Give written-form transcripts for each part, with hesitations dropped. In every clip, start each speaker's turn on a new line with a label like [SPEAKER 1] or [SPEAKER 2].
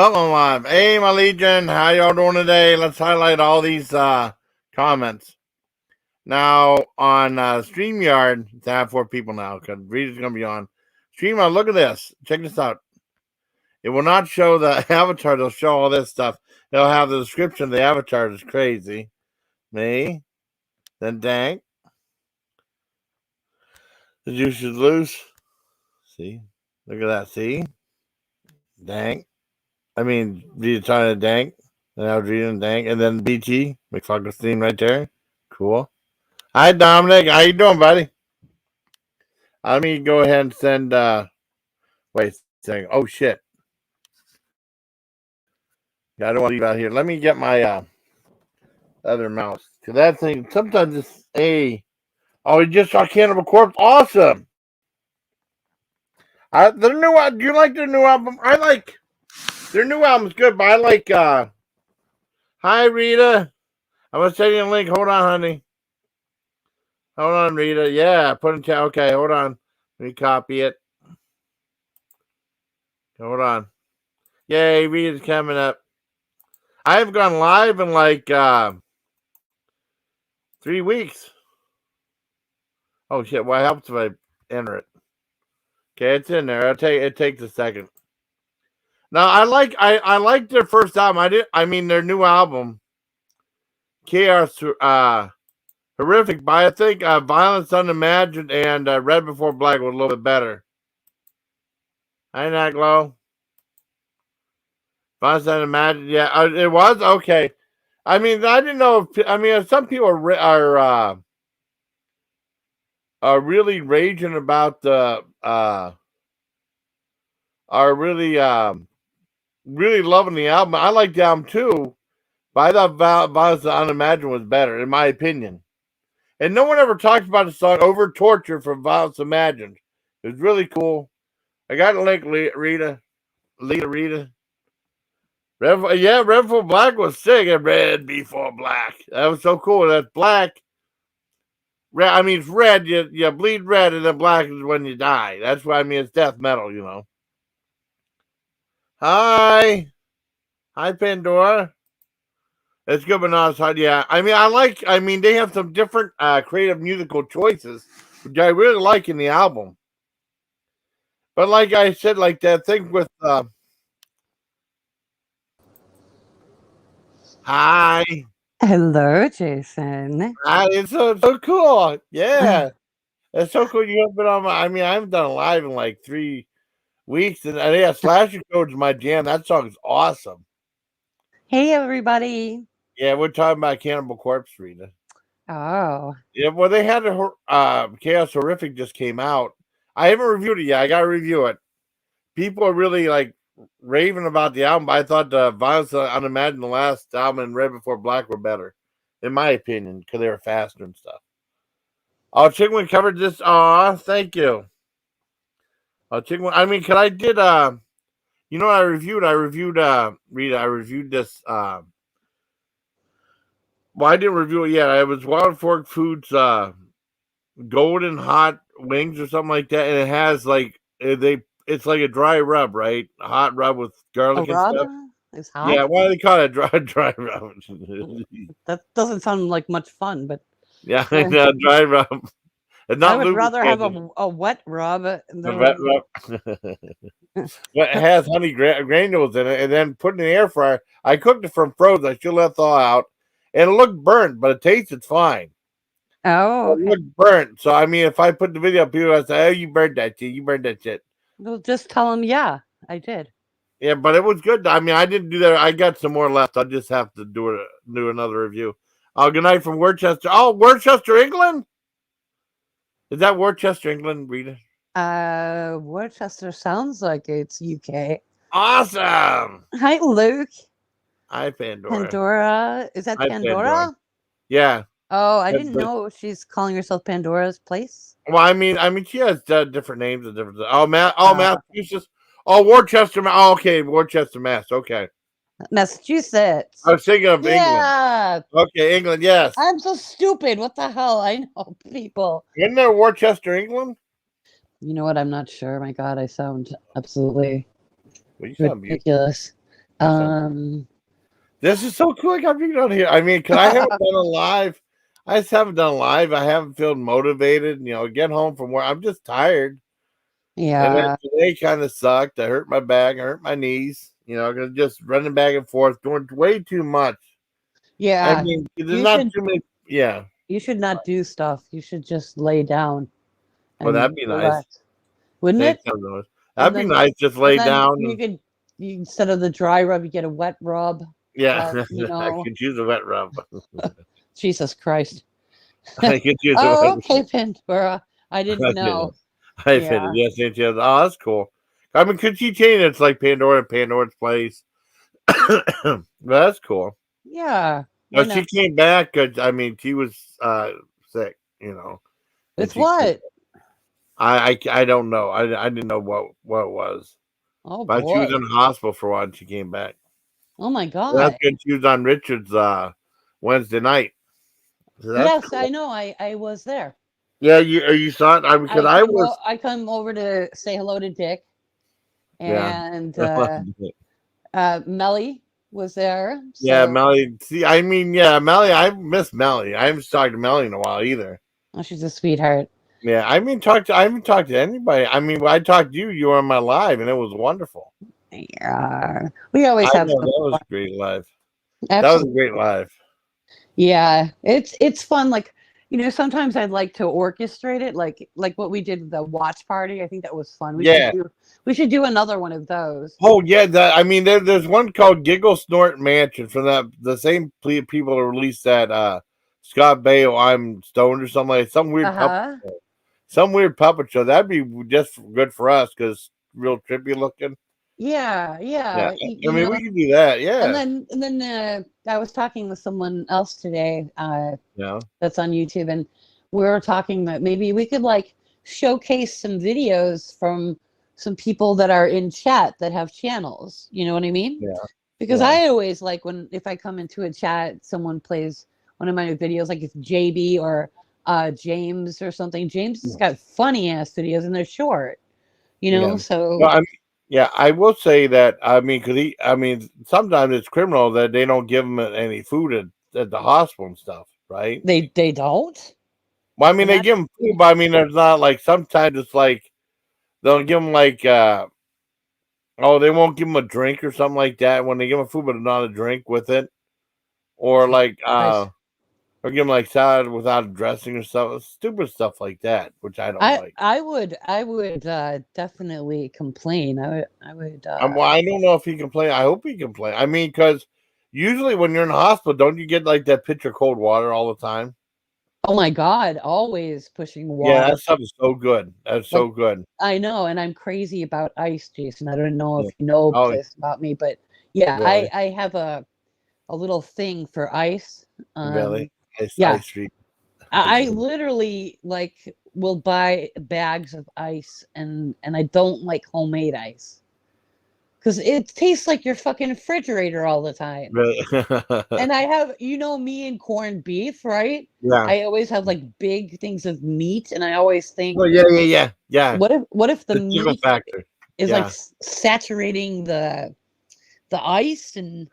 [SPEAKER 1] Hello, live. Hey, my legion. How y'all doing today? Let's highlight all these comments. Now, on StreamYard, it's have 4 people now because Rita's going to be on. StreamYard, look at this. Check this out. It will not show the avatar. It'll show all this stuff. It'll have the description of the avatar. It's crazy. Me. Then Dank. The juice is loose. See? Look at that. See? Dank. I mean, Rita trying to Dank. And I was reading Dank. And then BT. McFuckerstein right there. Cool. Hi, Dominic. How you doing, buddy? Let me go ahead and send... wait a second. Oh, shit. Yeah, I don't want to leave out here. Let me get my other mouse. Because that thing, sometimes it's a... Oh, you just saw Cannibal Corpse? Awesome. Their new album, do you like their new album? I like... Their new album's good, but I like... Hi, Rita. I'm going to send you a link. Hold on, honey. Hold on, Rita. Yeah, put in chat. Okay, hold on. Let me copy it. Hold on. Yay, Rita's coming up. I have gone live in like 3 weeks. Oh shit! What helps if I enter it? Okay, it's in there. It takes a second. Now I like their first album. I mean their new album. Chaos Horrific, but I think Violence Unimagined and Red Before Black was a little bit better. Hi, Not Glow. Violence Unimagined, yeah, it was okay. I mean, I didn't know if some people are really raging about the are really really loving the album. I like the album too, but I thought Violence Unimagined was better, in my opinion. And no one ever talks about the song Over Torture from Violence Imagined. It was really cool. I got a link, Rita. Rita. Red Before Black was sick. Red Before Black. That was so cool. That's black. Red, I mean, it's red. You bleed red, and then black is when you die. That's why, I mean, it's death metal, you know. Hi, Pandora. It's good, but not as hard. Yeah, I mean, they have some different creative musical choices, which I really like in the album. But like I said, like that thing with hi.
[SPEAKER 2] Hello, Jason.
[SPEAKER 1] It's so cool. Yeah. It's so cool. You have been on I haven't done a live in like 3 weeks. And yeah, Slasher Code's my jam. That song is awesome.
[SPEAKER 2] Hey, everybody.
[SPEAKER 1] Yeah, we're talking about Cannibal Corpse, Rita.
[SPEAKER 2] Oh.
[SPEAKER 1] Yeah, well, they had a Chaos Horrific just came out. I haven't reviewed it yet. I got to review it. People are really like raving about the album, but I thought the Violence Unimagined, the last album, and Red Before Black were better, in my opinion, because they were faster and stuff. Oh, Chickman covered this. Aw, thank you. Oh, Chickman. I mean, because I did. You know, I reviewed. Rita. I reviewed this. Well, I didn't review it yet. It was Wild Fork Foods Golden Hot Wings or something like that, and it has like it's like a dry rub, right? A hot rub with garlic and stuff.
[SPEAKER 2] Is hot?
[SPEAKER 1] Yeah, why do they call it dry rub?
[SPEAKER 2] That doesn't sound like much fun, but
[SPEAKER 1] yeah, dry rub.
[SPEAKER 2] I would rather have a wet rub than
[SPEAKER 1] a wet rub. It has honey granules in it, and then put it in the air fryer. I cooked it from frozen. I should let thaw out, and it looked burnt, but it tasted fine.
[SPEAKER 2] Oh, okay.
[SPEAKER 1] It looked burnt. So I mean, if I put the video up, people would say, "Oh, you burned that shit. You burned that shit."
[SPEAKER 2] Well, just tell them, yeah, I did.
[SPEAKER 1] Yeah, but it was good. I mean, I didn't do that. I got some more left. I'll just have to do another review. Good night from Worcester. Oh, Worcester, England. Is that Worcester, England, Rita?
[SPEAKER 2] Worcester sounds like it's UK.
[SPEAKER 1] Awesome.
[SPEAKER 2] Hi, Luke.
[SPEAKER 1] Hi, Pandora.
[SPEAKER 2] Pandora. Is that Pandora?
[SPEAKER 1] Yeah.
[SPEAKER 2] Oh, I didn't know she's calling herself Pandora's Place.
[SPEAKER 1] Well, I mean, she has different names and different. Massachusetts. Oh, Worcester. Oh, okay, Worcester, Mass. Okay.
[SPEAKER 2] Massachusetts.
[SPEAKER 1] I was thinking of England. Okay, England. Yes.
[SPEAKER 2] I'm so stupid. What the hell? I know people.
[SPEAKER 1] Isn't there Worcester, England?
[SPEAKER 2] You know what? I'm not sure. My God, I sound absolutely
[SPEAKER 1] ridiculous.
[SPEAKER 2] Um,
[SPEAKER 1] This is so cool. I got you on here. I mean, because I haven't done a live. I just haven't done a live. I haven't felt motivated. Get home from work. I'm just tired. And then
[SPEAKER 2] yeah,
[SPEAKER 1] today kind of sucked. I hurt my back. I hurt my knees. Cause just running back and forth, doing way too much. I
[SPEAKER 2] yeah.
[SPEAKER 1] mean, there's
[SPEAKER 2] You
[SPEAKER 1] not
[SPEAKER 2] should
[SPEAKER 1] too many. Yeah.
[SPEAKER 2] you should not do stuff. You should just lay down
[SPEAKER 1] Well,
[SPEAKER 2] and
[SPEAKER 1] that'd be nice.
[SPEAKER 2] relax, wouldn't
[SPEAKER 1] Thanks,
[SPEAKER 2] it?
[SPEAKER 1] Those.
[SPEAKER 2] And
[SPEAKER 1] That'd be
[SPEAKER 2] then
[SPEAKER 1] nice. Just
[SPEAKER 2] and
[SPEAKER 1] lay
[SPEAKER 2] then
[SPEAKER 1] down
[SPEAKER 2] you
[SPEAKER 1] and
[SPEAKER 2] could instead of the dry rub, you get a wet rub.
[SPEAKER 1] yeah.
[SPEAKER 2] That
[SPEAKER 1] I could use a wet rub.
[SPEAKER 2] Jesus Christ.
[SPEAKER 1] I could use a
[SPEAKER 2] Oh,
[SPEAKER 1] wet
[SPEAKER 2] okay, Pandora. I didn't
[SPEAKER 1] rub.
[SPEAKER 2] know.
[SPEAKER 1] I fit it.
[SPEAKER 2] Yeah,
[SPEAKER 1] Yes, yes, yes. Oh, that's cool. I mean, could she change it? It's like Pandora and Pandora's Place. Well, that's cool.
[SPEAKER 2] yeah.
[SPEAKER 1] No,
[SPEAKER 2] Why
[SPEAKER 1] she
[SPEAKER 2] not?
[SPEAKER 1] came back because I mean she was sick, and
[SPEAKER 2] With
[SPEAKER 1] she.
[SPEAKER 2] what?
[SPEAKER 1] I don't know. I didn't know what it was,
[SPEAKER 2] Oh
[SPEAKER 1] but she was
[SPEAKER 2] boy.
[SPEAKER 1] in the hospital for a while and she came back.
[SPEAKER 2] Oh my
[SPEAKER 1] Well, that's
[SPEAKER 2] God.
[SPEAKER 1] good. She was on Richard's Wednesday night, so that's
[SPEAKER 2] Yes, I
[SPEAKER 1] cool.
[SPEAKER 2] know. I was there.
[SPEAKER 1] Yeah, you saw it? Because I was.
[SPEAKER 2] I come over to say hello to Dick,
[SPEAKER 1] Yeah.
[SPEAKER 2] and Melly was there.
[SPEAKER 1] Yeah,
[SPEAKER 2] So
[SPEAKER 1] Melly. See, I mean, yeah, Melly. I miss Melly. I haven't talked to Melly in a while either.
[SPEAKER 2] oh, she's a sweetheart.
[SPEAKER 1] Yeah, I haven't talked to anybody. I mean, when I talked to you, you were on my live, and it was wonderful.
[SPEAKER 2] Yeah, we
[SPEAKER 1] I
[SPEAKER 2] always have
[SPEAKER 1] know
[SPEAKER 2] some
[SPEAKER 1] that was
[SPEAKER 2] fun.
[SPEAKER 1] a great live. That was a
[SPEAKER 2] Absolutely.
[SPEAKER 1] great live.
[SPEAKER 2] Yeah, it's fun. Like sometimes I'd like to orchestrate it, like what we did with the watch party. I think that was fun.
[SPEAKER 1] Yeah.
[SPEAKER 2] We should do another one of those.
[SPEAKER 1] Oh yeah. I mean, there's one called Giggle Snort Mansion from the same people that released that Scott Baio I'm Stoned or something like some weird
[SPEAKER 2] Uh-huh.
[SPEAKER 1] puppet show. That'd be just good for us because real trippy looking.
[SPEAKER 2] Yeah,
[SPEAKER 1] Yeah.
[SPEAKER 2] yeah.
[SPEAKER 1] I mean, we can do that.
[SPEAKER 2] And
[SPEAKER 1] Yeah.
[SPEAKER 2] then I was talking with someone else today
[SPEAKER 1] Yeah.
[SPEAKER 2] that's on YouTube, and we were talking that maybe we could like showcase some videos from some people that are in chat that have channels. You know what I mean?
[SPEAKER 1] Yeah.
[SPEAKER 2] Because
[SPEAKER 1] Yeah.
[SPEAKER 2] I always like when if I come into a chat, someone plays one of my videos, like it's JB or James or something. James has got funny ass videos and they're short.
[SPEAKER 1] Yeah. Well,
[SPEAKER 2] So
[SPEAKER 1] I mean, yeah, I will say that. I mean, I mean, sometimes it's criminal that they don't give them any food at the hospital and stuff, right?
[SPEAKER 2] they don't.
[SPEAKER 1] Well, I mean,
[SPEAKER 2] And
[SPEAKER 1] they
[SPEAKER 2] that's
[SPEAKER 1] give them food, but I mean, there's not like sometimes it's like they'll give them like oh, they won't give them a drink or something like that when they give them food, but not a drink with it, or
[SPEAKER 2] Jesus
[SPEAKER 1] like
[SPEAKER 2] Christ.
[SPEAKER 1] or give them like salad without a dressing or stuff, stupid stuff like that, which I don't like.
[SPEAKER 2] I would definitely complain. I would
[SPEAKER 1] Well, I don't know if he can play. I hope he can play. I mean, because usually when you're in the hospital, don't you get like that pitcher of cold water all the time?
[SPEAKER 2] oh my God, always pushing
[SPEAKER 1] Yeah,
[SPEAKER 2] water.
[SPEAKER 1] that stuff is so good. That's
[SPEAKER 2] Like
[SPEAKER 1] so good.
[SPEAKER 2] I know, and I'm crazy about ice, Jason. I don't know
[SPEAKER 1] Yeah.
[SPEAKER 2] if you know
[SPEAKER 1] Oh,
[SPEAKER 2] this about me, but yeah,
[SPEAKER 1] really?
[SPEAKER 2] I have a little thing for ice.
[SPEAKER 1] Really?
[SPEAKER 2] Yeah,
[SPEAKER 1] Ice street.
[SPEAKER 2] I literally like will buy bags of ice, and I don't like homemade ice because it tastes like your fucking refrigerator all the time.
[SPEAKER 1] Really?
[SPEAKER 2] And I have, me and corned beef, right?
[SPEAKER 1] Yeah.
[SPEAKER 2] I always have like big things of meat, and I always think,
[SPEAKER 1] Well, yeah.
[SPEAKER 2] what if the
[SPEAKER 1] The tickle
[SPEAKER 2] meat
[SPEAKER 1] factor.
[SPEAKER 2] is like
[SPEAKER 1] Yeah,
[SPEAKER 2] saturating the ice? And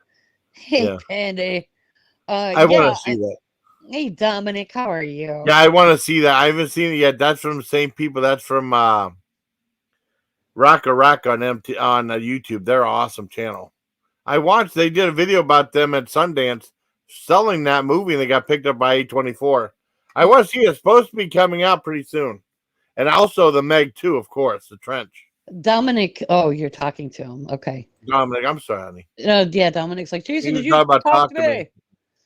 [SPEAKER 2] hey,
[SPEAKER 1] yeah.
[SPEAKER 2] Pandy,
[SPEAKER 1] I want
[SPEAKER 2] yeah,
[SPEAKER 1] to see that.
[SPEAKER 2] hey Dominic, how are you?
[SPEAKER 1] Yeah, I want to see that. I haven't seen it yet. That's from the same people. That's from Rocka Rock on YouTube. They're an awesome channel. I watched. They did a video about them at Sundance selling that movie, and they got picked up by A24. I want to see it. It's supposed to be coming out pretty soon, and also the Meg 2, of course, the Trench.
[SPEAKER 2] Dominic, oh, you're talking to him. Okay.
[SPEAKER 1] Dominic, I'm sorry, honey.
[SPEAKER 2] Yeah, Dominic's like,
[SPEAKER 1] He
[SPEAKER 2] Jason,
[SPEAKER 1] was
[SPEAKER 2] did you
[SPEAKER 1] talking about
[SPEAKER 2] talk to me?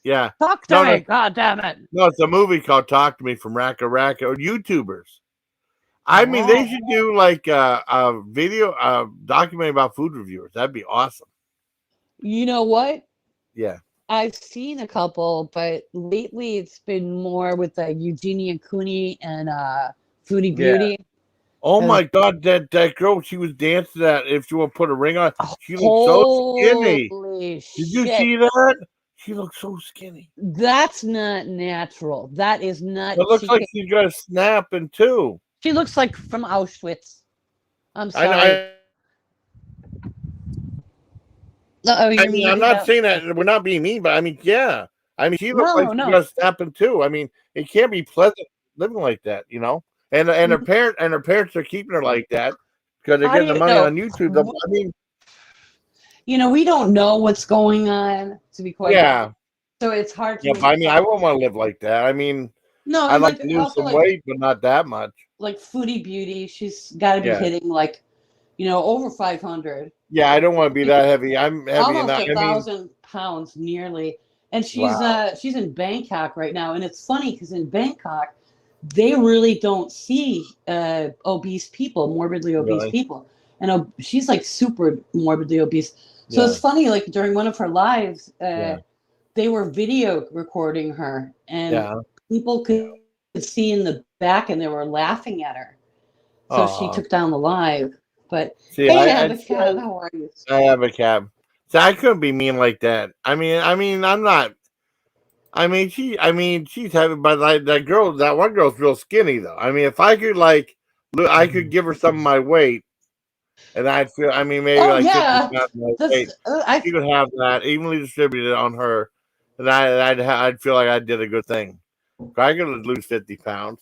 [SPEAKER 1] Yeah.
[SPEAKER 2] Talk to
[SPEAKER 1] No,
[SPEAKER 2] me.
[SPEAKER 1] no,
[SPEAKER 2] God damn it.
[SPEAKER 1] no. It's a movie called Talk to Me from Racka Racka or YouTubers. I mean, they
[SPEAKER 2] Oh,
[SPEAKER 1] should do like a video, documentary about food reviewers. That'd be awesome.
[SPEAKER 2] you know what?
[SPEAKER 1] Yeah.
[SPEAKER 2] I've seen a couple, but lately it's been more with Eugenia Cooney and Foodie
[SPEAKER 1] Yeah.
[SPEAKER 2] Beauty.
[SPEAKER 1] Oh
[SPEAKER 2] 'Cause
[SPEAKER 1] my God, that girl, she was dancing that. If she would put a ring on, she looked so skinny.
[SPEAKER 2] holy
[SPEAKER 1] Did you
[SPEAKER 2] shit.
[SPEAKER 1] see that? She looked so skinny.
[SPEAKER 2] That's not natural. That is not
[SPEAKER 1] It looks like
[SPEAKER 2] chicken.
[SPEAKER 1] she's got a snap in two.
[SPEAKER 2] She looks like from Auschwitz. I'm
[SPEAKER 1] I know.
[SPEAKER 2] sorry. Oh,
[SPEAKER 1] I
[SPEAKER 2] you
[SPEAKER 1] mean,
[SPEAKER 2] mean
[SPEAKER 1] I'm not
[SPEAKER 2] without?
[SPEAKER 1] saying that we're not being mean, but I mean, yeah. I mean, she looks like
[SPEAKER 2] No,
[SPEAKER 1] she's
[SPEAKER 2] no.
[SPEAKER 1] gonna snapping too. I mean, it can't be pleasant living like that, you know. And her parents are keeping her like that because they're
[SPEAKER 2] How do
[SPEAKER 1] getting the
[SPEAKER 2] you
[SPEAKER 1] money
[SPEAKER 2] know?
[SPEAKER 1] on YouTube. I mean,
[SPEAKER 2] We don't know what's going on, to be quite honest.
[SPEAKER 1] yeah,
[SPEAKER 2] So it's hard to
[SPEAKER 1] yeah. But
[SPEAKER 2] really
[SPEAKER 1] I mean, I
[SPEAKER 2] tell.
[SPEAKER 1] wouldn't want to live like that. I mean,
[SPEAKER 2] No,
[SPEAKER 1] I'd
[SPEAKER 2] and
[SPEAKER 1] like
[SPEAKER 2] like
[SPEAKER 1] to lose
[SPEAKER 2] also
[SPEAKER 1] some weight, but not that much.
[SPEAKER 2] like foodie beauty, she's got to be
[SPEAKER 1] Yeah,
[SPEAKER 2] hitting like over 500,
[SPEAKER 1] yeah. I don't want to be that heavy. I'm heavy
[SPEAKER 2] almost
[SPEAKER 1] enough.
[SPEAKER 2] a
[SPEAKER 1] I mean,
[SPEAKER 2] thousand pounds nearly, and
[SPEAKER 1] wow.
[SPEAKER 2] she's in Bangkok right now, and it's funny because in Bangkok they really don't see obese people, morbidly obese
[SPEAKER 1] Really?
[SPEAKER 2] people, and she's like super morbidly obese. So it's
[SPEAKER 1] Yeah,
[SPEAKER 2] funny, like during one of her lives,
[SPEAKER 1] yeah,
[SPEAKER 2] they were video recording her, and
[SPEAKER 1] yeah.
[SPEAKER 2] people
[SPEAKER 1] Yeah.
[SPEAKER 2] could see in the back, and they were laughing at her. So she
[SPEAKER 1] Oh,
[SPEAKER 2] took down the live. But
[SPEAKER 1] see,
[SPEAKER 2] hey,
[SPEAKER 1] I
[SPEAKER 2] Abacat, how are you?
[SPEAKER 1] I have a cab. So I couldn't be mean like that. I'm not. I mean, she's having, but like that one girl's real skinny though. I mean, if I could like, I could give her some of my weight, and I'd feel. I mean, maybe
[SPEAKER 2] Oh
[SPEAKER 1] like 50
[SPEAKER 2] yeah,
[SPEAKER 1] pounds of my
[SPEAKER 2] this
[SPEAKER 1] weight.
[SPEAKER 2] I
[SPEAKER 1] She could have that evenly distributed on her, and I'd feel like I did a good thing. If I could lose 50 pounds.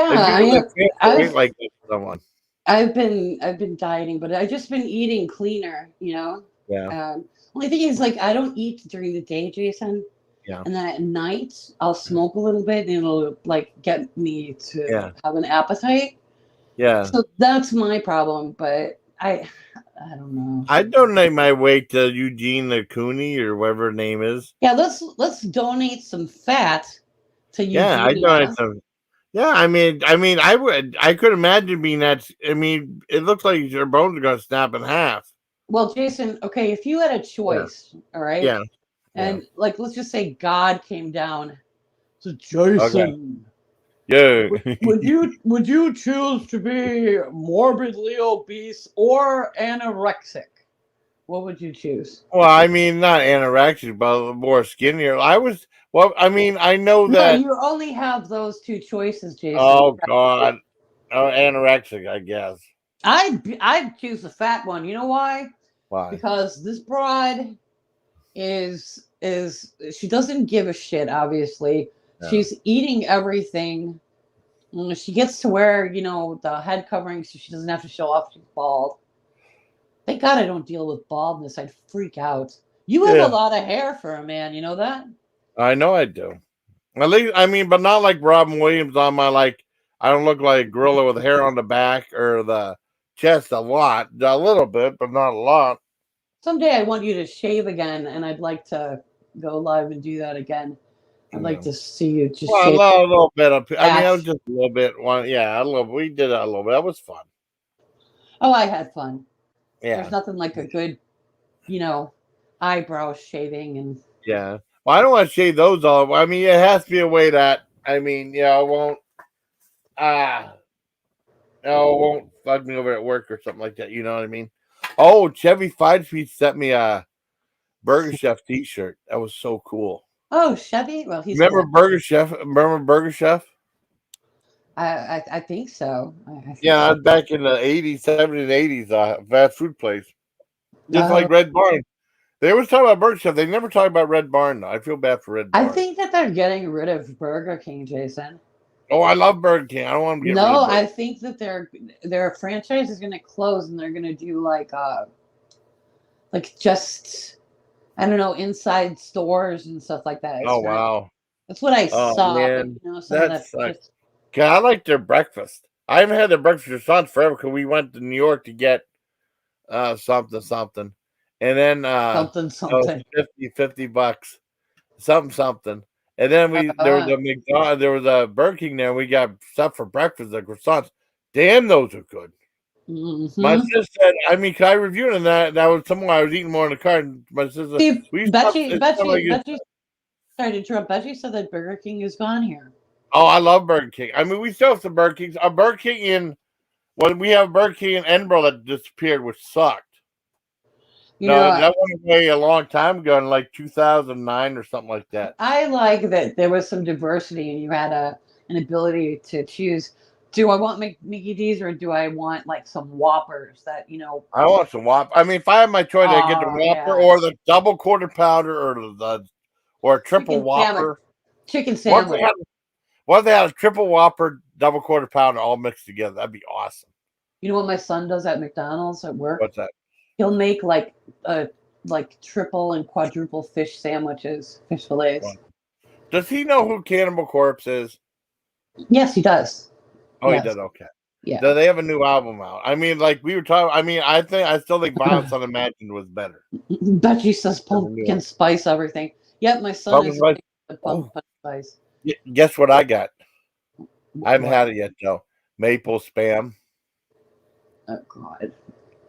[SPEAKER 1] It'd
[SPEAKER 2] yeah
[SPEAKER 1] be
[SPEAKER 2] I
[SPEAKER 1] really
[SPEAKER 2] am.
[SPEAKER 1] fair to eat
[SPEAKER 2] I've
[SPEAKER 1] like that to someone.
[SPEAKER 2] I've been dieting, but I've just been eating cleaner.
[SPEAKER 1] Yeah,
[SPEAKER 2] Only thing is, like, I don't eat during the day, Jason,
[SPEAKER 1] yeah,
[SPEAKER 2] and then at night I'll smoke a little bit, and it'll like get me to
[SPEAKER 1] yeah,
[SPEAKER 2] have an appetite.
[SPEAKER 1] yeah.
[SPEAKER 2] So that's my problem. But I don't know.
[SPEAKER 1] I donate my weight to Eugene the Cooney or whatever her name is.
[SPEAKER 2] Yeah, let's donate some fat to
[SPEAKER 1] Yeah, I donate
[SPEAKER 2] Eugenia.
[SPEAKER 1] some. Yeah, I could imagine being that. I mean, it looks like your bones are going to snap in half.
[SPEAKER 2] Well, Jason, okay, if you had a
[SPEAKER 1] Yeah,
[SPEAKER 2] choice, all right,
[SPEAKER 1] yeah, yeah.
[SPEAKER 2] and like let's just say God came down to
[SPEAKER 1] Okay.
[SPEAKER 2] Jason,
[SPEAKER 1] Yeah.
[SPEAKER 2] would you choose to be morbidly obese or anorexic? What would you choose?
[SPEAKER 1] Well, I mean, not anorexic, but more skinnier. I was. Well, I mean, I know
[SPEAKER 2] No,
[SPEAKER 1] that.
[SPEAKER 2] you only have those two choices, Jason.
[SPEAKER 1] Oh God. Oh, anorexic. I guess.
[SPEAKER 2] I'd choose the fat one. You know why?
[SPEAKER 1] Why?
[SPEAKER 2] Because this broad is she doesn't give a shit. Obviously,
[SPEAKER 1] Yeah.
[SPEAKER 2] she's eating everything. She gets to wear the head covering, so she doesn't have to show off she's bald. Thank God I don't deal with baldness. I'd freak out. You have a
[SPEAKER 1] Yeah.
[SPEAKER 2] lot of hair for a man. You know that?
[SPEAKER 1] I know I do. At least, I mean, but not like Robin Williams on my like. I don't look like a gorilla with hair on the back or the chest a little bit, but not a lot.
[SPEAKER 2] Someday I want you to shave again, and I'd like to go live and do that again. I'd like
[SPEAKER 1] Yeah.
[SPEAKER 2] to see you just
[SPEAKER 1] Well,
[SPEAKER 2] shave
[SPEAKER 1] a little bit of. I mean, I was
[SPEAKER 2] that.
[SPEAKER 1] just a little bit. One, yeah, a little. We did it a little bit. That was fun.
[SPEAKER 2] Oh, I had fun. There's
[SPEAKER 1] Yeah,
[SPEAKER 2] nothing like a good, you know, eyebrow shaving and
[SPEAKER 1] yeah. Well, I don't want to shave those all. I mean, it has to be a way that. I mean, yeah, it won't. Ah, no, it won't fuck me over at work or something like that. You know what I mean? Oh, Chevy Five Feet sent me a Burger Chef T-shirt. That was so cool.
[SPEAKER 2] oh, Chevy. Well, he's
[SPEAKER 1] Remember
[SPEAKER 2] cool.
[SPEAKER 1] Burger Chef? Remember Burger Chef?
[SPEAKER 2] I think so. I think
[SPEAKER 1] Yeah,
[SPEAKER 2] so.
[SPEAKER 1] back in the 80s, 70s, 80s, fast food place. Just
[SPEAKER 2] Uh,
[SPEAKER 1] like Red Barn. They always talk about Burger Chef. They never talk about Red Barn, though. I feel bad for Red
[SPEAKER 2] I
[SPEAKER 1] Barn.
[SPEAKER 2] think that they're getting rid of Burger King, Jason.
[SPEAKER 1] Oh, I love Burger King. I don't want to get rid
[SPEAKER 2] No,
[SPEAKER 1] of Burger
[SPEAKER 2] I think that their franchise is going to close, and they're going to do like just I don't know, inside stores and stuff like that.
[SPEAKER 1] Oh,
[SPEAKER 2] It's not.
[SPEAKER 1] wow.
[SPEAKER 2] That's what I
[SPEAKER 1] Oh,
[SPEAKER 2] saw, but
[SPEAKER 1] man.
[SPEAKER 2] some of
[SPEAKER 1] That
[SPEAKER 2] that
[SPEAKER 1] sucks.
[SPEAKER 2] just
[SPEAKER 1] God, I like their breakfast. I haven't had their breakfast croissants forever because we went to New York to get something, something. And then
[SPEAKER 2] something
[SPEAKER 1] it was
[SPEAKER 2] something.
[SPEAKER 1] 50 bucks. Something something. And then there was
[SPEAKER 2] Uh,
[SPEAKER 1] a McDonald's, there was a Burger King there. And we got stuff for breakfast, the croissants. Damn, those are good. My
[SPEAKER 2] mm-hmm.
[SPEAKER 1] sister said, I mean, can I review it? And that was someone I was eating more in the car. And my sister,
[SPEAKER 2] See,
[SPEAKER 1] we stopped.
[SPEAKER 2] Betchy,
[SPEAKER 1] It's kind of like
[SPEAKER 2] Betchy, Betchy. Sorry to interrupt. Betchy said that Burger King is gone here.
[SPEAKER 1] oh, I love Burger King. I mean, we still have some Burger Kings. A Burger King in when we have Burger King in Edinburgh that disappeared, which sucked.
[SPEAKER 2] You
[SPEAKER 1] No,
[SPEAKER 2] know,
[SPEAKER 1] that went away a long time ago, in like 2009 or something like that.
[SPEAKER 2] I like that there was some diversity and you had an ability to choose. Do I want Mickey D's or do I want like some Whoppers that
[SPEAKER 1] I want some Whopper. I mean, if I have my choice, I get the
[SPEAKER 2] Oh
[SPEAKER 1] Whopper
[SPEAKER 2] yeah,
[SPEAKER 1] or the double quarter pounder or a triple
[SPEAKER 2] chicken sandwich.
[SPEAKER 1] Whopper.
[SPEAKER 2] Chicken
[SPEAKER 1] What if they
[SPEAKER 2] sandwich.
[SPEAKER 1] had, what if they had a triple Whopper, double quarter pounder all mixed together? That'd be awesome.
[SPEAKER 2] You know what my son does at McDonald's at work?
[SPEAKER 1] What's that?
[SPEAKER 2] He'll make like triple and quadruple fish sandwiches, fish fillets.
[SPEAKER 1] Does he know who Cannibal Corpse is?
[SPEAKER 2] Yes, he does.
[SPEAKER 1] Oh,
[SPEAKER 2] Yes.
[SPEAKER 1] he does. Okay.
[SPEAKER 2] Yeah.
[SPEAKER 1] Do they have a new album out? I mean, like we were talking. I mean, I still think Violence Unimagined was better.
[SPEAKER 2] Betchy says pumpkin spice everything. Yep, my son
[SPEAKER 1] Pumpkin
[SPEAKER 2] is
[SPEAKER 1] spice?
[SPEAKER 2] the pumpkin spice.
[SPEAKER 1] Guess what I got? I haven't
[SPEAKER 2] What?
[SPEAKER 1] had it yet though. Maple spam.
[SPEAKER 2] Oh God.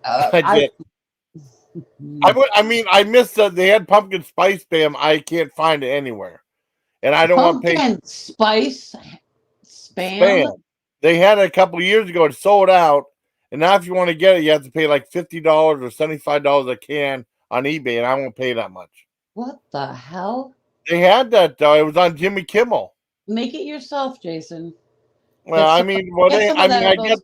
[SPEAKER 1] I did. I mean, I missed that they had pumpkin spice spam. I can't find it anywhere, and I don't want to pay
[SPEAKER 2] pumpkin spice
[SPEAKER 1] spam. They had it a couple of years ago. It sold out, and now if you want to get it, you have to pay like $50 or $75 a can on eBay, and I won't pay that much.
[SPEAKER 2] What the hell?
[SPEAKER 1] They had that though. It was on Jimmy Kimmel.
[SPEAKER 2] Make it yourself, Jason.
[SPEAKER 1] Well, I mean, well,
[SPEAKER 2] get some of that
[SPEAKER 1] I
[SPEAKER 2] those
[SPEAKER 1] got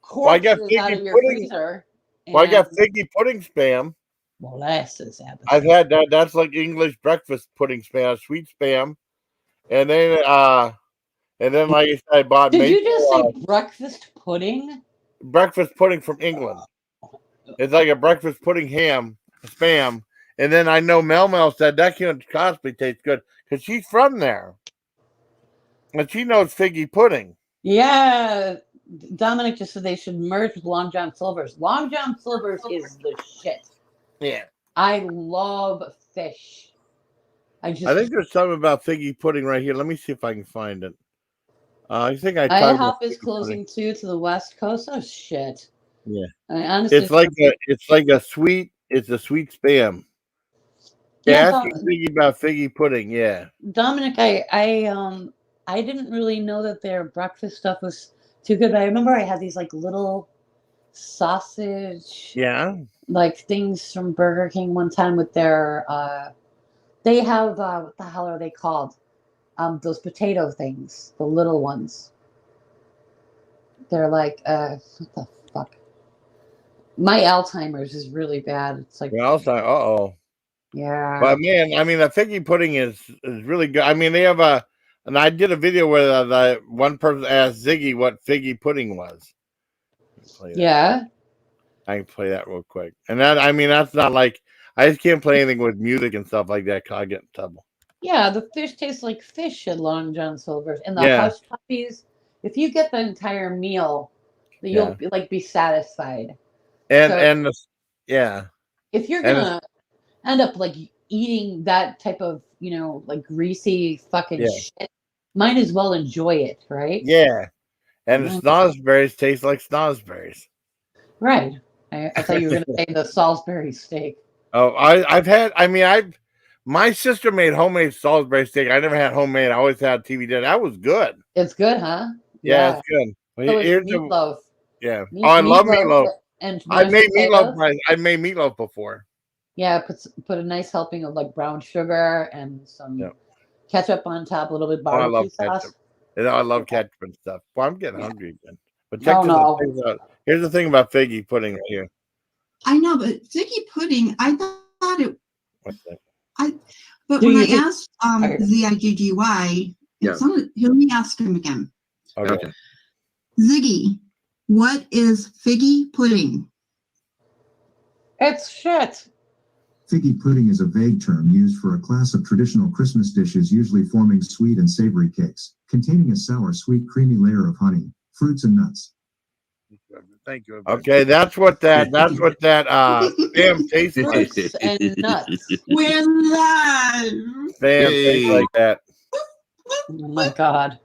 [SPEAKER 2] corpses
[SPEAKER 1] I got
[SPEAKER 2] out
[SPEAKER 1] figgy
[SPEAKER 2] of your
[SPEAKER 1] pudding.
[SPEAKER 2] freezer.
[SPEAKER 1] Well, I got
[SPEAKER 2] and
[SPEAKER 1] figgy pudding spam.
[SPEAKER 2] molasses.
[SPEAKER 1] I've had that. That's like English breakfast pudding spam, sweet spam, and then like I said, I bought
[SPEAKER 2] Did
[SPEAKER 1] maple,
[SPEAKER 2] you just say breakfast pudding?
[SPEAKER 1] breakfast pudding from England. It's like a breakfast pudding spam. And then I know Mel said that can possibly taste good because she's from there. And she knows figgy pudding.
[SPEAKER 2] Yeah. Dominic just said they should merge with Long John Silver's. Long John Silver's is the shit.
[SPEAKER 1] Yeah.
[SPEAKER 2] I love fish.
[SPEAKER 1] I think there's something about figgy pudding right here. Let me see if I can find it. I think I talked about
[SPEAKER 2] IHOP is closing too to the West Coast. Oh shit.
[SPEAKER 1] Yeah.
[SPEAKER 2] I mean, honestly,
[SPEAKER 1] It's like a sweet spam.
[SPEAKER 2] yeah,
[SPEAKER 1] Asking Figgy about figgy pudding, yeah.
[SPEAKER 2] Dominic, I didn't really know that their breakfast stuff was too good, but I remember I had these like little sausage like things from Burger King one time with their they have what the hell are they called? Those potato things, the little ones. They're like what the fuck? My Alzheimer's is really bad. It's like
[SPEAKER 1] yeah.
[SPEAKER 2] Yeah.
[SPEAKER 1] But man, I mean, the figgy pudding is really good. I mean, they have and I did a video where the one person asked Ziggy what figgy pudding was.
[SPEAKER 2] Yeah.
[SPEAKER 1] I can play that real quick. And that, I mean, that's not like, I just can't play anything with music and stuff like that because I get in trouble.
[SPEAKER 2] Yeah, the fish tastes like fish at Long John Silver's. And the hush puppies, if you get the entire meal, you'll be satisfied.
[SPEAKER 1] And
[SPEAKER 2] if you're gonna end up like eating that type of like greasy fucking shit, might as well enjoy it, right?
[SPEAKER 1] Yeah. And the snozzberries taste like snozzberries.
[SPEAKER 2] Right. I thought you were gonna say the Salisbury steak.
[SPEAKER 1] Oh, my sister made homemade Salisbury steak. I never had homemade. I always had TV dinner. That was good.
[SPEAKER 2] It's good, huh?
[SPEAKER 1] Yeah, it's good.
[SPEAKER 2] So it's meatloaf.
[SPEAKER 1] Yeah. I love meatloaf.
[SPEAKER 2] And
[SPEAKER 1] I made meatloaf before.
[SPEAKER 2] Yeah, put a nice helping of like brown sugar and some ketchup on top, a little bit barbecue sauce.
[SPEAKER 1] Ketchup. I love ketchup and stuff. Well, I'm getting hungry again. But
[SPEAKER 2] check this out.
[SPEAKER 1] Here's the thing about figgy pudding right here.
[SPEAKER 3] I know, but figgy pudding, I thought it. But
[SPEAKER 2] when
[SPEAKER 3] I asked ZIGGY, let me ask him again.
[SPEAKER 1] Okay.
[SPEAKER 3] Ziggy, what is figgy pudding?
[SPEAKER 2] It's shit.
[SPEAKER 4] Figgy pudding is a vague term used for a class of traditional Christmas dishes usually forming sweet and savory cakes, containing a sour, sweet, creamy layer of honey, fruits, and nuts.
[SPEAKER 1] Thank you. Okay, that's what that spam tastes like.
[SPEAKER 2] Fruits and nuts.
[SPEAKER 3] We're live.
[SPEAKER 1] Spam tastes like that.
[SPEAKER 2] Oh my God.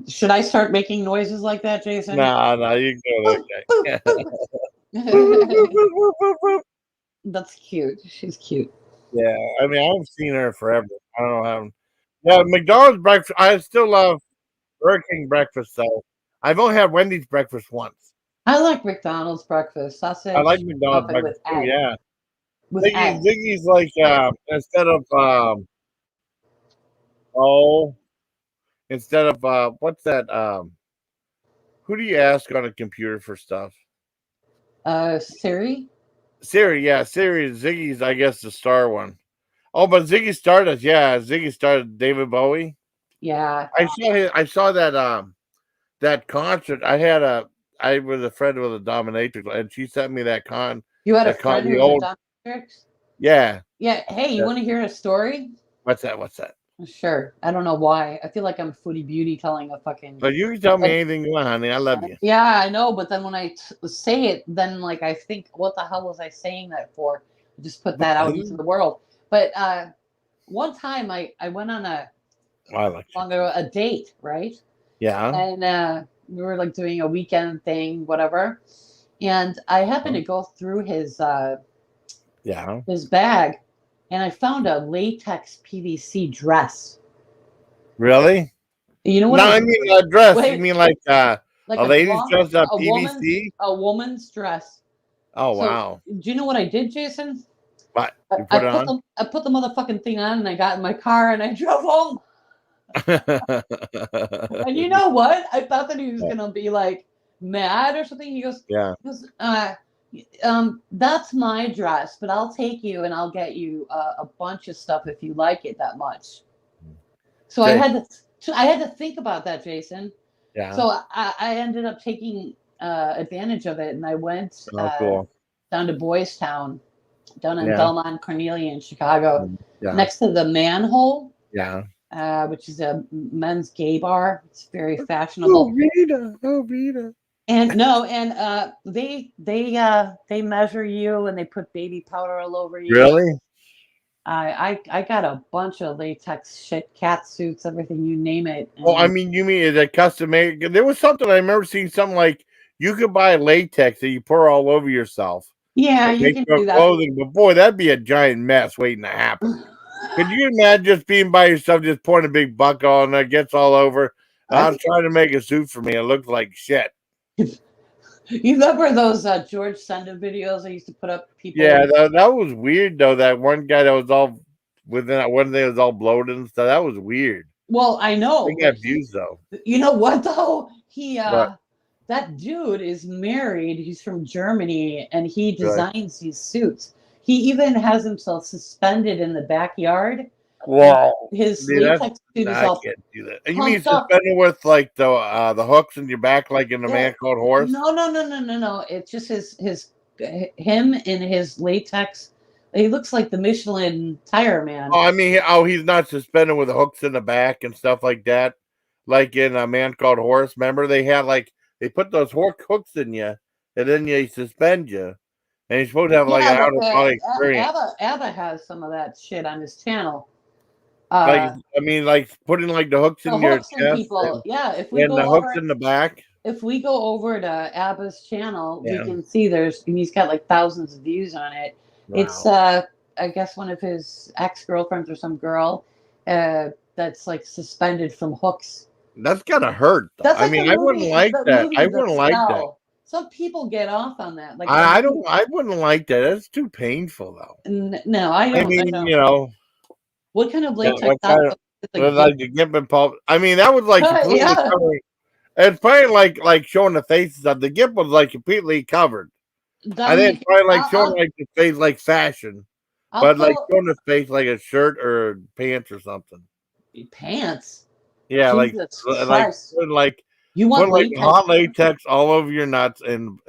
[SPEAKER 2] Should I start making noises like that, Jason?
[SPEAKER 1] No, you can go.
[SPEAKER 2] That's cute. She's cute.
[SPEAKER 1] Yeah, I mean, I haven't seen her forever. I don't know how. Yeah, McDonald's breakfast. I still love Burger King breakfast, though. I've only had Wendy's breakfast once.
[SPEAKER 2] I like McDonald's breakfast. Sausage.
[SPEAKER 1] I like McDonald's breakfast too. Yeah. Ziggy's like instead of what's that Who do you ask on a computer for stuff?
[SPEAKER 2] Siri.
[SPEAKER 1] Siri, yeah, Siri. Ziggy's, I guess, the star one. Oh, but Ziggy Stardust, yeah, Ziggy Stardust, David Bowie.
[SPEAKER 2] Yeah.
[SPEAKER 1] I saw that that concert. I was a friend with a dominatrix, and she sent me that
[SPEAKER 2] You had a
[SPEAKER 1] that con
[SPEAKER 2] friend who
[SPEAKER 1] the
[SPEAKER 2] was a
[SPEAKER 1] old
[SPEAKER 2] dominatrix?
[SPEAKER 1] yeah.
[SPEAKER 2] Yeah. Hey, you
[SPEAKER 1] Yeah.
[SPEAKER 2] want to hear a story?
[SPEAKER 1] What's that? What's that?
[SPEAKER 2] Sure. I don't know why. I feel like I'm Foodie Beauty telling a fucking.
[SPEAKER 1] But you can tell me
[SPEAKER 2] Like,
[SPEAKER 1] anything you want, honey. I love you.
[SPEAKER 2] yeah, I know. But then when I say it, then like I think, what the hell was I saying that for? I just put that out into the world. But one time I went on a date, right?
[SPEAKER 1] Yeah.
[SPEAKER 2] And we were like doing a weekend thing, whatever. And I happened to go through his bag, and I found a latex PVC dress.
[SPEAKER 1] Really?
[SPEAKER 2] You know what?
[SPEAKER 1] No, I mean a dress.
[SPEAKER 2] Wait,
[SPEAKER 1] you mean like a lady's dress up PVC?
[SPEAKER 2] A woman's dress.
[SPEAKER 1] Oh
[SPEAKER 2] So,
[SPEAKER 1] wow!
[SPEAKER 2] do you know what I did, Jason?
[SPEAKER 1] What you put it on?
[SPEAKER 2] I put the motherfucking thing on, and I got in my car and I drove home. And you know what? I thought that he was gonna be like mad or something. He goes,
[SPEAKER 1] yeah.
[SPEAKER 2] That's my dress, but I'll take you and I'll get you a bunch of stuff if you like it that much. So I had to think about that, Jason.
[SPEAKER 1] Yeah.
[SPEAKER 2] So I ended up taking advantage of it, and I went down to Boys Town, down in Belmont Cornelia in Chicago, next to the Manhole.
[SPEAKER 1] Yeah.
[SPEAKER 2] Which is a men's gay bar. It's very fashionable.
[SPEAKER 1] Oh, Rita.
[SPEAKER 2] And they measure you and they put baby powder all over you.
[SPEAKER 1] Really?
[SPEAKER 2] I got a bunch of latex shit, cat suits, everything, you name it.
[SPEAKER 1] Oh, I mean, you mean is it custom made? There was something I remember seeing something like you could buy latex that you pour all over yourself.
[SPEAKER 2] Yeah, you can do that.
[SPEAKER 1] Clothing, but boy, that'd be a giant mess waiting to happen. Could you imagine just being by yourself, just pouring a big bucket on and it gets all over? I was trying to make a suit for me. It looked like shit.
[SPEAKER 2] You remember those George Senda videos I used to put up? People.
[SPEAKER 1] Yeah, that was weird though. That one guy that was all within that one day was all bloated and stuff. That was weird.
[SPEAKER 2] Well, I know.
[SPEAKER 1] He got views though.
[SPEAKER 2] You know what though? That dude is married. He's from Germany, and he designs these suits. He even has himself suspended in the backyard.
[SPEAKER 1] Wow.
[SPEAKER 2] His latex suit is all.
[SPEAKER 1] I can't do that. You mean suspended with like the hooks in your back, like in a Man Called Horse?
[SPEAKER 2] No. It's just him in his latex. He looks like the Michelin tire man.
[SPEAKER 1] Oh, I mean, he's not suspended with hooks in the back and stuff like that, like in A Man Called Horse. Remember, they had they put those hooks in you, and then they suspend you, and you're supposed to have like an out of body experience.
[SPEAKER 2] Abba has some of that shit on his channel.
[SPEAKER 1] Like putting like the hooks in your chest.
[SPEAKER 2] If we
[SPEAKER 1] go the hooks in the back.
[SPEAKER 2] If we go over to Abba's channel, we can see he's got like thousands of views on it. Wow. It's I guess one of his ex-girlfriends or some girl that's like suspended from hooks.
[SPEAKER 1] That's gotta hurt. I mean, I wouldn't like that. I wouldn't like that.
[SPEAKER 2] Some people get off on that. Like
[SPEAKER 1] I wouldn't like that. That's too painful though.
[SPEAKER 2] No, I don't.
[SPEAKER 1] I mean, you know.
[SPEAKER 2] What kind of latex?
[SPEAKER 1] Like the gimp and pulp. I mean, that was like completely covering. It's probably like showing the face and stuff. The gimp was like completely covered. I think it's probably like showing like the face like fashion, but like showing the face like a shirt or pants or something.
[SPEAKER 2] Pants.
[SPEAKER 1] Yeah,
[SPEAKER 2] Jesus
[SPEAKER 1] like
[SPEAKER 2] you want
[SPEAKER 1] like hot latex all over your nuts and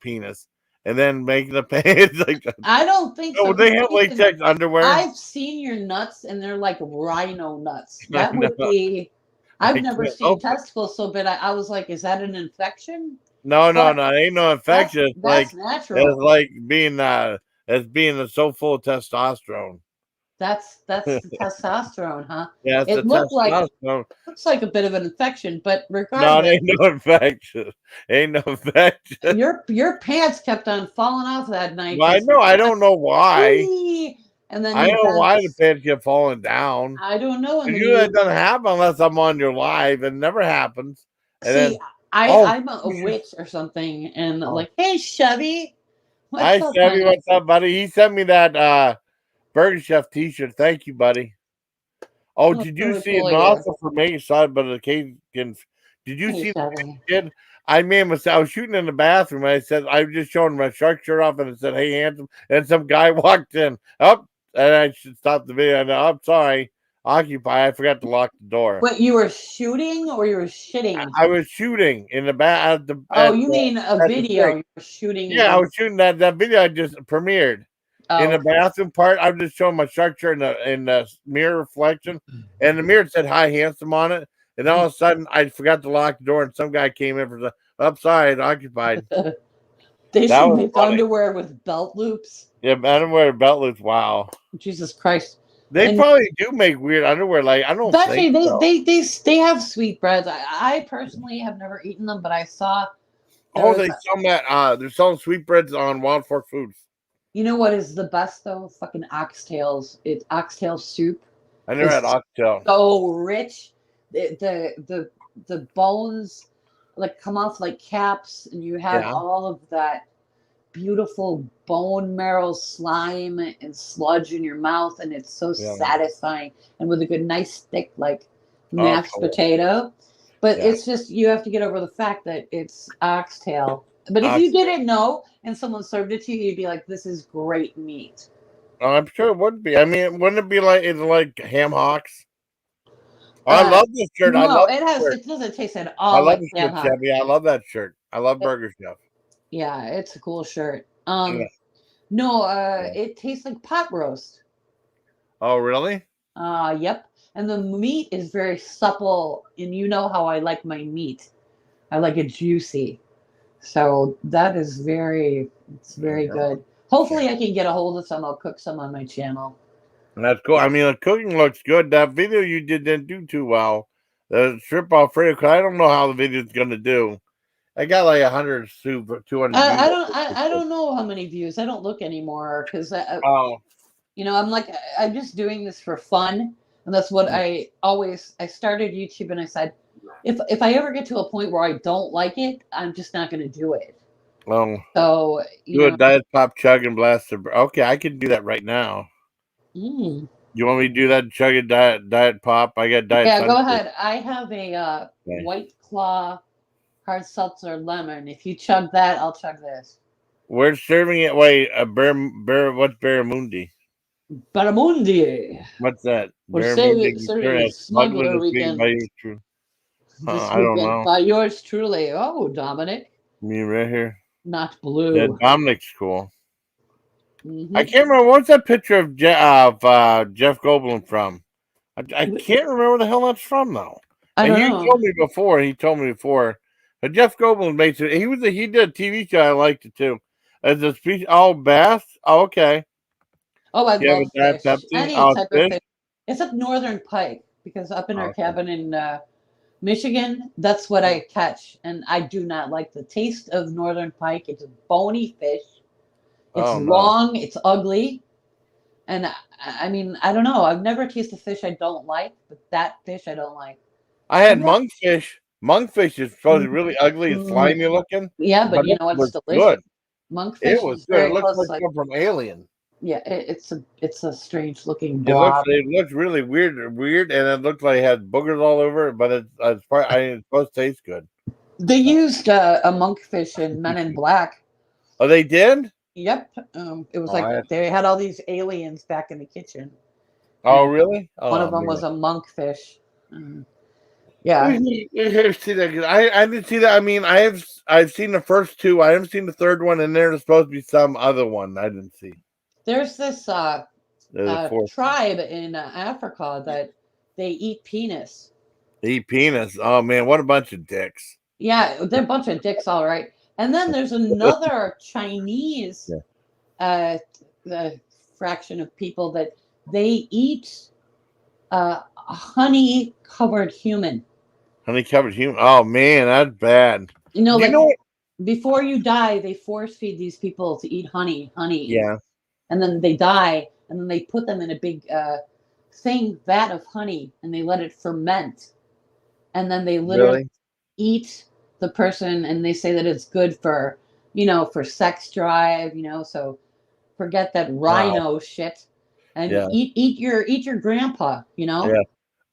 [SPEAKER 1] penis, and then make the pants like that.
[SPEAKER 2] I don't think so.
[SPEAKER 1] They have latex underwear.
[SPEAKER 2] I've seen your nuts, and they're like rhino nuts. That would be. I've never seen testicles so big. I was like, is that an infection?
[SPEAKER 1] No, ain't no infection.
[SPEAKER 2] That's natural.
[SPEAKER 1] It's like being so full of testosterone.
[SPEAKER 2] That's the testosterone, huh?
[SPEAKER 1] Yeah,
[SPEAKER 2] it looks like a bit of an infection, but regardless.
[SPEAKER 1] No, it ain't no infection. Ain't no infection.
[SPEAKER 2] Your pants kept on falling off that night.
[SPEAKER 1] Well, I know. I don't know why.
[SPEAKER 2] And then
[SPEAKER 1] I don't know why the pants kept falling down.
[SPEAKER 2] I don't know. And
[SPEAKER 1] that doesn't happen unless I'm on your live. It never happens. And
[SPEAKER 2] I'm a witch or something, and like, hey, Chevy.
[SPEAKER 1] Hi, Chevy. What's up, buddy? He sent me that Burger Chef T-shirt. Thank you, buddy. Oh, did you see it? Also for me, sorry, but did you see the kid? I made a mistake. I was shooting in the bathroom. I said I was just showing my shark shirt off, and it said, "Hey, handsome." And some guy walked in. Up, and I should stop the video. And I'm sorry, occupy. I forgot to lock the door.
[SPEAKER 2] What, you were shooting or you were shitting?
[SPEAKER 1] I was shooting in the back at the.
[SPEAKER 2] Oh,
[SPEAKER 1] at
[SPEAKER 2] you
[SPEAKER 1] the,
[SPEAKER 2] mean a
[SPEAKER 1] at the
[SPEAKER 2] video?
[SPEAKER 1] thing.
[SPEAKER 2] You were shooting.
[SPEAKER 1] Yeah, I was shooting that video I just premiered. In the
[SPEAKER 2] Oh,
[SPEAKER 1] bathroom part, I was just showing my shark shirt in the mirror reflection, and the mirror said "Hi, handsome" on it. And all of a sudden, I forgot to lock the door, and some guy came in for the upside occupied.
[SPEAKER 2] they
[SPEAKER 1] That
[SPEAKER 2] should
[SPEAKER 1] was
[SPEAKER 2] make
[SPEAKER 1] funny.
[SPEAKER 2] underwear with belt loops.
[SPEAKER 1] Yeah, underwear belt loops. Wow,
[SPEAKER 2] Jesus Christ!
[SPEAKER 1] they
[SPEAKER 2] And
[SPEAKER 1] probably do make weird underwear. Like I don't
[SPEAKER 2] actually,
[SPEAKER 1] think so.
[SPEAKER 2] they have sweetbreads. I personally have never eaten them, but I saw.
[SPEAKER 1] Oh,
[SPEAKER 2] There
[SPEAKER 1] they
[SPEAKER 2] was
[SPEAKER 1] sell that. They're selling sweetbreads on Wild Fork Foods.
[SPEAKER 2] You know what is the best though? Fucking oxtails. It's oxtail soup.
[SPEAKER 1] I never had
[SPEAKER 2] It's
[SPEAKER 1] oxtail.
[SPEAKER 2] so rich. The bones like come off like caps, and you have
[SPEAKER 1] Yeah.
[SPEAKER 2] all of that beautiful bone marrow slime and sludge in your mouth, and it's so
[SPEAKER 1] Yeah.
[SPEAKER 2] satisfying. And with a good, nice thick like
[SPEAKER 1] Oh,
[SPEAKER 2] mashed
[SPEAKER 1] cool.
[SPEAKER 2] potato. But
[SPEAKER 1] Yeah.
[SPEAKER 2] it's just you have to get over the fact that it's oxtail. But if you didn't know and someone served it to you, you'd be like, "This is great meat."
[SPEAKER 1] Oh, I'm sure it would be. I mean, wouldn't it be like ham hocks? I love this shirt. I
[SPEAKER 2] No,
[SPEAKER 1] love
[SPEAKER 2] it
[SPEAKER 1] this
[SPEAKER 2] has.
[SPEAKER 1] shirt.
[SPEAKER 2] It doesn't taste at
[SPEAKER 1] I
[SPEAKER 2] all
[SPEAKER 1] love
[SPEAKER 2] like
[SPEAKER 1] the
[SPEAKER 2] ham
[SPEAKER 1] shirt,
[SPEAKER 2] hock.
[SPEAKER 1] Chevy. I love that shirt. I love Burger Chef.
[SPEAKER 2] Yeah, it's a cool shirt.
[SPEAKER 1] Yeah.
[SPEAKER 2] No, it tastes like pot roast.
[SPEAKER 1] Oh, really?
[SPEAKER 2] Yep. And the meat is very supple, and you know how I like my meat. I like it juicy. So that is it's very good. Hopefully I can get a hold of some. I'll cook some on my channel.
[SPEAKER 1] That's cool. I mean, the cooking looks good. That video you didn't do too well. The shrimp Alfredo, because I don't know how the video's going to do. I got like 100 soup, 200 views.
[SPEAKER 2] I don't know how many views. I don't look anymore because
[SPEAKER 1] Oh,
[SPEAKER 2] I'm just doing this for fun, and that's what I started YouTube, and I said, if I ever get to a point where I don't like it, I'm just not going to do it. So
[SPEAKER 1] do a diet pop, chug, and blast. Okay, I can do that right now.
[SPEAKER 2] Mm.
[SPEAKER 1] You want me to do that? Chug a diet pop. I got diet.
[SPEAKER 2] Yeah, go ahead. I have a
[SPEAKER 1] Okay.
[SPEAKER 2] White Claw hard seltzer lemon. If you chug that, I'll chug this.
[SPEAKER 1] We're serving it. Wait, what's Barramundi?
[SPEAKER 2] Barramundi.
[SPEAKER 1] What's that?
[SPEAKER 2] We're serving a smuggler weekend.
[SPEAKER 1] I don't know.
[SPEAKER 2] By yours truly. Oh, Dominic.
[SPEAKER 1] Me right here.
[SPEAKER 2] Not blue.
[SPEAKER 1] Yeah, Dominic's cool.
[SPEAKER 2] Mm-hmm.
[SPEAKER 1] I can't remember what's that picture of Jeff Goldblum from. I can't remember where the hell that's from though.
[SPEAKER 2] I don't know.
[SPEAKER 1] He told me before. But Jeff Goldblum makes it. He did a TV show. I liked it too. As a speech. Oh, bass. Oh, okay.
[SPEAKER 2] Oh, I love fish.
[SPEAKER 1] Pepsi?
[SPEAKER 2] Any
[SPEAKER 1] Oh,
[SPEAKER 2] type
[SPEAKER 1] fish?
[SPEAKER 2] of fish. It's up Northern Pike because up in our cabin in Michigan, that's what I catch, and I do not like the taste of Northern Pike. It's a bony fish. It's long. It's ugly, and I mean, I don't know. I've never tasted fish I don't like, but that fish I don't like.
[SPEAKER 1] I had monkfish. Monkfish is supposed to be really ugly and slimy looking.
[SPEAKER 2] Yeah, but you know what's delicious?
[SPEAKER 1] Good.
[SPEAKER 2] Monkfish
[SPEAKER 1] It was
[SPEAKER 2] is
[SPEAKER 1] good.
[SPEAKER 2] very
[SPEAKER 1] It looks
[SPEAKER 2] close.
[SPEAKER 1] like something from Alien.
[SPEAKER 2] Yeah, it's a strange looking blob.
[SPEAKER 1] It looks really weird, and it looked like it had boogers all over it. But it's supposed to taste good.
[SPEAKER 2] They used a monkfish in Men in Black.
[SPEAKER 1] Oh, they did?
[SPEAKER 2] Yep. It was like they had all these aliens back in the kitchen.
[SPEAKER 1] Oh, really?
[SPEAKER 2] One of them was a monkfish. Yeah.
[SPEAKER 1] I didn't see that. I mean, I've seen the first two. I haven't seen the third one, and there's supposed to be some other one I didn't see.
[SPEAKER 2] There's this tribe in Africa that they eat penis.
[SPEAKER 1] They eat penis. Oh man, what a bunch of dicks.
[SPEAKER 2] Yeah, they're a bunch of dicks, all right. And then there's another Chinese fraction of people that they eat honey-covered human.
[SPEAKER 1] Honey-covered human. Oh man, that's bad.
[SPEAKER 2] Before you die, they force feed these people to eat honey.
[SPEAKER 1] Yeah.
[SPEAKER 2] And then they die, and then they put them in a big vat of honey, and they let it ferment. And then they literally eat the person, and they say that it's good for, for sex drive, so forget that rhino shit. And eat your grandpa,
[SPEAKER 1] Yeah.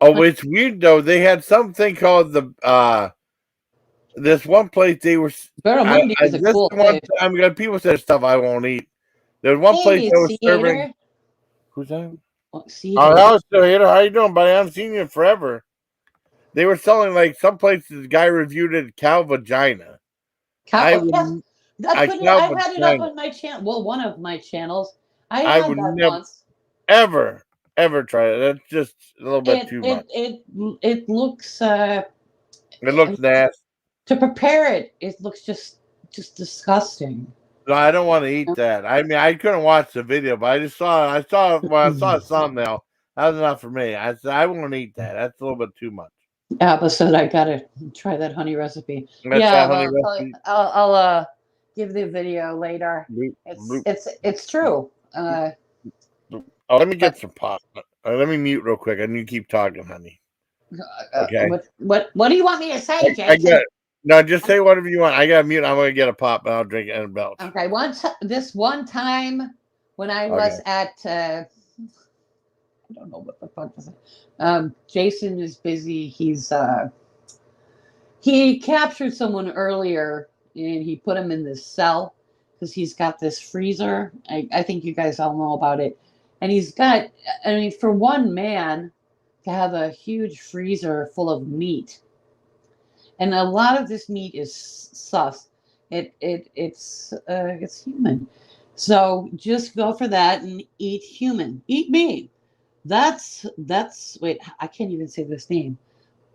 [SPEAKER 1] Oh, it's weird though. They had something called the This one place they were.
[SPEAKER 2] Barramundi is a
[SPEAKER 1] this
[SPEAKER 2] cool
[SPEAKER 1] one.
[SPEAKER 2] fish.
[SPEAKER 1] I'm gonna. People said stuff I won't eat. There's one place
[SPEAKER 2] Hey,
[SPEAKER 1] that was
[SPEAKER 2] sea
[SPEAKER 1] serving.
[SPEAKER 2] hater.
[SPEAKER 1] Who's that?
[SPEAKER 2] Sea
[SPEAKER 1] Oh,
[SPEAKER 2] hater.
[SPEAKER 1] that was still here. How you doing, buddy? I haven't seen you in forever. They were selling like some places. The guy reviewed it cow vagina. I would.
[SPEAKER 2] Yes,
[SPEAKER 1] I
[SPEAKER 2] I've had it up on my channel. Well, one of my channels. I had
[SPEAKER 1] would
[SPEAKER 2] that
[SPEAKER 1] never,
[SPEAKER 2] once.
[SPEAKER 1] ever try it. That's just a little bit too much.
[SPEAKER 2] It looks.
[SPEAKER 1] It looks nasty.
[SPEAKER 2] To prepare it, it looks just disgusting.
[SPEAKER 1] No, I don't want to eat that. I mean, I couldn't watch the video, but I saw a thumbnail. That was enough for me. I said I won't eat that. That's a little bit too much.
[SPEAKER 2] Abba said I gotta try that honey recipe.
[SPEAKER 1] That's
[SPEAKER 2] Yeah,
[SPEAKER 1] honey
[SPEAKER 2] well,
[SPEAKER 1] recipe.
[SPEAKER 2] I'll give the video later.
[SPEAKER 1] Bloop, bloop.
[SPEAKER 2] It's true.
[SPEAKER 1] Oh, let me get some pop. Let me mute real quick. I need to keep talking, honey. Okay.
[SPEAKER 2] What do you want me to say, Jason?
[SPEAKER 1] I get it. No, just say whatever you want. I got to mute. I'm gonna get a pop and I'll drink it in a belch.
[SPEAKER 2] Okay. This one time when I was at I don't know what the fuck is it. Jason is busy. He captured someone earlier and he put him in this cell because he's got this freezer. I think you guys all know about it. And he's got, I mean, for one man to have a huge freezer full of meat. And a lot of this meat is sus. It's human. So just go for that and eat human. Eat meat. That's wait, I can't even say this name.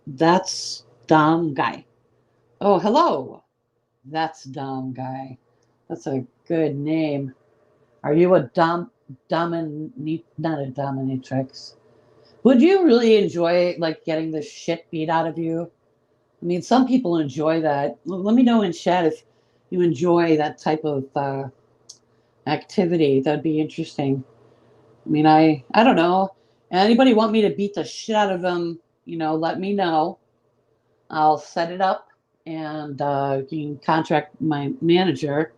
[SPEAKER 2] That's Dom Guy. Oh, hello. That's Dom Guy. That's a good name. Are you a not a dominatrix? Would you really enjoy like getting the shit beat out of you? I mean, some people enjoy that. Let me know in chat if you enjoy that type of activity. That'd be interesting. I mean, I don't know. Anybody want me to beat the shit out of them? Let me know. I'll set it up, and you can contract my manager.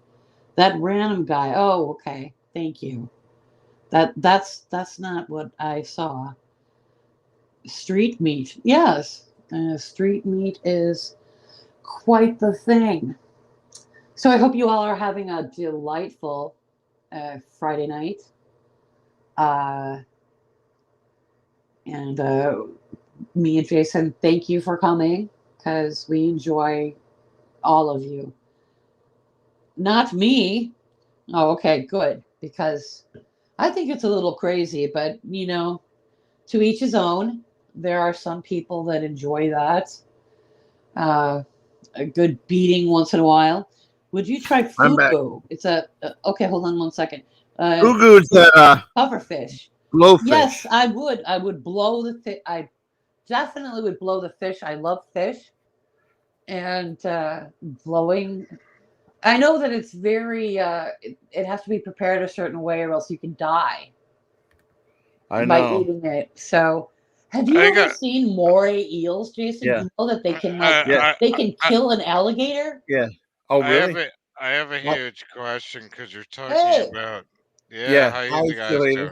[SPEAKER 2] That random guy. Oh, okay. Thank you. That's not what I saw. Street meat. Yes. Street meat is quite the thing. So I hope you all are having a delightful Friday night. And me and Jason, thank you for coming because we enjoy all of you. Not me. Oh, okay, good. Because I think it's a little crazy, but to each his own. There are some people that enjoy that. A good beating once in a while. Would you try fugu? It's okay. Hold on 1 second.
[SPEAKER 1] Fugu is
[SPEAKER 2] pufferfish.
[SPEAKER 1] blowfish.
[SPEAKER 2] Yes, I would. I would blow the fish. I definitely would blow the fish. I love fish, and blowing. I know that it's very. It has to be prepared a certain way, or else you can die.
[SPEAKER 1] I
[SPEAKER 2] by
[SPEAKER 1] know.
[SPEAKER 2] eating it. So, have you ever seen moray eels, Jason?
[SPEAKER 1] Yeah.
[SPEAKER 2] You know that they can they can kill an alligator.
[SPEAKER 1] Yeah. Oh, really?
[SPEAKER 5] I have a huge question because you're talking about how you guys doing?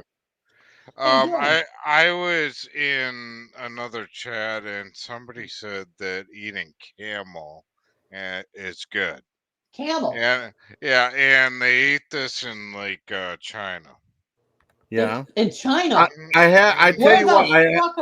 [SPEAKER 5] I was in another chat and somebody said that eating camel is good.
[SPEAKER 2] Camel.
[SPEAKER 5] And and they eat this in like China.
[SPEAKER 1] Yeah.
[SPEAKER 2] In China.
[SPEAKER 1] I tell you what,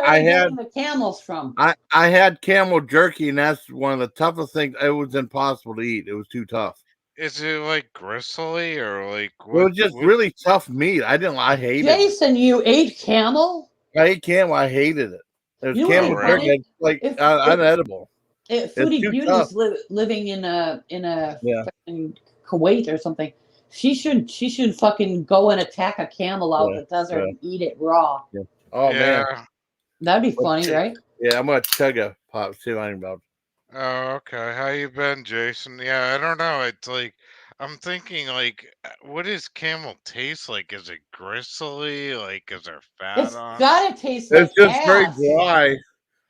[SPEAKER 1] I had
[SPEAKER 2] the camels from.
[SPEAKER 1] I had camel jerky, and that's one of the toughest things. It was impossible to eat. It was too tough.
[SPEAKER 5] Is it like gristly or like
[SPEAKER 1] what? It was just really tough meat. I hated it.
[SPEAKER 2] Jason, you ate camel?
[SPEAKER 1] I ate camel. I hated it. It was camel jerky. It's like unedible.
[SPEAKER 2] Foodie Beauty's living in a Kuwait or something. She should fucking go and attack a camel out in the desert and eat it raw.
[SPEAKER 1] Yeah. Oh man,
[SPEAKER 2] that'd be funny, right?
[SPEAKER 1] Yeah, I'm gonna chug a pop. See what I'm about.
[SPEAKER 5] Oh, okay. How you been, Jason? Yeah, I don't know. It's like I'm thinking, like, what does camel taste like? Is it gristly? Like, is there fat on?
[SPEAKER 2] It's gotta taste like
[SPEAKER 1] it's just
[SPEAKER 2] ass.
[SPEAKER 1] very dry.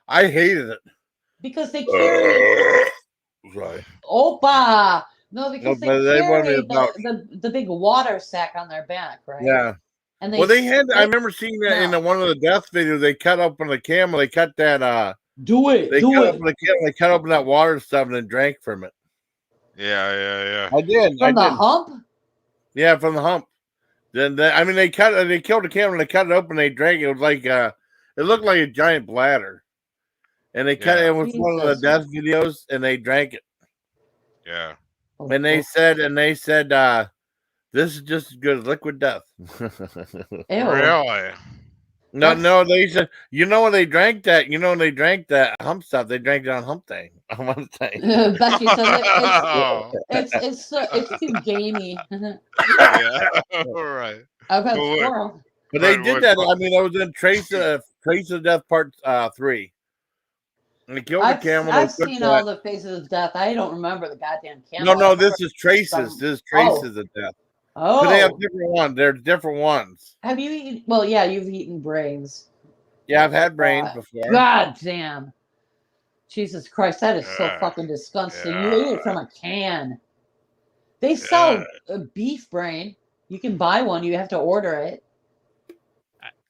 [SPEAKER 1] I hated it
[SPEAKER 2] because they carry.
[SPEAKER 1] Right.
[SPEAKER 2] Opa. No, because they carry the big water sack on their back, right?
[SPEAKER 1] Yeah.
[SPEAKER 2] And
[SPEAKER 1] they had. I remember seeing that in one of the death videos. They cut up on the camel. They cut that
[SPEAKER 2] Do it.
[SPEAKER 1] They
[SPEAKER 2] Do
[SPEAKER 1] cut,
[SPEAKER 2] it.
[SPEAKER 1] up, they cut open that water stuff and then drank from it.
[SPEAKER 5] Yeah.
[SPEAKER 1] I did.
[SPEAKER 2] From the hump?
[SPEAKER 1] Yeah, from the hump. Then they killed the camel. They cut it open. They drank it. It was like it looked like a giant bladder, and they cut it.
[SPEAKER 5] Yeah.
[SPEAKER 1] It was one of the
[SPEAKER 2] Jesus.
[SPEAKER 1] death videos, and they drank it.
[SPEAKER 5] Yeah.
[SPEAKER 2] Oh,
[SPEAKER 1] And they said, this is just as good as liquid death.
[SPEAKER 2] ew.
[SPEAKER 5] Really?
[SPEAKER 1] No, they said, when they drank that, when they drank that hump stuff, they drank it on hump day. I want to say.
[SPEAKER 2] Bet you said
[SPEAKER 5] Oh,
[SPEAKER 2] it's too gamey.
[SPEAKER 5] yeah. All right.
[SPEAKER 2] I've had
[SPEAKER 5] But what-
[SPEAKER 2] squirrel.
[SPEAKER 1] But they
[SPEAKER 5] What-
[SPEAKER 1] did
[SPEAKER 5] what-
[SPEAKER 1] that.
[SPEAKER 5] what-
[SPEAKER 1] I mean, it was in Trace of Death Part 3. And they killed the camel.
[SPEAKER 2] I've
[SPEAKER 1] they took
[SPEAKER 2] seen
[SPEAKER 1] that-
[SPEAKER 2] all the Faces of Death. I don't remember the goddamn camel.
[SPEAKER 1] No,
[SPEAKER 2] I
[SPEAKER 1] this
[SPEAKER 2] remember
[SPEAKER 1] is Traces.
[SPEAKER 2] some-
[SPEAKER 1] This is Traces of Death.
[SPEAKER 2] Oh.
[SPEAKER 1] But they have different ones. They're different ones.
[SPEAKER 2] Have you eaten? Well, yeah, you've eaten brains.
[SPEAKER 1] Yeah, I've had brains before.
[SPEAKER 2] God damn. Jesus Christ, that is so
[SPEAKER 5] Yeah.
[SPEAKER 2] fucking disgusting. You
[SPEAKER 5] Yeah.
[SPEAKER 2] ate it from a can. They sell a beef brain. You can buy one. You have to order it.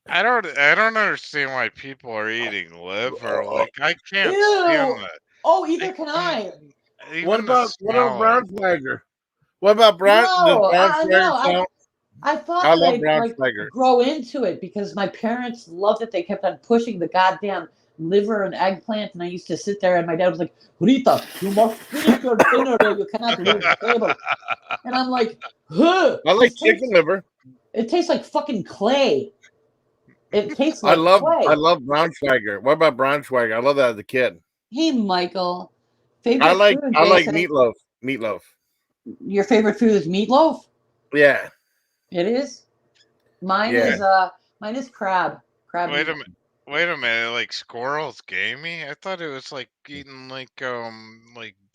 [SPEAKER 5] I don't understand why people are eating liver. Like I can't
[SPEAKER 2] Ew.
[SPEAKER 5] stand that.
[SPEAKER 2] Oh, either can I.
[SPEAKER 5] Even
[SPEAKER 1] What
[SPEAKER 5] the
[SPEAKER 1] about
[SPEAKER 5] smell
[SPEAKER 1] Brown
[SPEAKER 5] of it.
[SPEAKER 1] Swagger? What about Brown?
[SPEAKER 2] No,
[SPEAKER 1] Brown
[SPEAKER 2] I
[SPEAKER 1] Swagger
[SPEAKER 2] know.
[SPEAKER 1] sound?
[SPEAKER 2] I thought
[SPEAKER 1] I
[SPEAKER 2] that
[SPEAKER 1] love
[SPEAKER 2] I'd
[SPEAKER 1] Brown
[SPEAKER 2] like
[SPEAKER 1] Swagger.
[SPEAKER 2] grow into it because my parents loved it. They kept on pushing the goddamn liver and eggplant, and I used to sit there, and my dad was like, "Rita, you must finish your dinner, or you cannot leave the table." And I'm like, "Huh."
[SPEAKER 1] I like
[SPEAKER 2] It
[SPEAKER 1] chicken
[SPEAKER 2] tastes-
[SPEAKER 1] liver.
[SPEAKER 2] It tastes like fucking clay. It tastes like clay.
[SPEAKER 1] I love Brown Swagger. What about Brown Swagger? I love that as a kid.
[SPEAKER 2] Hey, Michael, favorite
[SPEAKER 1] I like
[SPEAKER 2] food? Jason?
[SPEAKER 1] meatloaf. Meatloaf.
[SPEAKER 2] Your favorite food is meatloaf.
[SPEAKER 1] Yeah.
[SPEAKER 2] It is. Mine
[SPEAKER 1] Yeah.
[SPEAKER 2] is crab. Crab.
[SPEAKER 5] Wait a
[SPEAKER 2] meat.
[SPEAKER 5] Wait a minute, like squirrels gamey? I thought it was like eating like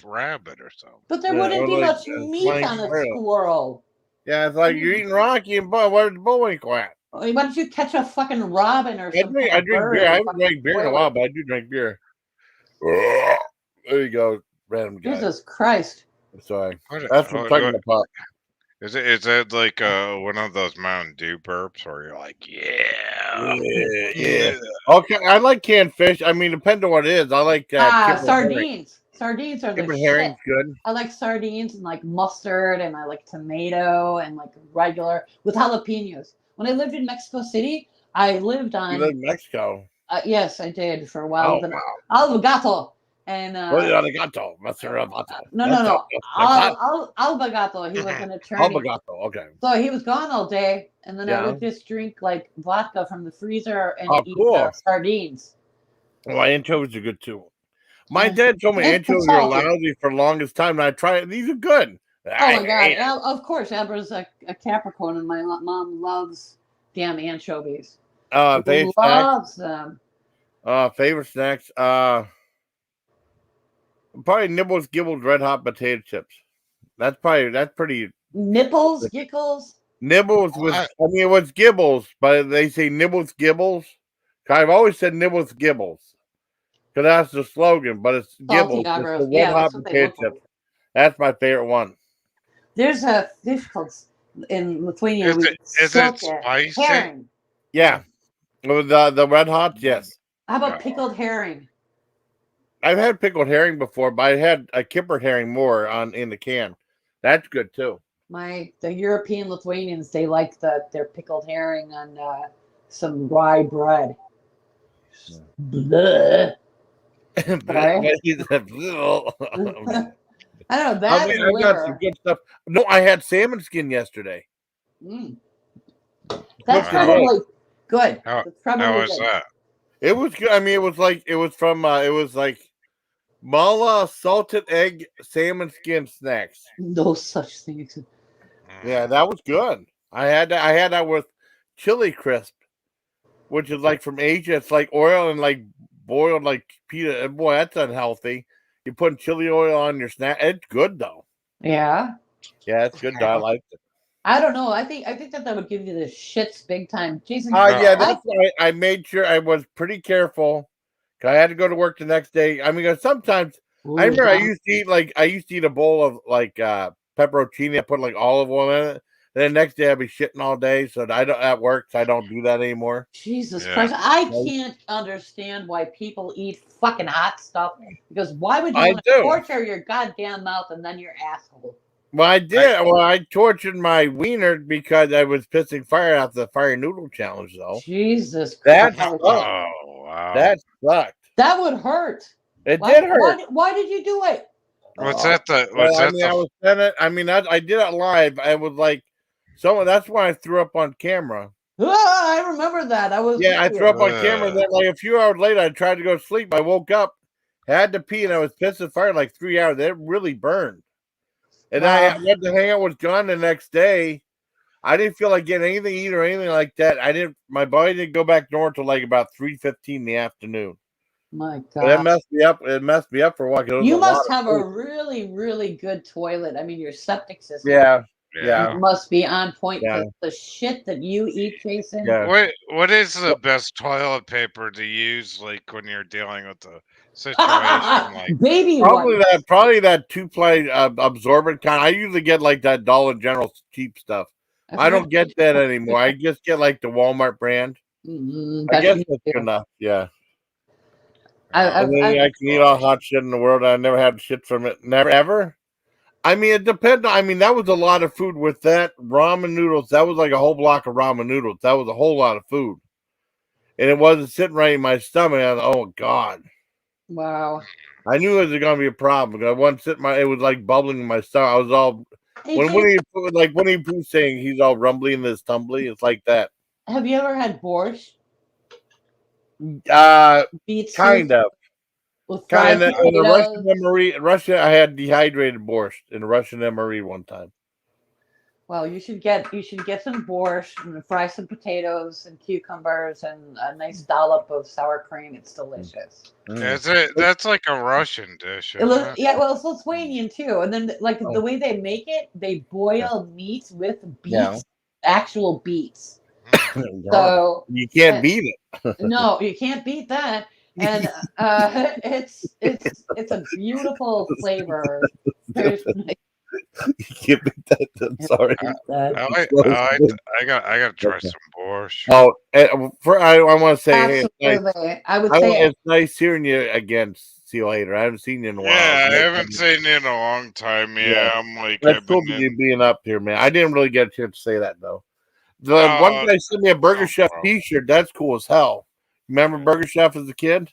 [SPEAKER 5] rabbit or something.
[SPEAKER 2] But there
[SPEAKER 1] Yeah,
[SPEAKER 2] wouldn't
[SPEAKER 1] or
[SPEAKER 2] be
[SPEAKER 1] like,
[SPEAKER 2] much meat
[SPEAKER 1] flying
[SPEAKER 2] on a
[SPEAKER 1] squirrel.
[SPEAKER 2] squirrel.
[SPEAKER 1] Yeah, it's like you're eating Rocky and where's the bullwinkle at?
[SPEAKER 2] Why don't you catch a fucking robin or
[SPEAKER 1] I
[SPEAKER 2] something?
[SPEAKER 1] drink beer. I haven't drank beer in a while, but I do drink beer. There you go, random guy.
[SPEAKER 2] Jesus Christ.
[SPEAKER 1] Sorry.
[SPEAKER 5] What-
[SPEAKER 1] That's from
[SPEAKER 5] what-
[SPEAKER 1] Tugging the Puck.
[SPEAKER 5] Is it like one of those Mountain Dew burps where you're like, yeah.
[SPEAKER 1] Yeah. Okay, I like canned fish. I mean, depends on what it is. I like kipper herring.
[SPEAKER 2] Sardines. Sardines are the
[SPEAKER 1] Kipper
[SPEAKER 2] shit.
[SPEAKER 1] herring's good.
[SPEAKER 2] I like sardines and like mustard and I like tomato and like regular with jalapenos. When I lived in Mexico City, I lived
[SPEAKER 1] You
[SPEAKER 2] on.
[SPEAKER 1] live in Mexico.
[SPEAKER 2] Yes, I did for a while.
[SPEAKER 1] Oh,
[SPEAKER 2] Then
[SPEAKER 1] wow.
[SPEAKER 2] Alvagato and
[SPEAKER 1] Alligato. Maseravato.
[SPEAKER 2] no, Alvagato. He was an attorney.
[SPEAKER 1] Alligato. Okay.
[SPEAKER 2] So he was gone all day, and then I
[SPEAKER 1] Yeah.
[SPEAKER 2] would just drink like vodka from the freezer and
[SPEAKER 1] Oh,
[SPEAKER 2] eat
[SPEAKER 1] cool.
[SPEAKER 2] sardines.
[SPEAKER 1] Well, anchovies are good too. My
[SPEAKER 2] Yeah.
[SPEAKER 1] dad told me
[SPEAKER 2] It's
[SPEAKER 1] anchovies are
[SPEAKER 2] salty.
[SPEAKER 1] lousy for the longest time, and I tried it. These are good.
[SPEAKER 2] Oh my god! And of course, Amber's a Capricorn, and my mom loves damn anchovies.
[SPEAKER 1] Favorite snacks.
[SPEAKER 2] Loves them.
[SPEAKER 1] Favorite snacks. Probably Nibbles Gibbles Red Hot Potato Chips. That's pretty.
[SPEAKER 2] Nipples, giggles.
[SPEAKER 1] Nibbles with. I mean, it was Gibbles, but they say Nibbles Gibbles. I've always said Nibbles Gibbles because that's the slogan, but it's
[SPEAKER 2] Salty
[SPEAKER 1] Gibbles.
[SPEAKER 2] Garbers.
[SPEAKER 1] It's the
[SPEAKER 2] Yeah,
[SPEAKER 1] Red Hot
[SPEAKER 2] that's what they
[SPEAKER 1] Potato
[SPEAKER 2] look like.
[SPEAKER 1] Chips. That's my favorite one.
[SPEAKER 2] There's a fish called in Lithuania.
[SPEAKER 5] Is it
[SPEAKER 2] soak
[SPEAKER 5] spicy?
[SPEAKER 2] Herring.
[SPEAKER 1] Yeah, with the Red Hot. Yes,
[SPEAKER 2] How about pickled herring?
[SPEAKER 1] I've had pickled herring before, but I had a kipper herring more in the can. That's good too.
[SPEAKER 2] The European Lithuanians, they like their pickled herring on some rye bread. Bleh. I don't know. That
[SPEAKER 1] I got some good stuff. No, I had salmon skin yesterday.
[SPEAKER 2] That's
[SPEAKER 5] Wow.
[SPEAKER 2] probably good.
[SPEAKER 5] How-
[SPEAKER 2] That's probably
[SPEAKER 5] How was
[SPEAKER 2] good.
[SPEAKER 5] that?
[SPEAKER 1] It was good. I mean, it was like Mala salted egg salmon skin snacks.
[SPEAKER 2] No such thing.
[SPEAKER 1] Yeah, that was good. I had that with chili crisp, which is like from Asia. It's like oil and like boiled like pita. Boy, that's unhealthy. You're putting chili oil on your snack. It's good though.
[SPEAKER 2] Yeah.
[SPEAKER 1] Yeah, it's good. I liked it.
[SPEAKER 2] I don't know. I think that would give you the shits big time. Jason.
[SPEAKER 1] Yeah, that's why I made sure I was pretty careful. 'Cause I had to go to work the next day. I mean, sometimes I remember I used to eat a bowl of like pepperoncini. I put like olive oil in it. And then next day I'd be shitting all day. So I don't at work. So I don't do that anymore.
[SPEAKER 2] Jesus
[SPEAKER 5] Yeah.
[SPEAKER 2] Christ. I can't understand why people eat fucking hot stuff. Because why would you
[SPEAKER 1] I
[SPEAKER 2] want to
[SPEAKER 1] do.
[SPEAKER 2] torture your goddamn mouth and then your asshole?
[SPEAKER 1] Well, I did. Well, I tortured my wiener because I was pissing fire out the fire noodle challenge, though.
[SPEAKER 2] Jesus
[SPEAKER 1] That
[SPEAKER 2] Christ.
[SPEAKER 1] sucked.
[SPEAKER 5] Oh wow.
[SPEAKER 1] That sucked.
[SPEAKER 2] That would hurt.
[SPEAKER 1] It did hurt.
[SPEAKER 2] Why did you do it?
[SPEAKER 5] What's
[SPEAKER 1] Oh,
[SPEAKER 5] that? What's
[SPEAKER 1] well, I
[SPEAKER 5] that?
[SPEAKER 1] mean, I was saying it. I mean, I did it live. I was like, someone. That's why I threw up on camera.
[SPEAKER 2] I remember that. I was
[SPEAKER 1] Yeah, I
[SPEAKER 2] with
[SPEAKER 1] threw
[SPEAKER 2] you.
[SPEAKER 1] up on camera. And then, like a few hours later, I tried to go to sleep. I woke up, had to pee, and I was pissing fire like 3 hours. It really burned. And I went to hang out with John the next day. I didn't feel like getting anything to eat or anything like that. My body didn't go back normal till like about 3:15 in the afternoon.
[SPEAKER 2] My
[SPEAKER 1] But it
[SPEAKER 2] God.
[SPEAKER 1] messed me up. It messed me up for a while. 'cause it was
[SPEAKER 2] You
[SPEAKER 1] a lot
[SPEAKER 2] must
[SPEAKER 1] of
[SPEAKER 2] have a
[SPEAKER 1] food.
[SPEAKER 2] really, really good toilet. I mean, your septic system
[SPEAKER 1] Yeah.
[SPEAKER 2] must be on point.
[SPEAKER 1] Yeah.
[SPEAKER 2] 'Cause the shit that you eat, Jason.
[SPEAKER 1] Yeah.
[SPEAKER 5] What is the best toilet paper to use, like when you're dealing with a situation like?
[SPEAKER 2] Baby
[SPEAKER 1] Probably
[SPEAKER 2] wipes.
[SPEAKER 1] that 2-ply absorbent kind. I usually get like that Dollar General cheap stuff. I don't get that anymore. I just get like the Walmart brand. I guess that's good enough. Yeah. And then I can eat all hot shit in the world. I never had shit from it. Never ever. I mean, it depends. I mean, that was a lot of food with that ramen noodles. That was like a whole block of ramen noodles. That was a whole lot of food. And it wasn't sitting right in my stomach. I was, oh God.
[SPEAKER 2] Wow.
[SPEAKER 1] I knew it was going to be a problem because I wasn't sitting it was like bubbling in my stomach. I was all when Winnie Pooh saying he's all rumbly and this tumbly. It's like that.
[SPEAKER 2] Have you ever had borscht? Beet
[SPEAKER 1] Kind
[SPEAKER 2] soup
[SPEAKER 1] of.
[SPEAKER 2] with fried
[SPEAKER 1] In a
[SPEAKER 2] potatoes?
[SPEAKER 1] Russia, I had dehydrated borscht in a Russian MRE one time.
[SPEAKER 2] Well, you should get some borscht and fry some potatoes and cucumbers and a nice dollop of sour cream. It's delicious.
[SPEAKER 5] That's like a Russian dish.
[SPEAKER 2] Well, it's Lithuanian too. And then like the way they make it, they boil meat with beets, actual beets. So
[SPEAKER 1] you can't beat it.
[SPEAKER 2] No, you can't beat that. And it's a beautiful flavor. There's
[SPEAKER 1] You can't beat that. I'm sorry.
[SPEAKER 5] I got to try some borscht.
[SPEAKER 1] Oh, I want to say,
[SPEAKER 2] absolutely. I would say
[SPEAKER 1] it's nice hearing you again. See you later. I haven't seen you in a while.
[SPEAKER 5] Yeah, I haven't seen you in a long time. Yeah, I'm like,
[SPEAKER 1] that's cool you being up here, man. I didn't really get a chance to say that though. The one guy sent me a Burger Chef T-shirt. That's cool as hell. Remember Burger Chef as a kid?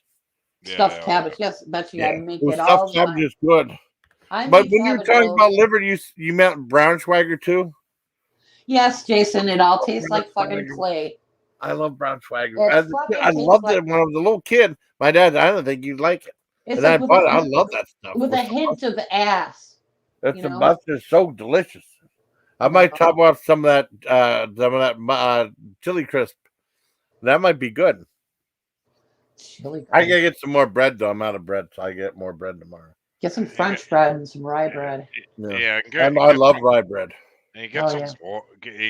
[SPEAKER 2] Stuffed cabbage. Yes, bet you. I make it all
[SPEAKER 1] stuffed
[SPEAKER 2] the time.
[SPEAKER 1] cabbage is good. But when you were talking about liver, you meant Braunschweiger too?
[SPEAKER 2] Yes, Jason. It all tastes like fucking clay.
[SPEAKER 1] I love Braunschweiger. I loved it when I was a little kid. My dad, I don't think you'd like it.
[SPEAKER 2] It's
[SPEAKER 1] and I love that stuff.
[SPEAKER 2] With a hint of ass.
[SPEAKER 1] That's the mustard is so delicious. I might top off some of that chili crisp. That might be good.
[SPEAKER 2] Chili crisp.
[SPEAKER 1] I gotta get some more bread though. I'm out of bread, so I get more bread tomorrow.
[SPEAKER 2] Get some French bread and some rye bread.
[SPEAKER 1] Yeah, I love rye bread.
[SPEAKER 5] You get you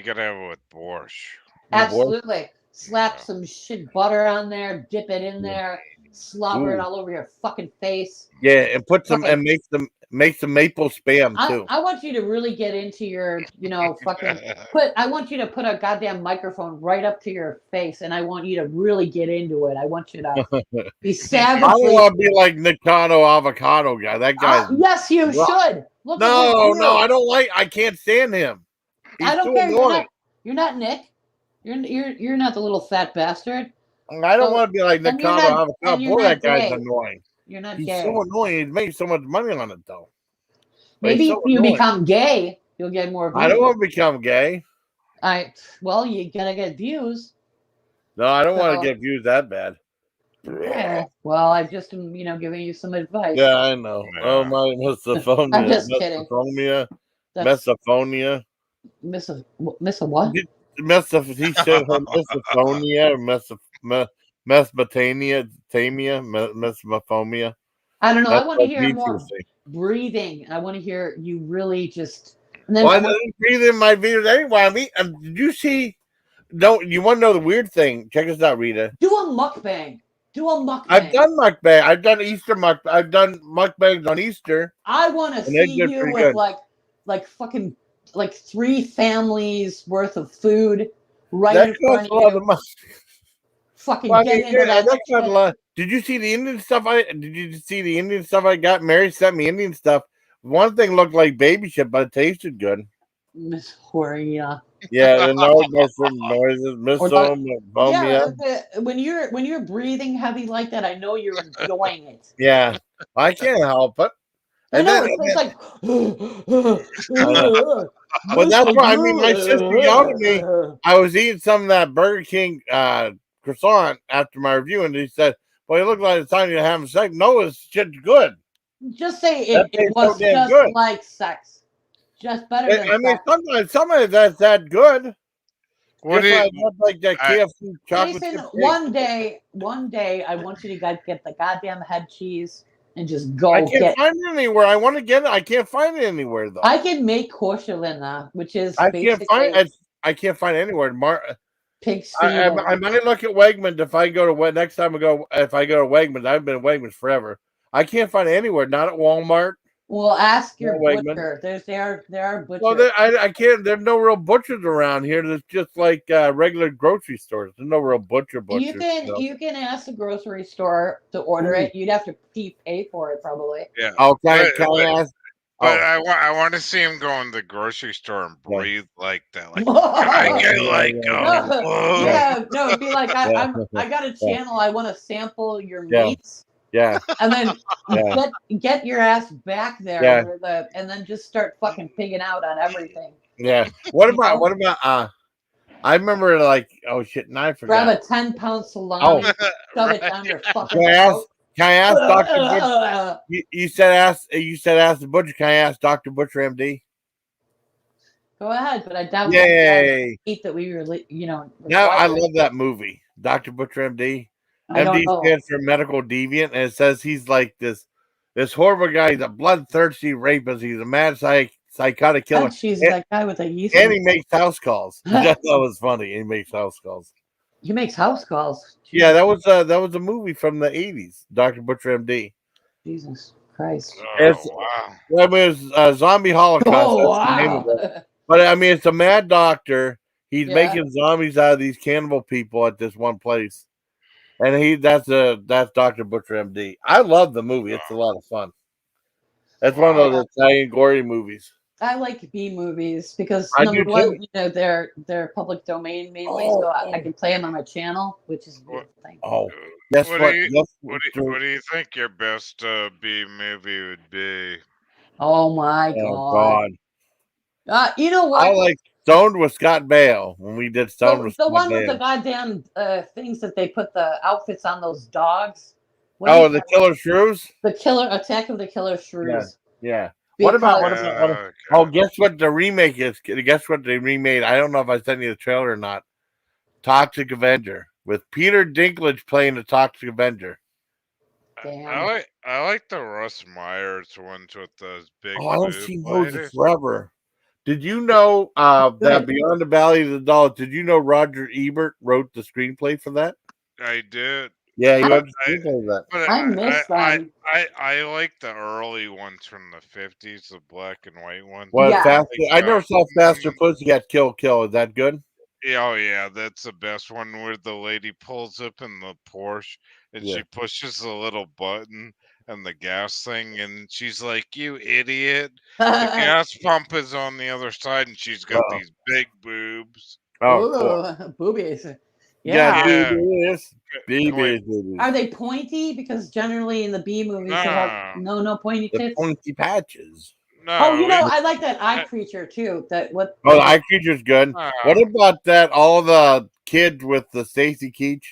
[SPEAKER 5] gotta have it with borscht.
[SPEAKER 2] Absolutely. Slap some shit butter on there, dip it in there, slobber it all over your fucking face.
[SPEAKER 1] Yeah, and put some and make some maple spam too.
[SPEAKER 2] I want you to really get into your, fucking I want you to put a goddamn microphone right up to your face, and I want you to really get into it. I want you to be savage.
[SPEAKER 1] I want to be like Nikano Avocado guy. That guy.
[SPEAKER 2] Yes, you should.
[SPEAKER 1] No, I don't like. I can't stand him. He's
[SPEAKER 2] I don't care.
[SPEAKER 1] Annoying.
[SPEAKER 2] You're not Nick. You're not the little fat bastard.
[SPEAKER 1] I don't want to be like Nikano Avocado. Boy, that guy's
[SPEAKER 2] gay.
[SPEAKER 1] annoying.
[SPEAKER 2] You're not
[SPEAKER 1] He's
[SPEAKER 2] gay.
[SPEAKER 1] so annoying. He's making so much money on it, though.
[SPEAKER 2] Maybe if you become gay, you'll get more views.
[SPEAKER 1] I don't want to become gay.
[SPEAKER 2] Well, you gotta get views.
[SPEAKER 1] No, I don't want to get views that bad.
[SPEAKER 2] Yeah. Well, I just am, giving you some advice.
[SPEAKER 1] Yeah, I know. Oh my, misophonia.
[SPEAKER 2] I'm just kidding.
[SPEAKER 1] Misophonia.
[SPEAKER 2] Miss a what?
[SPEAKER 1] He said misophonia, mesopotamia.
[SPEAKER 2] I don't know. I want to hear more breathing. I want to hear you really just. And then
[SPEAKER 1] I didn't breathe in my videos anyway. Did you see? No, you want to know the weird thing? Check this out, Rita.
[SPEAKER 2] Do a mukbang.
[SPEAKER 1] I've done mukbang. I've done Easter I've done mukbangs on Easter.
[SPEAKER 2] I want to see you with like fucking like 3 families worth of food right
[SPEAKER 1] That
[SPEAKER 2] in front
[SPEAKER 1] costs
[SPEAKER 2] of
[SPEAKER 1] a lot
[SPEAKER 2] you.
[SPEAKER 1] of money.
[SPEAKER 2] Fucking
[SPEAKER 1] Well, I
[SPEAKER 2] get
[SPEAKER 1] mean,
[SPEAKER 2] into that
[SPEAKER 1] that costs a
[SPEAKER 2] shit.
[SPEAKER 1] lot. Did you see the Indian stuff? Did you see the Indian stuff I got? Mary sent me Indian stuff. One thing looked like baby shit, but it tasted good.
[SPEAKER 2] Miss Horia.
[SPEAKER 1] Yeah, the noises,
[SPEAKER 2] Or
[SPEAKER 1] missile,
[SPEAKER 2] yeah,
[SPEAKER 1] bomia.
[SPEAKER 2] when you're breathing heavy like that, I know you're enjoying it.
[SPEAKER 1] Yeah, I can't help it.
[SPEAKER 2] I
[SPEAKER 1] And
[SPEAKER 2] know
[SPEAKER 1] then,
[SPEAKER 2] it's like
[SPEAKER 1] I know. Well, that's why I mean, my sister yelled at me. I was eating some of that Burger King croissant after my review, and he said, "Well, you look like it's time you to have a sex." No, it's shit's good.
[SPEAKER 2] Just say
[SPEAKER 1] That
[SPEAKER 2] it
[SPEAKER 1] tastes so
[SPEAKER 2] was
[SPEAKER 1] damn
[SPEAKER 2] just
[SPEAKER 1] good.
[SPEAKER 2] like sex. Just better than
[SPEAKER 1] I mean,
[SPEAKER 2] sex.
[SPEAKER 1] sometimes that's that good.
[SPEAKER 5] What do
[SPEAKER 1] Just
[SPEAKER 5] you?
[SPEAKER 1] like like that
[SPEAKER 5] I,
[SPEAKER 1] KFC chocolate
[SPEAKER 2] Jason,
[SPEAKER 1] chip cake.
[SPEAKER 2] one day, I want you to get the goddamn head cheese and just
[SPEAKER 1] I
[SPEAKER 2] go
[SPEAKER 1] can't
[SPEAKER 2] get.
[SPEAKER 1] find it anywhere. I want to get it. I can't find it anywhere though.
[SPEAKER 2] I can make koshulina, which is
[SPEAKER 1] I can't find
[SPEAKER 2] basically
[SPEAKER 1] it. I can't find it anywhere.
[SPEAKER 2] pig's feet.
[SPEAKER 1] I might look at Wegmans if I go to next time I go. If I go to Wegmans, I've been at Wegmans forever. I can't find it anywhere. Not at Walmart.
[SPEAKER 2] Well, ask your
[SPEAKER 1] Not Wegmans.
[SPEAKER 2] butcher. There are
[SPEAKER 1] Well,
[SPEAKER 2] butchers.
[SPEAKER 1] I can't. There's no real butchers around here. There's just like regular grocery stores. There's no real butchers.
[SPEAKER 2] You can ask the grocery store to order
[SPEAKER 1] Ooh.
[SPEAKER 2] it. You'd have to pay for it probably.
[SPEAKER 5] yeah.
[SPEAKER 1] Okay,
[SPEAKER 5] But,
[SPEAKER 1] can I ask?
[SPEAKER 5] but
[SPEAKER 1] Oh.
[SPEAKER 5] I want to see him go in the grocery store and breathe like that. Like,
[SPEAKER 2] no,
[SPEAKER 5] can I get like
[SPEAKER 2] no, it'd be like
[SPEAKER 1] Yeah.
[SPEAKER 2] I got a channel. I want to sample your
[SPEAKER 1] Yeah.
[SPEAKER 2] meats,
[SPEAKER 1] Yeah,
[SPEAKER 2] and then
[SPEAKER 1] Yeah.
[SPEAKER 2] get your ass back there,
[SPEAKER 1] Yeah.
[SPEAKER 2] and then just start fucking pigging out on everything.
[SPEAKER 1] yeah. What
[SPEAKER 2] You
[SPEAKER 1] about
[SPEAKER 2] know?
[SPEAKER 1] I remember like oh shit, now I
[SPEAKER 2] Grab
[SPEAKER 1] forgot.
[SPEAKER 2] a 10-pound salami, shove it down your fucking
[SPEAKER 1] Can I ask?
[SPEAKER 2] throat.
[SPEAKER 1] Can I ask Doctor Butcher? You said ask the butcher. Can I ask Doctor Butcher MD?
[SPEAKER 2] Go ahead, but I doubt
[SPEAKER 1] Yay!
[SPEAKER 2] eat that we really,
[SPEAKER 1] Now
[SPEAKER 2] require.
[SPEAKER 1] I love that movie, Doctor Butcher MD.
[SPEAKER 2] I don't
[SPEAKER 1] MD
[SPEAKER 2] know.
[SPEAKER 1] stands for medical deviant, and it says he's like this horrible guy. He's a bloodthirsty rapist. He's a mad psychotic killer.
[SPEAKER 2] She's that guy with a yeast.
[SPEAKER 1] And he makes house calls. That was funny. He makes house calls.
[SPEAKER 2] He makes house calls.
[SPEAKER 1] Yeah, that was a movie from the 80s, Dr. Butcher MD.
[SPEAKER 2] Jesus Christ.
[SPEAKER 5] wow.
[SPEAKER 1] I mean, it was Zombie Holocaust.
[SPEAKER 2] Oh,
[SPEAKER 1] That's the name of it.
[SPEAKER 2] wow.
[SPEAKER 1] But I mean, it's a mad doctor. He's
[SPEAKER 2] Yeah.
[SPEAKER 1] making zombies out of these cannibal people at this one place. And that's Dr. Butcher MD. I love the movie. It's a lot of fun. That's one of those Italian gory movies.
[SPEAKER 2] I like B movies because
[SPEAKER 1] I
[SPEAKER 2] number
[SPEAKER 1] do
[SPEAKER 2] one,
[SPEAKER 1] too.
[SPEAKER 2] they're public domain mainly, so I can play them on my channel, which is a beautiful thing.
[SPEAKER 1] Oh, guess what?
[SPEAKER 5] What do you think your best B movie would be?
[SPEAKER 2] Oh my
[SPEAKER 1] God.
[SPEAKER 2] You know what?
[SPEAKER 1] I like Stoned with Scott Baio when we did Stoned with
[SPEAKER 2] the
[SPEAKER 1] Scott
[SPEAKER 2] one
[SPEAKER 1] Baio.
[SPEAKER 2] with the goddamn things that they put the outfits on those dogs.
[SPEAKER 1] The Killer Shrews?
[SPEAKER 2] The Killer Attack of the Killer Shrews.
[SPEAKER 1] Yeah.
[SPEAKER 2] Because,
[SPEAKER 1] Oh, guess what the remake is? Guess what they remade? I don't know if I sent you the trailer or not. Toxic Avenger with Peter Dinklage playing the Toxic Avenger.
[SPEAKER 2] damn.
[SPEAKER 5] I like the Russ Myers ones with those big.
[SPEAKER 1] Oh, I haven't seen those in forever. Did you know that Beyond the Valley of the Dolls? Did you know Roger Ebert wrote the screenplay for that?
[SPEAKER 5] I did.
[SPEAKER 1] Yeah, he wrote the screenplay for that.
[SPEAKER 5] But
[SPEAKER 2] I miss them.
[SPEAKER 5] I like the early ones from the 50s, the black and white ones.
[SPEAKER 1] Well,
[SPEAKER 2] Yeah.
[SPEAKER 1] I never saw Faster Pussycat Kill Kill. Is that good?
[SPEAKER 5] Yeah, oh yeah, that's the best one where the lady pulls up in the Porsche and
[SPEAKER 1] Yeah.
[SPEAKER 5] she pushes the little button and the gas thing, and she's like, "You idiot! The gas pump is on the other side, and she's got these big boobs."
[SPEAKER 1] Oh, cool.
[SPEAKER 2] Ooh, boobies.
[SPEAKER 1] Yeah,
[SPEAKER 5] Yeah.
[SPEAKER 1] boobies.
[SPEAKER 2] Are they pointy? Because generally in the B movies they have no pointy
[SPEAKER 1] The
[SPEAKER 2] tits.
[SPEAKER 1] pointy patches.
[SPEAKER 5] No,
[SPEAKER 2] Oh, I like that eye creature too.
[SPEAKER 1] The eye creature's good. What about that? All the kids with the Stacy Keach,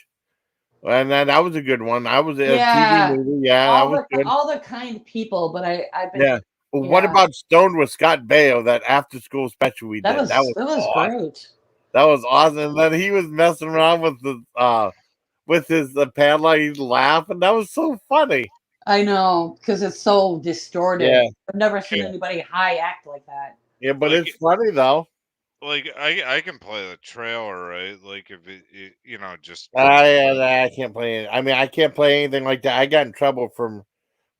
[SPEAKER 1] and that was a good one. I was a TV movie. Yeah, that was good.
[SPEAKER 2] All the kind people, but I've been.
[SPEAKER 1] Yeah. Well, what about Stoned with Scott Baio? That after school special we did. That was awesome.
[SPEAKER 2] Great.
[SPEAKER 1] That was awesome. And then he was messing around with his padlock. He's laughing. That was so funny.
[SPEAKER 2] I know, because it's so distorted.
[SPEAKER 1] Yeah.
[SPEAKER 2] I've never seen anybody high act like that.
[SPEAKER 1] Yeah, but it's funny though.
[SPEAKER 5] Like I can play the trailer, right? Like if it just.
[SPEAKER 1] I can't play it. I mean, I can't play anything like that. I got in trouble from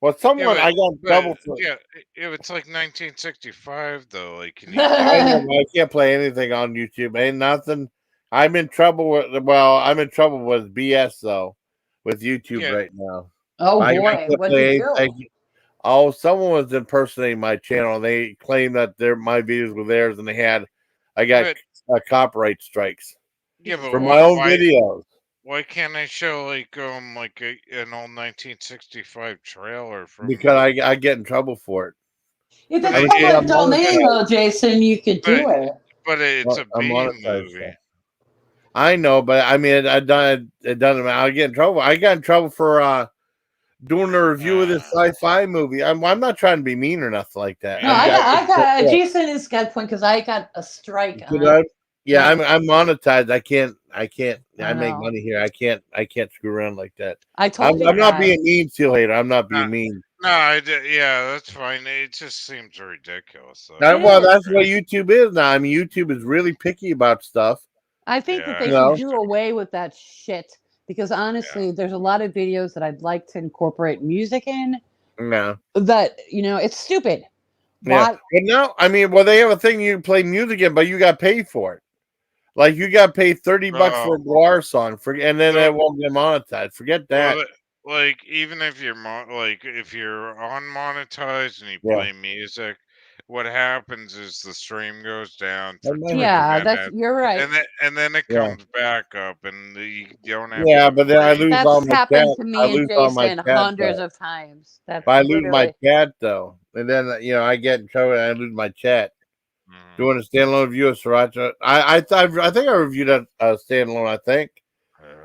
[SPEAKER 1] Well,
[SPEAKER 5] Yeah,
[SPEAKER 1] someone I got in trouble for.
[SPEAKER 5] yeah, it's like 1965 though. Like, can you
[SPEAKER 1] I know,
[SPEAKER 5] do?
[SPEAKER 1] but I can't play anything on YouTube. Ain't nothing. I'm in trouble with. Well, I'm in trouble with BS though, with YouTube
[SPEAKER 5] Yeah,
[SPEAKER 1] right now.
[SPEAKER 2] Oh
[SPEAKER 1] I
[SPEAKER 2] boy,
[SPEAKER 1] can't
[SPEAKER 2] what'd you
[SPEAKER 1] play
[SPEAKER 2] do?
[SPEAKER 1] anything. Oh, someone was impersonating my channel. They claimed that my videos were theirs, and I got
[SPEAKER 5] but
[SPEAKER 1] copyright strikes
[SPEAKER 5] yeah, but
[SPEAKER 1] for my own
[SPEAKER 5] why?
[SPEAKER 1] videos
[SPEAKER 5] Why can't I show like an old 1965 trailer from?
[SPEAKER 1] because I get in trouble for it.
[SPEAKER 2] If
[SPEAKER 5] But
[SPEAKER 2] it's
[SPEAKER 1] I mean,
[SPEAKER 5] it
[SPEAKER 2] public
[SPEAKER 1] I'm
[SPEAKER 2] domain,
[SPEAKER 1] monetized.
[SPEAKER 2] though, Jason, you could
[SPEAKER 5] but
[SPEAKER 2] do it.
[SPEAKER 5] but it's a
[SPEAKER 1] I'm
[SPEAKER 5] B
[SPEAKER 1] monetized.
[SPEAKER 5] movie.
[SPEAKER 1] I know, but I mean, I done it. Doesn't matter. I get in trouble. I got in trouble for doing a review of this sci-fi movie. I'm not trying to be mean or nothing like that.
[SPEAKER 2] No,
[SPEAKER 5] Yeah,
[SPEAKER 2] I got Jason is got point because I got a strike on it.
[SPEAKER 1] Yeah,
[SPEAKER 2] No.
[SPEAKER 1] I'm monetized. I can't.
[SPEAKER 2] I
[SPEAKER 1] I make
[SPEAKER 2] know.
[SPEAKER 1] money here. I can't screw around like that.
[SPEAKER 2] I told you
[SPEAKER 1] I'm not
[SPEAKER 2] that.
[SPEAKER 1] being mean, Steel Hater. I'm not
[SPEAKER 5] No,
[SPEAKER 1] being mean.
[SPEAKER 5] no, yeah, that's fine. It just seems ridiculous. Though.
[SPEAKER 2] It
[SPEAKER 1] Well,
[SPEAKER 2] is.
[SPEAKER 1] that's what YouTube is now. I mean, YouTube is really picky about stuff.
[SPEAKER 2] I think that
[SPEAKER 5] Yeah,
[SPEAKER 2] they
[SPEAKER 1] You
[SPEAKER 2] should
[SPEAKER 1] know?
[SPEAKER 2] do away with that shit because
[SPEAKER 5] yeah.
[SPEAKER 2] honestly, there's a lot of videos that I'd like to incorporate music in
[SPEAKER 1] Yeah.
[SPEAKER 2] that it's stupid.
[SPEAKER 1] Yeah.
[SPEAKER 2] Why?
[SPEAKER 1] But now, I mean, well, they have a thing you play music in, but you got paid for it. Like you got paid $30 for a Guar song, and then it won't get monetized. Forget that.
[SPEAKER 5] Well, like even if you're if you're unmonetized and you
[SPEAKER 1] Yeah.
[SPEAKER 5] play music, what happens is the stream goes down for
[SPEAKER 1] That
[SPEAKER 5] 3
[SPEAKER 1] makes
[SPEAKER 2] Yeah,
[SPEAKER 5] minutes,
[SPEAKER 2] you're right.
[SPEAKER 5] and then it
[SPEAKER 1] Yeah.
[SPEAKER 5] comes back up, and you don't have
[SPEAKER 1] Yeah,
[SPEAKER 5] to
[SPEAKER 1] but then I
[SPEAKER 5] wait.
[SPEAKER 1] lose all
[SPEAKER 2] That's
[SPEAKER 1] my
[SPEAKER 2] happened
[SPEAKER 1] chat.
[SPEAKER 2] to
[SPEAKER 1] I
[SPEAKER 2] me and
[SPEAKER 1] lose all my
[SPEAKER 2] Jason
[SPEAKER 1] chat
[SPEAKER 2] hundreds
[SPEAKER 1] though.
[SPEAKER 2] of times. That's
[SPEAKER 1] But I lose my
[SPEAKER 2] literally.
[SPEAKER 1] chat though, and then I get in trouble and I lose my chat.
[SPEAKER 5] Mhm.
[SPEAKER 1] Doing a standalone review of Sriracha. I think I reviewed a standalone. I think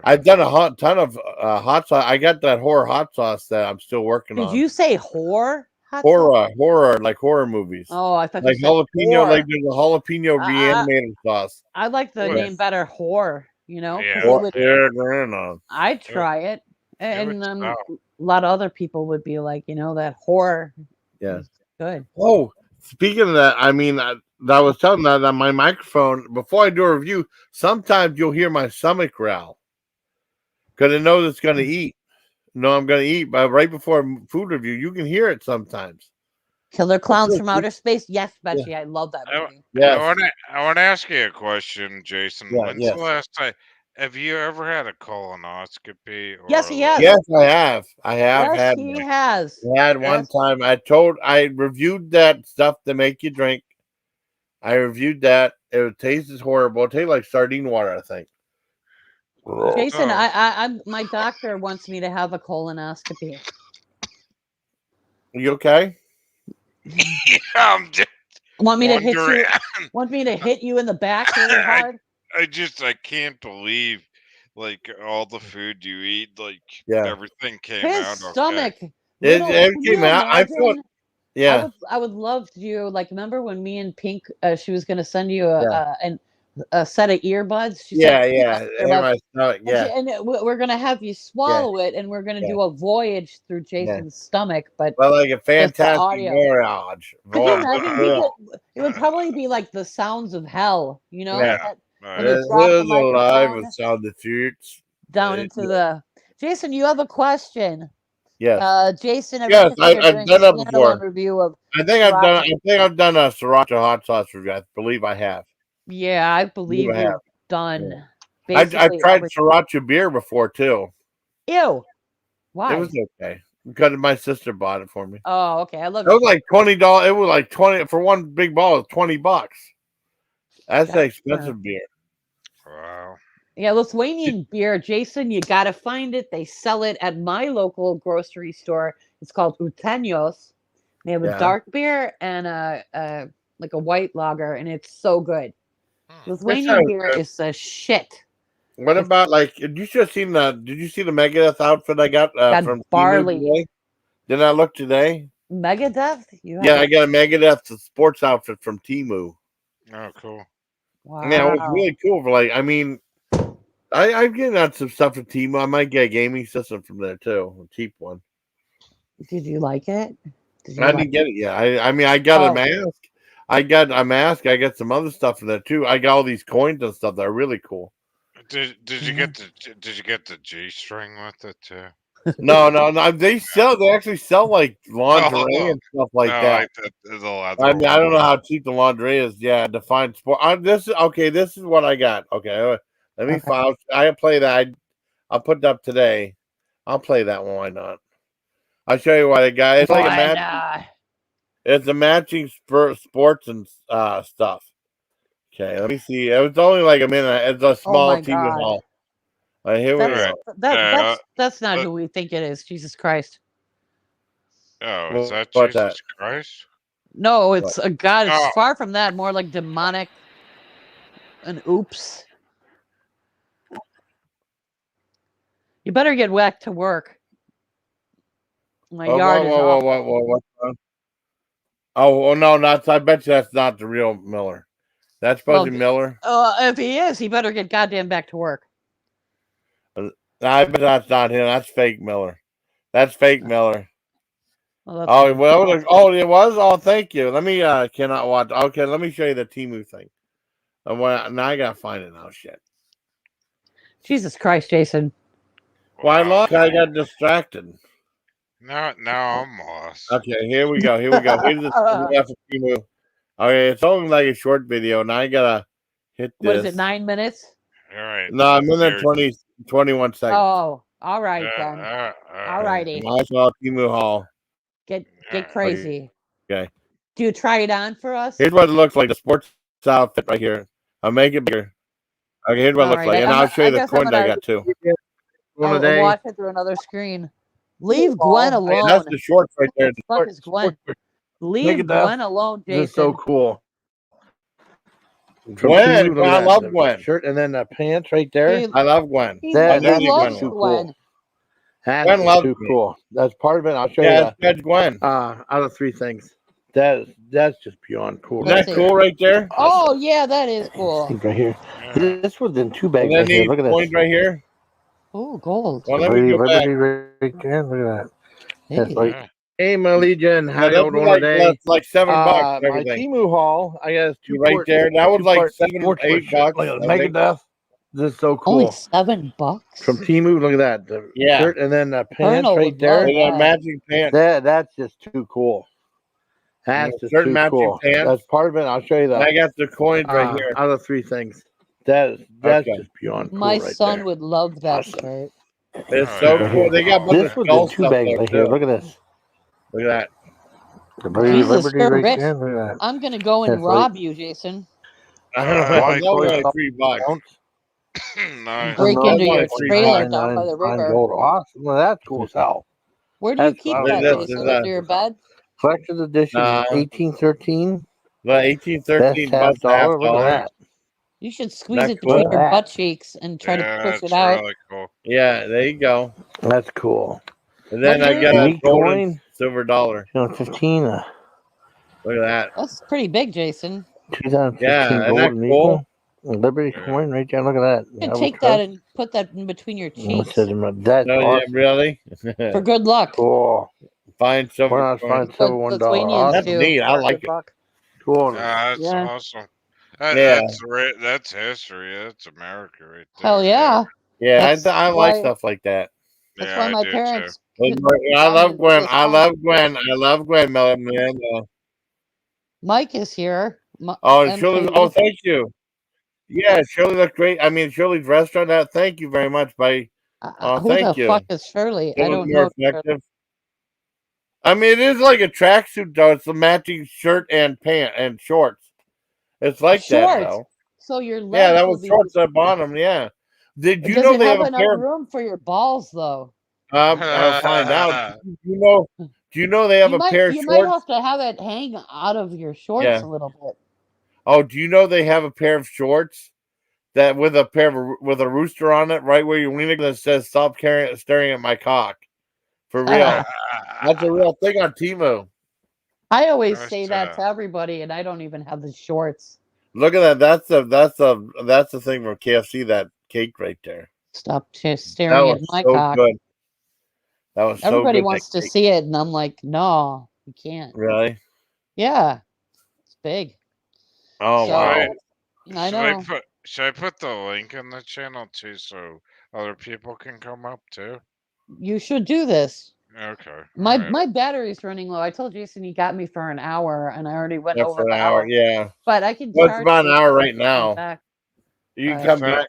[SPEAKER 1] I've done a ton of hot sauce. I got that horror hot sauce that I'm still working
[SPEAKER 2] Did
[SPEAKER 1] on.
[SPEAKER 2] you say whore? Hot sauce?
[SPEAKER 1] Horror, like horror movies.
[SPEAKER 2] Oh, I thought
[SPEAKER 1] Like
[SPEAKER 2] you said
[SPEAKER 1] jalapeno, like
[SPEAKER 2] whore.
[SPEAKER 1] there's a jalapeno
[SPEAKER 2] I,
[SPEAKER 1] reanimated sauce.
[SPEAKER 2] I like the
[SPEAKER 5] What?
[SPEAKER 2] name better, whore. Because
[SPEAKER 5] Yeah,
[SPEAKER 2] it would.
[SPEAKER 5] yeah.
[SPEAKER 2] I'd
[SPEAKER 5] It,
[SPEAKER 2] try it,
[SPEAKER 5] it would
[SPEAKER 2] and
[SPEAKER 5] sell.
[SPEAKER 2] a lot of other people would be like, that whore
[SPEAKER 1] Yeah.
[SPEAKER 2] is good.
[SPEAKER 1] Oh, speaking of that, I mean, I was telling that on my microphone before I do a review. Sometimes you'll hear my stomach growl because it knows it's going to eat. No, I'm going to eat, but right before a food review, you can hear it sometimes.
[SPEAKER 2] Killer Clowns from Outer Space. Yes, Betsy, I love that movie.
[SPEAKER 1] Yes.
[SPEAKER 5] I want to ask you a question, Jason.
[SPEAKER 1] Yeah,
[SPEAKER 5] When's
[SPEAKER 1] yes.
[SPEAKER 5] the last time? Have you ever had a colonoscopy?
[SPEAKER 2] Yes, he has.
[SPEAKER 1] Yes, I have. I have
[SPEAKER 2] Yes,
[SPEAKER 1] had
[SPEAKER 2] he
[SPEAKER 1] one.
[SPEAKER 2] has.
[SPEAKER 1] I had one time. I reviewed that stuff to make you drink. I reviewed that. It tastes horrible. It tastes like sardine water, I think.
[SPEAKER 2] Jason,
[SPEAKER 5] Oh.
[SPEAKER 2] my doctor wants me to have a colonoscopy.
[SPEAKER 1] You okay?
[SPEAKER 5] I'm just
[SPEAKER 2] Want me to hit
[SPEAKER 5] wondering.
[SPEAKER 2] you? Want me to hit you in the back really hard?
[SPEAKER 5] I can't believe like all the food you eat, like
[SPEAKER 1] Yeah.
[SPEAKER 5] everything came
[SPEAKER 2] His
[SPEAKER 5] out
[SPEAKER 2] stomach.
[SPEAKER 5] okay.
[SPEAKER 1] It
[SPEAKER 2] Can
[SPEAKER 1] came
[SPEAKER 2] you
[SPEAKER 1] out. I thought,
[SPEAKER 2] imagine?
[SPEAKER 1] yeah.
[SPEAKER 2] I would love to do like remember when me and Pink she was gonna send you a set of earbuds. She
[SPEAKER 1] Yeah,
[SPEAKER 2] said
[SPEAKER 1] yeah. Hear my stomach. Yeah.
[SPEAKER 2] we're gonna have you swallow it, and we're gonna
[SPEAKER 1] Yeah.
[SPEAKER 2] do a voyage through Jason's stomach, but
[SPEAKER 1] Well, like a
[SPEAKER 2] just the
[SPEAKER 1] fantastic
[SPEAKER 2] audio.
[SPEAKER 1] voyage.
[SPEAKER 2] Could you imagine?
[SPEAKER 1] Yeah.
[SPEAKER 2] It would probably be like the sounds of hell,
[SPEAKER 1] Yeah.
[SPEAKER 2] and you drop the
[SPEAKER 1] alive with
[SPEAKER 2] microphone
[SPEAKER 1] sound defeats.
[SPEAKER 2] down into the. Jason, you have a question.
[SPEAKER 1] Yes.
[SPEAKER 2] Jason,
[SPEAKER 1] Yes,
[SPEAKER 2] you're
[SPEAKER 1] I've
[SPEAKER 2] doing
[SPEAKER 1] done
[SPEAKER 2] a
[SPEAKER 1] that
[SPEAKER 2] standalone
[SPEAKER 1] before.
[SPEAKER 2] review of.
[SPEAKER 1] I think I've done a sriracha hot sauce review. I believe I have.
[SPEAKER 2] Yeah, I believe
[SPEAKER 1] I have.
[SPEAKER 2] you've done.
[SPEAKER 1] I've
[SPEAKER 2] Basically,
[SPEAKER 1] tried sriracha beer before too.
[SPEAKER 2] Ew. Why?
[SPEAKER 1] It was okay because my sister bought it for me.
[SPEAKER 2] Oh, okay. I love
[SPEAKER 1] It was like $20. It was like 20 for one big ball. It was $20. That's an expensive beer.
[SPEAKER 5] Wow.
[SPEAKER 2] Yeah, Lithuanian beer, Jason. You gotta find it. They sell it at my local grocery store. It's called Utenios. They have a dark beer and a like a white lager, and it's so good. Lithuanian beer is a shit.
[SPEAKER 1] What about like? Did you see the Megadeth outfit I got from
[SPEAKER 2] barley?
[SPEAKER 1] Today? Didn't I look today?
[SPEAKER 2] Megadeth?
[SPEAKER 1] I got a Megadeth sports outfit from Temu.
[SPEAKER 5] Oh, cool.
[SPEAKER 2] Wow.
[SPEAKER 1] Yeah, it was really cool. For like, I mean, I'm getting on some stuff from Temu. I might get a gaming system from there too, a cheap one.
[SPEAKER 2] Did you like it?
[SPEAKER 1] I didn't get it yet. I mean, I got a mask. I got a mask. I got some other stuff from there too. I got all these coins and stuff that are really cool.
[SPEAKER 5] Did you get the G string with it too?
[SPEAKER 1] No. They actually sell like lingerie
[SPEAKER 5] Oh,
[SPEAKER 1] and stuff like
[SPEAKER 5] no,
[SPEAKER 1] that.
[SPEAKER 5] the leather
[SPEAKER 1] I mean, I don't know
[SPEAKER 5] one.
[SPEAKER 1] how cheap the lingerie is. Yeah, Define Sport. This is what I got. Okay, let me
[SPEAKER 2] Okay.
[SPEAKER 1] file. I play that. I'll put it up today. I'll play that one. Why not? I'll show you what I got. It's like a
[SPEAKER 2] Why
[SPEAKER 1] match.
[SPEAKER 2] not?
[SPEAKER 1] It's a matching sports and stuff. Okay, let me see. It was only like a minute. It's a
[SPEAKER 2] Oh
[SPEAKER 1] small
[SPEAKER 2] my
[SPEAKER 1] TV
[SPEAKER 2] god.
[SPEAKER 1] hall. All right, here we
[SPEAKER 2] That's
[SPEAKER 1] go.
[SPEAKER 2] that's not
[SPEAKER 5] uh,
[SPEAKER 2] who we think it is. Jesus Christ.
[SPEAKER 5] Oh, is that
[SPEAKER 1] What's
[SPEAKER 5] Jesus
[SPEAKER 1] that?
[SPEAKER 5] Christ?
[SPEAKER 2] No, it's a god. It's
[SPEAKER 5] Oh,
[SPEAKER 2] far from that. More like demonic. And oops. You better get back to work. My yard is awful.
[SPEAKER 1] What? Oh, no, not. I bet you that's not the real Miller. That's supposed
[SPEAKER 2] Well,
[SPEAKER 1] to be Miller.
[SPEAKER 2] if he is, he better get goddamn back to work.
[SPEAKER 1] I bet that's not him. That's fake Miller. That's fake Miller.
[SPEAKER 2] Well, that's
[SPEAKER 1] Oh
[SPEAKER 2] fine.
[SPEAKER 1] well. It was. Oh, thank you. Let me. Cannot watch. Okay, let me show you the Timu thing. Now I gotta find it now. Shit.
[SPEAKER 2] Jesus Christ, Jason.
[SPEAKER 1] Well, I
[SPEAKER 5] wow.
[SPEAKER 1] lost. I got distracted.
[SPEAKER 5] Now I'm lost.
[SPEAKER 1] Okay, here we go. Here's the PDF of Timu. Okay, it's only like a short video. Now I gotta hit this.
[SPEAKER 2] What is it? 9 minutes?
[SPEAKER 5] All right.
[SPEAKER 1] No, I'm in there
[SPEAKER 5] Here.
[SPEAKER 1] 21 seconds.
[SPEAKER 2] Oh, all right then. All righty.
[SPEAKER 1] I saw Timu Hall.
[SPEAKER 2] Get crazy.
[SPEAKER 1] Okay.
[SPEAKER 2] Do you try it on for us?
[SPEAKER 1] Here's what it looks like. The sports outfit right here. I'll make it bigger. Okay, here's what it looks like. And I'll show you the coins I got too.
[SPEAKER 2] I'll watch it through another screen. Leave Gwen alone.
[SPEAKER 1] That's the shorts right there.
[SPEAKER 2] The fuck is Gwen? Leave Gwen alone, Jason.
[SPEAKER 6] This is so cool.
[SPEAKER 1] Gwen, I love Gwen.
[SPEAKER 6] Shirt and then the pants right there.
[SPEAKER 1] I love Gwen.
[SPEAKER 2] He
[SPEAKER 6] That's
[SPEAKER 2] loves
[SPEAKER 6] too
[SPEAKER 2] Gwen.
[SPEAKER 6] cool. That's
[SPEAKER 1] Gwen loves
[SPEAKER 6] too
[SPEAKER 1] me.
[SPEAKER 6] cool. That's part of it. I'll show
[SPEAKER 1] Yeah,
[SPEAKER 6] you
[SPEAKER 1] that's Gwen.
[SPEAKER 6] out of 3 things. That's just beyond cool.
[SPEAKER 1] Isn't that cool right there?
[SPEAKER 2] Oh yeah, that is cool.
[SPEAKER 6] Right here.
[SPEAKER 5] Yeah.
[SPEAKER 6] This was in 2 bags
[SPEAKER 1] And then
[SPEAKER 6] right here.
[SPEAKER 1] these
[SPEAKER 6] Look at
[SPEAKER 1] coins
[SPEAKER 6] this.
[SPEAKER 1] right here.
[SPEAKER 2] Oh, gold.
[SPEAKER 1] Well, let me go back.
[SPEAKER 6] Right there. Look at that. That's
[SPEAKER 2] Hey.
[SPEAKER 6] like,
[SPEAKER 5] Yeah.
[SPEAKER 6] hey, my Legion. How you doing today?
[SPEAKER 1] That's like $7 and
[SPEAKER 6] My
[SPEAKER 1] everything.
[SPEAKER 6] Timu haul. I got 2
[SPEAKER 1] Right there. That was like
[SPEAKER 6] two-part
[SPEAKER 1] 7 or
[SPEAKER 6] sportswear
[SPEAKER 1] 8
[SPEAKER 6] shirt.
[SPEAKER 1] bucks.
[SPEAKER 6] Look at
[SPEAKER 1] I
[SPEAKER 6] this.
[SPEAKER 1] think.
[SPEAKER 6] Megadeth. This is so
[SPEAKER 2] Only
[SPEAKER 6] cool.
[SPEAKER 2] $7
[SPEAKER 6] From Timu, look at that. The
[SPEAKER 1] Yeah.
[SPEAKER 6] shirt and then the pants
[SPEAKER 2] Colonel
[SPEAKER 6] right
[SPEAKER 2] would
[SPEAKER 6] there.
[SPEAKER 2] love
[SPEAKER 1] And a matching pants.
[SPEAKER 6] That's just too cool. That's just
[SPEAKER 1] Certain
[SPEAKER 6] too
[SPEAKER 1] matching
[SPEAKER 6] cool.
[SPEAKER 1] pants.
[SPEAKER 6] That's part of it. I'll show you
[SPEAKER 1] And I
[SPEAKER 6] that.
[SPEAKER 1] got the coins right here.
[SPEAKER 6] Out of 3 things. That's
[SPEAKER 1] Okay.
[SPEAKER 6] just beyond cool
[SPEAKER 2] My
[SPEAKER 6] right
[SPEAKER 2] son
[SPEAKER 6] there.
[SPEAKER 2] would love that
[SPEAKER 6] Awesome.
[SPEAKER 2] shirt.
[SPEAKER 1] It's
[SPEAKER 5] Oh,
[SPEAKER 1] so
[SPEAKER 5] yeah.
[SPEAKER 1] cool. They got a bunch
[SPEAKER 6] This
[SPEAKER 1] of
[SPEAKER 6] was
[SPEAKER 1] skull
[SPEAKER 6] in 2
[SPEAKER 1] stuff
[SPEAKER 6] bags
[SPEAKER 1] there
[SPEAKER 6] right here.
[SPEAKER 1] too.
[SPEAKER 6] Look at this.
[SPEAKER 1] Look at that.
[SPEAKER 6] The
[SPEAKER 2] Jesus,
[SPEAKER 6] Liberty
[SPEAKER 2] you're
[SPEAKER 6] right
[SPEAKER 2] rich.
[SPEAKER 6] there. Look at that.
[SPEAKER 2] I'm gonna go and
[SPEAKER 6] That's like-
[SPEAKER 2] rob you, Jason.
[SPEAKER 1] I
[SPEAKER 5] I
[SPEAKER 1] don't know.
[SPEAKER 5] like
[SPEAKER 1] That was only $3.
[SPEAKER 5] nice.
[SPEAKER 2] Break
[SPEAKER 1] That's
[SPEAKER 2] into
[SPEAKER 1] only
[SPEAKER 2] your
[SPEAKER 1] $3.
[SPEAKER 2] trailer down by the
[SPEAKER 6] Fine
[SPEAKER 2] river.
[SPEAKER 6] gold. Awesome. Well, that's cool as hell.
[SPEAKER 2] Where do you
[SPEAKER 6] That's
[SPEAKER 2] keep
[SPEAKER 6] what
[SPEAKER 2] that,
[SPEAKER 6] I was
[SPEAKER 2] Jason?
[SPEAKER 6] doing.
[SPEAKER 2] Under your bed?
[SPEAKER 6] Collector's edition, 1813.
[SPEAKER 1] The 1813
[SPEAKER 6] Best half dollar. Look at that.
[SPEAKER 2] You should squeeze
[SPEAKER 1] That's
[SPEAKER 2] it between
[SPEAKER 1] cool.
[SPEAKER 2] your butt cheeks and try to
[SPEAKER 5] Yeah,
[SPEAKER 2] push
[SPEAKER 5] that's
[SPEAKER 2] it out.
[SPEAKER 5] really cool.
[SPEAKER 1] Yeah, there you go.
[SPEAKER 6] That's cool.
[SPEAKER 1] And then
[SPEAKER 2] What
[SPEAKER 1] I
[SPEAKER 2] year
[SPEAKER 1] got
[SPEAKER 2] is
[SPEAKER 1] a
[SPEAKER 6] Unique
[SPEAKER 1] golden
[SPEAKER 6] coin.
[SPEAKER 1] silver dollar.
[SPEAKER 6] 15.
[SPEAKER 1] Look at that.
[SPEAKER 2] That's pretty big, Jason.
[SPEAKER 6] 2015
[SPEAKER 1] Yeah, isn't
[SPEAKER 6] gold
[SPEAKER 1] that
[SPEAKER 6] and
[SPEAKER 1] cool?
[SPEAKER 6] equal. Liberty
[SPEAKER 5] Yeah.
[SPEAKER 6] coin right there. Look at that.
[SPEAKER 2] You can take that and put that in between your cheeks
[SPEAKER 6] That's
[SPEAKER 1] Oh, yeah,
[SPEAKER 6] awesome.
[SPEAKER 1] really?
[SPEAKER 2] for good luck.
[SPEAKER 6] Cool.
[SPEAKER 1] Fine
[SPEAKER 6] Why
[SPEAKER 1] silver
[SPEAKER 6] not
[SPEAKER 1] coin.
[SPEAKER 6] find silver $1?
[SPEAKER 2] Lithuanians
[SPEAKER 1] That's
[SPEAKER 2] do.
[SPEAKER 1] neat. I like it.
[SPEAKER 6] Cool.
[SPEAKER 5] That's
[SPEAKER 2] Yeah.
[SPEAKER 5] awesome.
[SPEAKER 1] Yeah.
[SPEAKER 5] That's history. That's America right there.
[SPEAKER 2] Hell yeah.
[SPEAKER 1] Yeah,
[SPEAKER 2] That's
[SPEAKER 1] I like
[SPEAKER 2] why-
[SPEAKER 1] stuff like that.
[SPEAKER 2] That's
[SPEAKER 5] Yeah,
[SPEAKER 2] why
[SPEAKER 5] I
[SPEAKER 2] my
[SPEAKER 5] do
[SPEAKER 2] parents.
[SPEAKER 1] I love Gwen. I love Gwen. I love Gwen, man.
[SPEAKER 2] Mike is here.
[SPEAKER 1] Oh,
[SPEAKER 2] and
[SPEAKER 1] Shirley.
[SPEAKER 2] Katie.
[SPEAKER 1] Oh, thank you. Yeah, Shirley looked great. I mean, Shirley's restaurant. Thank you very much, buddy.
[SPEAKER 2] Who
[SPEAKER 1] thank
[SPEAKER 2] the
[SPEAKER 1] you.
[SPEAKER 2] fuck is Shirley?
[SPEAKER 1] It
[SPEAKER 2] I
[SPEAKER 1] was
[SPEAKER 2] don't
[SPEAKER 1] more
[SPEAKER 2] know. Shirley.
[SPEAKER 1] effective. I mean, it is like a tracksuit, though. It's a matching shirt and pant and shorts. It's like that,
[SPEAKER 2] Shorts.
[SPEAKER 1] though.
[SPEAKER 2] So your legs
[SPEAKER 1] Yeah, that
[SPEAKER 2] will
[SPEAKER 1] was
[SPEAKER 2] be.
[SPEAKER 1] shorts at bottom. Yeah. Did you
[SPEAKER 2] Does
[SPEAKER 1] know
[SPEAKER 2] it
[SPEAKER 1] they
[SPEAKER 2] have
[SPEAKER 1] have a
[SPEAKER 2] enough
[SPEAKER 1] pair of?
[SPEAKER 2] room for your balls though?
[SPEAKER 1] I'll find out. Do you know they have
[SPEAKER 2] You
[SPEAKER 1] a
[SPEAKER 2] might
[SPEAKER 1] pair of
[SPEAKER 2] you might
[SPEAKER 1] shorts?
[SPEAKER 2] have to have it hang out of your shorts
[SPEAKER 1] Yeah.
[SPEAKER 2] a little bit.
[SPEAKER 1] Oh, do you know they have a pair of shorts that with a with a rooster on it, right where you're leaning, that says "Stop staring at my cock." For real, that's a real thing on Temu.
[SPEAKER 2] I always
[SPEAKER 5] Nice
[SPEAKER 2] say that
[SPEAKER 5] job.
[SPEAKER 2] to everybody, and I don't even have the shorts.
[SPEAKER 1] Look at that. That's the thing from KFC. That cake right there.
[SPEAKER 2] Stop
[SPEAKER 1] That
[SPEAKER 2] staring at
[SPEAKER 1] was
[SPEAKER 2] my
[SPEAKER 1] so
[SPEAKER 2] cock.
[SPEAKER 1] good. That was
[SPEAKER 2] Everybody
[SPEAKER 1] so good.
[SPEAKER 2] wants to see it, and I'm like, no, you can't.
[SPEAKER 1] Really?
[SPEAKER 2] Yeah, it's big.
[SPEAKER 1] Oh
[SPEAKER 2] So,
[SPEAKER 1] wow.
[SPEAKER 2] I know.
[SPEAKER 5] Should I put the link in the channel too, so other people can come up too?
[SPEAKER 2] You should do this.
[SPEAKER 5] Okay.
[SPEAKER 2] My
[SPEAKER 5] alright.
[SPEAKER 2] my battery's running low. I told Jason he got me for an hour, and I already went
[SPEAKER 1] Yeah,
[SPEAKER 2] over
[SPEAKER 1] for an
[SPEAKER 2] the
[SPEAKER 1] hour.
[SPEAKER 2] hour.
[SPEAKER 1] Yeah.
[SPEAKER 2] But I can
[SPEAKER 1] Well, it's
[SPEAKER 2] charge
[SPEAKER 1] about an
[SPEAKER 2] you
[SPEAKER 1] hour right
[SPEAKER 2] come
[SPEAKER 1] now.
[SPEAKER 2] back.
[SPEAKER 1] You can
[SPEAKER 2] But
[SPEAKER 1] come
[SPEAKER 5] So-
[SPEAKER 1] back.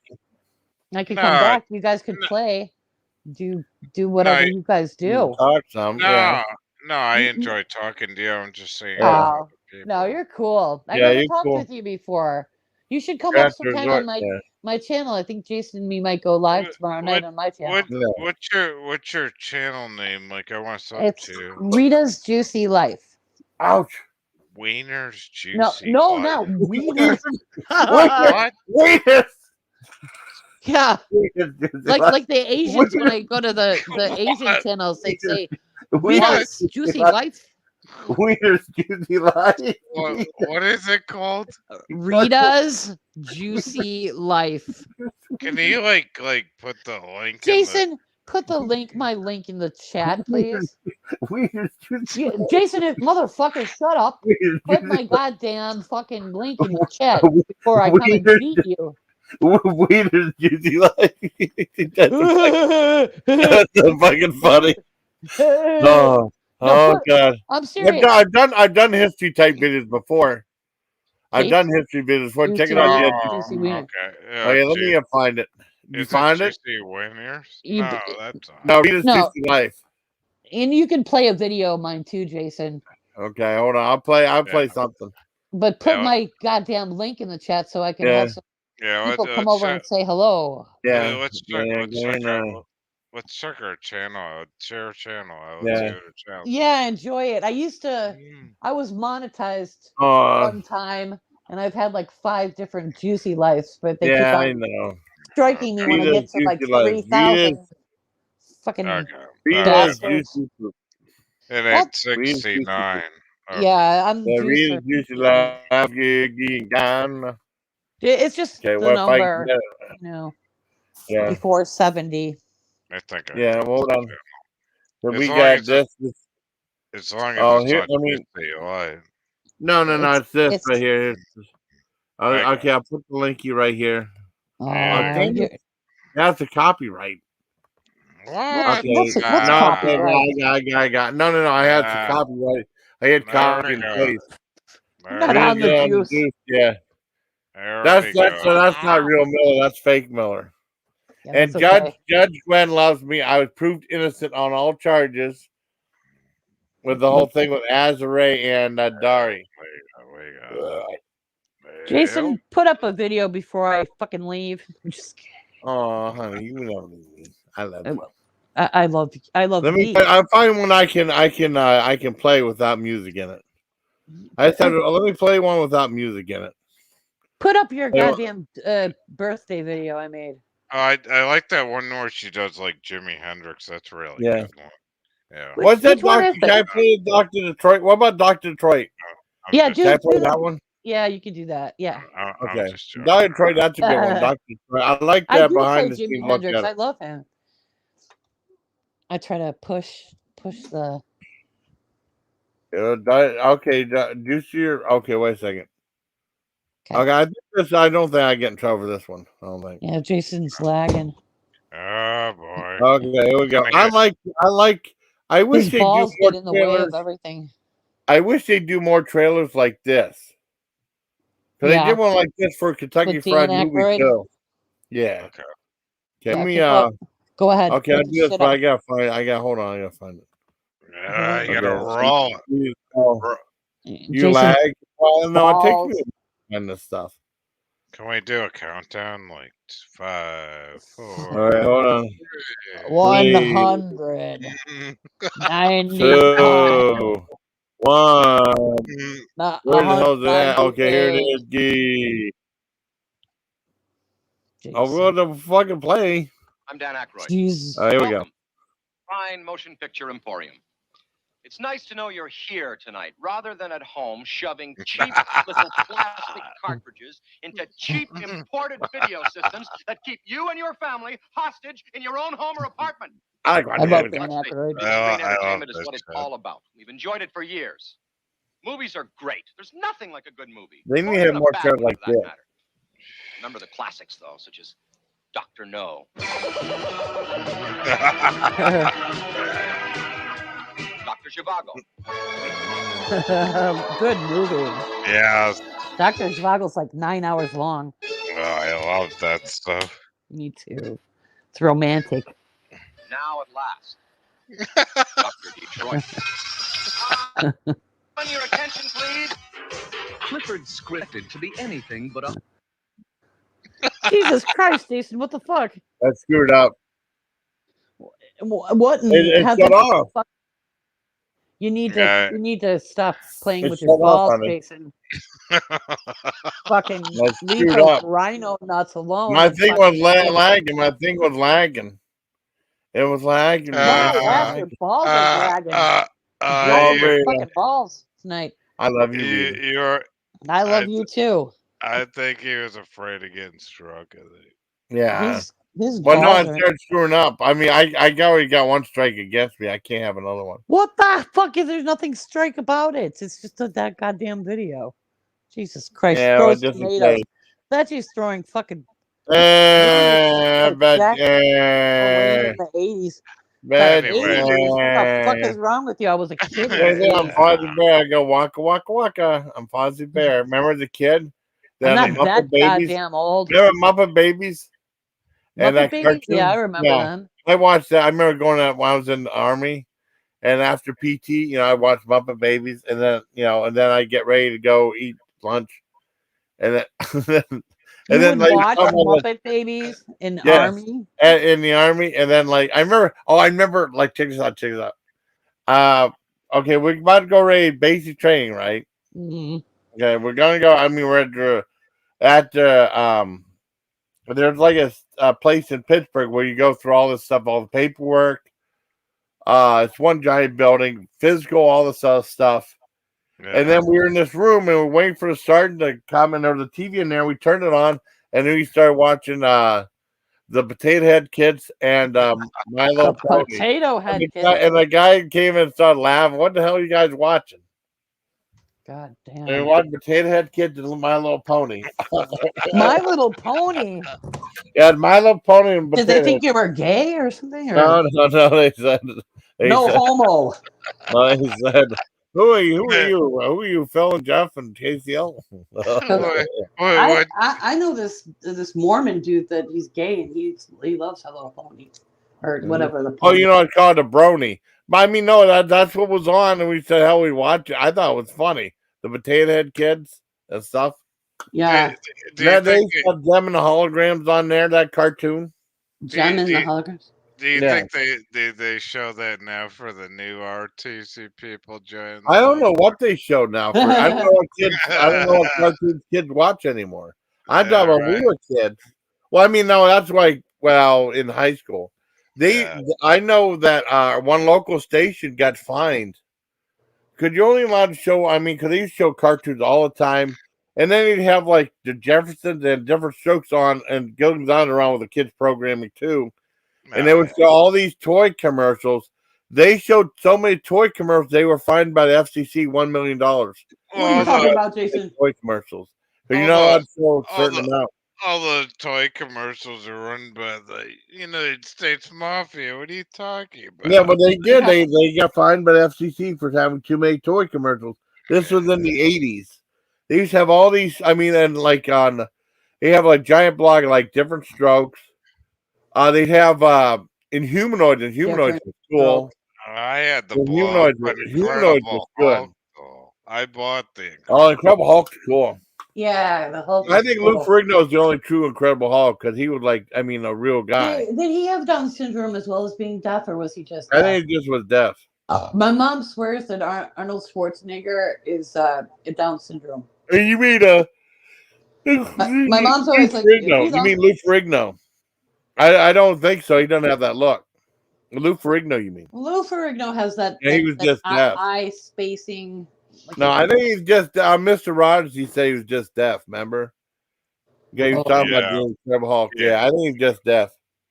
[SPEAKER 2] I could
[SPEAKER 5] No,
[SPEAKER 2] come back. You guys could
[SPEAKER 5] no.
[SPEAKER 2] play. Do whatever you guys
[SPEAKER 1] You can
[SPEAKER 2] do.
[SPEAKER 1] talk some. Yeah.
[SPEAKER 5] No, I
[SPEAKER 2] You-
[SPEAKER 5] enjoy talking to you. I'm just saying
[SPEAKER 1] Yeah.
[SPEAKER 5] to
[SPEAKER 2] Oh
[SPEAKER 5] other
[SPEAKER 2] no,
[SPEAKER 5] people.
[SPEAKER 2] you're cool. I
[SPEAKER 1] Yeah,
[SPEAKER 2] never
[SPEAKER 1] you're
[SPEAKER 2] talked
[SPEAKER 1] cool.
[SPEAKER 2] with you before. You should come
[SPEAKER 1] You
[SPEAKER 2] up
[SPEAKER 1] have to
[SPEAKER 2] sometime
[SPEAKER 1] resort.
[SPEAKER 2] on
[SPEAKER 1] Yeah.
[SPEAKER 2] my channel. I think Jason and me might go live
[SPEAKER 5] What-
[SPEAKER 2] tomorrow night on my channel.
[SPEAKER 1] No.
[SPEAKER 5] What's your channel name? Like I want to sub
[SPEAKER 2] It's
[SPEAKER 5] to
[SPEAKER 2] Rita's Juicy Life.
[SPEAKER 1] Ouch.
[SPEAKER 5] Wiener's
[SPEAKER 2] No,
[SPEAKER 5] Juicy
[SPEAKER 2] no,
[SPEAKER 5] Life.
[SPEAKER 2] not Wiener.
[SPEAKER 5] What?
[SPEAKER 1] Wiener.
[SPEAKER 2] Yeah,
[SPEAKER 1] Wiener.
[SPEAKER 2] like the Asians when I go to the Asian
[SPEAKER 5] What?
[SPEAKER 2] channels, they say
[SPEAKER 1] Wiener's
[SPEAKER 2] Rita's Juicy Life.
[SPEAKER 1] Wiener's Juicy Life.
[SPEAKER 5] What is it called?
[SPEAKER 2] Rita's Juicy Life.
[SPEAKER 5] Can you like put the link
[SPEAKER 2] Jason, put the link, my link in the chat, please.
[SPEAKER 1] Wiener's Juicy
[SPEAKER 2] Yeah, Jason, motherfucker, shut up.
[SPEAKER 1] Wiener's
[SPEAKER 2] Put my goddamn fucking link in the chat before I come and
[SPEAKER 1] Wiener's
[SPEAKER 2] beat you.
[SPEAKER 1] Wiener's Juicy Life. That's so fucking funny. Oh,
[SPEAKER 2] No,
[SPEAKER 1] God.
[SPEAKER 2] I'm serious.
[SPEAKER 1] I've done history type videos before. I've done history videos before. Check it
[SPEAKER 2] Juicy
[SPEAKER 1] out.
[SPEAKER 2] Wiener.
[SPEAKER 1] Yeah.
[SPEAKER 2] Juicy Wiener.
[SPEAKER 5] Okay. Yeah,
[SPEAKER 1] Okay, let me find it. You
[SPEAKER 5] is
[SPEAKER 1] find it?
[SPEAKER 5] Juicy Wieners?
[SPEAKER 2] You-
[SPEAKER 5] No, that's not.
[SPEAKER 1] No, Rita's
[SPEAKER 2] No.
[SPEAKER 1] Juicy Life.
[SPEAKER 2] And you can play a video of mine too, Jason.
[SPEAKER 1] Okay, hold on. I'll play something.
[SPEAKER 2] But put
[SPEAKER 5] Yeah.
[SPEAKER 2] my goddamn link in the chat so I can
[SPEAKER 1] Yeah.
[SPEAKER 2] have some
[SPEAKER 5] Yeah,
[SPEAKER 2] people come
[SPEAKER 5] let's
[SPEAKER 2] over
[SPEAKER 5] check.
[SPEAKER 2] and say hello.
[SPEAKER 1] Yeah.
[SPEAKER 5] Let's check.
[SPEAKER 1] Yeah,
[SPEAKER 5] Let's check. Let's check our channel. Share our channel. Let's
[SPEAKER 1] Yeah.
[SPEAKER 5] go to channel.
[SPEAKER 2] Yeah, enjoy it. I was monetized
[SPEAKER 1] Oh,
[SPEAKER 2] one time, and I've had like 5 different Juicy Lives, but they
[SPEAKER 1] yeah,
[SPEAKER 2] keep
[SPEAKER 1] I
[SPEAKER 2] on
[SPEAKER 1] know.
[SPEAKER 2] striking me when I
[SPEAKER 1] Rita's
[SPEAKER 2] get to like
[SPEAKER 1] Juicy Life.
[SPEAKER 2] 3,000 fucking
[SPEAKER 5] Okay.
[SPEAKER 1] Rita's
[SPEAKER 2] bastards.
[SPEAKER 1] Juicy Life.
[SPEAKER 5] And
[SPEAKER 2] Well,
[SPEAKER 5] it's 69. Okay.
[SPEAKER 2] Yeah, I'm
[SPEAKER 1] Yeah,
[SPEAKER 2] juicer.
[SPEAKER 1] Rita's Juicy Life. Gone.
[SPEAKER 2] It's just
[SPEAKER 1] Okay,
[SPEAKER 2] the
[SPEAKER 1] what if I can
[SPEAKER 2] number,
[SPEAKER 1] get it?
[SPEAKER 2] you know,
[SPEAKER 1] Yeah.
[SPEAKER 2] before 70.
[SPEAKER 5] I think I
[SPEAKER 1] Yeah,
[SPEAKER 5] got
[SPEAKER 1] hold
[SPEAKER 5] the
[SPEAKER 1] on.
[SPEAKER 5] channel.
[SPEAKER 1] So
[SPEAKER 5] As
[SPEAKER 1] we
[SPEAKER 5] long
[SPEAKER 1] got
[SPEAKER 5] as
[SPEAKER 1] this.
[SPEAKER 5] As long as
[SPEAKER 1] Oh,
[SPEAKER 5] it's
[SPEAKER 1] here,
[SPEAKER 5] not
[SPEAKER 1] I mean,
[SPEAKER 5] Juicy Life.
[SPEAKER 1] no, it's this
[SPEAKER 2] It's
[SPEAKER 1] right here.
[SPEAKER 5] Okay.
[SPEAKER 1] Okay, I'll put the linky right here.
[SPEAKER 5] Yeah.
[SPEAKER 1] Damn it. That's a copyright.
[SPEAKER 5] What?
[SPEAKER 2] What's
[SPEAKER 1] Okay.
[SPEAKER 2] what's
[SPEAKER 1] No,
[SPEAKER 2] copyright?
[SPEAKER 1] I got. No. I had some copyright. I had
[SPEAKER 5] There
[SPEAKER 1] copy
[SPEAKER 5] we
[SPEAKER 1] and
[SPEAKER 5] go.
[SPEAKER 1] paste.
[SPEAKER 2] Not on the juice.
[SPEAKER 1] Yeah.
[SPEAKER 5] There
[SPEAKER 1] That's
[SPEAKER 5] we go.
[SPEAKER 1] that's not real Miller. That's fake Miller.
[SPEAKER 2] Yeah,
[SPEAKER 1] And
[SPEAKER 2] that's okay.
[SPEAKER 1] Judge Gwen loves me. I was proved innocent on all charges with the whole thing with Azare and Dari.
[SPEAKER 5] We go.
[SPEAKER 2] Jason, put up a video before I fucking leave. I'm just kidding.
[SPEAKER 1] Oh, honey, you know me. I love you.
[SPEAKER 2] I love
[SPEAKER 1] Let me.
[SPEAKER 2] these.
[SPEAKER 1] I find one I can play without music in it. I said, let me play one without music in it.
[SPEAKER 2] Put up your
[SPEAKER 1] Hey,
[SPEAKER 2] goddamn birthday video I made.
[SPEAKER 5] I like that one where she does like Jimi Hendrix. That's a really
[SPEAKER 1] Yeah.
[SPEAKER 5] good one. Yeah.
[SPEAKER 2] Which-
[SPEAKER 1] What's that,
[SPEAKER 2] which one
[SPEAKER 1] Doctor?
[SPEAKER 2] is
[SPEAKER 1] Can I
[SPEAKER 2] it?
[SPEAKER 1] play Doctor Detroit? What about Doctor Detroit?
[SPEAKER 2] Yeah,
[SPEAKER 5] just-
[SPEAKER 1] Can I
[SPEAKER 2] do
[SPEAKER 1] play
[SPEAKER 2] that.
[SPEAKER 1] that one?
[SPEAKER 2] Yeah, you can do that. Yeah.
[SPEAKER 5] I'm
[SPEAKER 1] Okay.
[SPEAKER 5] just joking.
[SPEAKER 1] Doctor Detroit, that's a good one. Doctor Detroit. I like
[SPEAKER 2] I
[SPEAKER 1] that
[SPEAKER 2] do play
[SPEAKER 1] behind the
[SPEAKER 2] Jimi
[SPEAKER 1] scenes look
[SPEAKER 2] Hendrix.
[SPEAKER 1] at
[SPEAKER 2] I
[SPEAKER 1] it.
[SPEAKER 2] love him. I try to push the
[SPEAKER 1] Okay, do you see your? Okay, wait a second. Okay, I don't think I get in trouble for this one. I don't think.
[SPEAKER 2] Yeah, Jason's lagging.
[SPEAKER 5] Oh boy.
[SPEAKER 1] Okay, here we go. I wish
[SPEAKER 2] His
[SPEAKER 1] they do
[SPEAKER 2] balls
[SPEAKER 1] more
[SPEAKER 2] get in the way
[SPEAKER 1] trailers.
[SPEAKER 2] of everything.
[SPEAKER 1] I wish they do more trailers like this. Because
[SPEAKER 2] Yeah.
[SPEAKER 1] they did one like this for Kentucky
[SPEAKER 2] With
[SPEAKER 1] Fried
[SPEAKER 2] Dan
[SPEAKER 1] movie
[SPEAKER 2] Aykroyd?
[SPEAKER 1] too. Yeah.
[SPEAKER 5] Okay.
[SPEAKER 1] Let
[SPEAKER 2] Yeah,
[SPEAKER 1] me
[SPEAKER 2] go ahead.
[SPEAKER 1] okay,
[SPEAKER 2] Put
[SPEAKER 1] I'll
[SPEAKER 2] the
[SPEAKER 1] do this,
[SPEAKER 2] shit
[SPEAKER 1] but
[SPEAKER 2] up.
[SPEAKER 1] I gotta find it. Hold on, I gotta find it.
[SPEAKER 5] Yeah, you gotta
[SPEAKER 1] Okay.
[SPEAKER 5] roll it.
[SPEAKER 1] You
[SPEAKER 2] Jason,
[SPEAKER 1] lag. Well, no, it takes
[SPEAKER 2] balls.
[SPEAKER 1] me to find this stuff.
[SPEAKER 5] Can we do a countdown? Like 5, 4,
[SPEAKER 1] All right, hold on.
[SPEAKER 2] 100, 99,
[SPEAKER 1] 2, 1.
[SPEAKER 2] not
[SPEAKER 1] Where the hell is it at?
[SPEAKER 2] 198.
[SPEAKER 1] Okay, here it is. Gee. I'll go to fucking play.
[SPEAKER 7] I'm Dan Aykroyd.
[SPEAKER 2] Jesus.
[SPEAKER 1] Here we go.
[SPEAKER 7] Welcome. Fine Motion Picture Emporium. It's nice to know you're here tonight, rather than at home shoving cheap little plastic cartridges into cheap imported video systems that keep you and your family hostage in your own home or apartment.
[SPEAKER 2] I love
[SPEAKER 7] Let's
[SPEAKER 2] Dan
[SPEAKER 7] face it,
[SPEAKER 2] Aykroyd.
[SPEAKER 7] screen
[SPEAKER 5] I love
[SPEAKER 7] entertainment is
[SPEAKER 5] this
[SPEAKER 7] what it's
[SPEAKER 5] shit.
[SPEAKER 7] all about. We've enjoyed it for years. Movies are great. There's nothing like a good movie.
[SPEAKER 1] They need
[SPEAKER 7] Or
[SPEAKER 1] to have
[SPEAKER 7] even a
[SPEAKER 1] more
[SPEAKER 7] bad
[SPEAKER 1] shows
[SPEAKER 7] one,
[SPEAKER 1] like
[SPEAKER 7] for that
[SPEAKER 1] this.
[SPEAKER 7] matter. Remember the classics, though, such as Dr. No. Dr. Zhivago.
[SPEAKER 2] Good movie.
[SPEAKER 5] Yeah,
[SPEAKER 2] Dr. Zhivago's like 9 hours long.
[SPEAKER 5] I love that stuff.
[SPEAKER 2] Me too. It's romantic.
[SPEAKER 7] Now at last, Dr. Detroit. On your attention, please.
[SPEAKER 8] Clifford's scripted to be anything but a.
[SPEAKER 2] Jesus Christ, Jason, what the fuck?
[SPEAKER 1] That screwed up.
[SPEAKER 2] What?
[SPEAKER 1] It
[SPEAKER 2] has
[SPEAKER 1] shut
[SPEAKER 2] it-
[SPEAKER 1] off.
[SPEAKER 2] You need to.
[SPEAKER 5] Yeah.
[SPEAKER 2] You need to stop playing
[SPEAKER 1] It
[SPEAKER 2] with your
[SPEAKER 1] shut off
[SPEAKER 2] balls,
[SPEAKER 1] on me.
[SPEAKER 2] Jason. Fucking
[SPEAKER 1] That
[SPEAKER 2] leave
[SPEAKER 1] screwed
[SPEAKER 2] those
[SPEAKER 1] up.
[SPEAKER 2] rhino nuts alone.
[SPEAKER 1] My
[SPEAKER 2] and
[SPEAKER 1] thing
[SPEAKER 2] fucking
[SPEAKER 1] was
[SPEAKER 2] deal with
[SPEAKER 1] lagging. My thing was lagging. It was lagging.
[SPEAKER 2] No,
[SPEAKER 5] Uh,
[SPEAKER 2] your balls are dragging.
[SPEAKER 1] Oh,
[SPEAKER 2] Dragging your
[SPEAKER 1] Rita.
[SPEAKER 2] fucking balls tonight.
[SPEAKER 1] I love you,
[SPEAKER 5] you,
[SPEAKER 1] Rita.
[SPEAKER 5] you're.
[SPEAKER 2] I love you too.
[SPEAKER 5] I think he was afraid of getting struck. I think.
[SPEAKER 1] Yeah.
[SPEAKER 2] His
[SPEAKER 1] Well, no, I
[SPEAKER 2] balls are.
[SPEAKER 1] started screwing up. I mean, I already got one strike against me. I can't have another one.
[SPEAKER 2] What the fuck? There's nothing strike about it. It's just that goddamn video. Jesus Christ.
[SPEAKER 1] Yeah,
[SPEAKER 2] Throws
[SPEAKER 1] well, just in
[SPEAKER 2] tomatoes.
[SPEAKER 1] case.
[SPEAKER 2] Bet he's throwing fucking
[SPEAKER 1] But
[SPEAKER 2] away in the 80s.
[SPEAKER 1] but
[SPEAKER 5] Anyway.
[SPEAKER 2] What the fuck is wrong with you? I was a kid. in the
[SPEAKER 1] I'm
[SPEAKER 2] 80s.
[SPEAKER 1] Fozzie Bear. I go waka waka waka. I'm Fozzie Bear. Remember the kid?
[SPEAKER 2] I'm
[SPEAKER 1] The
[SPEAKER 2] not that goddamn old.
[SPEAKER 1] Remember Muppet Babies? And
[SPEAKER 2] Muppet
[SPEAKER 1] that
[SPEAKER 2] Babies?
[SPEAKER 1] cartoon?
[SPEAKER 2] Yeah, I remember
[SPEAKER 1] Yeah.
[SPEAKER 2] them.
[SPEAKER 1] I watched that. I remember going out when I was in the army, and after PT, I watched Muppet Babies, and then and then I get ready to go eat lunch, and then
[SPEAKER 2] You
[SPEAKER 1] then
[SPEAKER 2] would watch
[SPEAKER 1] someone was-
[SPEAKER 2] Muppet Babies in
[SPEAKER 1] Yes.
[SPEAKER 2] Army?
[SPEAKER 1] in the army, and then I remember check this out. Okay, we're about to go ready basic training, right?
[SPEAKER 2] Mhm.
[SPEAKER 1] Okay, we're gonna go. I mean, we're at the there's like a place in Pittsburgh where you go through all this stuff, all the paperwork. It's one giant building, physical, all this other stuff.
[SPEAKER 5] Yeah.
[SPEAKER 1] And then we were in this room and we're waiting for the sergeant to come, and there was a TV in there. We turned it on, and then we started watching the Potato Head Kids and My Little Pony.
[SPEAKER 2] Potato Head
[SPEAKER 1] And
[SPEAKER 2] Kids.
[SPEAKER 1] the guy came in and started laughing. What the hell are you guys watching?
[SPEAKER 2] God
[SPEAKER 1] And we
[SPEAKER 2] damn.
[SPEAKER 1] watched Potato Head Kids and My Little Pony.
[SPEAKER 2] My Little Pony.
[SPEAKER 1] Yeah, My Little Pony and
[SPEAKER 2] Did
[SPEAKER 1] Potato
[SPEAKER 2] they think you were gay or something? Or?
[SPEAKER 1] No. They said
[SPEAKER 2] No homo.
[SPEAKER 1] no, they said, Who are you, Phil and Jeff and KCL?
[SPEAKER 2] I know this Mormon dude that he's gay and he loves Hello Pony or whatever the. Pony.
[SPEAKER 1] I called it a brony. But I mean, no, that's what was on, and we said, "Hell, we watch it." I thought it was funny. The Potato Head Kids and stuff.
[SPEAKER 2] Yeah.
[SPEAKER 5] Do you
[SPEAKER 1] They
[SPEAKER 5] think
[SPEAKER 1] had them and the holograms on there. That cartoon.
[SPEAKER 2] Gem in the holograms.
[SPEAKER 5] Do you
[SPEAKER 1] Yeah.
[SPEAKER 5] think they show that now for the new RTC people joining?
[SPEAKER 1] I don't know what they show now. I don't know what kids. I don't know what cartoons kids watch anymore. I thought when we were kids. Well, I mean, no, that's why. Well, in high school, I know that one local station got fined. Could you only allowed to show? I mean, because they used to show cartoons all the time, and then you'd have like the Jeffersons and different strokes on, and goes on around with the kids programming too. And they would show all these toy commercials. They showed so many toy commercials, they were fined by the FCC $1 million.
[SPEAKER 2] What are you talking about, Jason?
[SPEAKER 1] Toy commercials. So you know how to show a certain amount.
[SPEAKER 5] All the toy commercials are run by the United States Mafia. What are you talking about?
[SPEAKER 1] Yeah, but they did. They got fined by the FCC for having too many toy commercials. This was in the 80s. They used to have all these, I mean, and they have like giant blog, like different strokes. They'd have Humanoids was cool.
[SPEAKER 5] I had the
[SPEAKER 1] Humanoids was good.
[SPEAKER 5] I bought the
[SPEAKER 1] Incredible Hulk's cool.
[SPEAKER 2] Yeah, the Hulk.
[SPEAKER 1] I think Lou Ferrigno is the only true Incredible Hulk because he was a real guy.
[SPEAKER 2] Did he have Down syndrome as well as being deaf, or was he just?
[SPEAKER 1] I think he just was deaf.
[SPEAKER 2] My mom swears that Arnold Schwarzenegger is Down syndrome.
[SPEAKER 1] You mean
[SPEAKER 2] my mom's always like,
[SPEAKER 1] you mean Lou Ferrigno? I don't think so. He doesn't have that look. Lou Ferrigno, you mean?
[SPEAKER 2] Lou Ferrigno has that.
[SPEAKER 1] Yeah, he was just deaf.
[SPEAKER 2] Eye spacing.
[SPEAKER 1] No, I think he's just Mr. Rogers. He said he was just deaf. Remember? Yeah, he was talking about the Incredible Hulk. Yeah, I think he's just deaf.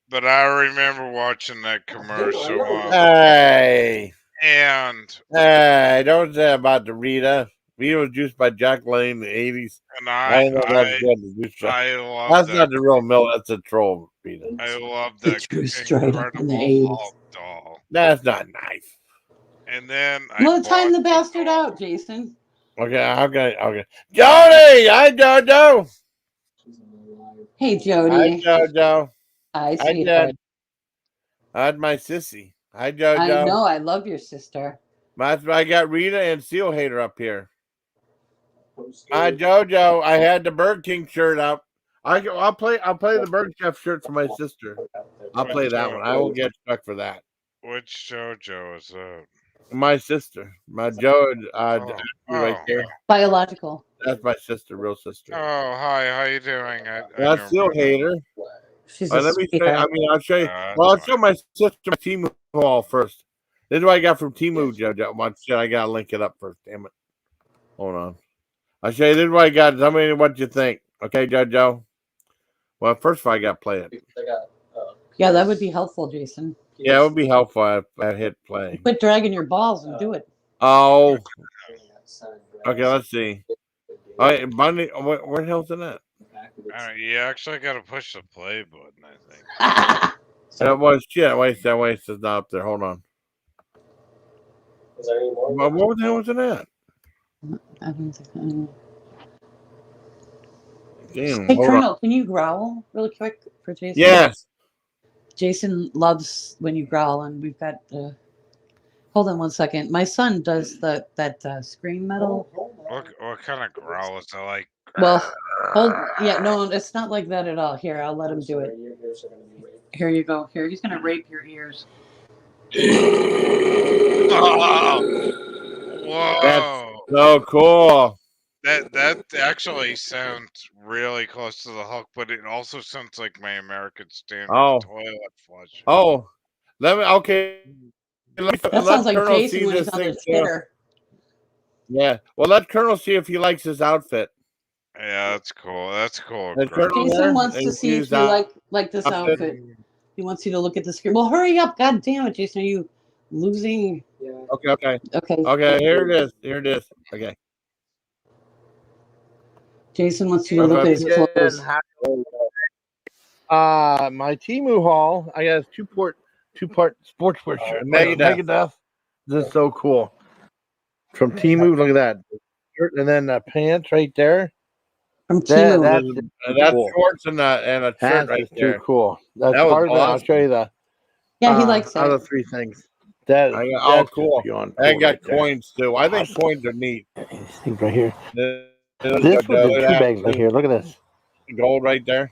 [SPEAKER 5] But I remember watching that commercial.
[SPEAKER 1] Hey,
[SPEAKER 5] and
[SPEAKER 1] don't say about the Rita. Rita was juiced by Jack Lane in the 80s.
[SPEAKER 5] And I
[SPEAKER 1] know that's good.
[SPEAKER 5] I love
[SPEAKER 1] That's
[SPEAKER 5] that.
[SPEAKER 1] not the real milk. That's a troll. Rita.
[SPEAKER 5] I love
[SPEAKER 2] The
[SPEAKER 5] that
[SPEAKER 2] true straight up in the
[SPEAKER 5] Incredible
[SPEAKER 2] 80s.
[SPEAKER 5] Hulk doll.
[SPEAKER 1] That's not nice.
[SPEAKER 5] And then I
[SPEAKER 2] Well, time
[SPEAKER 5] bought
[SPEAKER 2] the bastard
[SPEAKER 5] doll.
[SPEAKER 2] out, Jason.
[SPEAKER 1] Okay, okay. Jody! Hi, Jojo!
[SPEAKER 2] Hey,
[SPEAKER 1] Hi,
[SPEAKER 2] Jody.
[SPEAKER 1] Jojo.
[SPEAKER 2] Hi,
[SPEAKER 1] Hi,
[SPEAKER 2] sweetheart.
[SPEAKER 1] Dad. That's my sissy. Hi,
[SPEAKER 2] I
[SPEAKER 1] Jojo.
[SPEAKER 2] know. I love your sister.
[SPEAKER 1] I got Rita and Seal Hater up here. Hi, Jojo. I had the Bird King shirt up. I'll play the Bird Chef shirt for my sister. I'll play that one. I will get stuck for that.
[SPEAKER 5] Which JoJo is that?
[SPEAKER 1] My sister, my Joe,
[SPEAKER 5] Oh.
[SPEAKER 1] right there.
[SPEAKER 2] Biological.
[SPEAKER 1] That's my sister, real sister.
[SPEAKER 5] Oh, hi. How you doing? I
[SPEAKER 1] That's
[SPEAKER 5] never
[SPEAKER 1] Seal
[SPEAKER 5] met her.
[SPEAKER 1] Hater.
[SPEAKER 2] She's a
[SPEAKER 1] Let me show.
[SPEAKER 2] sweetheart.
[SPEAKER 1] I'll show you.
[SPEAKER 5] That's
[SPEAKER 1] Well, I'll
[SPEAKER 5] fine.
[SPEAKER 1] show my sister my Temu haul first. This is what I got from Temu, Jojo. One shit, I gotta link it up first. Damn it. Hold on. I'll show you. This is what I got. Tell me what you think. Okay, Jojo. Well, first of all, I got to play it.
[SPEAKER 2] Yeah, that would be helpful, Jason.
[SPEAKER 1] Yeah, it would be helpful if I hit play.
[SPEAKER 2] Quit dragging your balls and do it.
[SPEAKER 1] Oh. Okay, let's see. All right, Bunny. Where the hell's it at?
[SPEAKER 5] You actually got to push the play button, I think.
[SPEAKER 1] That was shit. Wait, it's not up there. Hold on.
[SPEAKER 9] Is there any more?
[SPEAKER 1] What the hell was it at?
[SPEAKER 2] I don't think.
[SPEAKER 1] Damn,
[SPEAKER 2] Hey,
[SPEAKER 1] hold
[SPEAKER 2] Colonel,
[SPEAKER 1] on.
[SPEAKER 2] can you growl really quick for Jason?
[SPEAKER 1] Yes.
[SPEAKER 2] Jason loves when you growl, and we've got. Hold on 1 second. My son does that scream metal.
[SPEAKER 5] What kind of growl is that like?
[SPEAKER 2] Well, no, it's not like that at all. Here, I'll let him do it. Here you go. Here, he's gonna rape your ears.
[SPEAKER 5] Whoa!
[SPEAKER 1] That's so cool.
[SPEAKER 5] That actually sounds really close to the Hulk, but it also sounds like my American Standard toilet flush.
[SPEAKER 1] Oh, okay.
[SPEAKER 2] That sounds like
[SPEAKER 1] Colonel
[SPEAKER 2] Jason
[SPEAKER 1] see
[SPEAKER 2] when he's
[SPEAKER 1] this
[SPEAKER 2] on
[SPEAKER 1] thing
[SPEAKER 2] the chair.
[SPEAKER 1] Yeah. Well, let Colonel see if he likes his outfit.
[SPEAKER 5] Yeah, that's cool. That's cool.
[SPEAKER 2] Jason wants to see if you like this outfit. He wants you to look at the screen. Well, hurry up! God damn it, Jason! Are you losing?
[SPEAKER 9] Yeah.
[SPEAKER 1] Okay.
[SPEAKER 2] Okay.
[SPEAKER 1] Here it is. Okay.
[SPEAKER 2] Jason wants you to look at his clothes.
[SPEAKER 6] My Temu haul. I got a two-part sports shirt. Megadeth. This is so cool. From Temu, look at that. Shirt and then the pants right there.
[SPEAKER 2] From Temu.
[SPEAKER 1] That's
[SPEAKER 6] cool.
[SPEAKER 1] shorts and a shirt right there.
[SPEAKER 6] Too cool. That's
[SPEAKER 1] that was
[SPEAKER 6] part of
[SPEAKER 1] awesome.
[SPEAKER 6] I'll show you the.
[SPEAKER 2] Yeah, he likes
[SPEAKER 6] other
[SPEAKER 2] it.
[SPEAKER 6] three things. That's
[SPEAKER 1] cool. I got
[SPEAKER 6] right
[SPEAKER 1] coins too. I think coins are neat.
[SPEAKER 6] These things right here.
[SPEAKER 1] This
[SPEAKER 6] This was in two bags right here. Look at this.
[SPEAKER 1] Gold right there.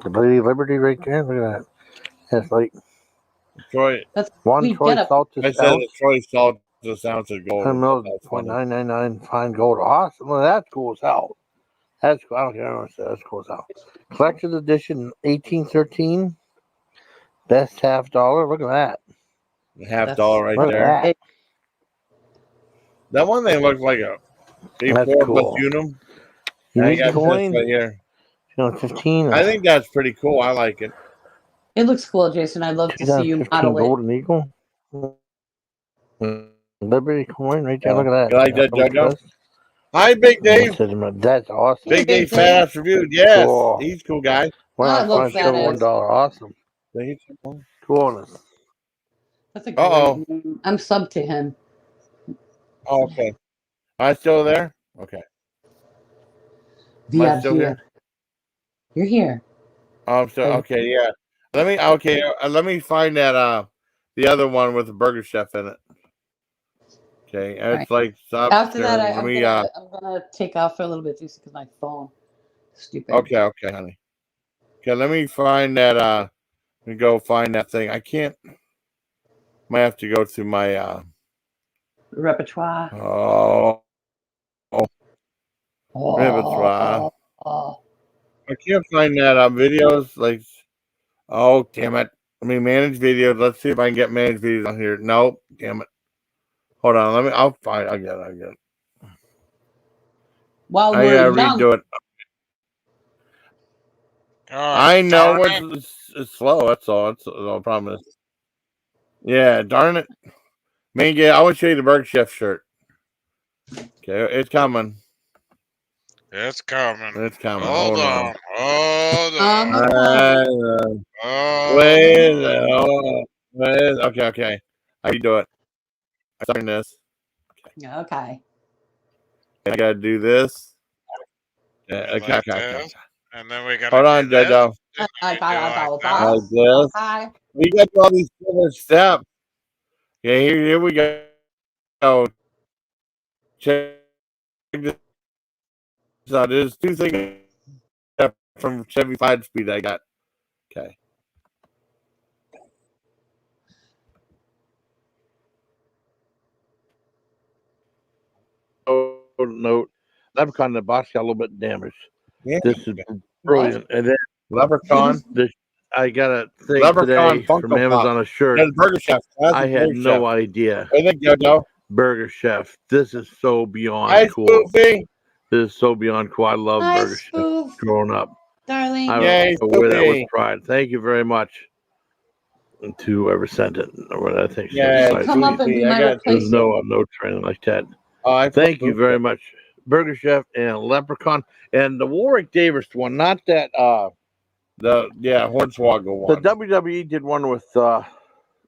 [SPEAKER 6] The Lady Liberty right there. Look at that. That's like
[SPEAKER 1] Troy.
[SPEAKER 6] One Troy salt to
[SPEAKER 1] I said the Troy salt just ounce of gold.
[SPEAKER 6] 100 mils, 0.999 fine gold. Awesome. Well, that's cool as hell. That's cool. I don't care what I say. That's cool as hell. Collector's edition 1813. Best half dollar. Look at that.
[SPEAKER 1] Half dollar right
[SPEAKER 6] Look
[SPEAKER 1] there.
[SPEAKER 6] at
[SPEAKER 1] That one thing looks like a big
[SPEAKER 6] That's
[SPEAKER 1] Ford
[SPEAKER 6] cool.
[SPEAKER 1] plus Unum.
[SPEAKER 6] You
[SPEAKER 1] I
[SPEAKER 6] need
[SPEAKER 1] got
[SPEAKER 6] coin?
[SPEAKER 1] this right here.
[SPEAKER 6] 15.
[SPEAKER 1] I think that's pretty cool. I like it.
[SPEAKER 2] It looks cool, Jason. I'd love to see you
[SPEAKER 6] 2015
[SPEAKER 2] model it.
[SPEAKER 6] Golden Eagle. Liberty coin right there. Look at that.
[SPEAKER 1] You like that, JoJo? Hi, Big Dave.
[SPEAKER 6] That's awesome.
[SPEAKER 1] Big Dave Fat Ass Reviewed. Yes.
[SPEAKER 6] Cool.
[SPEAKER 1] He's a cool guy.
[SPEAKER 2] I love
[SPEAKER 6] show
[SPEAKER 2] badass.
[SPEAKER 6] $1. Awesome. Coolness.
[SPEAKER 2] That's a great name. I'm sub to him.
[SPEAKER 1] Oh, okay. Am I still there? Okay. Am I still here?
[SPEAKER 2] You're here.
[SPEAKER 1] Oh, I'm still okay. Yeah. Let me find that the other one with the Burger Chef in it. Okay, it's like
[SPEAKER 2] After that, I'm
[SPEAKER 1] me.
[SPEAKER 2] gonna take off for a little bit just because my phone. Stupid.
[SPEAKER 1] Okay, honey. Okay, let me find that. Let me go find that thing. I can't. Might have to go through my
[SPEAKER 2] repertoire.
[SPEAKER 1] Repertoire. I can't find that videos. Like, oh damn it! I mean, manage videos. Let's see if I can get managed videos on here. Nope. Damn it. Hold on. I'll find. I get it.
[SPEAKER 2] While
[SPEAKER 1] I
[SPEAKER 2] we're
[SPEAKER 1] gotta redo it. I know it's slow. That's all. That's all. The problem is. Yeah, darn it. Man, yeah, I want to show you the Burger Chef shirt. Okay, it's coming.
[SPEAKER 5] It's coming.
[SPEAKER 1] It's coming.
[SPEAKER 5] Hold on.
[SPEAKER 2] Hold
[SPEAKER 5] Oh,
[SPEAKER 1] Okay. I do it. I'm starting this.
[SPEAKER 2] Okay.
[SPEAKER 1] I gotta do this.
[SPEAKER 5] we like this, and then we gotta
[SPEAKER 1] Hold
[SPEAKER 5] do
[SPEAKER 1] on,
[SPEAKER 5] this.
[SPEAKER 1] Jojo.
[SPEAKER 5] And
[SPEAKER 2] I
[SPEAKER 5] we do like
[SPEAKER 2] got
[SPEAKER 5] that.
[SPEAKER 1] Like this.
[SPEAKER 2] Okay.
[SPEAKER 1] We got all these different steps. Okay, here we go. Check this out. There's two things from 75 speed I got. Okay.
[SPEAKER 6] Note. Leprechaun, the box got a little bit damaged.
[SPEAKER 1] Yeah.
[SPEAKER 6] This is brilliant. And then
[SPEAKER 1] Leprechaun.
[SPEAKER 6] I got a thing
[SPEAKER 1] Leprechaun
[SPEAKER 6] today from
[SPEAKER 1] Funko
[SPEAKER 6] Amazon,
[SPEAKER 1] Pop.
[SPEAKER 6] a shirt.
[SPEAKER 1] There's Burger Chef. That's
[SPEAKER 6] I
[SPEAKER 1] a
[SPEAKER 6] had
[SPEAKER 1] Burger
[SPEAKER 6] no
[SPEAKER 1] Chef.
[SPEAKER 6] idea.
[SPEAKER 1] I think Jojo.
[SPEAKER 6] Burger Chef. This is so beyond
[SPEAKER 1] Hi,
[SPEAKER 6] cool.
[SPEAKER 1] Spoofy.
[SPEAKER 6] This is so beyond cool. I love
[SPEAKER 2] Hi,
[SPEAKER 6] Burger Chef
[SPEAKER 2] Spoof,
[SPEAKER 6] growing up.
[SPEAKER 2] darling.
[SPEAKER 6] I
[SPEAKER 1] Yay,
[SPEAKER 6] wear that with
[SPEAKER 1] Spoofy.
[SPEAKER 6] pride. Thank you very much to whoever sent it. Or what I think.
[SPEAKER 1] Yeah,
[SPEAKER 2] You come up and be
[SPEAKER 1] Spoofy.
[SPEAKER 2] my
[SPEAKER 1] I got
[SPEAKER 6] There's
[SPEAKER 2] replacement.
[SPEAKER 6] no training like that.
[SPEAKER 1] I
[SPEAKER 6] Thank you very much. Burger Chef and Leprechaun and the Warwick Davis one, not that
[SPEAKER 1] Hornswoggle
[SPEAKER 6] the
[SPEAKER 1] one.
[SPEAKER 6] WWE did one with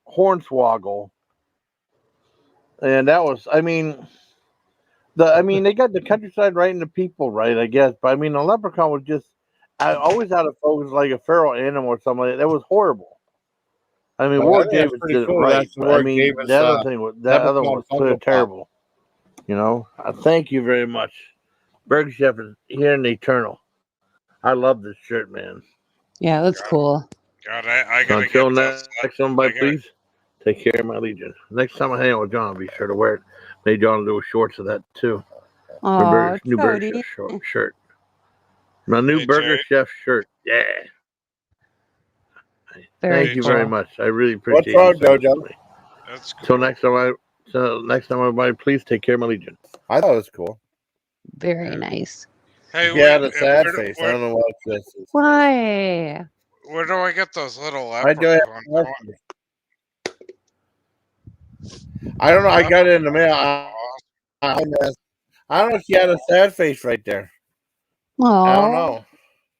[SPEAKER 6] Hornswoggle. And that was they got the countryside right and the people right, I guess. But I mean the Leprechaun was just I always had to focus like a feral animal or something like that. That was horrible. I mean,
[SPEAKER 1] Well, I
[SPEAKER 6] Warwick
[SPEAKER 1] think that's
[SPEAKER 6] Davis
[SPEAKER 1] pretty
[SPEAKER 6] did it
[SPEAKER 1] cool.
[SPEAKER 6] right.
[SPEAKER 1] That's the
[SPEAKER 6] But, I
[SPEAKER 1] Warwick
[SPEAKER 6] mean,
[SPEAKER 1] Davis,
[SPEAKER 6] the other thing was that other one
[SPEAKER 1] Leprechaun
[SPEAKER 6] was
[SPEAKER 1] Funko
[SPEAKER 6] clear
[SPEAKER 1] Pop.
[SPEAKER 6] terrible. You know, thank you very much. Burger Chef is here in the eternal. I love this shirt, man.
[SPEAKER 2] Yeah, that's cool.
[SPEAKER 5] God, I
[SPEAKER 6] So
[SPEAKER 5] gotta
[SPEAKER 6] until
[SPEAKER 5] get this.
[SPEAKER 6] next somebody, please take care of my Legion. Next time I hang out with John, I'll be sure to wear it. Maybe John will do shorts of that too.
[SPEAKER 2] Oh,
[SPEAKER 6] New Burger
[SPEAKER 2] Jody.
[SPEAKER 6] Chef shirt. My new
[SPEAKER 5] Hey,
[SPEAKER 6] Burger
[SPEAKER 5] Jay.
[SPEAKER 6] Chef shirt. Yeah.
[SPEAKER 2] Very
[SPEAKER 6] Thank you
[SPEAKER 2] cool.
[SPEAKER 6] very much. I really
[SPEAKER 1] What's
[SPEAKER 6] appreciate
[SPEAKER 1] wrong,
[SPEAKER 6] you saying this
[SPEAKER 1] Jojo?
[SPEAKER 6] to me.
[SPEAKER 5] That's cool.
[SPEAKER 6] Till next time, everybody, please take care of my Legion.
[SPEAKER 1] I thought it was cool.
[SPEAKER 2] Very nice.
[SPEAKER 5] Hey,
[SPEAKER 1] He had
[SPEAKER 5] wait,
[SPEAKER 1] a sad face. I don't know what this is.
[SPEAKER 2] Why?
[SPEAKER 5] where do I get those little
[SPEAKER 1] I do have
[SPEAKER 5] leprechauns?
[SPEAKER 1] I don't know. I got it in the mail. I don't know if she had a sad face right there. I don't
[SPEAKER 2] Oh,
[SPEAKER 1] know.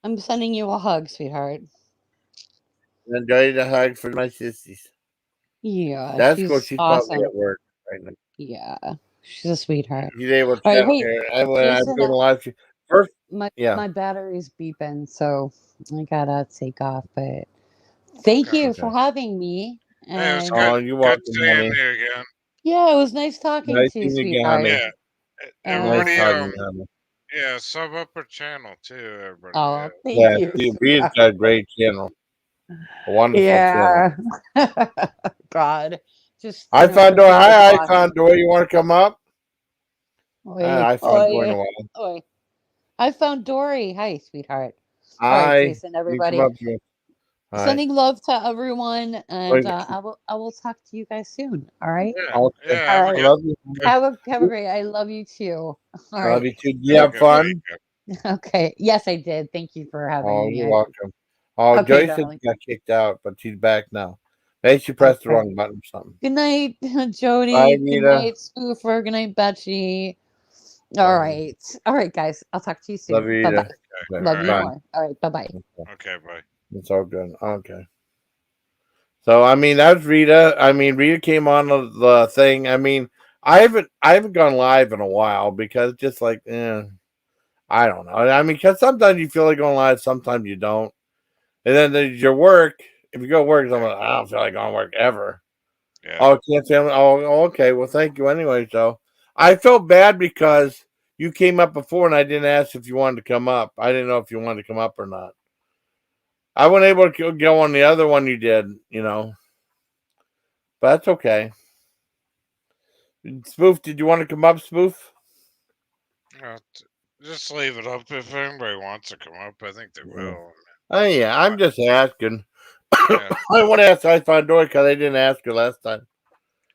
[SPEAKER 2] I'm sending you a hug, sweetheart.
[SPEAKER 1] Enjoy the hug for my sissies.
[SPEAKER 2] Yeah,
[SPEAKER 1] That's
[SPEAKER 2] she's
[SPEAKER 1] cool. She's
[SPEAKER 2] awesome.
[SPEAKER 1] probably at work right now.
[SPEAKER 2] Yeah, she's a sweetheart.
[SPEAKER 1] She's able to
[SPEAKER 2] All right,
[SPEAKER 1] chat
[SPEAKER 2] hey,
[SPEAKER 1] here. And when I'm
[SPEAKER 2] Jason,
[SPEAKER 1] doing a live stream. First,
[SPEAKER 2] my battery's beeping, so I gotta take off. But thank you for having me.
[SPEAKER 5] Hey, it was
[SPEAKER 2] And
[SPEAKER 5] good.
[SPEAKER 1] oh, you're
[SPEAKER 5] Good
[SPEAKER 1] welcome,
[SPEAKER 5] seeing
[SPEAKER 1] honey.
[SPEAKER 5] you again.
[SPEAKER 2] yeah, it was nice talking
[SPEAKER 1] Nice
[SPEAKER 2] to you,
[SPEAKER 1] seeing you again,
[SPEAKER 2] sweetheart.
[SPEAKER 1] honey.
[SPEAKER 5] Yeah.
[SPEAKER 2] And,
[SPEAKER 1] Nice
[SPEAKER 5] Everybody,
[SPEAKER 1] talking, honey.
[SPEAKER 5] yeah, sub up her channel too, everybody.
[SPEAKER 2] oh, thank
[SPEAKER 1] Yeah,
[SPEAKER 2] you.
[SPEAKER 1] Bea's got a great channel. A wonderful channel.
[SPEAKER 2] Yeah. God. Just
[SPEAKER 1] I
[SPEAKER 2] you know,
[SPEAKER 1] found Dory.
[SPEAKER 2] forgive the
[SPEAKER 1] Hi, I
[SPEAKER 2] talk.
[SPEAKER 1] found Dory. You want to come up?
[SPEAKER 2] Oi,
[SPEAKER 1] I found Dory in a
[SPEAKER 2] oi,
[SPEAKER 1] while.
[SPEAKER 2] oi. I found Dory. Hi, sweetheart. All
[SPEAKER 1] Hi.
[SPEAKER 2] right, Jason,
[SPEAKER 1] You
[SPEAKER 2] everybody.
[SPEAKER 1] come up here. Hi.
[SPEAKER 2] Sending love to everyone, and
[SPEAKER 1] Wait.
[SPEAKER 2] I will talk to you guys soon. All right.
[SPEAKER 5] Yeah,
[SPEAKER 1] Okay.
[SPEAKER 5] yeah.
[SPEAKER 2] All
[SPEAKER 5] Have a
[SPEAKER 2] right.
[SPEAKER 1] I
[SPEAKER 5] good,
[SPEAKER 1] love you.
[SPEAKER 2] Have a great. I love you too. All
[SPEAKER 1] Love
[SPEAKER 2] right.
[SPEAKER 1] you too. Did you
[SPEAKER 5] have a
[SPEAKER 1] have
[SPEAKER 5] good
[SPEAKER 1] fun?
[SPEAKER 5] weekend.
[SPEAKER 2] Okay. Yes, I did. Thank you for having
[SPEAKER 1] Oh,
[SPEAKER 2] me.
[SPEAKER 1] you're welcome. Oh,
[SPEAKER 2] Okay,
[SPEAKER 1] Joyce
[SPEAKER 2] darling.
[SPEAKER 1] got kicked out, but she's back now. Maybe she pressed the
[SPEAKER 2] Okay.
[SPEAKER 1] wrong button or something.
[SPEAKER 2] Good night, Jody.
[SPEAKER 1] Bye,
[SPEAKER 2] Good
[SPEAKER 1] Rita.
[SPEAKER 2] night, Spoofer. Good night, Betsy. All right. All right, guys. I'll talk to you
[SPEAKER 1] Love
[SPEAKER 2] soon.
[SPEAKER 1] you,
[SPEAKER 2] Bye
[SPEAKER 1] Rita.
[SPEAKER 2] bye.
[SPEAKER 1] Okay,
[SPEAKER 2] Love you
[SPEAKER 1] bye.
[SPEAKER 2] more. All right. Bye bye.
[SPEAKER 5] Okay, bye.
[SPEAKER 1] It's all good. Okay. So I mean that's Rita. I mean Rita came on the thing. I mean I haven't gone live in a while because just like I don't know. I mean because sometimes you feel like going live, sometimes you don't. And then there's your work. If you go to work, I'm like, I don't feel like going to work ever.
[SPEAKER 5] Yeah.
[SPEAKER 1] Oh, can't family. Oh, okay. Well, thank you anyway. So I felt bad because you came up before and I didn't ask if you wanted to come up. I didn't know if you wanted to come up or not. I wasn't able to go on the other one you did, but that's okay. Spoof, did you want to come up, Spoof?
[SPEAKER 5] Just leave it up. If anybody wants to come up, I think they will.
[SPEAKER 1] Oh, yeah. I'm just asking.
[SPEAKER 5] Yeah.
[SPEAKER 1] I want to ask I found Dory because I didn't ask her last time.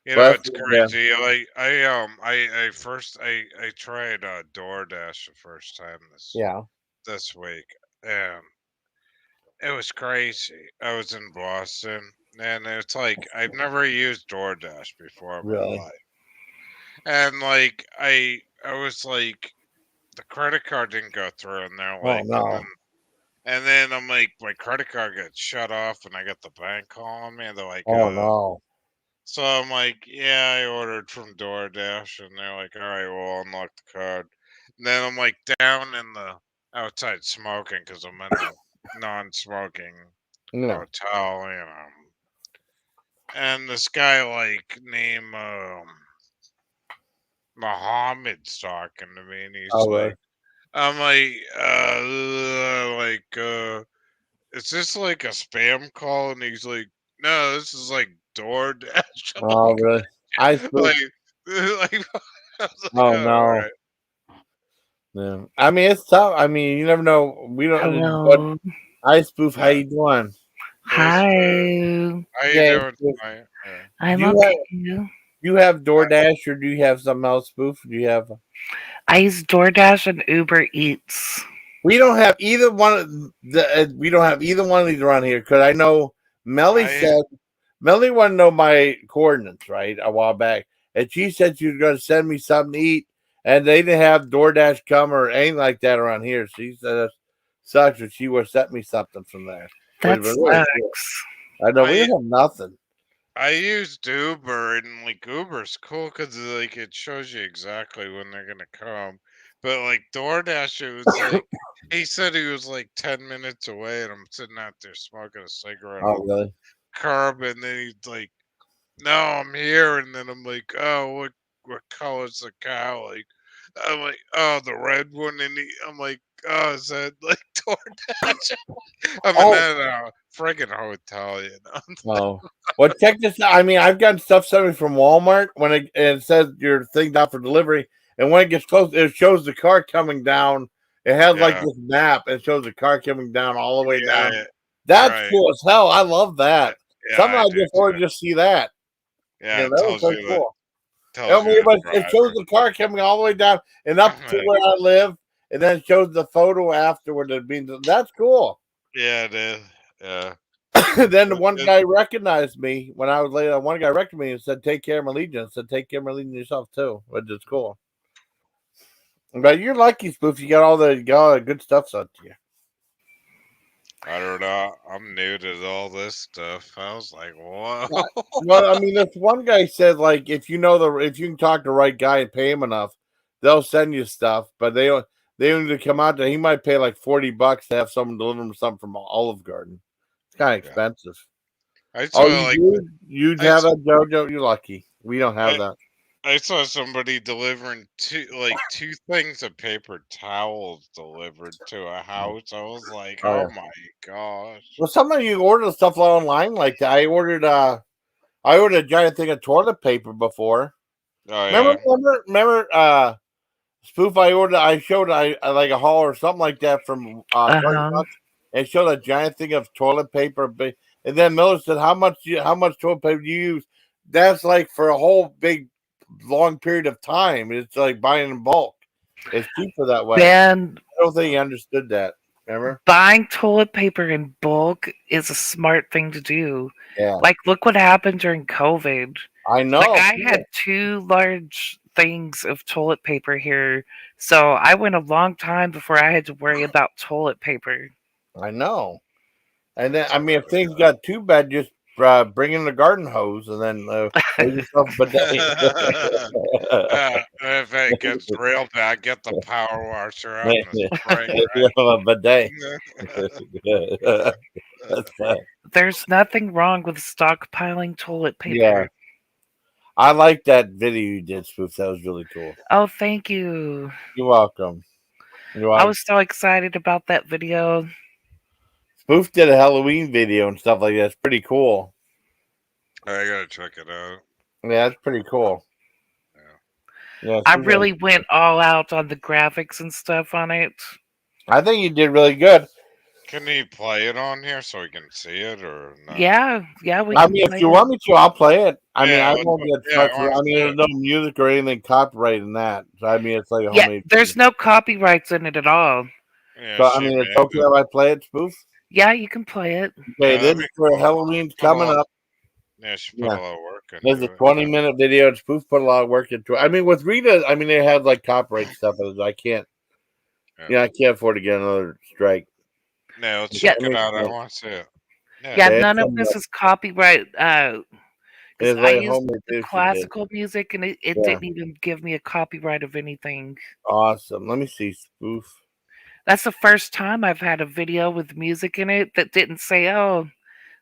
[SPEAKER 5] You know,
[SPEAKER 1] Last
[SPEAKER 5] it's
[SPEAKER 1] week, yeah.
[SPEAKER 5] crazy. Like I tried DoorDash the first time this week, and it was crazy. I was in Boston, and it's like I've never used DoorDash before in my
[SPEAKER 1] Really?
[SPEAKER 5] life, and like I was like the credit card didn't go through, and they're
[SPEAKER 1] Oh,
[SPEAKER 5] like,
[SPEAKER 1] no.
[SPEAKER 5] And then I'm like, my credit card got shut off, and I got the bank calling me, and they're like,
[SPEAKER 1] Oh no.
[SPEAKER 5] So I'm like, yeah, I ordered from DoorDash, and they're like, all right, well, unlock the card. And then I'm like down in the outside smoking because I'm in a non-smoking
[SPEAKER 1] Yeah.
[SPEAKER 5] hotel, And this guy like named Muhammad's talking to me, and he's
[SPEAKER 1] Oh,
[SPEAKER 5] like,
[SPEAKER 1] really?
[SPEAKER 5] I'm like, is this like a spam call? And he's like, no, this is like DoorDash. I'm
[SPEAKER 1] Oh, really? I
[SPEAKER 5] like,
[SPEAKER 1] spoof.
[SPEAKER 5] like, I was like,
[SPEAKER 1] Oh
[SPEAKER 5] oh, all
[SPEAKER 1] no.
[SPEAKER 5] right.
[SPEAKER 1] Yeah. I mean, it's tough. I mean, you never know. We don't. But
[SPEAKER 10] Hello.
[SPEAKER 1] I spoof. How you doing?
[SPEAKER 5] Hey, Spoof.
[SPEAKER 10] Hi.
[SPEAKER 5] How you
[SPEAKER 1] Yeah.
[SPEAKER 5] doing
[SPEAKER 1] Spoof.
[SPEAKER 5] tonight?
[SPEAKER 10] I'm
[SPEAKER 1] You
[SPEAKER 10] okay.
[SPEAKER 1] have DoorDash or do you have something else, spoof? Do you have?
[SPEAKER 10] I use DoorDash and Uber Eats.
[SPEAKER 1] We don't have either one of the. We don't have either one of these around here because I know Melly said Melly wanted to know my coordinates right a while back, and she said she was going to send me something to eat, and they didn't have DoorDash come or anything like that around here. She said that sucks, but she would sent me something from there.
[SPEAKER 10] That
[SPEAKER 1] Really cool.
[SPEAKER 10] sucks.
[SPEAKER 1] I know we don't have nothing.
[SPEAKER 5] I used Uber, and like Uber's cool because like it shows you exactly when they're gonna come. But like DoorDash, it was like he said he was like 10 minutes away, and I'm sitting out there smoking a cigarette
[SPEAKER 1] Oh,
[SPEAKER 5] on
[SPEAKER 1] really?
[SPEAKER 5] the curb, and then he's like, "No, I'm here," and then I'm like, "Oh, what color's the cow?" Like, I'm like, "Oh, the red one," and I'm like, "Oh, is that like DoorDash?" I'm in
[SPEAKER 1] Oh,
[SPEAKER 5] that friggin' hotel, you know.
[SPEAKER 1] oh. Well, check this out. I mean, I've gotten stuff sent me from Walmart when it says your thing down for delivery, and when it gets close, it shows the car coming down. It has like
[SPEAKER 5] Yeah.
[SPEAKER 1] this map. It shows the car coming down all the way down.
[SPEAKER 5] Yeah,
[SPEAKER 1] That's
[SPEAKER 5] right.
[SPEAKER 1] cool as hell. I love that.
[SPEAKER 5] Yeah,
[SPEAKER 1] Something
[SPEAKER 5] I
[SPEAKER 1] I
[SPEAKER 5] do
[SPEAKER 1] just want
[SPEAKER 5] too.
[SPEAKER 1] to just see that.
[SPEAKER 5] Yeah, it
[SPEAKER 1] that was
[SPEAKER 5] tells
[SPEAKER 1] so
[SPEAKER 5] you that
[SPEAKER 1] cool.
[SPEAKER 5] tells you the
[SPEAKER 1] It shows
[SPEAKER 5] driver.
[SPEAKER 1] the car coming all the way down and up to
[SPEAKER 5] Right.
[SPEAKER 1] where I live, and then it shows the photo afterward. That's cool.
[SPEAKER 5] Yeah, it is. Yeah.
[SPEAKER 1] Then the
[SPEAKER 5] It-
[SPEAKER 1] one
[SPEAKER 5] it-
[SPEAKER 1] guy recognized me when I was late. One guy recognized me and said, "Take care of my Legion." I said, "Take care of my Legion yourself too," which is cool. But you're lucky, Spoof. You got all the good stuff sent to you.
[SPEAKER 5] I don't know. I'm new to all this stuff. I was like, whoa.
[SPEAKER 1] Well, I mean, this one guy said like if you can talk to the right guy and pay him enough, they'll send you stuff. But they need to come out there. He might pay like $40 to have someone deliver him something from Olive Garden. It's kind of expensive.
[SPEAKER 5] I saw
[SPEAKER 1] You'd have that, JoJo. You're lucky. We don't have that.
[SPEAKER 5] I saw somebody delivering two things of paper towels delivered to a house. I was like,
[SPEAKER 1] Oh,
[SPEAKER 5] oh
[SPEAKER 1] yeah.
[SPEAKER 5] my gosh.
[SPEAKER 1] Well, some of you order stuff online like that. I ordered a giant thing of toilet paper before.
[SPEAKER 5] Oh, yeah.
[SPEAKER 1] Remember, Spoof? I showed like a haul or something like that from $20, and showed a giant thing of toilet paper. And then Miller said, "How much toilet paper do you use?" That's like for a whole big, long period of time. It's like buying in bulk. It's cheaper that way.
[SPEAKER 10] Man,
[SPEAKER 1] I don't think he understood that. Remember?
[SPEAKER 10] buying toilet paper in bulk is a smart thing to do.
[SPEAKER 1] Yeah.
[SPEAKER 10] Like, look what happened during COVID.
[SPEAKER 1] I know.
[SPEAKER 10] Like, I had 2 large things of toilet paper here, so I went a long time before I had to worry about toilet paper.
[SPEAKER 1] I know. And then, I mean, if things got too bad, just bring in the garden hose and then make yourself a bidet.
[SPEAKER 5] If it gets real bad, get the power washer out and the spray.
[SPEAKER 1] A bidet.
[SPEAKER 10] There's nothing wrong with stockpiling toilet paper.
[SPEAKER 1] Yeah. I like that video you did, Spoof. That was really cool.
[SPEAKER 10] Oh, thank you.
[SPEAKER 1] You're welcome.
[SPEAKER 10] I was so excited about that video.
[SPEAKER 1] Spoof did a Halloween video and stuff like that. It's pretty cool.
[SPEAKER 5] I gotta check it out.
[SPEAKER 1] Yeah, it's pretty cool. Yeah,
[SPEAKER 10] I really went all out on the graphics and stuff on it.
[SPEAKER 1] I think you did really good.
[SPEAKER 5] Can he play it on here so we can see it or not?
[SPEAKER 10] Yeah.
[SPEAKER 1] I mean, if you want me to, I'll play it. I mean, I won't get
[SPEAKER 5] yeah,
[SPEAKER 1] I mean, there's no music or anything copyright in that. So, I mean, it's like a homemade.
[SPEAKER 10] There's no copyrights in it at all.
[SPEAKER 5] Yeah,
[SPEAKER 1] so, I mean, it's okay if I play it, Spoof?
[SPEAKER 10] Yeah, you can play it.
[SPEAKER 1] Okay, this is for Halloween's coming up.
[SPEAKER 5] Yeah, she put a lot of work into
[SPEAKER 1] There's a 20-minute video. Spoof put a lot of work into it. I mean, with Rita, I mean, they had like copyright stuff. I can't, I can't afford to get another strike.
[SPEAKER 5] No, check it out. I want to see it.
[SPEAKER 10] Yeah, none of this is copyright. Because
[SPEAKER 1] It's
[SPEAKER 10] I
[SPEAKER 1] like
[SPEAKER 10] used
[SPEAKER 1] Homer
[SPEAKER 10] the
[SPEAKER 1] Dixon did.
[SPEAKER 10] classical music, and it
[SPEAKER 1] Yeah.
[SPEAKER 10] didn't even give me a copyright of anything.
[SPEAKER 1] Awesome. Let me see. Spoof.
[SPEAKER 10] That's the first time I've had a video with music in it that didn't say, "Oh,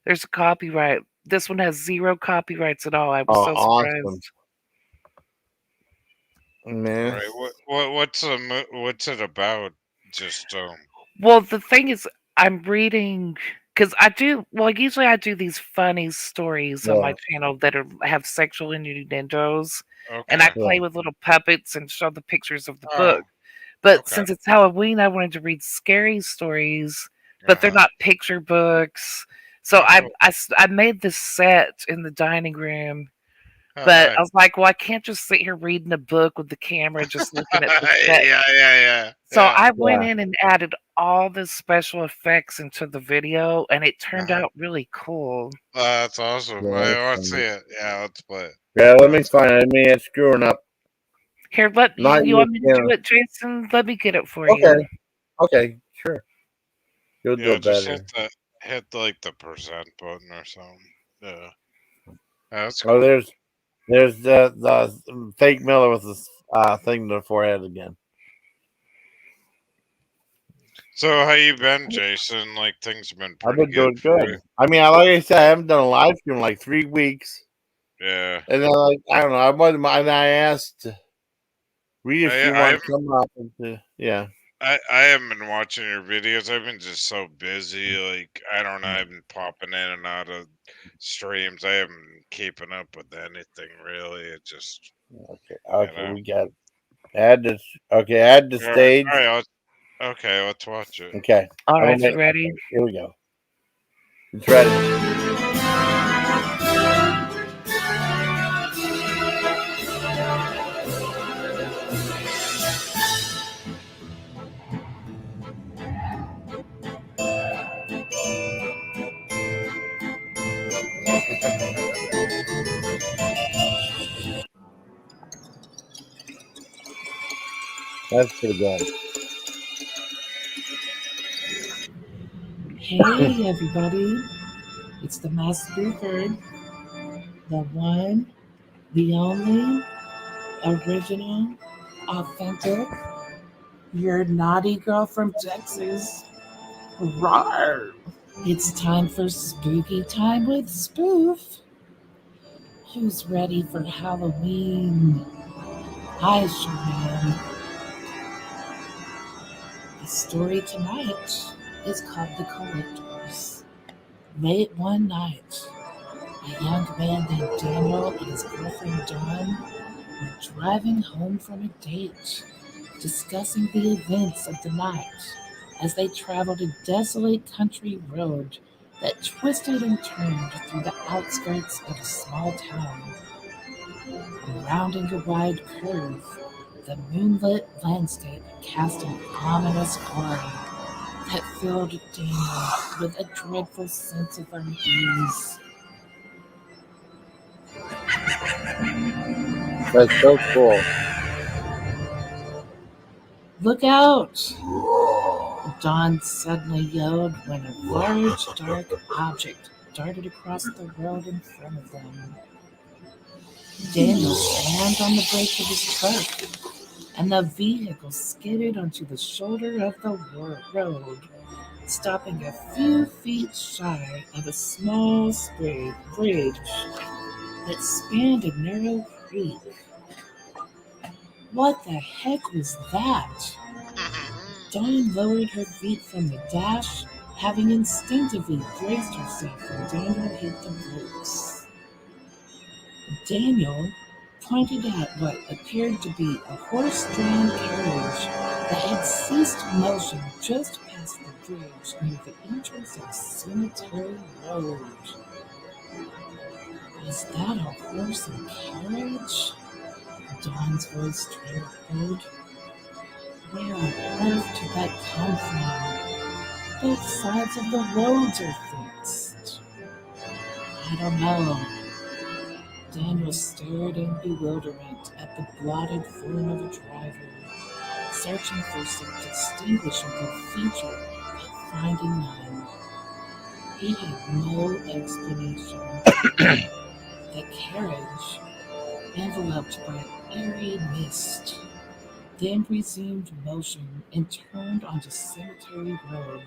[SPEAKER 10] there's a copyright." This one has 0 copyrights at all. I was so surprised.
[SPEAKER 1] Awesome. Man.
[SPEAKER 5] Right. What's it about? Just
[SPEAKER 10] Well, the thing is, I'm reading because usually I do these funny stories on my channel that have sexual innuendos, and I play with little puppets and show the pictures of the book. But since it's Halloween, I wanted to read scary stories, but they're not picture books. So I made this set in the dining room. But I was like, well, I can't just sit here reading a book with the camera just looking at the set.
[SPEAKER 5] Yeah.
[SPEAKER 10] So I went in and added all the special effects into the video, and it turned out really cool.
[SPEAKER 5] That's awesome. I want to see it. Yeah, let's play it.
[SPEAKER 1] Yeah, let me find it. I mean, it's screwing up.
[SPEAKER 10] Here, you want me to do it, Jason? Let me get it for you.
[SPEAKER 1] Okay, sure. You'll do it
[SPEAKER 5] just
[SPEAKER 1] better.
[SPEAKER 5] hit like the percent button or something. Yeah. That's
[SPEAKER 1] cool. Oh, there's the fake Miller with this thing to the forehead again.
[SPEAKER 5] So how you been, Jason? Like things have been
[SPEAKER 1] I've
[SPEAKER 5] pretty
[SPEAKER 1] been doing
[SPEAKER 5] for
[SPEAKER 1] good.
[SPEAKER 5] you?
[SPEAKER 1] I mean, like I said, I haven't done a live stream in like 3 weeks.
[SPEAKER 5] Yeah.
[SPEAKER 1] And then I don't know. I asked Rita if you want to come up and yeah.
[SPEAKER 5] I haven't been watching your videos. I've been just so busy. Like I don't know. I've been popping in and out of streams. I haven't been keeping up with anything really. It just
[SPEAKER 1] okay. We got add the stage.
[SPEAKER 5] All right, let's watch it.
[SPEAKER 1] Okay.
[SPEAKER 10] All right, you ready?
[SPEAKER 1] Here we go. It's ready. That's pretty good.
[SPEAKER 11] Hey everybody, it's the Masked Spoofer, the one, the only, original, authentic, your naughty girl from Texas. Rawr! It's time for Spooky Time with Spoof. Who's ready for Halloween? I sure am. The story tonight is called The Collectors. Late one night, a young man named Daniel and his girlfriend Dawn were driving home from a date, discussing the events of the night as they traveled a desolate country road that twisted and turned through the outskirts of a small town. Rounding a wide curve, the moonlit landscape cast an ominous glory that filled Daniel with a dreadful sense of unease.
[SPEAKER 1] That's so cool.
[SPEAKER 11] Look out! Dawn suddenly yelled when a large, dark object darted across the road in front of them. Daniel slammed on the brakes of his truck, and the vehicle skidded onto the shoulder of the road, stopping a few feet shy of a small bridge that spanned a narrow creek. What the heck was that? Dawn lowered her feet from the dash, having instinctively braced herself when Daniel hit the brakes. Daniel pointed at what appeared to be a horse-drawn carriage that had ceased motion just past the bridge near the entrance of Cemetery Road. Was that a horse and carriage? Dawn's voice trembled. Where on earth did that come from? Both sides of the roads are fixed. I don't know. Daniel stared in bewilderment at the blotted form of a driver, searching for some distinguishable feature, but finding none. He had no explanation. The carriage, enveloped by an eerie mist, then resumed motion and turned onto Cemetery Road.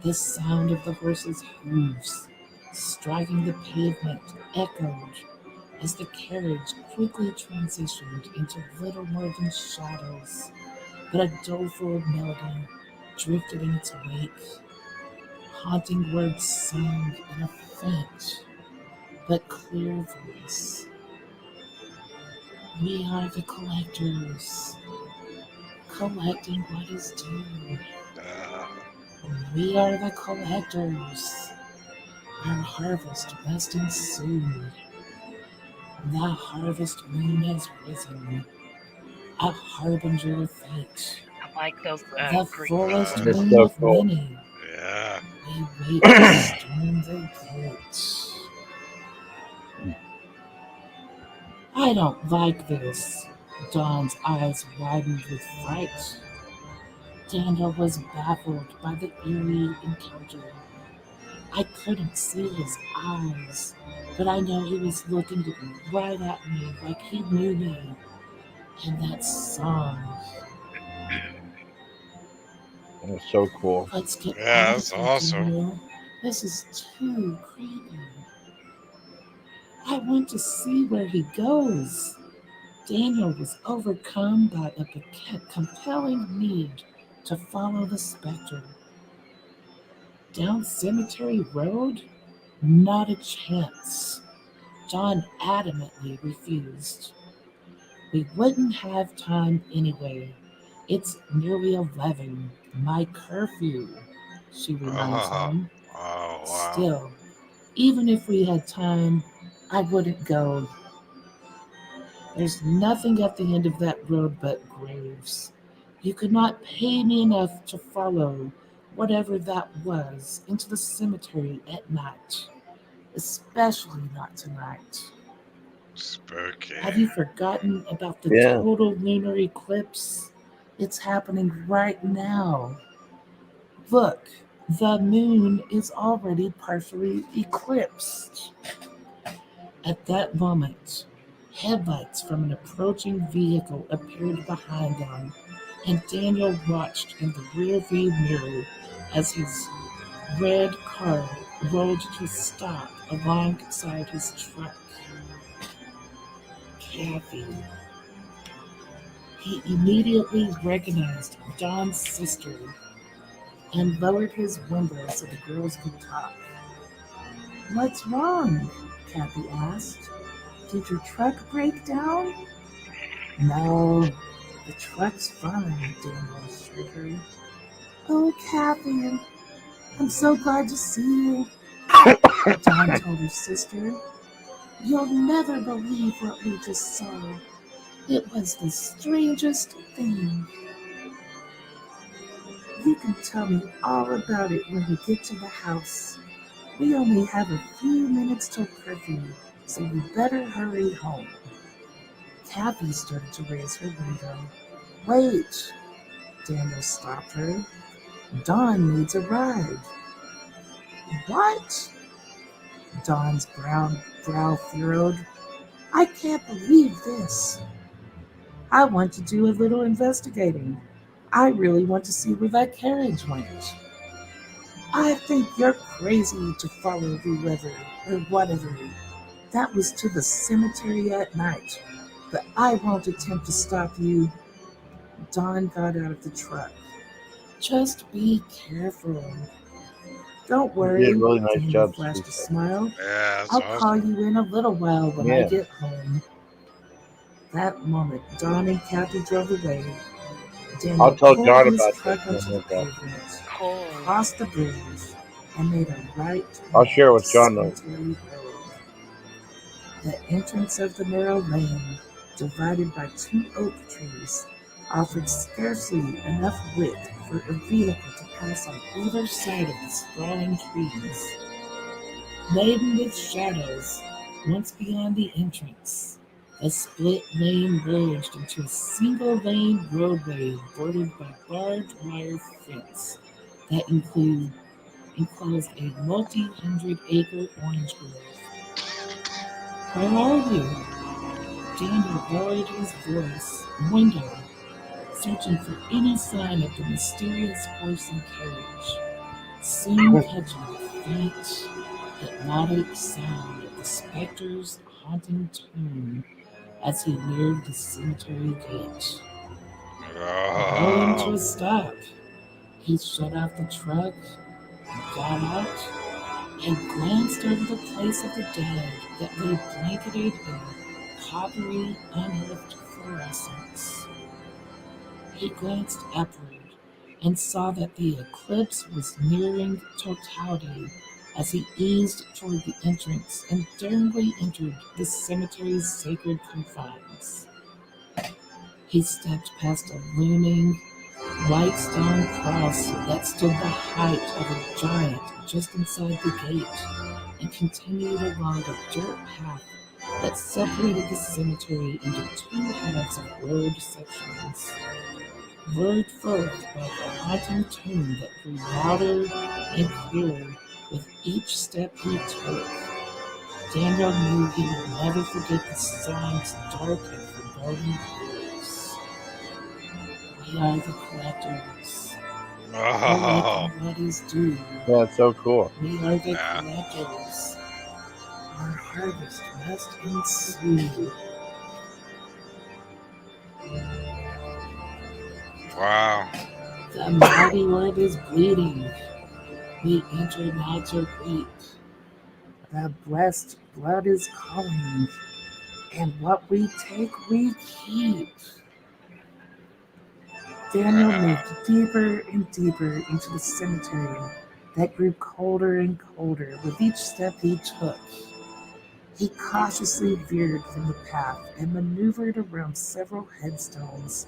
[SPEAKER 11] The sound of the horse's hooves striking the pavement echoed as the carriage quickly transitioned into little more than shadows, but a doleful melody drifted in its wake. Haunting words sung in a faint but clear voice. We are the collectors, collecting what is due. We are the collectors. Our harvest must ensue. The harvest moon has risen, a harbinger of fate.
[SPEAKER 10] I like those.
[SPEAKER 11] The fullest
[SPEAKER 1] It's
[SPEAKER 11] moon
[SPEAKER 1] so
[SPEAKER 11] of
[SPEAKER 1] cool.
[SPEAKER 11] many.
[SPEAKER 5] Yeah.
[SPEAKER 11] We wait to storm the gate. I don't like this. Dawn's eyes widened with fright. Daniel was baffled by the eerie encounter. I couldn't see his eyes, but I know he was looking right at me like he knew me. And that song.
[SPEAKER 1] It's so cool.
[SPEAKER 11] Let's get
[SPEAKER 5] Yeah,
[SPEAKER 11] out
[SPEAKER 5] that's
[SPEAKER 11] of here,
[SPEAKER 5] awesome.
[SPEAKER 11] Daniel. This is too creepy. I want to see where he goes. Daniel was overcome by a compelling need to follow the specter. Down Cemetery Road? Not a chance. John adamantly refused. We wouldn't have time anyway. It's nearly 11, my curfew, she reminds him.
[SPEAKER 5] Oh, wow.
[SPEAKER 11] Still, even if we had time, I wouldn't go. There's nothing at the end of that road but graves. You could not pay me enough to follow whatever that was into the cemetery at night, especially not tonight.
[SPEAKER 5] Spooky.
[SPEAKER 11] Have you forgotten about the
[SPEAKER 1] Yeah.
[SPEAKER 11] total lunar eclipse? It's happening right now. Look, the moon is already partially eclipsed. At that moment, headlights from an approaching vehicle appeared behind them, and Daniel watched in the rearview mirror as his red car rolled to a stop alongside his truck. Kathy. He immediately recognized Don's sister and lowered his window so the girls could talk. What's wrong? Kathy asked. Did your truck break down? No, the truck's fine, Daniel assured her. Oh, Kathy, I'm so glad to see you, Dawn told her sister. You'll never believe what we just saw. It was the strangest thing. You can tell me all about it when we get to the house. We only have a few minutes till curfew, so you better hurry home. Kathy started to raise her window. Wait, Daniel stopped her. Dawn needs a ride. What? Dawn's brow furrowed. I can't believe this. I want to do a little investigating. I really want to see where that carriage went. I think you're crazy to follow whoever or whatever. That was to the cemetery at night, but I won't attempt to stop you. Dawn got out of the truck. Just be careful. Don't worry,
[SPEAKER 1] You did a really nice
[SPEAKER 11] Daniel
[SPEAKER 1] job,
[SPEAKER 11] flashed a
[SPEAKER 1] Spoofer.
[SPEAKER 11] smile.
[SPEAKER 5] Yeah, that's
[SPEAKER 11] I'll
[SPEAKER 5] awesome.
[SPEAKER 11] call you in a little while when I
[SPEAKER 1] Yeah.
[SPEAKER 11] get home. That moment, Dawn and Kathy drove away. Daniel
[SPEAKER 1] I'll tell
[SPEAKER 11] pulled
[SPEAKER 1] John
[SPEAKER 11] his
[SPEAKER 1] about
[SPEAKER 11] truck
[SPEAKER 1] this.
[SPEAKER 11] onto the pavement,
[SPEAKER 10] Cool.
[SPEAKER 11] crossed the bridge, and made a right
[SPEAKER 1] I'll share
[SPEAKER 11] turn
[SPEAKER 1] with
[SPEAKER 11] to
[SPEAKER 1] John, though.
[SPEAKER 11] Cemetery Road. The entrance of the narrow lane, divided by 2 oak trees, offered scarcely enough width for a vehicle to pass on either side of the sprawling trees. Laden with shadows, once beyond the entrance, the split lane merged into a single-lane roadway bordered by barbed wire fence that enclosed a multi-hundred-acre orange grove. Where are you? Daniel lowered his voice, window, searching for any sign of the mysterious horse and carriage, soon catching the faint, hypnotic sound of the specter's haunting tune as he neared the cemetery gate. Rolling to a stop, he shut off the truck, got out, and glanced over the place of the dead that lay blanketed in coppery, unearthed fluorescence. He glanced upward and saw that the eclipse was nearing totality as he eased toward the entrance and daringly entered the cemetery's sacred confines. He stepped past a looming, white stone cross that stood the height of a giant just inside the gate and continued along a dirt path that separated the cemetery into two halves of road sections, lured forth by the haunting tune that grew louder and clearer with each step he took. Daniel knew he would never forget the song's dark and foreboding words. We are the collectors. Collecting what is due.
[SPEAKER 6] Yeah, it's so cool.
[SPEAKER 11] We are the collectors. Our harvest must ensue.
[SPEAKER 5] Wow.
[SPEAKER 11] The mighty word is bleeding. We enter now to reap. The blessed blood is calling, and what we take we keep. Daniel moved deeper and deeper into the cemetery that grew colder and colder with each step he took. He cautiously veered from the path and maneuvered around several headstones,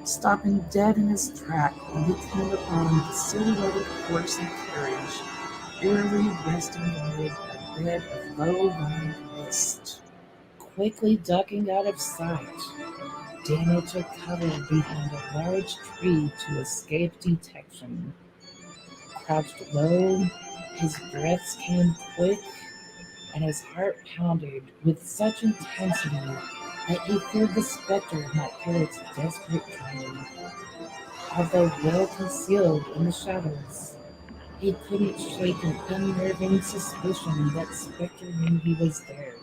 [SPEAKER 11] stopping dead in his track when he came upon the silhouetted horse and carriage, eerily resting amid a bed of low-lying mist. Quickly ducking out of sight, Daniel took cover behind a large tree to escape detection. Crouched low, his breaths came quick, and his heart pounded with such intensity that he feared the specter might hear its desperate dream. Although well concealed in the shadows, he couldn't shake an unnerving suspicion that Spectre knew he was there.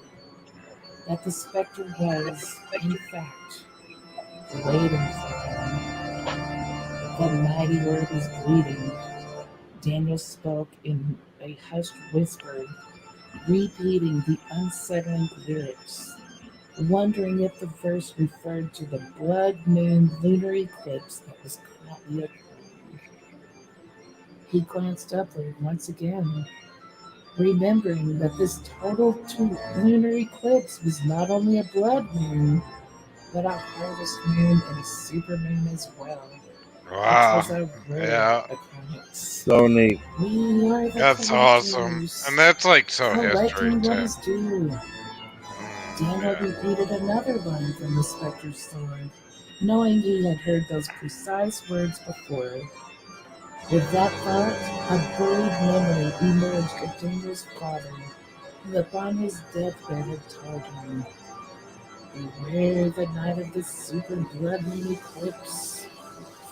[SPEAKER 11] That the Spectre was, in fact, waiting for him. The mighty word was bleeding. Daniel spoke in a hushed whisper, repeating the unsettling lyrics, wondering if the verse referred to the blood moon lunar eclipse that was currently occurring. He glanced upward once again, remembering that this total lunar eclipse was not only a blood moon, but a harvest moon and a supermoon as well.
[SPEAKER 5] Wow. Yeah.
[SPEAKER 6] So neat.
[SPEAKER 5] That's awesome. And that's like so history
[SPEAKER 11] Collecting what
[SPEAKER 5] too.
[SPEAKER 11] is due. Daniel repeated another line from the Spectre's song, knowing he had heard those precise words before. With that thought, a buried memory emerged of Daniel's father, who upon his deathbed had told him, "Beware the night of the super blood moon eclipse,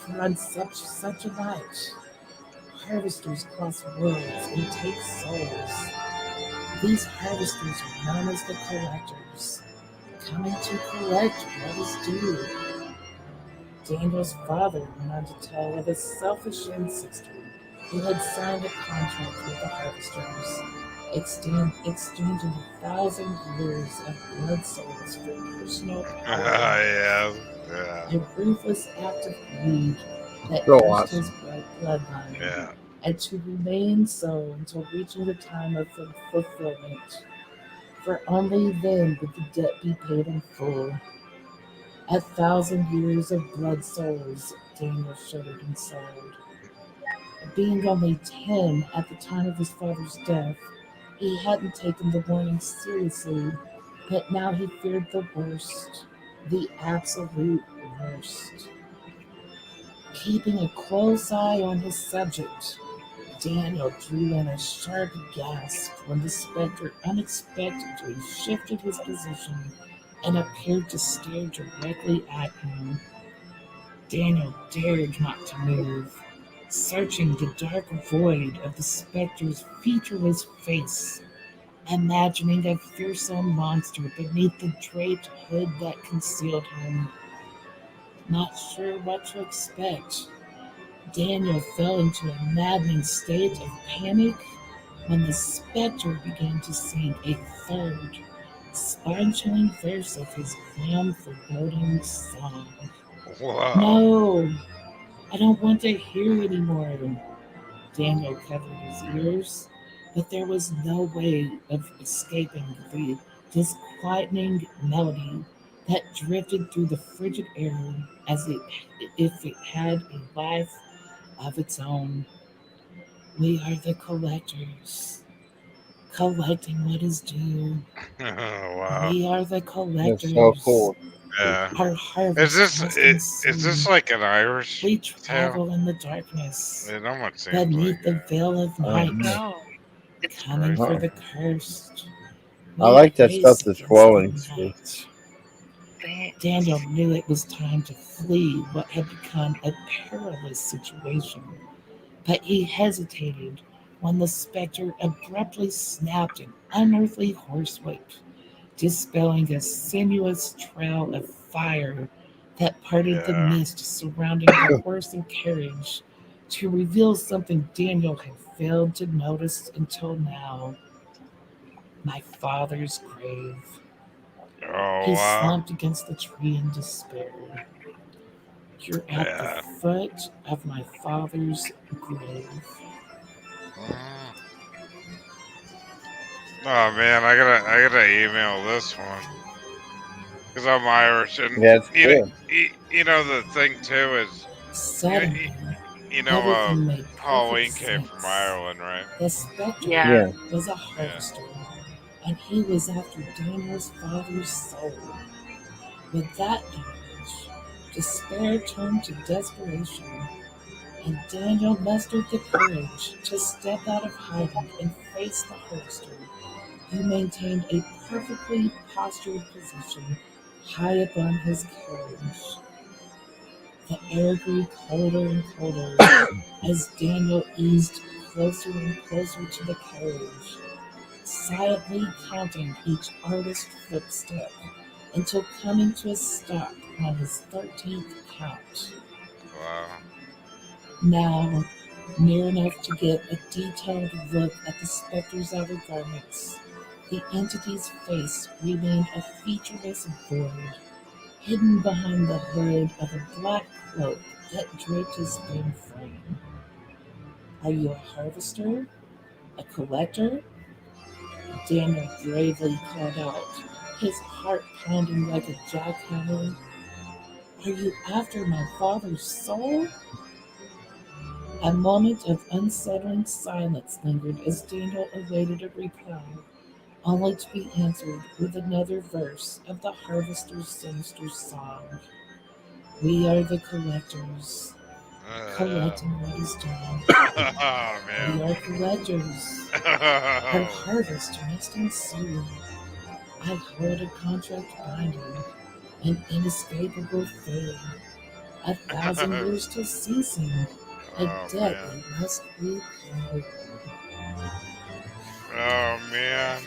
[SPEAKER 11] for on such a night, harvesters cross worlds and take souls. These harvesters are known as the collectors, coming to collect what is due." Daniel's father went on to tell of a selfish ancestor who had signed a contract with the harvesters, exchanging 1,000 years of blood souls for personal power.
[SPEAKER 5] Yeah.
[SPEAKER 11] A ruthless act of greed that
[SPEAKER 6] So
[SPEAKER 11] cursed
[SPEAKER 6] awesome.
[SPEAKER 11] his bloodline,
[SPEAKER 5] Yeah.
[SPEAKER 11] and to remain so until reaching the time of fulfillment. For only then would the debt be paid in full. 1,000 years of blood souls, Daniel shuddered inside. Being only 10 at the time of his father's death, he hadn't taken the warning seriously, but now he feared the worst, the absolute worst. Keeping a close eye on his subject, Daniel drew in a sharp gasp when the specter unexpectedly shifted his position and appeared to stare directly at him. Daniel dared not to move, searching the dark void of the specter's featureless face, imagining a fearsome monster beneath the draped hood that concealed him. Not sure what to expect, Daniel fell into a maddening state of panic when the specter began to sing a third, spine-chilling verse of his grim, foreboding song.
[SPEAKER 5] Wow.
[SPEAKER 11] No, I don't want to hear anymore. Daniel covered his ears, but there was no way of escaping the disquieting melody that drifted through the frigid air as if it had a life of its own. We are the collectors, collecting what is due.
[SPEAKER 5] Wow.
[SPEAKER 11] We are the collectors.
[SPEAKER 6] That's so cool.
[SPEAKER 5] Yeah.
[SPEAKER 11] Our harvest
[SPEAKER 5] Is this like an Irish
[SPEAKER 11] we
[SPEAKER 5] tale?
[SPEAKER 11] travel in the darkness,
[SPEAKER 5] It almost seems
[SPEAKER 11] beneath
[SPEAKER 5] like
[SPEAKER 11] the veil of night,
[SPEAKER 10] No, it's
[SPEAKER 11] coming for
[SPEAKER 5] crazy.
[SPEAKER 11] the cursed.
[SPEAKER 6] I
[SPEAKER 11] We
[SPEAKER 6] like that stuff
[SPEAKER 11] race
[SPEAKER 6] that's
[SPEAKER 11] against
[SPEAKER 6] glowing.
[SPEAKER 11] the night. Daniel knew it was time to flee what had become a perilous situation, but he hesitated when the specter abruptly snapped an unearthly horsewhip, dispelling a sinuous trail of fire that parted the
[SPEAKER 5] Yeah.
[SPEAKER 11] mist surrounding the horse and carriage to reveal something Daniel had failed to notice until now. My father's grave.
[SPEAKER 5] Oh
[SPEAKER 11] He
[SPEAKER 5] wow.
[SPEAKER 11] slumped against the tree in despair. You're at the
[SPEAKER 5] Yeah.
[SPEAKER 11] foot of my father's grave.
[SPEAKER 5] Mm. Oh man, I gotta email this one because I'm Irish, and
[SPEAKER 6] Yeah, it's cool.
[SPEAKER 5] you know the thing too is
[SPEAKER 11] Suddenly,
[SPEAKER 5] you know
[SPEAKER 11] everything made
[SPEAKER 5] Halloween
[SPEAKER 11] perfect
[SPEAKER 5] came from
[SPEAKER 11] sense.
[SPEAKER 5] Ireland, right?
[SPEAKER 11] The specter
[SPEAKER 10] Yeah.
[SPEAKER 11] was a
[SPEAKER 5] Yeah.
[SPEAKER 11] harvester, and he was after Daniel's father's soul. With that knowledge, despair turned to desperation, and Daniel mustered the courage to step out of hiding and face the harvester, who maintained a perfectly postured position high upon his carriage. The air grew colder and colder as Daniel eased closer and closer to the carriage, silently counting each artist's footstep until coming to a stop on his 13th count.
[SPEAKER 5] Wow.
[SPEAKER 11] Now, near enough to get a detailed look at the specter's outer garments, the entity's face remained a featureless void, hidden behind the hood of a black cloak that draped his thin frame. Are you a harvester? A collector? Daniel bravely called out, his heart pounding like a jackhammer. Are you after my father's soul? A moment of unsettling silence lingered as Daniel awaited a reply, only to be answered with another verse of the harvester's sinister song. We are the collectors, collecting what is done.
[SPEAKER 5] Oh
[SPEAKER 11] We
[SPEAKER 5] man.
[SPEAKER 11] are collectors. Our harvest must ensue. I hold a contract binding, an inescapable fate, 1,000 years till ceasing, a
[SPEAKER 5] Oh
[SPEAKER 11] debt
[SPEAKER 5] man.
[SPEAKER 11] we must repay.
[SPEAKER 5] Oh man.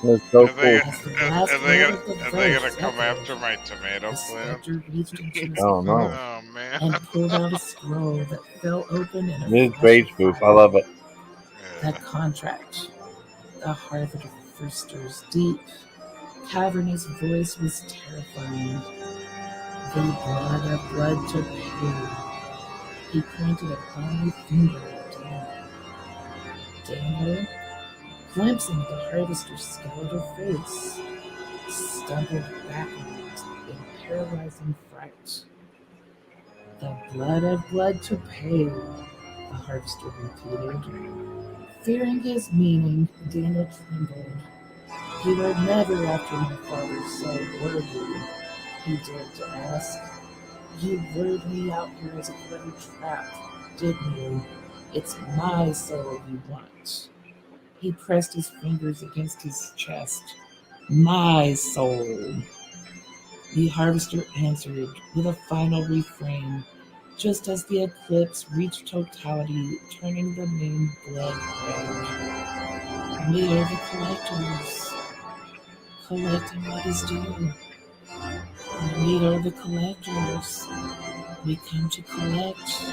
[SPEAKER 6] It's so
[SPEAKER 5] Are they,
[SPEAKER 6] cool.
[SPEAKER 11] As the last word of the
[SPEAKER 5] are they gonna
[SPEAKER 11] verse
[SPEAKER 5] come
[SPEAKER 11] echoed,
[SPEAKER 5] after my tomato
[SPEAKER 11] the
[SPEAKER 5] plant?
[SPEAKER 11] specter reached into his
[SPEAKER 6] Oh no.
[SPEAKER 11] pocket
[SPEAKER 5] Oh man.
[SPEAKER 11] and pulled out a scroll that fell open in a
[SPEAKER 6] It is
[SPEAKER 11] flash
[SPEAKER 6] great,
[SPEAKER 11] of
[SPEAKER 6] Spoof. I
[SPEAKER 11] fire.
[SPEAKER 6] love it.
[SPEAKER 11] The
[SPEAKER 5] Yeah.
[SPEAKER 11] contract. The harvester's deep, cavernous voice was terrifying. The blood to pay. He pointed a bony finger at Daniel. Daniel, glimpsing the harvester's skeletal face, stumbled backwards in paralyzing fright. The blood to pay, the harvester repeated. Fearing his meaning, Daniel trembled. You were never after my father's soul, were you? He dared to ask. You lured me out here as a clever trap, didn't you? It's my soul you want. He pressed his fingers against his chest. My soul. The harvester answered with a final refrain, just as the eclipse reached totality, turning the moon blood red. We are the collectors, collecting what is due. We are the collectors. We come to collect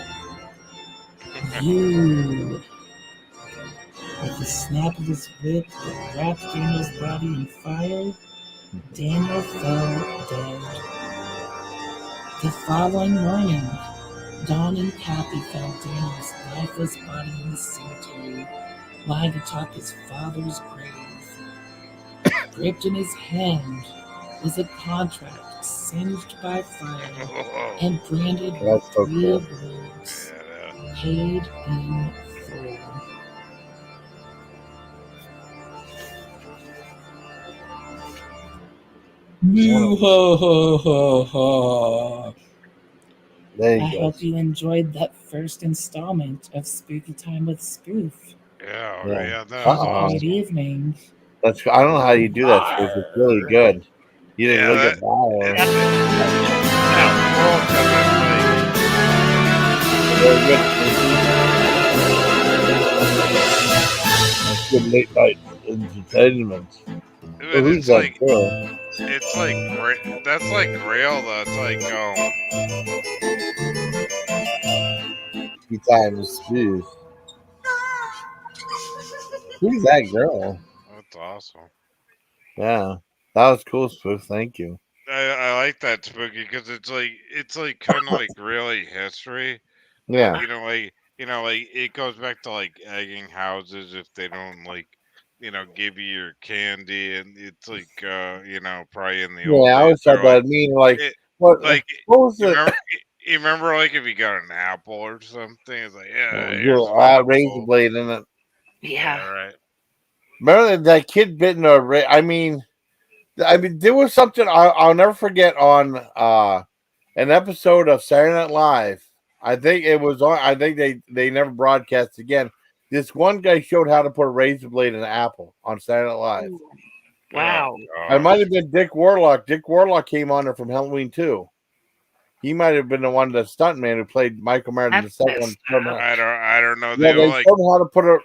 [SPEAKER 11] you. With the snap of his whip that wrapped Daniel's body in fire, Daniel fell dead. The following morning, Don and Kathy found Daniel's lifeless body in the cemetery, lying atop his father's grave. Gripped in his hand was a contract singed by fire and branded with three words, paid in full.
[SPEAKER 6] There you
[SPEAKER 11] I
[SPEAKER 6] go.
[SPEAKER 11] hope you enjoyed that first installment of Spooky Time with Spoof.
[SPEAKER 5] Yeah, that
[SPEAKER 11] Have
[SPEAKER 5] was
[SPEAKER 11] a
[SPEAKER 5] awesome.
[SPEAKER 11] great evening.
[SPEAKER 6] I don't know how you do that, Spoof. It's really good. You didn't look at That's good late night entertainment.
[SPEAKER 5] But
[SPEAKER 6] Who's
[SPEAKER 5] it's
[SPEAKER 6] that
[SPEAKER 5] like,
[SPEAKER 6] girl?
[SPEAKER 5] it's like, that's like real though. It's like,
[SPEAKER 6] Spooky Time with Spoof. Who's that girl?
[SPEAKER 5] That's awesome.
[SPEAKER 6] Yeah, that was cool, Spoof. Thank you.
[SPEAKER 5] I like that Spooky because it's like kind of like really history.
[SPEAKER 6] Yeah.
[SPEAKER 5] But, like it goes back to like egging houses if they don't like, give you your candy, and it's like probably in the old
[SPEAKER 6] Yeah, I
[SPEAKER 5] days
[SPEAKER 6] always thought
[SPEAKER 5] they're
[SPEAKER 6] that. I mean, like,
[SPEAKER 5] it,
[SPEAKER 6] what was
[SPEAKER 5] you
[SPEAKER 6] it?
[SPEAKER 5] remember like if you got an apple or something, it's like here's
[SPEAKER 6] You'll
[SPEAKER 5] an apple.
[SPEAKER 6] razor blade in it.
[SPEAKER 5] Yeah, right.
[SPEAKER 6] Remember that kid bitten a I mean, there was something I'll never forget on an episode of Saturday Night Live. I think it was on. I think they never broadcast again. This one guy showed how to put a razor blade in an apple on Saturday Night Live.
[SPEAKER 10] Wow.
[SPEAKER 6] It might have been Dick Warlock. Dick Warlock came on there from Halloween 2. He might have been the one, the stuntman who played Michael Myers in the second one.
[SPEAKER 5] I don't know.
[SPEAKER 6] Yeah, they
[SPEAKER 5] like,
[SPEAKER 6] showed him how to put a.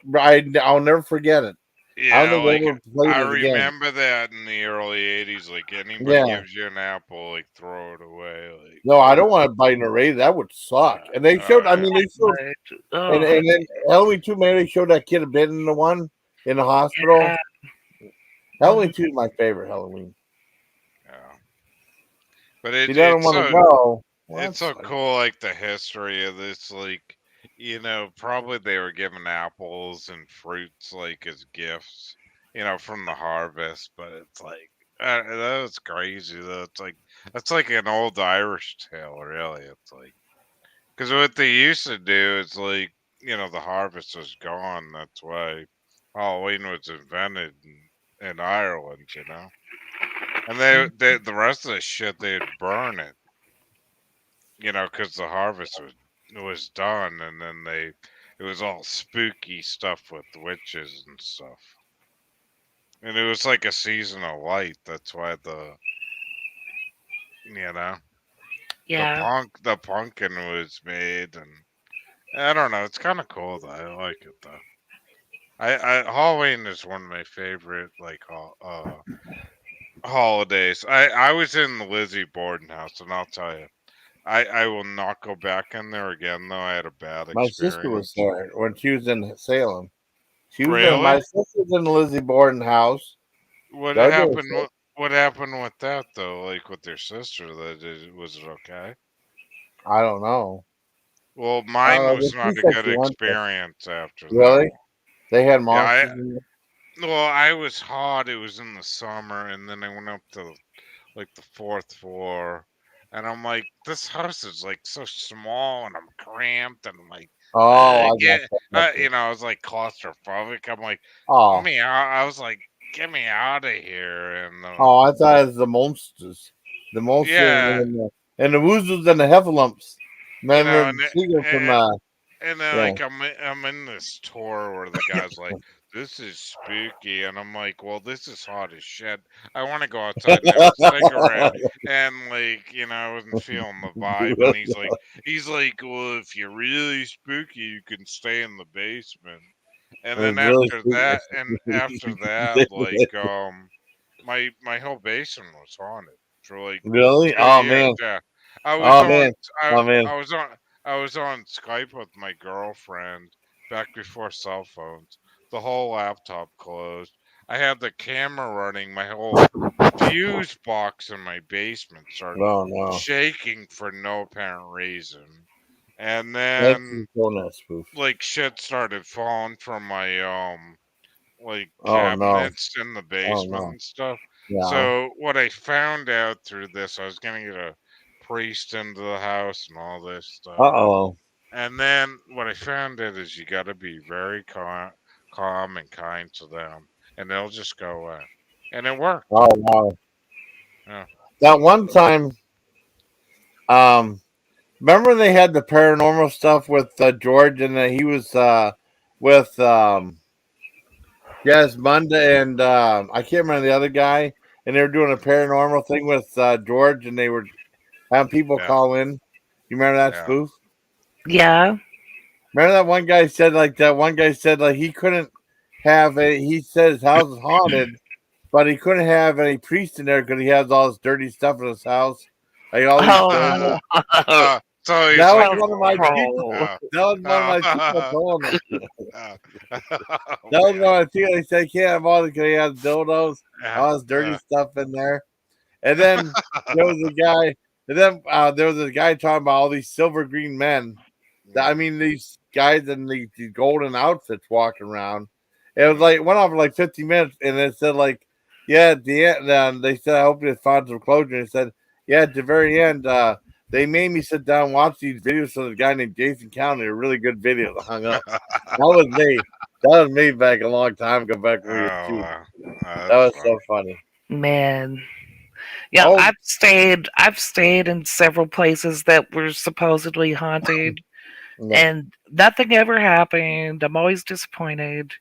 [SPEAKER 6] I'll never forget it. I don't think
[SPEAKER 5] like
[SPEAKER 6] they ever played
[SPEAKER 5] I
[SPEAKER 6] it again.
[SPEAKER 5] remember that in the early '80s. Like anybody
[SPEAKER 6] Yeah.
[SPEAKER 5] gives you an apple, like throw it away. Like
[SPEAKER 6] No, I don't want to bite in a razor. That would suck. And they showed. I mean, they showed. And then Halloween 2, maybe they showed that kid a bit in the one in the hospital.
[SPEAKER 10] Yeah.
[SPEAKER 6] Halloween 2 is my favorite Halloween.
[SPEAKER 5] Yeah. But
[SPEAKER 6] He doesn't want to go. Well,
[SPEAKER 5] it's so cool, like the history of this. Like, probably they were given apples and fruits like as gifts, from the harvest. But it's like that was crazy. Though it's like that's like an old Irish tale, really. It's like because what they used to do is like the harvest was gone. That's why Halloween was invented in Ireland. And the rest of the shit they'd burn it. Because the harvest was done, and then it was all spooky stuff with witches and stuff, and it was like a season of light. That's why the pumpkin was made, and I don't know. It's kind of cool though. I like it though. Halloween is one of my favorite holidays. I was in the Lizzie Borden house, and I'll tell you. I will not go back in there again, though. I had a bad experience.
[SPEAKER 6] My sister was there when she was in Salem.
[SPEAKER 5] Really?
[SPEAKER 6] My sister was in the Lizzie Borden house.
[SPEAKER 5] What happened? What happened with that though? Like with your sister, was it okay?
[SPEAKER 6] I don't know.
[SPEAKER 5] Well, mine was not a good experience after that.
[SPEAKER 6] Really? They had monsters.
[SPEAKER 5] Well, I was hot. It was in the summer, and then I went up to like the 4th floor, and I'm like, this house is like so small, and I'm cramped, and I'm like, I was like claustrophobic. I'm like, let me out. I was like, get me out of here. And
[SPEAKER 6] I thought it was the monsters. The monsters.
[SPEAKER 5] Yeah.
[SPEAKER 1] and the woozles and the heffalumps.
[SPEAKER 5] You know,
[SPEAKER 1] Remember Seeger from
[SPEAKER 5] and then
[SPEAKER 1] yeah.
[SPEAKER 5] like I'm in this tour where the guy's like, "This is spooky," and I'm like, "Well, this is hot as shit. I want to go outside and have a cigarette." And like, I wasn't feeling the vibe. And he's like, "Well, if you're really spooky, you can stay in the basement." And
[SPEAKER 1] It was
[SPEAKER 5] then
[SPEAKER 1] really
[SPEAKER 5] after that, like my whole basement was haunted for like
[SPEAKER 1] really?
[SPEAKER 5] 2 years. Yeah, I was
[SPEAKER 1] Oh
[SPEAKER 5] on
[SPEAKER 1] man.
[SPEAKER 5] I
[SPEAKER 1] Oh man.
[SPEAKER 5] I was on I was on Skype with my girlfriend back before cell phones. The whole laptop closed. I had the camera running. My whole fuse box in my basement started
[SPEAKER 1] Oh no.
[SPEAKER 5] shaking for no apparent reason. And
[SPEAKER 1] Thanks
[SPEAKER 5] then
[SPEAKER 1] for doing that, Spoof.
[SPEAKER 5] like shit started falling from my like
[SPEAKER 1] Oh no.
[SPEAKER 5] cabinets in the
[SPEAKER 1] Oh
[SPEAKER 5] basement
[SPEAKER 1] no.
[SPEAKER 5] and stuff.
[SPEAKER 1] Yeah.
[SPEAKER 5] So what I found out through this, I was gonna get a priest into the house and all this stuff.
[SPEAKER 1] Uh-oh.
[SPEAKER 5] And then what I found out is you got to be very calm and kind to them, and they'll just go away. And it worked.
[SPEAKER 1] Oh wow.
[SPEAKER 5] Yeah.
[SPEAKER 1] That one time, remember they had the paranormal stuff with George, and he was with yes, Monday, and I can't remember the other guy, and they were doing a paranormal thing with George, and they were having people
[SPEAKER 5] Yeah.
[SPEAKER 1] call in. You remember that,
[SPEAKER 5] Yeah.
[SPEAKER 1] Spoof?
[SPEAKER 10] Yeah.
[SPEAKER 1] Remember that one guy said like he couldn't have a. He said his house is haunted, but he couldn't have any priest in there because he has all this dirty stuff in his house, like all these stones.
[SPEAKER 10] Oh,
[SPEAKER 5] So he's
[SPEAKER 1] That was
[SPEAKER 5] like
[SPEAKER 10] so
[SPEAKER 5] a
[SPEAKER 1] one of my people.
[SPEAKER 10] troll.
[SPEAKER 1] That was one of my people
[SPEAKER 5] oh,
[SPEAKER 1] telling him.
[SPEAKER 5] oh,
[SPEAKER 1] That was
[SPEAKER 5] man.
[SPEAKER 1] one of my people. They said he can't have all because he has dildos,
[SPEAKER 5] Yeah.
[SPEAKER 1] all this dirty stuff in there. And then there was a guy. And then there was a guy talking about all these silver green men. I mean, these guys in these golden outfits walking around. It was like went on for like 50 minutes, and it said like, yeah, at the end, they said I hope they found some closure. And it said, yeah, at the very end, they made me sit down and watch these videos from a guy named Jason County. A really good video. I hung up. That was me. That was me back a long time ago, back when we were shooting.
[SPEAKER 5] Wow.
[SPEAKER 1] That was
[SPEAKER 5] That's
[SPEAKER 1] so funny.
[SPEAKER 10] Man. Yeah,
[SPEAKER 1] Oh,
[SPEAKER 10] I've stayed in several places that were supposedly haunted,
[SPEAKER 1] no.
[SPEAKER 10] and nothing ever happened. I'm always disappointed.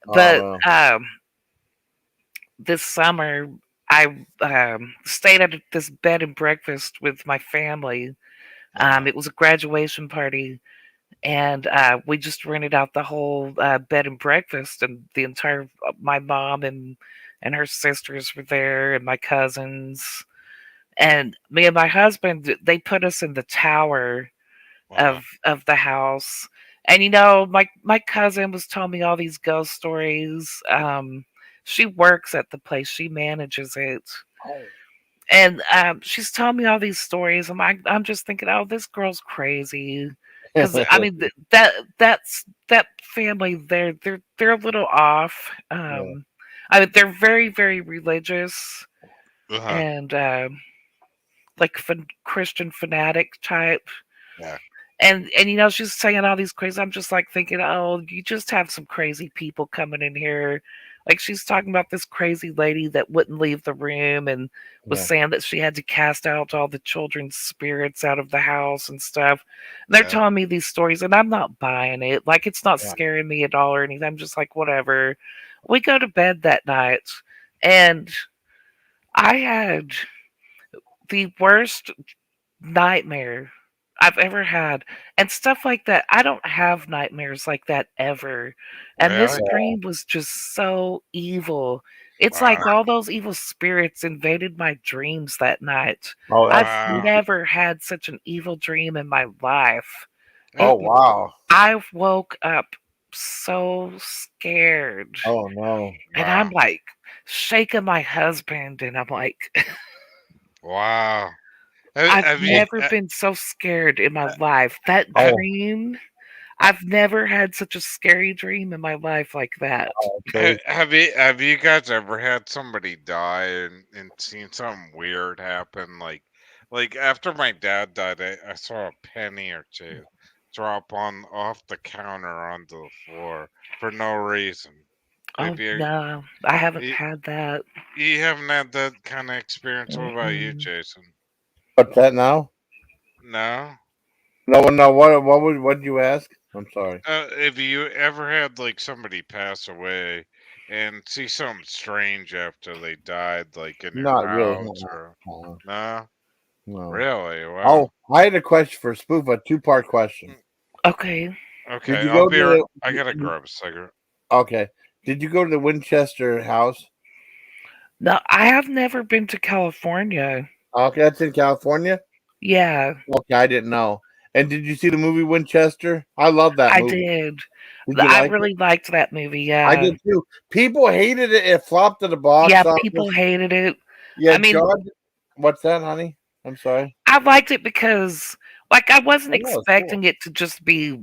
[SPEAKER 1] Oh
[SPEAKER 10] But
[SPEAKER 1] no.
[SPEAKER 10] this summer I stayed at this bed and breakfast with my family. It was a graduation party, and we just rented out the whole bed and breakfast, and the entire my mom and her sisters were there, and my cousins, and me and my husband. They put us in the tower
[SPEAKER 5] wow.
[SPEAKER 10] of the house, and my cousin was telling me all these ghost stories. She works at the place, she manages it.
[SPEAKER 1] Oh.
[SPEAKER 10] And she's telling me all these stories. I'm just thinking, oh, this girl's crazy. Because I mean, that family. They're a little off.
[SPEAKER 1] Yeah.
[SPEAKER 10] I mean, they're very very religious
[SPEAKER 5] Uh-huh.
[SPEAKER 10] and like Christian fanatic type.
[SPEAKER 5] Yeah.
[SPEAKER 10] And she's saying all these crazy. I'm just like thinking, oh, you just have some crazy people coming in here. Like she's talking about this crazy lady that wouldn't leave the room and was
[SPEAKER 1] Yeah.
[SPEAKER 10] saying that she had to cast out all the children's spirits out of the house and stuff. And they're
[SPEAKER 5] Yeah.
[SPEAKER 10] telling me these stories, and I'm not buying it. Like it's not
[SPEAKER 1] Yeah.
[SPEAKER 10] scaring me at all or anything. I'm just like, whatever. We go to bed that night, and I had the worst nightmare I've ever had. And stuff like that. I don't have nightmares like that ever. And this
[SPEAKER 5] Really?
[SPEAKER 10] dream was just so evil. It's
[SPEAKER 5] Wow.
[SPEAKER 10] like all those evil spirits invaded my dreams that night.
[SPEAKER 1] Oh,
[SPEAKER 10] I've
[SPEAKER 1] that's
[SPEAKER 5] Wow.
[SPEAKER 10] never had such an evil dream in my life.
[SPEAKER 1] Oh
[SPEAKER 10] It
[SPEAKER 1] wow.
[SPEAKER 10] I woke up so scared.
[SPEAKER 1] Oh no.
[SPEAKER 10] And
[SPEAKER 5] Wow.
[SPEAKER 10] I'm like shaking my husband and I'm like
[SPEAKER 5] Wow.
[SPEAKER 10] I've
[SPEAKER 5] Have you
[SPEAKER 10] never been so scared in my life. That
[SPEAKER 1] Oh.
[SPEAKER 10] dream, I've never had such a scary dream in my life like that.
[SPEAKER 1] Okay.
[SPEAKER 5] have you guys ever had somebody die and seen something weird happen? Like after my dad died, I saw a penny or two drop on off the counter onto the floor for no reason.
[SPEAKER 10] Oh
[SPEAKER 5] Have you
[SPEAKER 10] no, I haven't
[SPEAKER 5] you,
[SPEAKER 10] had that.
[SPEAKER 5] you haven't had that kind of experience? What about you,
[SPEAKER 10] Mm-mm.
[SPEAKER 5] Jason?
[SPEAKER 1] What's that now?
[SPEAKER 5] No.
[SPEAKER 1] No. What did you ask? I'm sorry.
[SPEAKER 5] If you ever had like somebody pass away and see something strange after they died, like in your
[SPEAKER 1] Not really.
[SPEAKER 5] house, or no,
[SPEAKER 1] No.
[SPEAKER 5] really? Wow.
[SPEAKER 1] Oh, I had a question for Spoof, a 2-part question.
[SPEAKER 10] Okay.
[SPEAKER 5] Okay,
[SPEAKER 1] Did you go to
[SPEAKER 5] I gotta grab a cigarette.
[SPEAKER 1] Okay. Did you go to the Winchester house?
[SPEAKER 10] No, I have never been to California.
[SPEAKER 1] Okay, that's in California?
[SPEAKER 10] Yeah.
[SPEAKER 1] Okay, I didn't know. And did you see the movie Winchester? I love that
[SPEAKER 10] I
[SPEAKER 1] movie.
[SPEAKER 10] did.
[SPEAKER 1] Did you
[SPEAKER 10] I
[SPEAKER 1] like
[SPEAKER 10] really
[SPEAKER 1] it?
[SPEAKER 10] liked that movie,
[SPEAKER 1] I
[SPEAKER 10] yeah.
[SPEAKER 1] did too. People hated it. It flopped at the box
[SPEAKER 10] Yeah,
[SPEAKER 1] office.
[SPEAKER 10] people hated it.
[SPEAKER 1] Yeah,
[SPEAKER 10] I mean,
[SPEAKER 1] John. What's that, honey? I'm sorry.
[SPEAKER 10] I liked it because, like, I wasn't
[SPEAKER 1] I know, it's cool.
[SPEAKER 10] expecting it to just be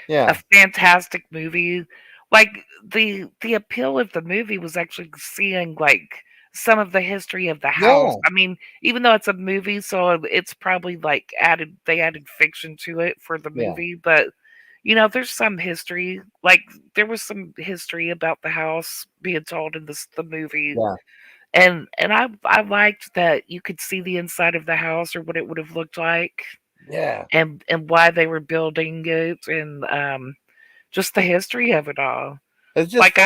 [SPEAKER 1] Yeah.
[SPEAKER 10] a fantastic movie. Like, the appeal of the movie was actually seeing, like, some of the history of the house.
[SPEAKER 1] Yeah.
[SPEAKER 10] I mean, even though it's a movie, so it's probably, like, they added fiction to it for the
[SPEAKER 1] Yeah.
[SPEAKER 10] movie, but, you know, there's some history. Like, there was some history about the house being told in the movie.
[SPEAKER 1] Yeah.
[SPEAKER 10] And I liked that you could see the inside of the house or what it would have looked like.
[SPEAKER 1] Yeah.
[SPEAKER 10] And why they were building it, and just the history of it all.
[SPEAKER 1] It's just
[SPEAKER 10] Like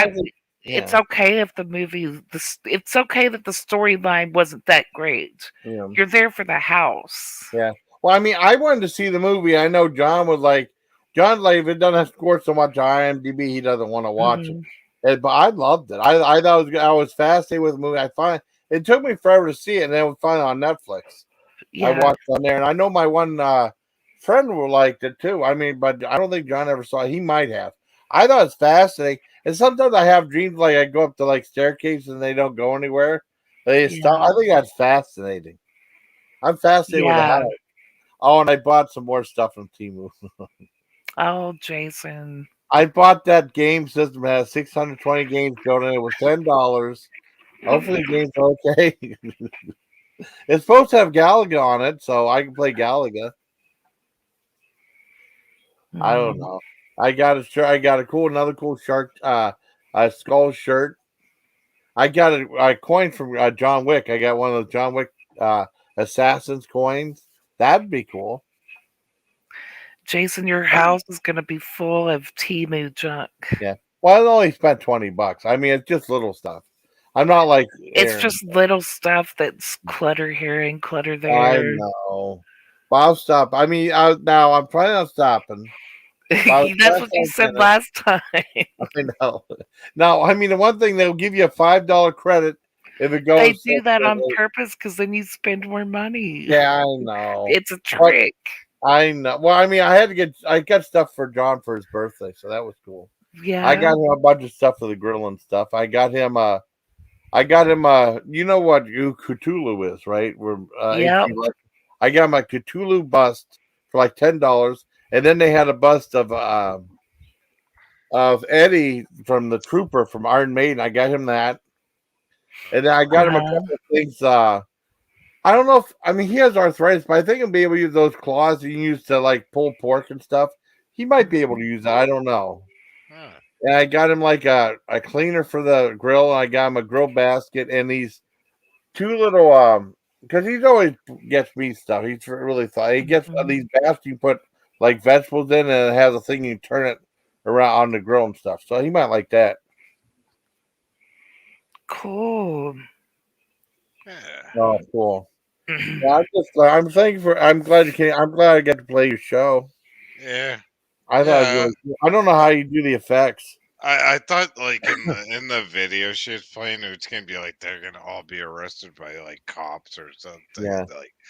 [SPEAKER 10] it's
[SPEAKER 1] yeah.
[SPEAKER 10] okay if it's okay that the storyline wasn't that great.
[SPEAKER 1] Yeah.
[SPEAKER 10] You're there for the house.
[SPEAKER 1] Yeah. Well, I mean, I wanted to see the movie. I know John was like, if it doesn't score so much on IMDb, he doesn't want to watch it. But I loved it. I thought I was fascinated with the movie. It took me forever to see it, and then it was finally on Netflix.
[SPEAKER 10] Yeah.
[SPEAKER 1] I watched on there, and I know my one friend liked it too. I mean, but I don't think John ever saw it. He might have. I thought it's fascinating, and sometimes I have dreams like I go up to like staircases and they don't go anywhere. They stop. I think that's fascinating. I'm fascinated with the house. Oh, and I bought some more stuff from Temu.
[SPEAKER 10] Oh, Jason.
[SPEAKER 1] I bought that game system. It has 620 games built in it. It was $10. Hopefully the game's okay. It's supposed to have Galaga on it, so I can play Galaga. I don't know. I got a shirt. I got another cool shark, a skull shirt. I got a coin from John Wick. I got one of those John Wick Assassins coins. That'd be cool.
[SPEAKER 10] Jason, your house is going to be full of Temu junk.
[SPEAKER 1] Yeah. Well, I only spent $20. I mean, it's just little stuff. I'm not like
[SPEAKER 10] it's just little stuff that's clutter here and clutter there.
[SPEAKER 1] I know. Well, I'll stop. I mean, now I'm planning on stopping.
[SPEAKER 10] That's what you said last time.
[SPEAKER 1] I know. No, I mean the one thing they'll give you a $5 credit if it goes.
[SPEAKER 10] They do that on purpose because then you spend more money.
[SPEAKER 1] Yeah, I know.
[SPEAKER 10] It's a trick.
[SPEAKER 1] I know. Well, I mean, I got stuff for John for his birthday, so that was cool.
[SPEAKER 10] Yeah.
[SPEAKER 1] I got him a bunch of stuff for the grill and stuff. I got him you know what Cthulhu is, right?
[SPEAKER 10] Yeah.
[SPEAKER 1] I got him a Cthulhu bust for like $10, and then they had a bust of Eddie from the Trooper from Iron Maiden. I got him that, and then I got him a couple of things. I don't know if he has arthritis, but I think he'll be able to use those claws you use to like pull pork and stuff. He might be able to use that. I don't know. And I got him like a cleaner for the grill, and I got him a grill basket and these two little because he's always gets me stuff. He's really thought he gets these baskets you put like vegetables in, and it has a thing you turn it around on the grill and stuff. So he might like that.
[SPEAKER 10] Cool.
[SPEAKER 1] Oh, cool. Yeah, I'm thankful. I'm glad I get to play your show.
[SPEAKER 5] Yeah.
[SPEAKER 1] I thought it was really cool. I don't know how you do the effects.
[SPEAKER 5] I thought like in the video she was playing, it's gonna be like they're gonna all be arrested by like cops or something.
[SPEAKER 1] Yeah.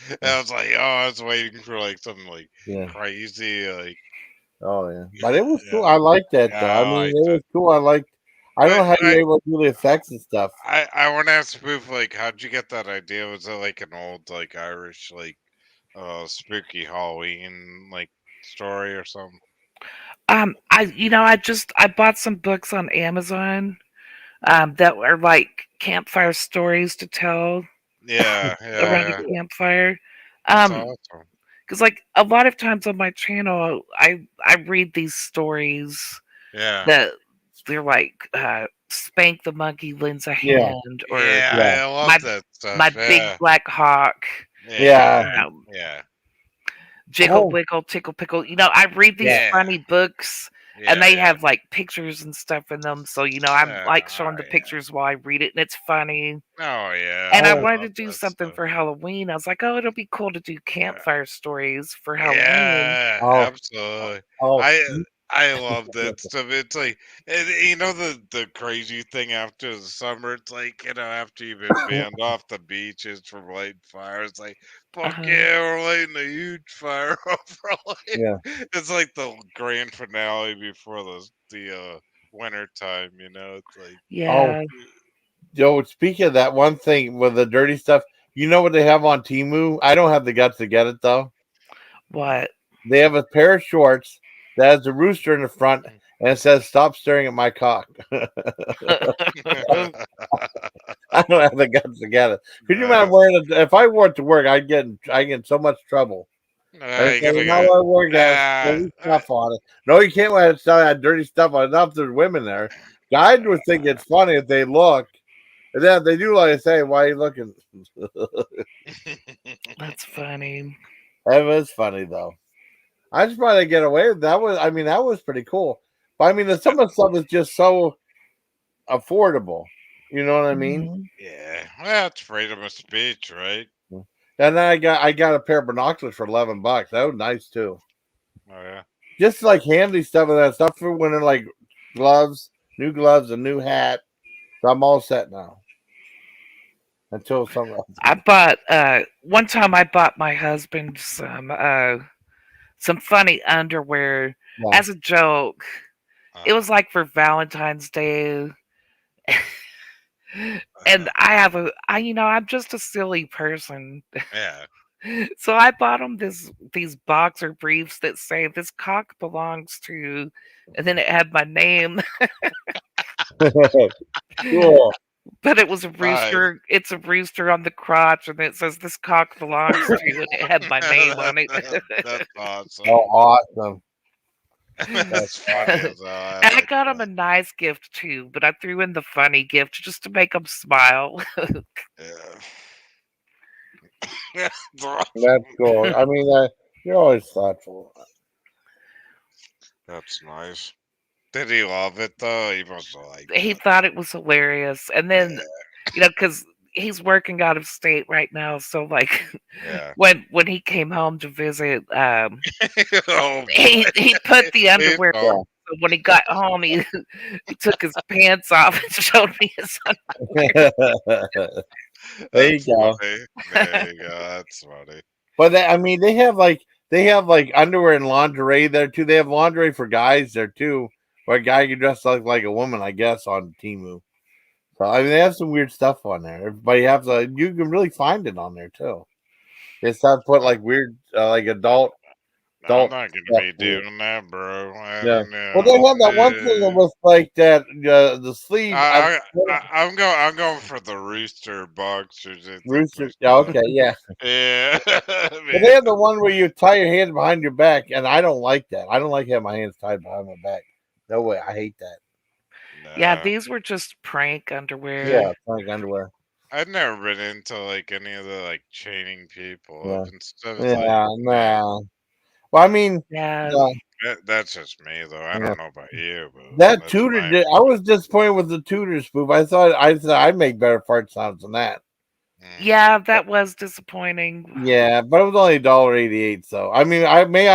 [SPEAKER 5] And I was like, I was waiting for like something like crazy like.
[SPEAKER 1] Oh yeah, but it was cool. I liked that though. I mean, it was cool. I don't know how you're able to do the effects and stuff.
[SPEAKER 5] I want to ask Spoof, like, how'd you get that idea? Was it like an old like Irish like spooky Halloween like story or something?
[SPEAKER 10] I bought some books on Amazon that were like campfire stories to tell.
[SPEAKER 5] Yeah,
[SPEAKER 10] around a campfire.
[SPEAKER 5] That's awesome.
[SPEAKER 10] Because like a lot of times on my channel, I read these stories.
[SPEAKER 5] Yeah.
[SPEAKER 10] That they're like Spank the Monkey lends a hand, or
[SPEAKER 5] I love that stuff.
[SPEAKER 10] My Big Black Hawk.
[SPEAKER 1] Yeah.
[SPEAKER 5] Yeah.
[SPEAKER 10] Jiggle Wiggle, Tickle Pickle. I read these funny books, and they have like pictures and stuff in them. So I'm like showing the pictures while I read it, and it's funny.
[SPEAKER 5] Oh yeah.
[SPEAKER 10] And I wanted to do something for Halloween. I was like, oh, it'll be cool to do campfire stories for Halloween.
[SPEAKER 5] Yeah, absolutely. I love that stuff. It's like, the crazy thing after the summer, it's like, after you've been banned off the beaches from lighting fires, it's like, fuck yeah, we're lighting a huge fire over. It's like the grand finale before the winter time, it's like,
[SPEAKER 1] Joe, speaking of that one thing with the dirty stuff, you know what they have on Temu? I don't have the guts to get it though.
[SPEAKER 10] What?
[SPEAKER 1] They have a pair of shorts that has a rooster in the front and it says "Stop staring at my cock." I don't have the guts to get it. Could you imagine wearing it? If I wore it to work, I get in so much trouble. I wear dirty stuff on it. No, you can't wear that dirty stuff on it. Not if there's women there. Guys would think it's funny if they look. And then they do like to say, "Why are you looking?"
[SPEAKER 10] That's funny.
[SPEAKER 1] That was funny though. I just wanted to get away with that. That was pretty cool. But some of the stuff is just so affordable. You know what I mean?
[SPEAKER 5] Yeah. Well, it's freedom of speech, right?
[SPEAKER 1] And then I got a pair of binoculars for $11. That was nice too.
[SPEAKER 5] Oh yeah.
[SPEAKER 1] Just like handy stuff and that stuff for when they're like gloves, new gloves, a new hat. So I'm all set now. Until something else.
[SPEAKER 10] I bought one time I bought my husband some funny underwear as a joke. It was like for Valentine's Day. And I'm just a silly person.
[SPEAKER 5] Yeah.
[SPEAKER 10] So I bought him these boxer briefs that say "This cock belongs to," and then it had my name.
[SPEAKER 1] Cool.
[SPEAKER 10] But it was a rooster. It's a rooster on the crotch, and it says "This cock belongs to," and it had my name on it.
[SPEAKER 5] That's awesome.
[SPEAKER 1] Oh, awesome.
[SPEAKER 5] That's funny as hell.
[SPEAKER 10] And I got him a nice gift too, but I threw in the funny gift just to make him smile.
[SPEAKER 5] Yeah.
[SPEAKER 1] That's cool. You're always thoughtful.
[SPEAKER 5] That's nice. Did he love it though? He must have liked
[SPEAKER 10] He thought it was hilarious, and then because he's working out of state right now, so like when he came home to visit, he put the underwear. So when he got home, he took his pants off and showed me his underwear.
[SPEAKER 1] There you go.
[SPEAKER 5] There you go. That's funny.
[SPEAKER 1] But they have like underwear and lingerie there too. They have lingerie for guys there too, where a guy can dress like a woman, I guess, on Temu. So they have some weird stuff on there. But you can really find it on there too. They start put like weird like adult.
[SPEAKER 5] I'm not gonna be doing that, bro.
[SPEAKER 1] Well, they have that one thing that was like that. The sleeve.
[SPEAKER 5] I'm going for the rooster boxers.
[SPEAKER 1] Rooster. Yeah. Okay. Yeah.
[SPEAKER 5] Yeah.
[SPEAKER 1] But they have the one where you tie your hands behind your back, and I don't like that. I don't like having my hands tied behind my back. No way. I hate that.
[SPEAKER 10] Yeah, these were just prank underwear.
[SPEAKER 1] Yeah, prank underwear.
[SPEAKER 5] I've never been into like any of the like chaining people and stuff.
[SPEAKER 1] Nah. Well,
[SPEAKER 5] that's just me though. I don't know about you, but
[SPEAKER 1] that tutor did. I was disappointed with the tutor spoof. I thought I'd make better fart sounds than that.
[SPEAKER 10] Yeah, that was disappointing.
[SPEAKER 1] Yeah, but it was only $1.88. So I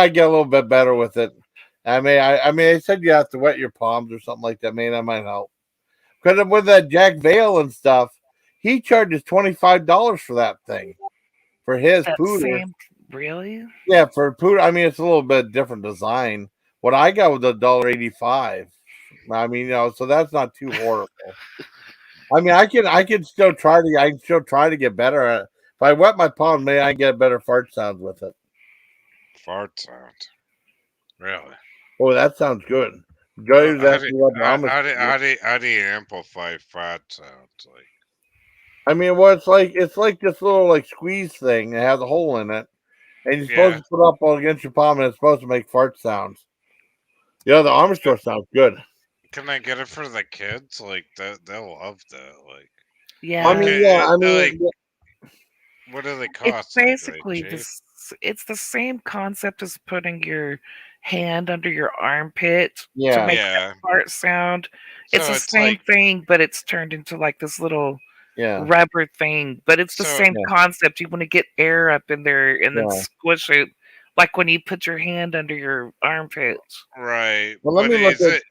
[SPEAKER 1] get a little bit better with it. They said you have to wet your palms or something like that. Maybe that might help. Because with that Jack Vale and stuff, he charges $25 for that thing for his pooter.
[SPEAKER 10] Really?
[SPEAKER 1] Yeah, for pooter. It's a little bit different design. What I got was $1.85. So that's not too horrible. I can still try to get better at it. If I wet my palm, maybe I can get better fart sounds with it.
[SPEAKER 5] Fart sounds? Really?
[SPEAKER 1] Oh, that sounds good.
[SPEAKER 5] How do you amplify fart sounds?
[SPEAKER 1] It's like this little like squeeze thing that has a hole in it, and you're supposed to put up against your palm, and it's supposed to make fart sounds. Yeah, the armor store sounds good.
[SPEAKER 5] Can I get it for the kids? Like they'll love that. Like,
[SPEAKER 10] yeah.
[SPEAKER 5] What do they
[SPEAKER 10] It's
[SPEAKER 5] cost?
[SPEAKER 10] basically this. It's the same concept as putting your hand under your armpit to make that fart sound. It's
[SPEAKER 5] So
[SPEAKER 10] the
[SPEAKER 5] it's
[SPEAKER 10] same
[SPEAKER 5] like
[SPEAKER 10] thing, but it's turned into like this little
[SPEAKER 1] Yeah.
[SPEAKER 10] rubber thing. But it's the
[SPEAKER 5] So
[SPEAKER 10] same concept. You want to get air up in there and then
[SPEAKER 1] Yeah.
[SPEAKER 10] squish it, like when you put your hand under your armpits.
[SPEAKER 5] right.
[SPEAKER 1] Well, let
[SPEAKER 5] But
[SPEAKER 1] me look
[SPEAKER 5] is
[SPEAKER 1] at.
[SPEAKER 5] it?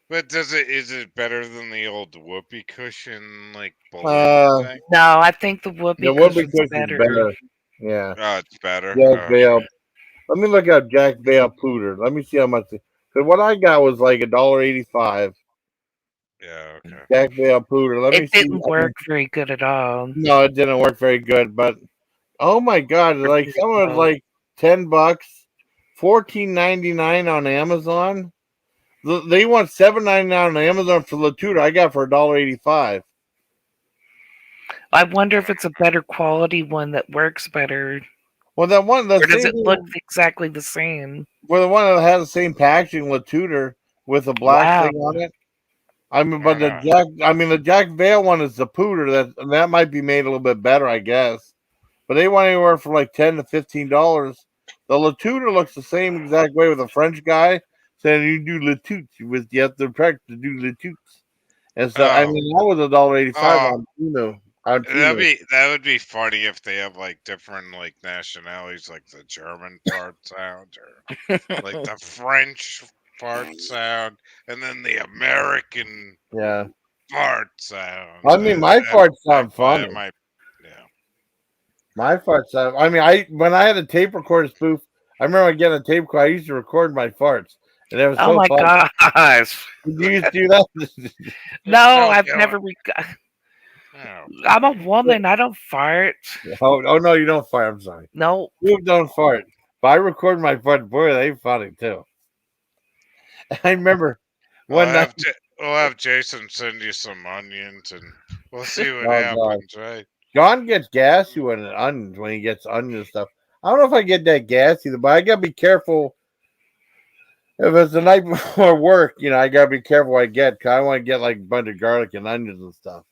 [SPEAKER 5] But is it better than the old whoopee cushion like balloon thing?
[SPEAKER 10] No, I think the
[SPEAKER 1] The
[SPEAKER 10] whoopee
[SPEAKER 1] whoopee
[SPEAKER 10] cushion's
[SPEAKER 1] cushion's
[SPEAKER 10] better.
[SPEAKER 1] better. Yeah.
[SPEAKER 5] Oh, it's better.
[SPEAKER 1] Jack
[SPEAKER 5] Oh,
[SPEAKER 1] Bale.
[SPEAKER 5] okay.
[SPEAKER 1] Let me look up Jack Bale Pooter. Let me see how much. Because what I got was like $1.85.
[SPEAKER 5] Yeah. Okay.
[SPEAKER 1] Jack Bale Pooter. Let me
[SPEAKER 10] It
[SPEAKER 1] see.
[SPEAKER 10] didn't work very good at all.
[SPEAKER 1] No, it didn't work very good. But oh my god, like someone was like $10, $14.99 on Amazon. They want $7.99 on Amazon for Latuda. I got for $1.85.
[SPEAKER 10] I wonder if it's a better quality one that works better.
[SPEAKER 1] Well, that one, the
[SPEAKER 10] Or does
[SPEAKER 1] same
[SPEAKER 10] it look
[SPEAKER 1] thing.
[SPEAKER 10] exactly the same?
[SPEAKER 1] Well, the one that has the same packaging with Tudor with a black
[SPEAKER 10] Wow.
[SPEAKER 1] thing on it. I mean, but the Jack Vale one is the Pooter that might be made a little bit better, I guess. But they want anywhere from like $10 to $15. The Latuda looks the same exact way with a French guy saying you do Latutes with you have to practice to do Latutes. And so I mean that was $1.85 on Temu.
[SPEAKER 5] That would be funny if they have like different like nationalities, like the German fart sound or like the French fart sound, and then the American fart sound.
[SPEAKER 1] I mean, my farts sound funny. My farts sound. I mean, when I had a tape recorder spoof, I remember getting a tape recorder. I used to record my farts, and it was
[SPEAKER 10] Oh
[SPEAKER 1] so
[SPEAKER 10] my
[SPEAKER 1] fun.
[SPEAKER 10] gosh!
[SPEAKER 1] Did you used to do that?
[SPEAKER 10] No, I've never. I'm a woman. I don't fart.
[SPEAKER 1] Oh no, you don't fart. I'm sorry.
[SPEAKER 10] No,
[SPEAKER 1] you don't fart. But I record my farts. Boy, they funny too. I remember
[SPEAKER 5] We'll
[SPEAKER 1] one night.
[SPEAKER 5] have Jason send you some onions, and we'll see what
[SPEAKER 1] Oh,
[SPEAKER 5] happens. Right?
[SPEAKER 1] John gets gassy when he gets onion stuff. I don't know if I get that gassy, but I gotta be careful. If it's the night before work, I gotta be careful what I get because I want to get like a bunch of garlic and onions and stuff.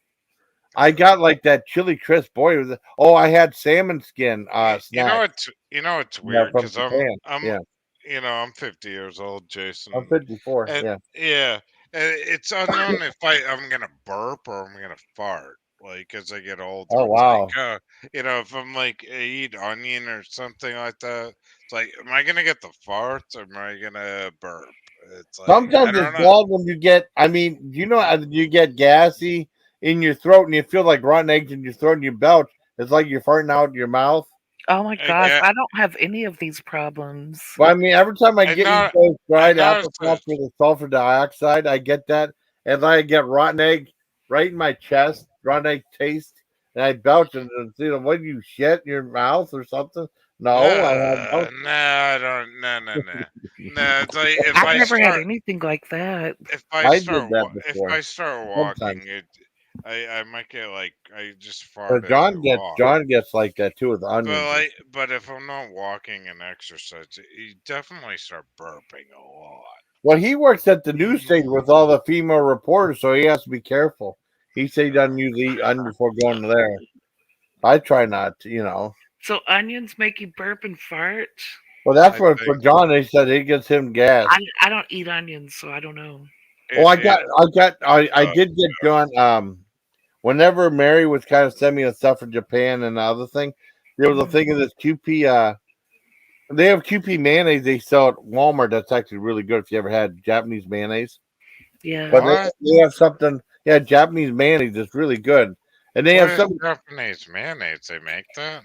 [SPEAKER 1] I got like that chili crisp. Boy, I had salmon skin snack.
[SPEAKER 5] It's weird
[SPEAKER 1] from
[SPEAKER 5] because
[SPEAKER 1] Japan.
[SPEAKER 5] I'm 50 years old, Jason.
[SPEAKER 1] I'm 54.
[SPEAKER 5] And,
[SPEAKER 1] yeah.
[SPEAKER 5] It's unknown if I'm gonna burp or I'm gonna fart. Like as I get older,
[SPEAKER 1] Oh wow.
[SPEAKER 5] It's like, if I'm like I eat onion or something like that, it's like, am I gonna get the farts or am I gonna burp? It's like
[SPEAKER 1] Sometimes it's bad when you get. I mean, you get gassy in your throat and you feel like rotten eggs in your throat and you belch. It's like you're farting out your mouth.
[SPEAKER 10] Oh my gosh, I don't have any of these problems.
[SPEAKER 1] Well, I mean, every time I get those dried applesauce with the sulfur dioxide, I get that, and I get rotten egg right in my chest, rotten egg taste, and I belch and what do you shit in your mouth or something? No, I have
[SPEAKER 5] no, I don't. No. No, it's like if
[SPEAKER 10] I've never had anything like that.
[SPEAKER 5] If
[SPEAKER 1] I did that
[SPEAKER 5] if
[SPEAKER 1] before.
[SPEAKER 5] I start walking, I might get like I just
[SPEAKER 1] But
[SPEAKER 5] farted.
[SPEAKER 1] John gets like that too with onions.
[SPEAKER 5] But if I'm not walking and exercise, you definitely start burping a lot.
[SPEAKER 1] Well, he works at the news station with all the female reporters, so he has to be careful. He said he doesn't usually eat onions before going there. I try not to.
[SPEAKER 10] So onions make you burp and fart?
[SPEAKER 1] Well, that's what for John. They said it gets him gas.
[SPEAKER 10] I don't eat onions, so I don't know.
[SPEAKER 1] Well, I did get John. Whenever Mary was kind of sending me the stuff from Japan and the other thing, there was a thing of this QP. They have QP mayonnaise they sell at Walmart. That's actually really good if you ever had Japanese mayonnaise.
[SPEAKER 10] Yeah.
[SPEAKER 1] But they have something. Yeah, Japanese mayonnaise is really good, and they have some
[SPEAKER 5] Japanese mayonnaise. They make that.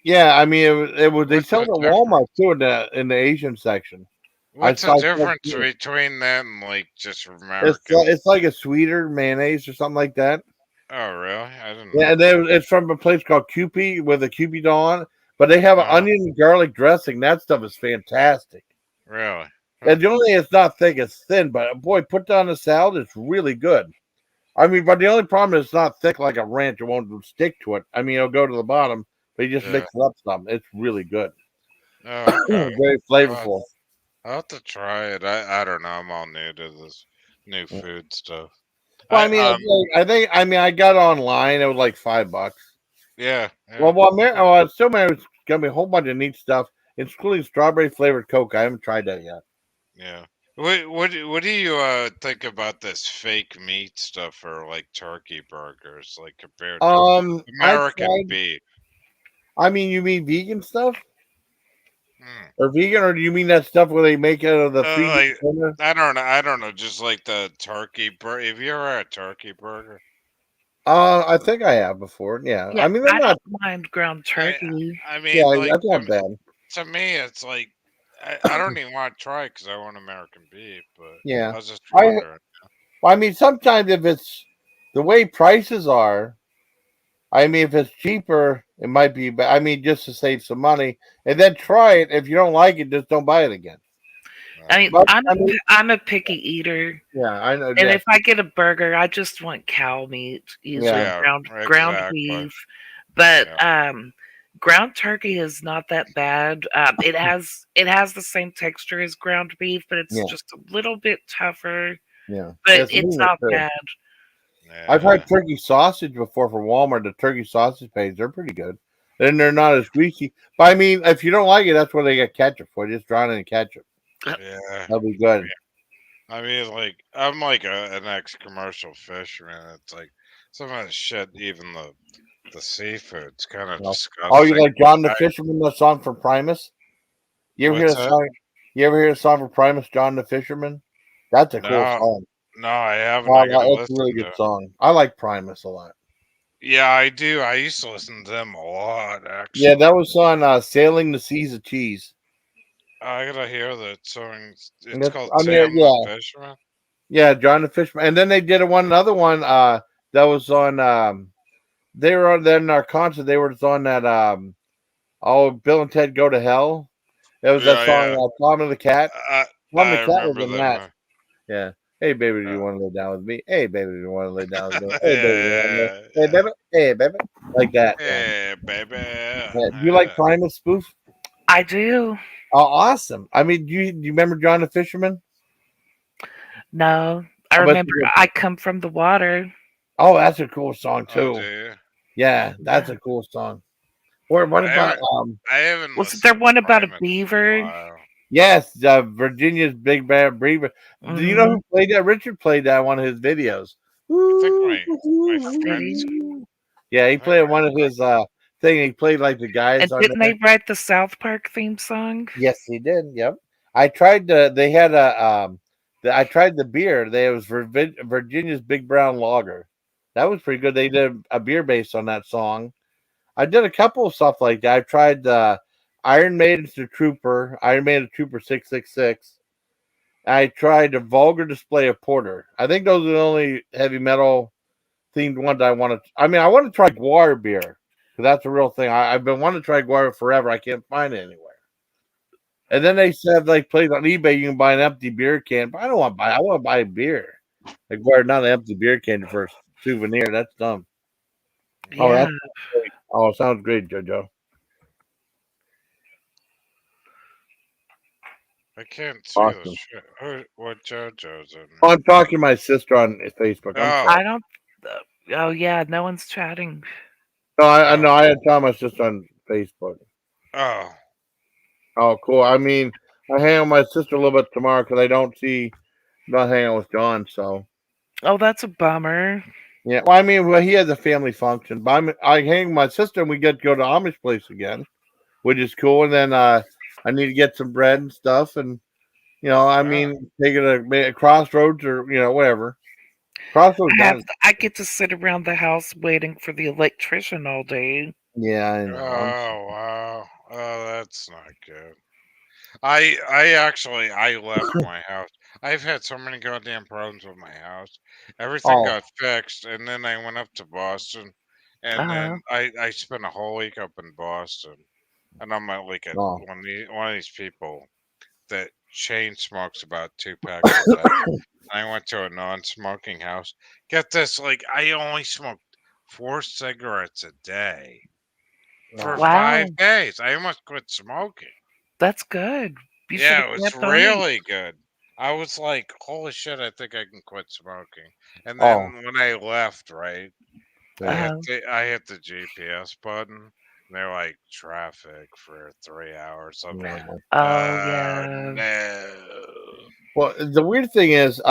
[SPEAKER 1] Yeah, I mean it was. They sell it at Walmart too in the Asian section.
[SPEAKER 5] What's the difference between that and like just American?
[SPEAKER 1] It's like a sweeter mayonnaise or something like that.
[SPEAKER 5] Oh really? I didn't know.
[SPEAKER 1] Yeah, and it's from a place called Kewpie with a Kewpie doll on it. But they have an onion and garlic dressing. That stuff is fantastic.
[SPEAKER 5] Really?
[SPEAKER 1] And the only thing it's not thick, it's thin. But boy, put that on a salad, it's really good. I mean, but the only problem is it's not thick like a ranch. It won't stick to it. I mean, it'll go to the bottom, but you just mix it up some. It's really good.
[SPEAKER 5] Oh, okay.
[SPEAKER 1] Very flavorful.
[SPEAKER 5] I'll have to try it. I don't know. I'm all new to this new food stuff.
[SPEAKER 1] Well, I mean, I got it online. It was like $5.
[SPEAKER 5] Yeah.
[SPEAKER 1] Still there's gonna be a whole bunch of neat stuff, including strawberry flavored Coke. I haven't tried that yet.
[SPEAKER 5] Yeah. What do you think about this fake meat stuff for like turkey burgers, like compared to
[SPEAKER 1] I
[SPEAKER 5] American
[SPEAKER 1] tried.
[SPEAKER 5] beef?
[SPEAKER 1] I mean, you mean vegan stuff
[SPEAKER 5] Hmm.
[SPEAKER 1] or vegan, or do you mean that stuff where they make it out of the freezing?
[SPEAKER 5] I don't know. Just like the turkey burger. Have you ever had a turkey burger?
[SPEAKER 1] I think I have before. Yeah,
[SPEAKER 10] Yeah,
[SPEAKER 1] I mean, they're
[SPEAKER 10] I
[SPEAKER 1] not.
[SPEAKER 10] don't mind ground turkey.
[SPEAKER 5] I
[SPEAKER 1] Yeah,
[SPEAKER 5] mean, like
[SPEAKER 1] that's not bad.
[SPEAKER 5] to me, it's like I don't even want to try it because I want American beef. But
[SPEAKER 1] Yeah,
[SPEAKER 5] I was just
[SPEAKER 1] I.
[SPEAKER 5] wondering.
[SPEAKER 1] I mean, sometimes if it's the way prices are, I mean, if it's cheaper, it might be. But I mean, just to save some money, and then try it. If you don't like it, just don't buy it again.
[SPEAKER 10] I mean,
[SPEAKER 1] But,
[SPEAKER 10] I'm a picky eater.
[SPEAKER 1] yeah, I know.
[SPEAKER 10] And
[SPEAKER 1] Yeah,
[SPEAKER 10] if I get a burger, I just want cow meat, usually
[SPEAKER 1] Yeah.
[SPEAKER 10] ground beef. But ground turkey is not that bad. It has the same texture as ground beef, but it's
[SPEAKER 1] Yeah.
[SPEAKER 10] just a little bit tougher.
[SPEAKER 1] yeah,
[SPEAKER 10] But
[SPEAKER 1] it's
[SPEAKER 10] it's
[SPEAKER 1] meaner,
[SPEAKER 10] not
[SPEAKER 1] too.
[SPEAKER 10] bad.
[SPEAKER 1] I've had turkey sausage before for Walmart. The turkey sausage pages, they're pretty good. And they're not as greasy. But I mean, if you don't like it, that's what they got ketchup for. Just drown it in ketchup.
[SPEAKER 5] Yeah.
[SPEAKER 1] That'll be good.
[SPEAKER 5] I mean, like I'm like an ex-commercial fisherman. It's like some of the shit, even the seafood's kind of disgusting.
[SPEAKER 1] Oh, you like John the Fisherman, the song from Primus? You ever hear
[SPEAKER 5] What's
[SPEAKER 1] the
[SPEAKER 5] that?
[SPEAKER 1] song? You ever hear the song from Primus, John the Fisherman? That's a cool song.
[SPEAKER 5] No, I haven't. I gotta
[SPEAKER 1] It's a really
[SPEAKER 5] listen to
[SPEAKER 1] good
[SPEAKER 5] it.
[SPEAKER 1] song. I like Primus a lot.
[SPEAKER 5] Yeah, I do. I used to listen to them a lot, actually.
[SPEAKER 1] Yeah, that was on Sailing the Seas of Cheese.
[SPEAKER 5] I gotta hear that song. It's
[SPEAKER 1] That's-
[SPEAKER 5] called
[SPEAKER 1] I mean,
[SPEAKER 5] Sam
[SPEAKER 1] yeah.
[SPEAKER 5] the Fisherman.
[SPEAKER 1] Yeah, John the Fisherman. And then they did another one that was on they were on in our concert, they were on that Bill and Ted Go to Hell. It was that
[SPEAKER 5] Yeah,
[SPEAKER 1] song Tom and the Cat. Tom and the
[SPEAKER 5] I
[SPEAKER 1] Cat was
[SPEAKER 5] remember
[SPEAKER 1] in
[SPEAKER 5] them.
[SPEAKER 1] that. Yeah. Hey baby, do you want to lay down with me? Hey baby, do you want to lay down with me? Hey baby, do you want to lay... Hey baby, hey baby, like that.
[SPEAKER 5] Hey, baby.
[SPEAKER 1] Yeah. Do you like Primus Spoof?
[SPEAKER 10] I do.
[SPEAKER 1] Oh, awesome. I mean, do you remember John the Fisherman?
[SPEAKER 10] No, I remember I come from the water.
[SPEAKER 1] Oh, that's a cool song
[SPEAKER 5] Oh,
[SPEAKER 1] too.
[SPEAKER 5] do you?
[SPEAKER 1] Yeah, that's a cool song. Or what about
[SPEAKER 5] I haven't.
[SPEAKER 10] Wasn't there one about a beaver?
[SPEAKER 1] Yes, Virginia's Big Bad Beaver. Do you know who played that? Richard played that in one of his videos.
[SPEAKER 5] I think my friends.
[SPEAKER 1] Yeah, he played one of his thing. He played like the guys
[SPEAKER 10] And
[SPEAKER 1] on
[SPEAKER 10] didn't
[SPEAKER 1] there.
[SPEAKER 10] they write the South Park theme song?
[SPEAKER 1] Yes, he did. Yep. I tried they had I tried the beer. It was Virginia's Big Brown Lager. That was pretty good. They did a beer based on that song. I did a couple of stuff like that. I tried Iron Maiden's The Trooper, Iron Maiden Trooper 666. I tried a Vulgar Display of Porter. I think those are the only heavy metal themed ones I want to. I mean, I want to try Guar beer because that's a real thing. I've been wanting to try Guar forever. I can't find it anywhere. And then they said like plays on eBay you can buy an empty beer can, but I don't want to buy. I want to buy a beer. Like Guar, not an empty beer can for a souvenir. That's dumb.
[SPEAKER 10] Yeah.
[SPEAKER 1] Oh, that's great. Oh, sounds great, JoJo.
[SPEAKER 5] I can't see
[SPEAKER 1] Awesome.
[SPEAKER 5] the shit. What JoJo's in?
[SPEAKER 1] Oh, I'm talking to my sister on Facebook.
[SPEAKER 10] I don't. Oh yeah, no one's chatting.
[SPEAKER 1] No, I know. I had Thomas just on Facebook.
[SPEAKER 5] Oh.
[SPEAKER 1] Oh, cool. I mean, I hang out with my sister a little bit tomorrow because I don't not hanging out with John. So.
[SPEAKER 10] Oh, that's a bummer.
[SPEAKER 1] Yeah. Well, I mean, he has a family function, but I hang with my sister and we get to go to Amish place again, which is cool. And then I need to get some bread and stuff, and I mean, take it a Crossroads or whatever. Crossroads.
[SPEAKER 10] I get to sit around the house waiting for the electrician all day.
[SPEAKER 1] Yeah, I know.
[SPEAKER 5] Oh wow. Oh, that's not good. I actually left my house. I've had so many goddamn problems with my house. Everything got fixed, and then I went up to Boston, and then I spent a whole week up in Boston, and I'm like one of these people that chain smokes about 2 packs a day. I went to a non-smoking house. Get this, like I only smoked 4 cigarettes a day for 5 days. I almost quit smoking.
[SPEAKER 10] That's good.
[SPEAKER 5] Yeah, it was really good. I was like, holy shit, I think I can quit smoking. And then when I left, right, I hit the GPS button. And they're like traffic for 3 hours. I'm like,
[SPEAKER 10] yeah.
[SPEAKER 5] no.
[SPEAKER 1] Well, the weird thing is,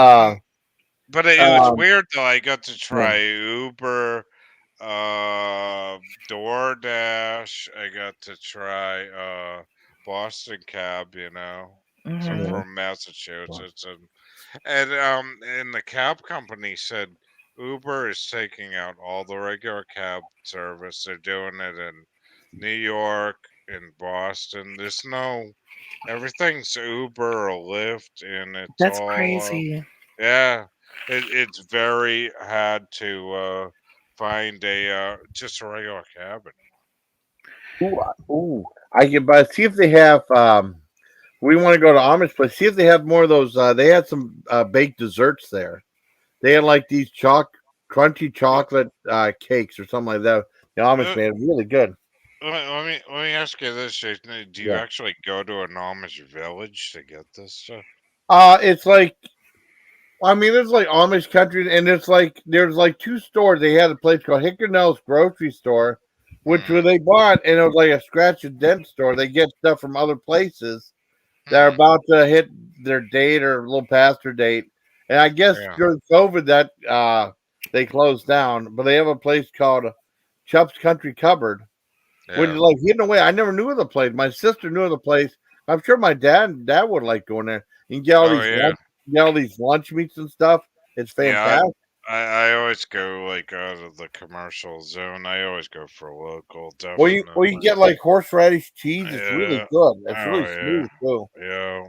[SPEAKER 5] but it was
[SPEAKER 1] um,
[SPEAKER 5] weird though. I got to try Uber, DoorDash. I got to try Boston Cab. You know, so
[SPEAKER 10] Mhm.
[SPEAKER 5] from Massachusetts, and the cab company said Uber is taking out all the regular cab service. They're doing it in New York, in Boston. There's no everything's Uber or Lyft, and it's
[SPEAKER 10] That's
[SPEAKER 5] all
[SPEAKER 10] crazy.
[SPEAKER 5] yeah. It's very hard to find a just a regular cab anymore.
[SPEAKER 1] ooh, I can but see if they have. We want to go to Amish place. See if they have more of those. They had some baked desserts there. They had like these crunchy chocolate cakes or something like that. The Amish
[SPEAKER 5] Uh,
[SPEAKER 1] made really good.
[SPEAKER 5] let me ask you this, Jason. Do you
[SPEAKER 1] Yeah.
[SPEAKER 5] actually go to an Amish village to get this stuff?
[SPEAKER 1] It's like I mean, there's like Amish country, and it's like there's like two stores. They had a place called Hickernell's Grocery Store, which where they bought, and it was like a scratch and dent store. They get stuff from other places that are about to hit their date or a little past their date. And I guess
[SPEAKER 5] Yeah.
[SPEAKER 1] during COVID that they closed down, but they have a place called Chubb's Country Cupboard, which is
[SPEAKER 5] Yeah.
[SPEAKER 1] like hidden away. I never knew of the place. My sister knew of the place. I'm sure my dad would like going there. You can get all
[SPEAKER 5] Oh
[SPEAKER 1] these
[SPEAKER 5] yeah.
[SPEAKER 1] lunch meats and stuff. It's
[SPEAKER 5] Yeah,
[SPEAKER 1] fantastic.
[SPEAKER 5] I always go like out of the commercial zone. I always go for local,
[SPEAKER 1] Or you
[SPEAKER 5] definitely.
[SPEAKER 1] get like horseradish cheese. It's really
[SPEAKER 5] Yeah.
[SPEAKER 1] good. It's
[SPEAKER 5] Oh
[SPEAKER 1] really
[SPEAKER 5] yeah.
[SPEAKER 1] smooth too.
[SPEAKER 5] Yeah.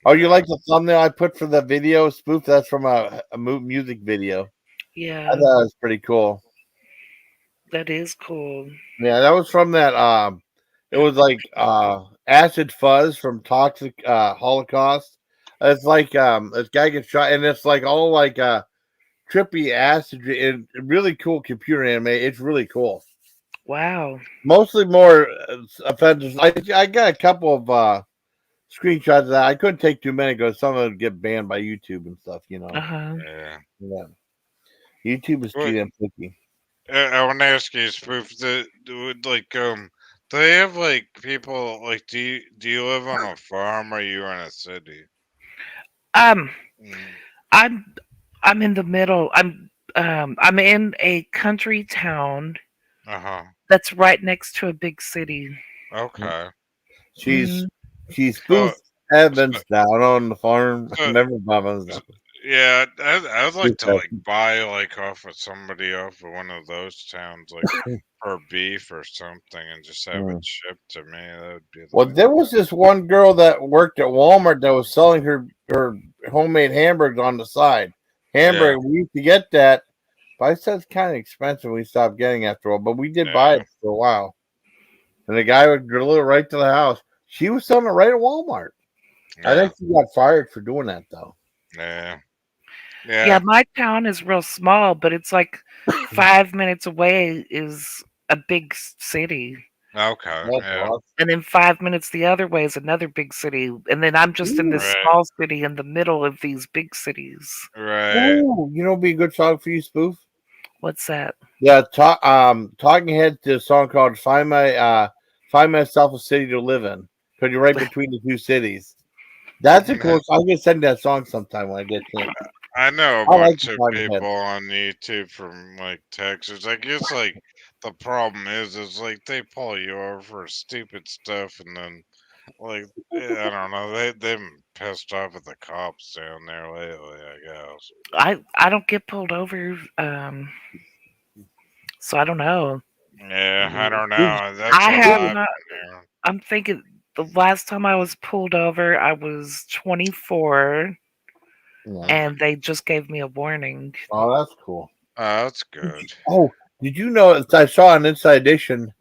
[SPEAKER 1] Oh, you
[SPEAKER 5] Yeah.
[SPEAKER 1] like the thumbnail I put for the video spoof? That's from a music video. I
[SPEAKER 10] Yeah,
[SPEAKER 1] thought it was pretty cool.
[SPEAKER 10] that is cool.
[SPEAKER 1] Yeah, that was from that. It was like acid fuzz from Toxic Holocaust. It's like this guy gets shot, and it's like all like trippy acid and really cool computer anime. It's really cool.
[SPEAKER 10] Wow.
[SPEAKER 1] Mostly more offenders. I got a couple of screenshots of that. I couldn't take too many because some of them get banned by YouTube and stuff. You know.
[SPEAKER 10] Uh-huh.
[SPEAKER 5] Yeah.
[SPEAKER 1] Yeah. YouTube is too
[SPEAKER 5] What?
[SPEAKER 1] damn picky.
[SPEAKER 5] I want to ask you, Spoof. Do they have like people like? Do you live on a farm or are you in a city?
[SPEAKER 10] Um,
[SPEAKER 5] Mm.
[SPEAKER 10] I'm in the middle. I'm in a country town
[SPEAKER 5] Uh-huh.
[SPEAKER 10] that's right next to a big city.
[SPEAKER 5] Okay.
[SPEAKER 1] She's
[SPEAKER 10] Mhm.
[SPEAKER 1] Spoof Evans down on the farm.
[SPEAKER 5] So,
[SPEAKER 1] Remember Bubba's.
[SPEAKER 5] yeah, I'd like to
[SPEAKER 1] Okay.
[SPEAKER 5] like buy like off of somebody off of one of those towns, like for beef or something, and just have it shipped to me. That would be
[SPEAKER 1] Well,
[SPEAKER 5] like
[SPEAKER 1] there was this one girl that worked at Walmart that was selling her homemade hamburgers on the side. Hamburger, we used to get that, but I said it's kind of expensive. We stopped getting after all, but we did buy it for a while. And the guy would deliver it right to the house. She was selling it right at Walmart. I think she got fired for doing that though.
[SPEAKER 5] Yeah.
[SPEAKER 10] Yeah, my town is real small, but it's like 5 minutes away is a big city.
[SPEAKER 5] Okay.
[SPEAKER 1] That's
[SPEAKER 5] Yeah.
[SPEAKER 1] awesome.
[SPEAKER 10] And then 5 minutes the other way is another big city. And then I'm just in this
[SPEAKER 5] Right.
[SPEAKER 10] small city in the middle of these big cities.
[SPEAKER 5] Right.
[SPEAKER 1] Ooh, you know, what'd be a good song for you, Spoof.
[SPEAKER 10] What's that?
[SPEAKER 1] Yeah, Talking Heads did a song called Find Myself a City to Live In. Because you're right between the two cities. That's a cool song. I'm gonna send that song sometime when I get to it.
[SPEAKER 5] I know a
[SPEAKER 1] I like
[SPEAKER 5] bunch
[SPEAKER 1] the
[SPEAKER 5] of
[SPEAKER 1] Talking Heads.
[SPEAKER 5] people on YouTube from like Texas. I guess like the problem is like they pull you over for stupid stuff, and then like I don't know, they've been pissed off at the cops down there lately. I guess.
[SPEAKER 10] I don't get pulled over, so I don't know.
[SPEAKER 5] Yeah, I don't know. That's
[SPEAKER 10] I
[SPEAKER 5] what
[SPEAKER 10] have
[SPEAKER 5] I've
[SPEAKER 10] not.
[SPEAKER 5] been hearing.
[SPEAKER 10] I'm thinking the last time I was pulled over, I was 24, and they just gave me a warning.
[SPEAKER 1] Oh, that's cool.
[SPEAKER 5] That's good.
[SPEAKER 1] Oh, did you know? I saw on Inside Edition.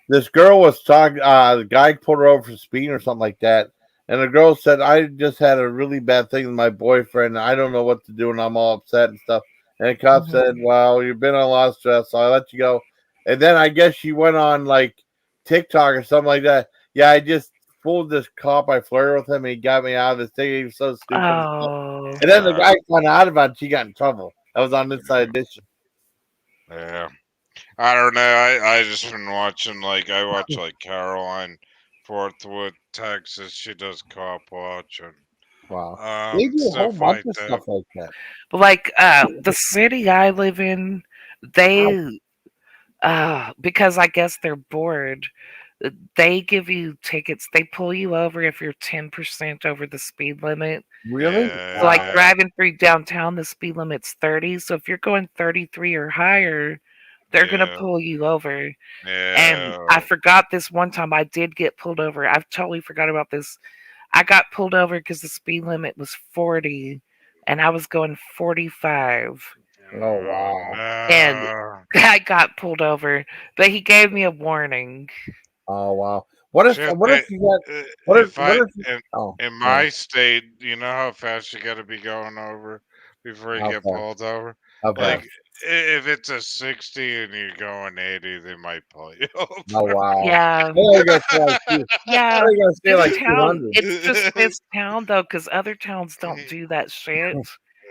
[SPEAKER 1] This girl was talking. The guy pulled her over for speeding or something like that, and the girl said, "I just had a really bad thing with my boyfriend. I don't know what to do, and I'm all upset and stuff." And the cop said, "Well, you've been on a lot of stress, so I let you go." And then I guess she went on like TikTok or something like that. Yeah, I just fooled this cop. I flirted with him, and he got me out of this thing. He was so stupid.
[SPEAKER 10] Oh.
[SPEAKER 1] And then the guy found out about it. And she got in trouble. That was on Inside Edition.
[SPEAKER 5] Yeah. I don't know. I just been watching, like, I watch, like, Caroline Forthwood, Texas. She does cop watch and
[SPEAKER 6] Wow. They do a whole
[SPEAKER 5] stuff
[SPEAKER 6] bunch
[SPEAKER 5] like
[SPEAKER 6] of
[SPEAKER 5] that.
[SPEAKER 6] stuff like that.
[SPEAKER 10] Like the city I live in, they because I guess they're bored, they give you tickets. They pull you over if you're 10% over the speed limit.
[SPEAKER 6] Really?
[SPEAKER 10] So like
[SPEAKER 5] Yeah.
[SPEAKER 10] driving through downtown, the speed limit's 30. So if you're going 33 or higher, they're gonna
[SPEAKER 5] Yeah.
[SPEAKER 10] pull you over. And
[SPEAKER 5] Yeah.
[SPEAKER 10] I forgot this one time I did get pulled over. I've totally forgot about this. I got pulled over because the speed limit was 40 and I was going 45.
[SPEAKER 6] Oh wow.
[SPEAKER 10] And
[SPEAKER 5] No.
[SPEAKER 10] I got pulled over, but he gave me a warning.
[SPEAKER 6] Oh wow. What if
[SPEAKER 5] Shit,
[SPEAKER 6] you got
[SPEAKER 5] if
[SPEAKER 6] what
[SPEAKER 5] I
[SPEAKER 6] if
[SPEAKER 5] in
[SPEAKER 6] yeah.
[SPEAKER 5] my state, you know how fast you got to be going over before you
[SPEAKER 6] How
[SPEAKER 5] get
[SPEAKER 6] fast?
[SPEAKER 5] pulled over?
[SPEAKER 6] How
[SPEAKER 5] Like,
[SPEAKER 6] fast?
[SPEAKER 5] if it's a 60 and you're going 80, they might pull you
[SPEAKER 6] Oh
[SPEAKER 5] over.
[SPEAKER 6] wow.
[SPEAKER 10] Yeah.
[SPEAKER 6] I gotta say like
[SPEAKER 10] Yeah.
[SPEAKER 6] I gotta say
[SPEAKER 10] This
[SPEAKER 6] like
[SPEAKER 10] town,
[SPEAKER 6] 200.
[SPEAKER 10] it's just this town though, because other towns don't do that shit.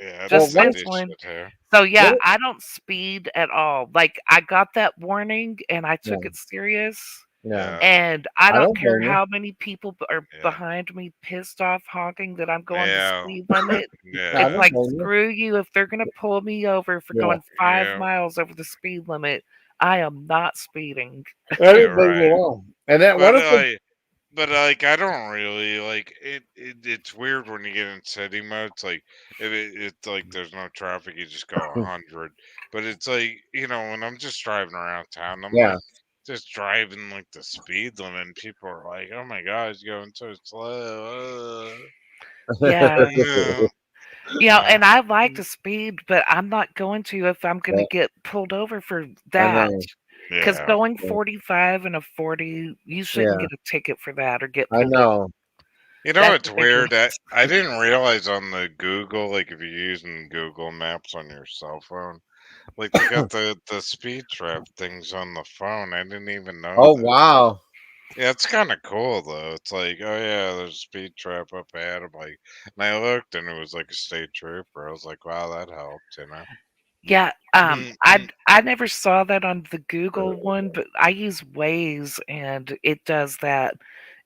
[SPEAKER 5] Yeah, I
[SPEAKER 6] Well,
[SPEAKER 10] Just
[SPEAKER 5] don't do
[SPEAKER 6] what
[SPEAKER 10] this
[SPEAKER 6] if
[SPEAKER 5] this
[SPEAKER 10] one.
[SPEAKER 5] shit here.
[SPEAKER 10] So yeah,
[SPEAKER 6] what
[SPEAKER 10] I don't speed at all. Like I got that warning and I took
[SPEAKER 6] yeah,
[SPEAKER 10] it serious.
[SPEAKER 6] yeah.
[SPEAKER 5] Yeah,
[SPEAKER 10] And I
[SPEAKER 6] I
[SPEAKER 10] don't
[SPEAKER 6] don't
[SPEAKER 10] care
[SPEAKER 6] blame you.
[SPEAKER 10] how many people are
[SPEAKER 5] yeah,
[SPEAKER 10] behind me pissed off honking that I'm going the
[SPEAKER 5] yeah,
[SPEAKER 10] speed limit.
[SPEAKER 6] No, I
[SPEAKER 10] It's
[SPEAKER 5] yeah,
[SPEAKER 6] don't
[SPEAKER 10] like
[SPEAKER 6] blame you.
[SPEAKER 10] screw you if they're gonna pull me over for
[SPEAKER 6] Yeah.
[SPEAKER 10] going 5
[SPEAKER 5] yeah.
[SPEAKER 10] miles over the speed limit. I am not speeding.
[SPEAKER 6] I
[SPEAKER 5] You're
[SPEAKER 6] didn't blame you
[SPEAKER 5] right.
[SPEAKER 6] at all. And then
[SPEAKER 5] But
[SPEAKER 6] what if it
[SPEAKER 5] I don't really like it. It's weird when you get in city mode. It's like if it's like there's no traffic, you just go 100. But it's like, when I'm just driving around town, I'm
[SPEAKER 6] yeah.
[SPEAKER 5] like just driving like the speed limit, and people are like, "Oh my god, he's going so slow."
[SPEAKER 10] Yeah.
[SPEAKER 5] Yeah,
[SPEAKER 10] And I like to speed, but I'm not going to if I'm gonna
[SPEAKER 6] Yeah,
[SPEAKER 10] get pulled over for
[SPEAKER 6] I
[SPEAKER 10] that.
[SPEAKER 6] know.
[SPEAKER 10] Because
[SPEAKER 5] yeah.
[SPEAKER 10] going
[SPEAKER 6] Yeah.
[SPEAKER 10] 45 and a 40, you shouldn't
[SPEAKER 6] Yeah.
[SPEAKER 10] get a ticket for that or get
[SPEAKER 6] I
[SPEAKER 10] pulled over.
[SPEAKER 6] know.
[SPEAKER 5] You know,
[SPEAKER 10] That's
[SPEAKER 5] it's
[SPEAKER 10] ridiculous.
[SPEAKER 5] weird. I didn't realize on the Google, like if you're using Google Maps on your cell phone. Like they got the speed trap things on the phone. I didn't even know
[SPEAKER 6] Oh
[SPEAKER 5] that.
[SPEAKER 6] wow.
[SPEAKER 5] Yeah, it's kind of cool though. It's like, oh yeah, there's a speed trap up ahead. I'm like, and I looked and it was like a state trooper. I was like, wow, that helped.
[SPEAKER 10] Yeah,
[SPEAKER 5] Mm-hmm.
[SPEAKER 10] I never saw that on the Google one, but I use Waze and it does that.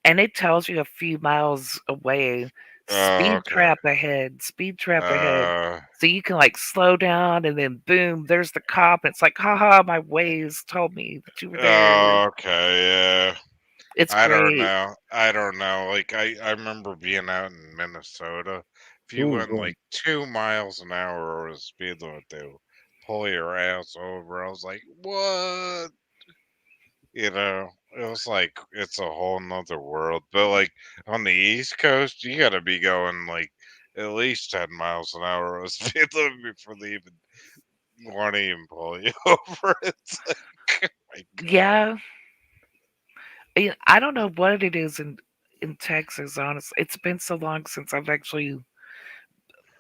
[SPEAKER 10] And it tells you a few miles away,
[SPEAKER 5] Oh,
[SPEAKER 10] speed
[SPEAKER 5] okay.
[SPEAKER 10] trap ahead, speed trap ahead.
[SPEAKER 5] Uh,
[SPEAKER 10] So you can like slow down and then boom, there's the cop. It's like, haha, my Waze told me that you were there.
[SPEAKER 5] oh, okay, yeah.
[SPEAKER 10] It's
[SPEAKER 5] I don't
[SPEAKER 10] great.
[SPEAKER 5] know. I don't know. Like I remember being out in Minnesota. If you
[SPEAKER 6] Ooh,
[SPEAKER 5] went like 2 miles an hour over the speed limit, they would pull your ass over. I was like, what? It was like it's a whole nother world. But like on the East Coast, you gotta be going like at least 10 miles an hour over the speed limit before they even want to even pull you over. It's like, oh my god.
[SPEAKER 10] Yeah. I don't know what it is in Texas, honestly. It's been so long since I've actually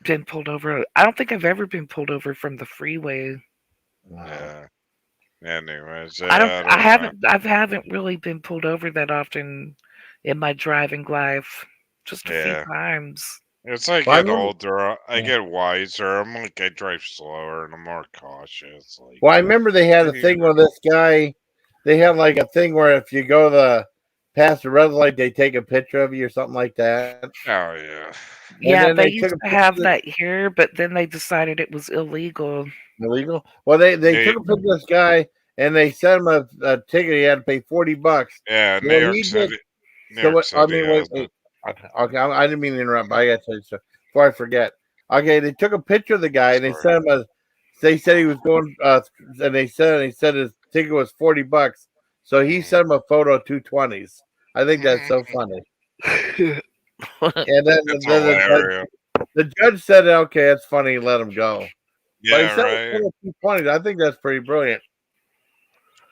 [SPEAKER 10] been pulled over. I don't think I've ever been pulled over from the freeway.
[SPEAKER 6] wow.
[SPEAKER 5] Yeah. Anyways,
[SPEAKER 10] I don't
[SPEAKER 5] yeah, I don't know.
[SPEAKER 10] I haven't really been pulled over that often in my driving life. Just a few
[SPEAKER 5] Yeah.
[SPEAKER 10] times.
[SPEAKER 5] As I
[SPEAKER 6] Well, I
[SPEAKER 5] get
[SPEAKER 6] remember.
[SPEAKER 5] older, I
[SPEAKER 6] Yeah.
[SPEAKER 5] get wiser. I'm like I drive slower and I'm more cautious. Like,
[SPEAKER 6] Well, I remember they had a
[SPEAKER 5] you
[SPEAKER 6] thing where this guy, they had like a thing where if you go past the red light, they take a picture of you or something like that.
[SPEAKER 5] oh yeah,
[SPEAKER 6] And
[SPEAKER 10] Yeah,
[SPEAKER 6] then
[SPEAKER 10] they
[SPEAKER 6] they took
[SPEAKER 10] used
[SPEAKER 6] a
[SPEAKER 10] to
[SPEAKER 6] picture
[SPEAKER 10] have
[SPEAKER 6] of
[SPEAKER 10] that here, but then they decided it was illegal.
[SPEAKER 6] illegal. Well, they
[SPEAKER 5] New,
[SPEAKER 6] took a picture of this guy and they sent him a ticket. He had to pay $40.
[SPEAKER 5] yeah,
[SPEAKER 6] So
[SPEAKER 5] New
[SPEAKER 6] what
[SPEAKER 5] York
[SPEAKER 6] he did.
[SPEAKER 5] City. New
[SPEAKER 6] So
[SPEAKER 5] York
[SPEAKER 6] what? I
[SPEAKER 5] City
[SPEAKER 6] mean,
[SPEAKER 5] has it.
[SPEAKER 6] wait. Okay. I didn't mean to interrupt, but I got to tell you so before I forget. Okay, they took a picture of the guy and they
[SPEAKER 5] Sorry.
[SPEAKER 6] sent him a. They said he was going, and they said his ticket was $40. So he
[SPEAKER 5] Mm.
[SPEAKER 6] sent him a photo of 220s. I think that's so funny. And then
[SPEAKER 5] It's hilarious.
[SPEAKER 6] the judge said, "Okay, that's funny. Let him go." But he
[SPEAKER 5] Yeah,
[SPEAKER 6] sent him a
[SPEAKER 5] right.
[SPEAKER 6] photo of 220s. I think that's pretty brilliant.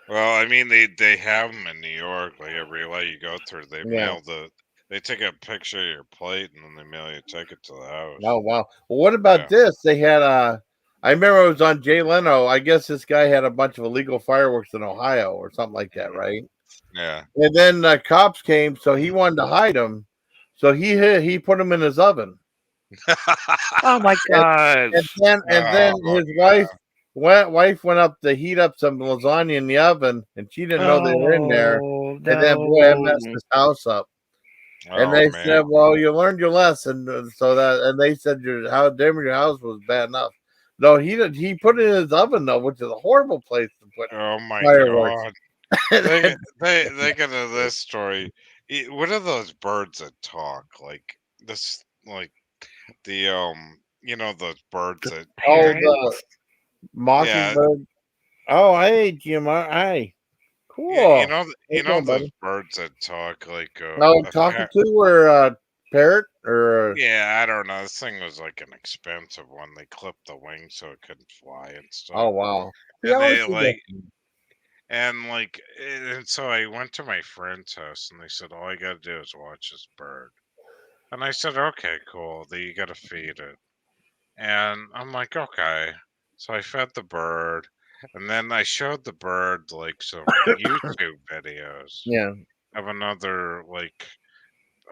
[SPEAKER 5] Well, I mean, they have them in New York. Like every light you go through,
[SPEAKER 6] Yeah.
[SPEAKER 5] they take a picture of your plate and then they mail you a ticket to the house.
[SPEAKER 6] Oh wow. Well, what about
[SPEAKER 5] Yeah.
[SPEAKER 6] this? They had I remember it was on Jay Leno. I guess this guy had a bunch of illegal fireworks in Ohio or something like that,
[SPEAKER 5] Mm.
[SPEAKER 6] right?
[SPEAKER 5] Yeah.
[SPEAKER 6] And then the cops came, so he wanted to hide them. So he put them in his oven.
[SPEAKER 10] Oh my
[SPEAKER 6] And,
[SPEAKER 10] gosh.
[SPEAKER 6] and then
[SPEAKER 5] Oh
[SPEAKER 6] his
[SPEAKER 5] yeah.
[SPEAKER 1] wife went up to heat up some lasagna in the oven, and she didn't know they were in there.
[SPEAKER 10] Oh,
[SPEAKER 1] And then, boy, it messed
[SPEAKER 10] no.
[SPEAKER 1] his house up. And
[SPEAKER 5] Oh
[SPEAKER 1] they
[SPEAKER 5] man.
[SPEAKER 1] said, "Well, you learned your lesson." So that, and they said, "How damaged your house was bad enough." No, he did. He put it in his oven though, which is a horrible place to put
[SPEAKER 5] Oh my
[SPEAKER 1] fireworks.
[SPEAKER 5] god. They get to this story. What are those birds that talk? Like this, like the those birds that
[SPEAKER 1] Oh,
[SPEAKER 10] Parrots?
[SPEAKER 1] the
[SPEAKER 5] yeah,
[SPEAKER 1] mockingbird. Oh, hey, Jim. Hey,
[SPEAKER 5] you
[SPEAKER 1] cool.
[SPEAKER 5] know
[SPEAKER 1] How you doing,
[SPEAKER 5] those
[SPEAKER 1] buddy?
[SPEAKER 5] birds that talk like
[SPEAKER 1] Oh,
[SPEAKER 5] a
[SPEAKER 1] cockatoo or parrot or
[SPEAKER 5] yeah, I don't know. This thing was like an expensive one. They clipped the wings so it couldn't fly and
[SPEAKER 1] oh
[SPEAKER 5] stuff.
[SPEAKER 1] wow. Yeah,
[SPEAKER 5] And
[SPEAKER 1] I always
[SPEAKER 5] they
[SPEAKER 1] see that.
[SPEAKER 5] and so I went to my friend's house and they said all you gotta do is watch this bird. And I said, okay, cool. Then you gotta feed it. And I'm like, okay. So I fed the bird, and then I showed the bird like some YouTube videos
[SPEAKER 1] Yeah,
[SPEAKER 5] of another like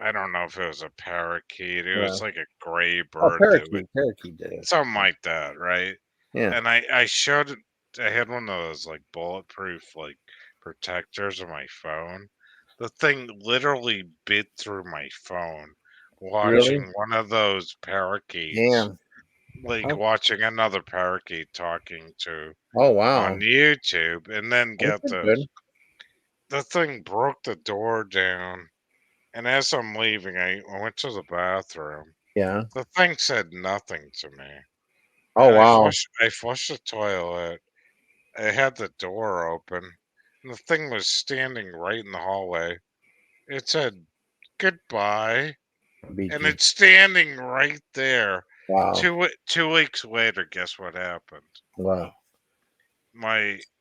[SPEAKER 5] I don't know if it was a parakeet. It
[SPEAKER 1] yeah.
[SPEAKER 5] was like a gray
[SPEAKER 1] Oh,
[SPEAKER 5] bird that would
[SPEAKER 1] parakeet did it.
[SPEAKER 5] something like that, right?
[SPEAKER 1] Yeah,
[SPEAKER 5] And I showed it. I had one of those like bulletproof like protectors on my phone. The thing literally bit through my phone
[SPEAKER 1] really?
[SPEAKER 5] watching one of those parakeets,
[SPEAKER 1] Damn.
[SPEAKER 5] like
[SPEAKER 1] Oh,
[SPEAKER 5] watching another parakeet talking to
[SPEAKER 1] oh
[SPEAKER 5] on
[SPEAKER 1] wow.
[SPEAKER 5] YouTube, and then get
[SPEAKER 1] That's
[SPEAKER 5] this.
[SPEAKER 1] good.
[SPEAKER 5] The thing broke the door down, and as I'm leaving, I went to the bathroom.
[SPEAKER 1] Yeah.
[SPEAKER 5] The thing said nothing to me.
[SPEAKER 1] Oh
[SPEAKER 5] And
[SPEAKER 1] wow.
[SPEAKER 5] I flushed the toilet. I had the door open, and the thing was standing right in the hallway. It said goodbye, and
[SPEAKER 1] BG.
[SPEAKER 5] it's standing right there.
[SPEAKER 1] Wow.
[SPEAKER 5] 2 weeks later, guess what happened?
[SPEAKER 1] Wow.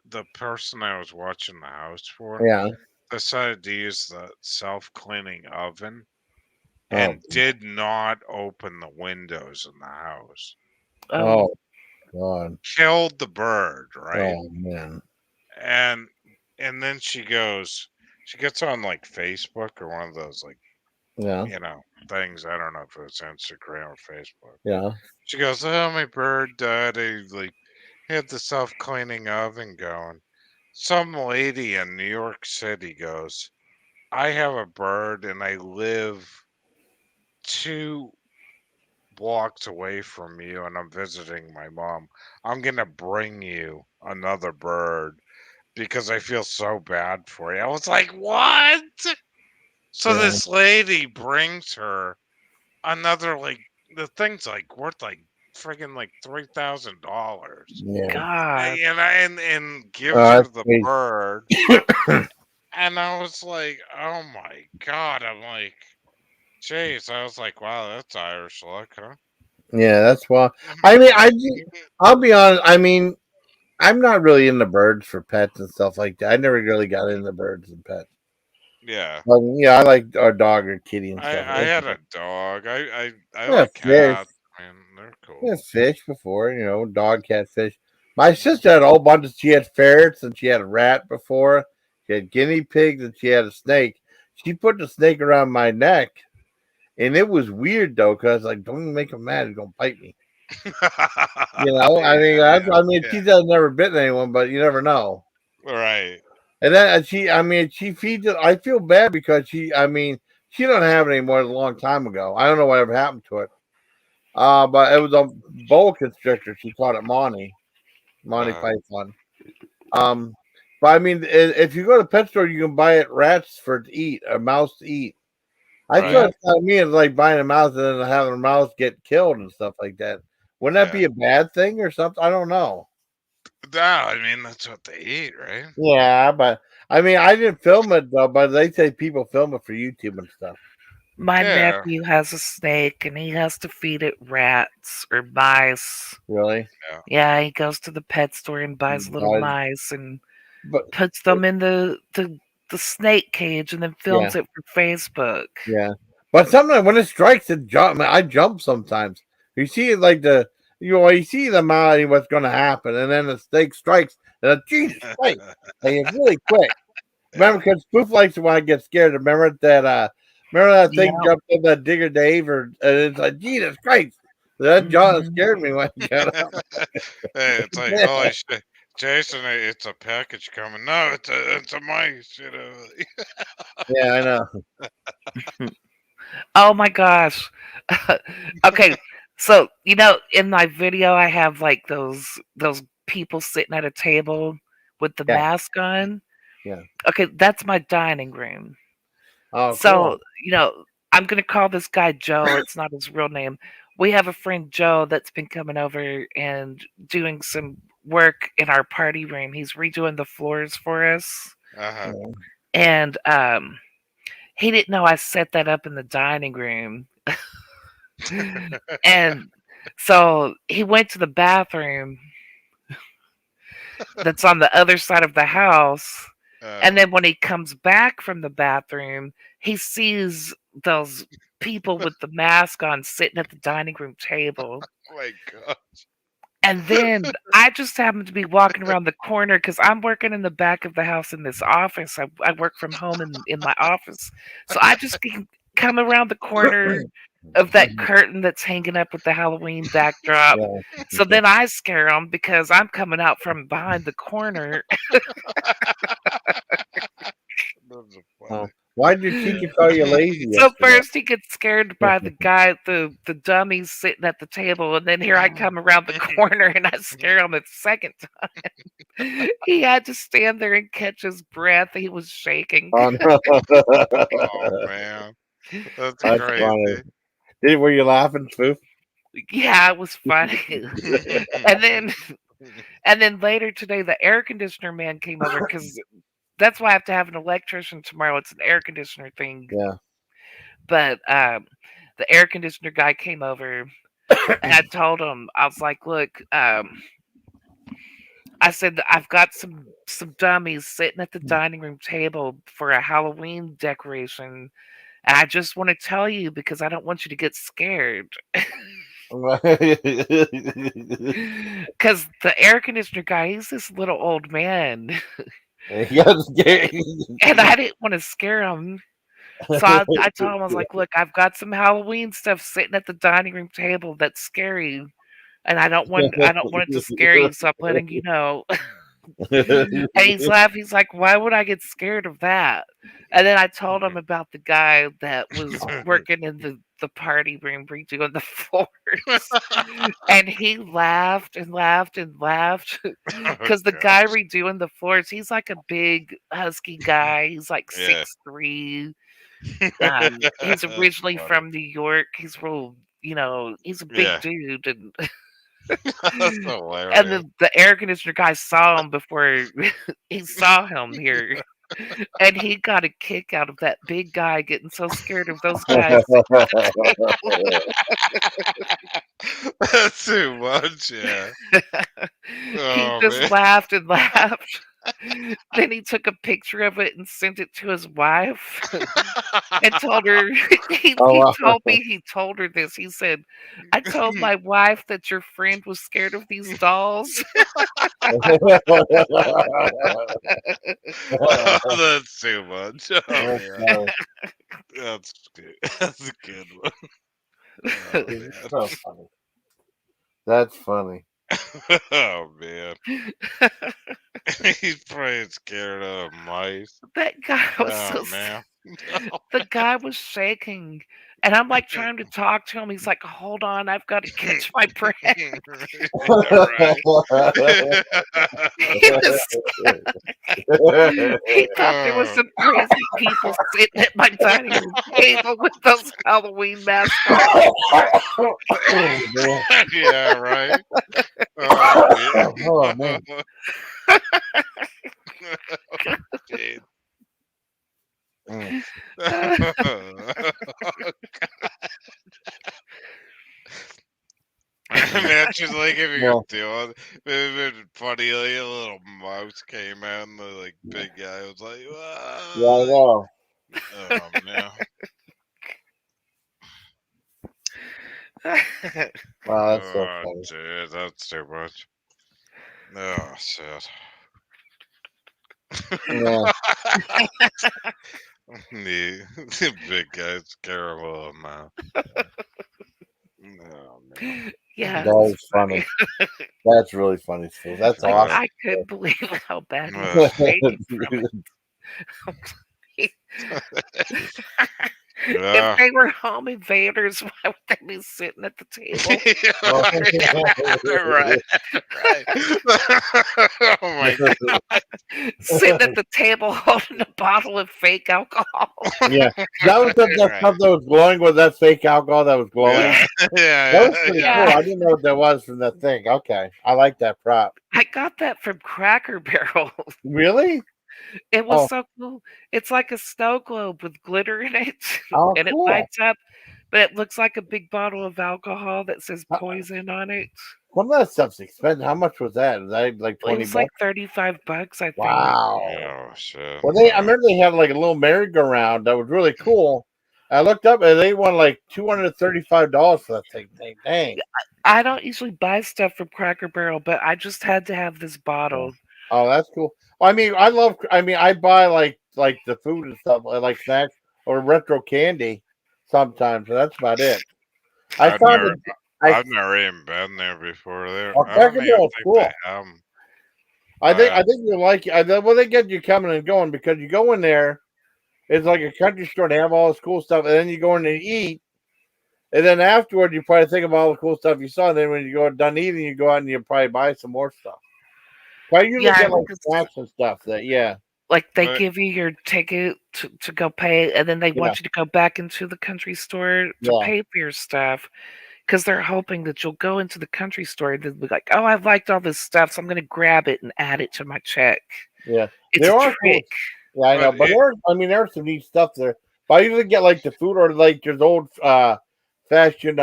[SPEAKER 5] The person I was watching the house for
[SPEAKER 1] Yeah.
[SPEAKER 5] decided to use the self-cleaning oven
[SPEAKER 1] Oh.
[SPEAKER 5] and did not open the windows in the house.
[SPEAKER 10] Oh,
[SPEAKER 1] Oh God.
[SPEAKER 5] Killed the bird, right?
[SPEAKER 1] Oh man.
[SPEAKER 5] And then she gets on like Facebook or one of those like
[SPEAKER 1] Yeah.
[SPEAKER 5] things. I don't know if it was Instagram or Facebook.
[SPEAKER 1] Yeah.
[SPEAKER 5] She goes, "Oh, my bird died. I like had the self-cleaning oven going." Some lady in New York City goes, "I have a bird and I live 2 blocks away from you and I'm visiting my mom. I'm gonna bring you another bird because I feel so bad for you." I was like, "What?" So
[SPEAKER 1] Yeah.
[SPEAKER 5] this lady brings her another like the thing's like worth like friggin' like $3,000.
[SPEAKER 1] Yeah.
[SPEAKER 10] God.
[SPEAKER 5] And gives her
[SPEAKER 1] That's
[SPEAKER 5] the
[SPEAKER 1] crazy.
[SPEAKER 5] bird. And I was like, "Oh my god." I'm like, "Jeez." I was like, "Wow, that's Irish luck, huh?"
[SPEAKER 1] Yeah, that's why. I mean, I'll be honest. I mean, I'm not really into birds for pets and stuff like that. I never really got into birds and pets.
[SPEAKER 5] Yeah.
[SPEAKER 1] But yeah, I like our dog or kitty and stuff.
[SPEAKER 5] I had a dog. I
[SPEAKER 1] Yeah,
[SPEAKER 5] like
[SPEAKER 1] fish.
[SPEAKER 5] cats. Man, they're cool.
[SPEAKER 1] Yeah, fish before, dog, cat, fish. My sister had a whole bunch of. She had ferrets and she had a rat before. She had guinea pigs and she had a snake. She put the snake around my neck, and it was weird though, cause like, don't even make him mad. He's gonna bite me. I mean, she does never bitten anyone, but you never know.
[SPEAKER 5] Right.
[SPEAKER 1] And then she feeds it. I feel bad because she don't have it anymore. A long time ago. I don't know whatever happened to it. But it was a boa constrictor. She called it Monty Python. But I mean, if you go to the pet store, you can buy it rats for to eat, a mouse to eat. I thought it's like buying a mouse and then having a mouse get killed and stuff like that. Wouldn't that be a bad thing or something? I don't know.
[SPEAKER 5] No, I mean that's what they eat, right?
[SPEAKER 1] Yeah, but I mean, I didn't film it though. But they say people film it for YouTube and stuff.
[SPEAKER 10] My
[SPEAKER 5] Yeah.
[SPEAKER 10] nephew has a snake and he has to feed it rats or mice.
[SPEAKER 1] Really?
[SPEAKER 10] Yeah, he goes to the pet store and buys little mice and puts them in the snake cage and then films it for Facebook.
[SPEAKER 1] Yeah. But sometimes when it strikes, it jump. I jump sometimes. You see it like you see the amount of what's going to happen, and then the snake strikes, and Jesus Christ, and it's really quick. Remember, because Spoof likes it when I get scared. Remember that thing jumped in that Digger Dave, and it's like Jesus Christ, That John scared me when he got up.
[SPEAKER 5] Hey, it's like, holy shit, Jason! It's a package coming. No, it's a mice. You know.
[SPEAKER 1] Yeah, I know.
[SPEAKER 10] Oh my gosh. Okay, so in my video I have like those people sitting at a table with the
[SPEAKER 1] Yeah.
[SPEAKER 10] mask on.
[SPEAKER 1] Yeah.
[SPEAKER 10] Okay, that's my dining room.
[SPEAKER 1] Oh,
[SPEAKER 10] So,
[SPEAKER 1] cool.
[SPEAKER 10] I'm gonna call this guy Joe. It's not his real name. We have a friend Joe that's been coming over and doing some work in our party room. He's redoing the floors for us.
[SPEAKER 5] Uh-huh.
[SPEAKER 10] And he didn't know I set that up in the dining room. And so he went to the bathroom that's on the other side of the house. And then when he comes back from the bathroom, he sees those people with the mask on sitting at the dining room table.
[SPEAKER 5] Oh my gosh.
[SPEAKER 10] And then I just happened to be walking around the corner because I'm working in the back of the house in this office. I work from home in my office. So I just come around the corner of that curtain that's hanging up with the Halloween backdrop.
[SPEAKER 1] Yeah.
[SPEAKER 10] So then I scare them because I'm coming out from behind the corner.
[SPEAKER 1] Why did your teacher call you lazy?
[SPEAKER 10] So first he gets scared by the guy, the dummies sitting at the table, and then here I come around the corner and I scare him a second time. He had to stand there and catch his breath. He was shaking.
[SPEAKER 1] Oh, no.
[SPEAKER 5] Oh man, that's crazy.
[SPEAKER 1] Funny. Were you laughing, Spoof?
[SPEAKER 10] Yeah, it was funny. and then later today, the air conditioner man came over because that's why I have to have an electrician tomorrow. It's an air conditioner thing.
[SPEAKER 1] Yeah.
[SPEAKER 10] But the air conditioner guy came over, and I told him, I was like, "Look, I said that I've got some dummies sitting at the dining room table for a Halloween decoration, and I just want to tell you because I don't want you to get scared." Because the air conditioner guy, he's this little old man. And I didn't want to scare him. So I told him, I was like, look, I've got some Halloween stuff sitting at the dining room table that's scary. And I don't want it to scare you, so I'm letting you know. And he's laughing. He's like, why would I get scared of that? And then I told him about the guy that was working in the party room redoing the floors. And he laughed and laughed and laughed because the guy redoing the floors, he's like a big husky guy. He's like 6'3". He's originally from New York. He's real, he's a big dude. And
[SPEAKER 5] That's hilarious.
[SPEAKER 10] and the air conditioner guy saw him before he saw him here. And he got a kick out of that big guy getting so scared of those guys.
[SPEAKER 5] That's too much, yeah.
[SPEAKER 10] He just laughed and laughed. Then he took a picture of it and sent it to his wife and told her he told her this. He said, I told my wife that your friend was scared of these dolls.
[SPEAKER 5] That's too much. Oh, yeah. That's good. That's a good one. Oh,
[SPEAKER 1] so funny. That's funny.
[SPEAKER 5] Oh man. He's probably scared of mice.
[SPEAKER 10] That guy was
[SPEAKER 5] man.
[SPEAKER 10] The guy was shaking. And I'm like trying to talk to him. He's like, hold on, I've got to catch my breath. He thought there was some crazy people sitting at my dining room table with those Halloween masks on.
[SPEAKER 5] Yeah, right. Oh, yeah.
[SPEAKER 1] Oh man.
[SPEAKER 5] Dude. Imagine like if you could do it. It would been funny, like a little mouse came out and the like big guy was like, whoa.
[SPEAKER 1] Yeah, I know.
[SPEAKER 5] Oh man.
[SPEAKER 1] Wow, that's so funny.
[SPEAKER 5] Dude, that's too much. Oh shit.
[SPEAKER 1] Yeah.
[SPEAKER 5] The big guy's terrible, man. No.
[SPEAKER 10] Yeah,
[SPEAKER 1] That
[SPEAKER 10] it's
[SPEAKER 1] is funny. That's really funny, Phil. That's
[SPEAKER 10] like
[SPEAKER 1] awesome.
[SPEAKER 10] I couldn't believe how bad he was shaking from it. If they were home invaders, why would they be sitting at the table?
[SPEAKER 5] Right. Oh my
[SPEAKER 10] God. Sitting at the table holding a bottle of fake alcohol.
[SPEAKER 1] Yeah, that was that stuff that was glowing. Was that fake alcohol that was glowing?
[SPEAKER 5] Yeah,
[SPEAKER 1] That was pretty cool. I didn't know what that was from that thing. Okay, I like that prop.
[SPEAKER 10] I got that from Cracker Barrel.
[SPEAKER 1] Really?
[SPEAKER 10] It was so cool. It's like a snow globe with glitter in it,
[SPEAKER 1] Oh,
[SPEAKER 10] and it
[SPEAKER 1] cool.
[SPEAKER 10] lights up, but it looks like a big bottle of alcohol that says poison on it.
[SPEAKER 1] Some of that stuff's expensive. How much was that? Was that like
[SPEAKER 10] It
[SPEAKER 1] 20
[SPEAKER 10] was
[SPEAKER 1] bucks?
[SPEAKER 10] like $35, I think.
[SPEAKER 1] Wow.
[SPEAKER 5] Oh shit.
[SPEAKER 1] Well, I remember they had like a little merry-go-round that was really cool. I looked up and they won like $235 for that thing. Dang.
[SPEAKER 10] I don't usually buy stuff from Cracker Barrel, but I just had to have this bottle.
[SPEAKER 1] Oh, that's cool. Well, I buy like the food and stuff, like snacks or retro candy sometimes. So that's about it.
[SPEAKER 5] I've never even been there before. I don't
[SPEAKER 1] Cracker
[SPEAKER 5] even
[SPEAKER 1] Barrel's
[SPEAKER 5] think
[SPEAKER 1] cool.
[SPEAKER 5] they have 'em.
[SPEAKER 1] I think you like it. Well, they get you coming and going because you go in there. It's like a country store. They have all this cool stuff, and then you go in and eat. And then afterward, you probably think about all the cool stuff you saw. And then when you go done eating, you go out and you probably buy some more stuff. But I usually get like snacks and stuff.
[SPEAKER 10] Like they give you your ticket to go pay, and then they
[SPEAKER 1] Yeah.
[SPEAKER 10] want you to go back into the country store to pay for your stuff because they're hoping that you'll go into the country store and they'll be like, "Oh, I've liked all this stuff, so I'm going to grab it and add it to my check."
[SPEAKER 1] Yeah,
[SPEAKER 10] It's
[SPEAKER 1] there
[SPEAKER 10] a
[SPEAKER 1] are
[SPEAKER 10] trick.
[SPEAKER 1] Cool. Yeah, I know, but there's some neat stuff there. But I usually get like the food or like there's old fashioned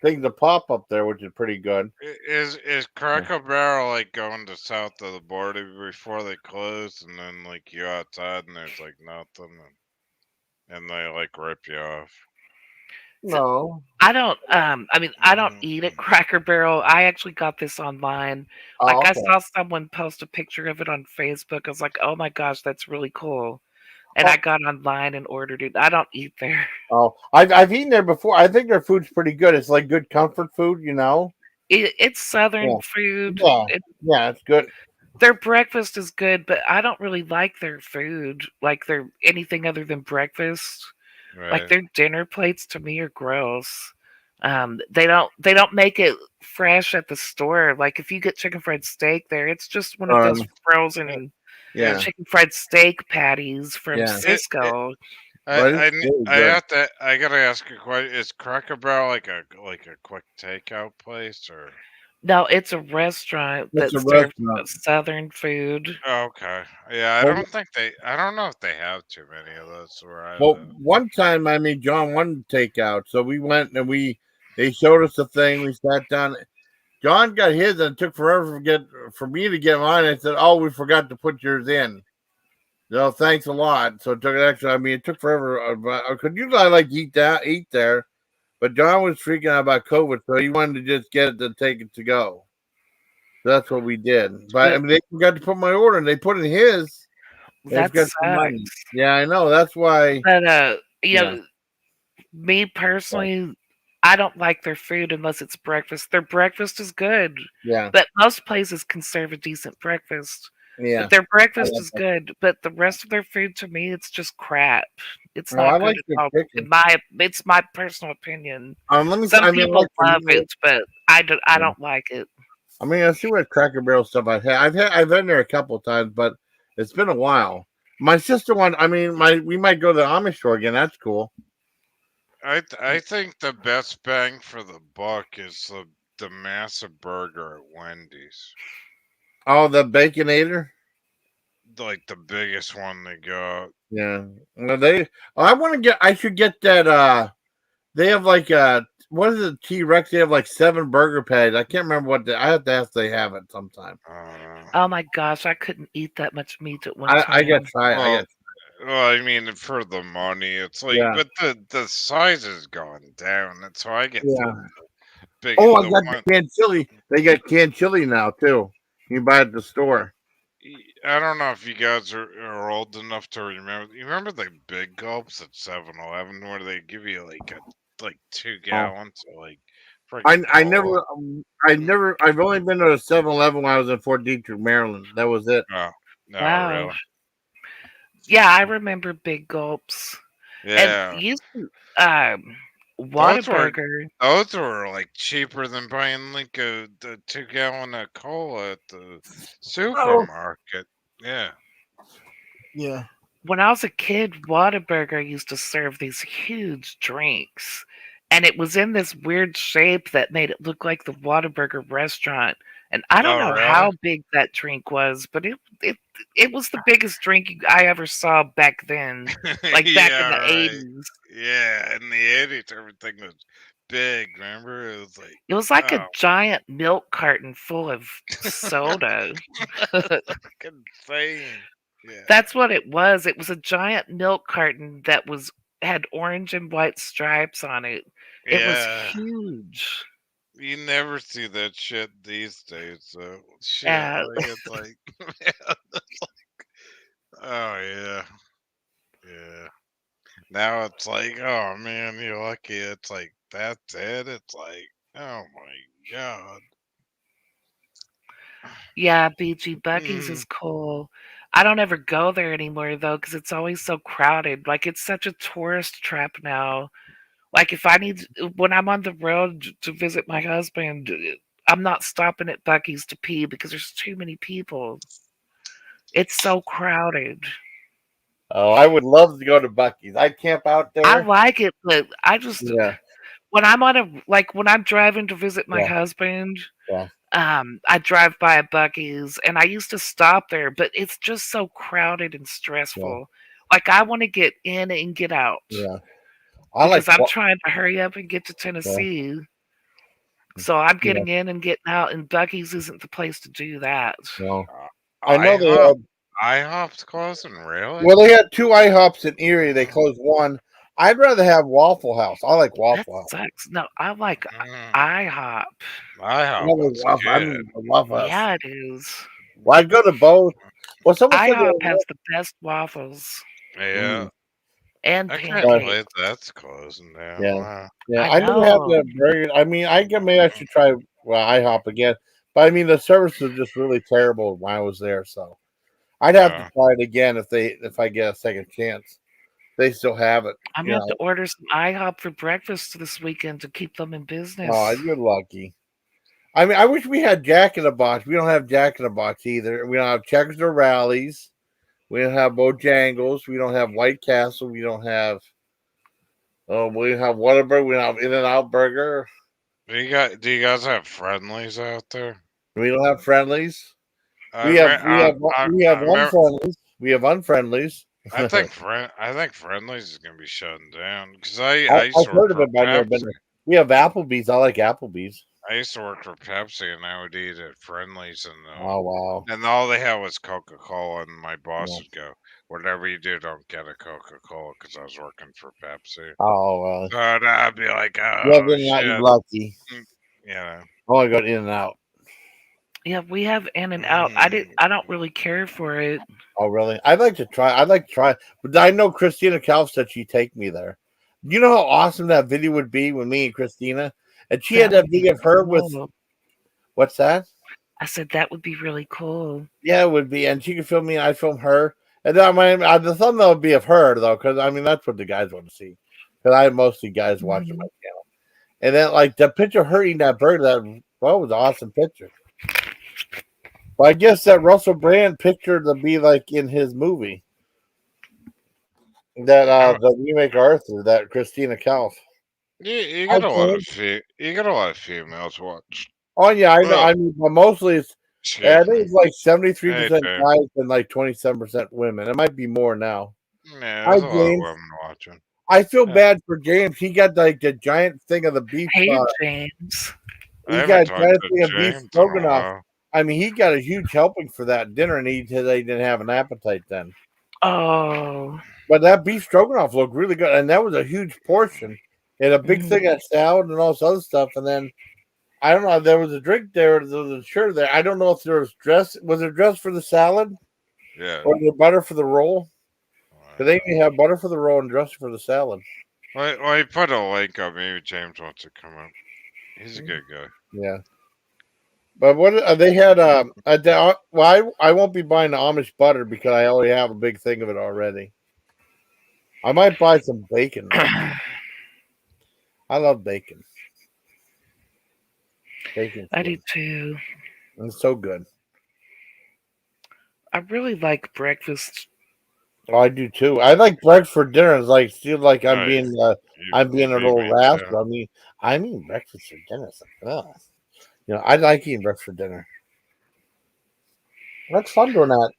[SPEAKER 1] things that pop up there, which is pretty good.
[SPEAKER 5] Is Cracker Barrel like going to south of the border before they close, and then like you outside and there's like nothing, and they like rip you off?
[SPEAKER 1] No,
[SPEAKER 10] I don't. I don't eat at Cracker Barrel. I actually got this online. Like I saw someone post a picture of it on Facebook. I was like, "Oh my gosh, that's really cool!" And I got online and ordered it. I don't eat there.
[SPEAKER 1] Oh, I've eaten there before. I think their food's pretty good. It's like good comfort food, you know.
[SPEAKER 10] It's Southern food.
[SPEAKER 1] Yeah, it's good.
[SPEAKER 10] Their breakfast is good, but I don't really like their food. Like their anything other than breakfast. Like their dinner plates to me are gross. They don't make it fresh at the store. Like if you get chicken fried steak there, it's just one of those frozen chicken fried steak patties from Cisco.
[SPEAKER 5] I gotta ask a question. Is Cracker Barrel like a quick takeout place or?
[SPEAKER 10] No, it's a restaurant that serves Southern food.
[SPEAKER 5] Oh, okay. Yeah, I don't know if they have too many of those where I
[SPEAKER 1] Well,
[SPEAKER 5] live.
[SPEAKER 1] one time, John wanted takeout, so we went and they showed us the thing. We sat down. John got his, and it took forever for me to get mine. I said, "Oh, we forgot to put yours in." No, thanks a lot. So it took it took forever. Because usually I like to eat there, but John was freaking out about COVID, so he wanted to just get it to take it to go. So that's what we did. But they forgot to put my order, and they put in his.
[SPEAKER 10] That sucks.
[SPEAKER 1] Yeah, I know. That's why.
[SPEAKER 10] But you know, me personally, I don't like their food unless it's breakfast. Their breakfast is good.
[SPEAKER 1] Yeah.
[SPEAKER 10] But most places can serve a decent breakfast.
[SPEAKER 1] Yeah.
[SPEAKER 10] But their breakfast is good, but the rest of their food to me, it's just crap. It's not good at all. It's my personal opinion. Some people love it, but I don't like it.
[SPEAKER 1] I mean, I see what Cracker Barrel stuff I've been there a couple of times, but it's been a while. My sister we might go to the Amish store again. That's cool.
[SPEAKER 5] I think the best bang for the buck is the massive burger at Wendy's.
[SPEAKER 1] Oh, the Baconator?
[SPEAKER 5] Like the biggest one they got.
[SPEAKER 1] Yeah. Well, I should get that they have like what is it, T-Rex? They have like 7 burger patties. I can't remember I have to ask if they have it sometime.
[SPEAKER 10] Oh my gosh, I couldn't eat that much meat at one time.
[SPEAKER 1] I got tried.
[SPEAKER 5] Well, I mean, for the money, it's like, but the size is going down. That's why I get the big.
[SPEAKER 1] Oh, I got canned chili. They got canned chili now too. You can buy it at the store.
[SPEAKER 5] I don't know if you guys are old enough to remember. You remember the big gulps at 7-Eleven where they give you like 2 gallons of like
[SPEAKER 1] I've only been to a 7-Eleven when I was in Fort Detrick, Maryland. That was it.
[SPEAKER 5] Oh, no,
[SPEAKER 10] Wow.
[SPEAKER 5] really?
[SPEAKER 10] Yeah, I remember Big Gulps.
[SPEAKER 5] Yeah.
[SPEAKER 10] And used to,
[SPEAKER 5] Those
[SPEAKER 10] Whataburger.
[SPEAKER 5] were like cheaper than buying like the 2-gallon of cola at the supermarket. Yeah.
[SPEAKER 1] Yeah.
[SPEAKER 10] When I was a kid, Whataburger used to serve these huge drinks. And it was in this weird shape that made it look like the Whataburger restaurant. And I don't
[SPEAKER 5] Oh,
[SPEAKER 10] know
[SPEAKER 5] really?
[SPEAKER 10] how big that drink was, but it was the biggest drink I ever saw back then. Like back in
[SPEAKER 5] Yeah,
[SPEAKER 10] the
[SPEAKER 5] right.
[SPEAKER 10] 80s.
[SPEAKER 5] Yeah, in the 80s, everything was big. Remember, it was like
[SPEAKER 10] It was like a giant milk carton full of soda.
[SPEAKER 5] fucking insane. Yeah.
[SPEAKER 10] That's what it was. It was a giant milk carton that had orange and white stripes on it. It was
[SPEAKER 5] Yeah.
[SPEAKER 10] huge.
[SPEAKER 5] You never see that shit these days, so shit.
[SPEAKER 10] Yeah.
[SPEAKER 5] Like it's like, man, it's like, oh yeah, yeah. Now it's like, oh man, you're lucky. It's like that's it. It's like, oh my god.
[SPEAKER 10] Yeah, BG Bucky's is cool. I don't ever go there anymore though, because it's always so crowded. Like it's such a tourist trap now. Like if I need when I'm on the road to visit my husband, I'm not stopping at Bucky's to pee because there's too many people. It's so crowded.
[SPEAKER 1] Oh, I would love to go to Bucky's. I'd camp out there.
[SPEAKER 10] I like it, but I just
[SPEAKER 1] Yeah.
[SPEAKER 10] when I'm driving to visit my husband,
[SPEAKER 1] Yeah.
[SPEAKER 10] I drive by a Bucky's and I used to stop there, but it's just so crowded and stressful. Like I want to get in and get out.
[SPEAKER 1] Yeah.
[SPEAKER 10] Because I'm trying to hurry up and get to Tennessee. So I'm getting in and getting out, and Bucky's isn't the place to do that.
[SPEAKER 1] No. I know they had
[SPEAKER 5] IHOP's closing, really?
[SPEAKER 1] Well, they had 2 IHOPs in Erie. They closed one. I'd rather have Waffle House. I like Waffle House.
[SPEAKER 10] Sucks. No, I like IHOP.
[SPEAKER 5] IHOP.
[SPEAKER 1] I mean, Waffle House.
[SPEAKER 10] Yeah, it is.
[SPEAKER 1] Well, I'd go to both. Well, someone said
[SPEAKER 10] IHOP has the best waffles.
[SPEAKER 5] Yeah.
[SPEAKER 10] And
[SPEAKER 5] I can't
[SPEAKER 10] pancakes.
[SPEAKER 5] believe that's closing down.
[SPEAKER 1] Yeah.
[SPEAKER 5] Wow.
[SPEAKER 1] Yeah,
[SPEAKER 10] I
[SPEAKER 1] I never had
[SPEAKER 10] know.
[SPEAKER 1] the burger. I mean, maybe I should try IHOP again. But I mean, the service was just really terrible when I was there. So I'd have to try it again if I get a second chance. They still have it.
[SPEAKER 10] I'm going to have to order some IHOP for breakfast this weekend to keep them in business.
[SPEAKER 1] Oh, you're lucky. I mean, I wish we had Jack in the Box. We don't have Jack in the Box either. We don't have Checkers or Rallies. We don't have Bojangles. We don't have White Castle. We don't have. We have Whataburger. We don't have In-N-Out Burger.
[SPEAKER 5] Do you guys have Friendlies out there?
[SPEAKER 1] We don't have Friendlies. We have Unfriendlies. We have Unfriendlies.
[SPEAKER 5] I think Friendlies is gonna be shutting down because I used to
[SPEAKER 1] I've
[SPEAKER 5] work
[SPEAKER 1] heard of
[SPEAKER 5] for
[SPEAKER 1] it, but I've never been
[SPEAKER 5] Pepsi.
[SPEAKER 1] there. We have Applebee's. I like Applebee's.
[SPEAKER 5] I used to work for Pepsi, and I would eat at Friendlies, and
[SPEAKER 1] Oh wow!
[SPEAKER 5] and all they had was Coca-Cola, and my boss would go, "Whatever you do, don't get a Coca-Cola," because I was working for Pepsi.
[SPEAKER 1] Oh well.
[SPEAKER 5] So I'd be like, "Oh
[SPEAKER 1] Yeah, then
[SPEAKER 5] shit!"
[SPEAKER 1] you're lucky.
[SPEAKER 5] Yeah.
[SPEAKER 1] I want to go In-N-Out.
[SPEAKER 10] Yeah, we have In-N-Out. I don't really care for it.
[SPEAKER 1] Oh really? I'd like to try. But I know Christina Calf said she'd take me there. You know how awesome that video would be with me and Christina, and she had that video of her with. What's that?
[SPEAKER 10] I said that would be really cool.
[SPEAKER 1] Yeah, it would be, and she could film me, and I'd film her. And then, the thumbnail would be of her though, because I mean that's what the guys want to see. Because I have mostly guys watching my channel, and then like the picture of her eating that burger, that was an awesome picture. But I guess that Russell Brand picture to be like in his movie. That the remake Arthur, that Christina Calf.
[SPEAKER 5] You got a lot of females watch.
[SPEAKER 1] Oh yeah, I know. I mean, but mostly it's. I think it's like 73% guys and like 27% women. It might be more now.
[SPEAKER 5] Yeah, there's a lot of women watching.
[SPEAKER 1] I feel bad for James. He got like the giant thing of the beef.
[SPEAKER 10] Hey, James.
[SPEAKER 1] He got a giant thing of beef stroganoff. I mean, he got a huge helping for that dinner, and he said he didn't have an appetite then.
[SPEAKER 10] Oh.
[SPEAKER 1] But that beef stroganoff looked really good, and that was a huge portion. And a big thing of salad and all this other stuff. And then, I don't know, there was a drink there, there was a shirt there. I don't know if there was dress. Was there dress for the salad?
[SPEAKER 5] Yeah.
[SPEAKER 1] Or the butter for the roll? Because they can have butter for the roll and dress for the salad.
[SPEAKER 5] Well, I put a link up. Maybe James wants to come up. He's a good guy.
[SPEAKER 1] Yeah. But what they had? Well, I won't be buying the Amish butter because I already have a big thing of it already. I might buy some bacon. I love bacon. Bacon.
[SPEAKER 10] I do too.
[SPEAKER 1] It's so good.
[SPEAKER 10] I really like breakfast.
[SPEAKER 1] Oh, I do too. I like breakfast for dinner. It's like feel like I'm
[SPEAKER 5] Right.
[SPEAKER 1] being a
[SPEAKER 5] You beat
[SPEAKER 1] little
[SPEAKER 5] me.
[SPEAKER 1] rash.
[SPEAKER 5] Yeah.
[SPEAKER 1] I mean breakfast for dinner. It's like, ugh. You know, I like eating breakfast for dinner. That's fun doing that.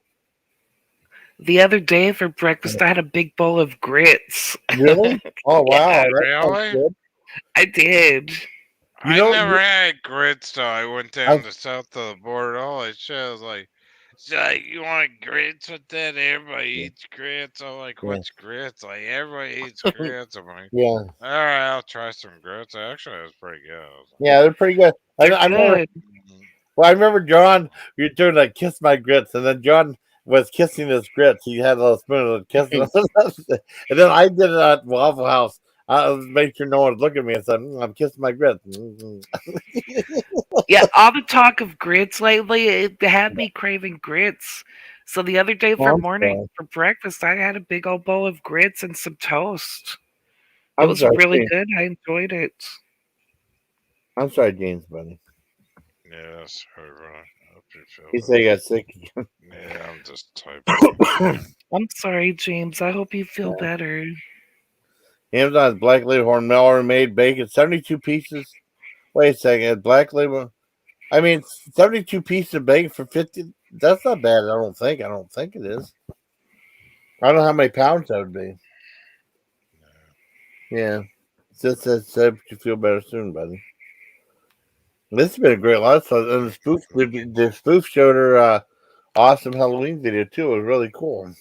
[SPEAKER 10] The other day for breakfast, I had a big bowl of grits.
[SPEAKER 1] Really? Oh wow,
[SPEAKER 10] Yeah,
[SPEAKER 1] that sounds
[SPEAKER 5] Really?
[SPEAKER 1] good.
[SPEAKER 10] I did.
[SPEAKER 5] I never had grits though. I went down
[SPEAKER 1] I-
[SPEAKER 5] to south of the border. Holy shit! I was like, it's like, you want grits with that? Everybody eats grits. I'm like,
[SPEAKER 1] Yeah.
[SPEAKER 5] what's grits? Like, everybody eats grits. I'm like,
[SPEAKER 1] Yeah.
[SPEAKER 5] all right, I'll try some grits. Actually, it was pretty good. I was like,
[SPEAKER 1] Yeah, they're pretty good.
[SPEAKER 10] They're
[SPEAKER 1] I remember.
[SPEAKER 10] good.
[SPEAKER 1] Well, I remember John. You were doing like kiss my grits, and then John was kissing his grits. He had a little spoon and kissing them. And then I did it at Waffle House. I made sure no one would look at me and said, "I'm kissing my grits."
[SPEAKER 10] Yeah, all the talk of grits lately, it had me craving grits. So the other day
[SPEAKER 1] Oh,
[SPEAKER 10] for breakfast, I had a big old bowl of grits and some toast. It
[SPEAKER 1] I'm
[SPEAKER 10] was
[SPEAKER 1] sorry,
[SPEAKER 10] really
[SPEAKER 1] James.
[SPEAKER 10] good. I enjoyed it.
[SPEAKER 1] I'm sorry, James, buddy.
[SPEAKER 5] yeah, sorry, Ron. I hope you feel
[SPEAKER 1] He
[SPEAKER 5] better.
[SPEAKER 1] said he got sick again.
[SPEAKER 5] Yeah, I'm just typing.
[SPEAKER 10] I'm sorry, James. I hope you feel better.
[SPEAKER 1] Amazon's Black Label Horn already made bacon, 72 pieces. Wait a second, Black Label. I mean, 72 pieces of bacon for 50. That's not bad. I don't think. I don't think it is. I don't know how many pounds that would be. Yeah. Just said you feel better soon, buddy. This has been a great lot of fun. And the spoof showed her awesome Halloween video too. It was really cool.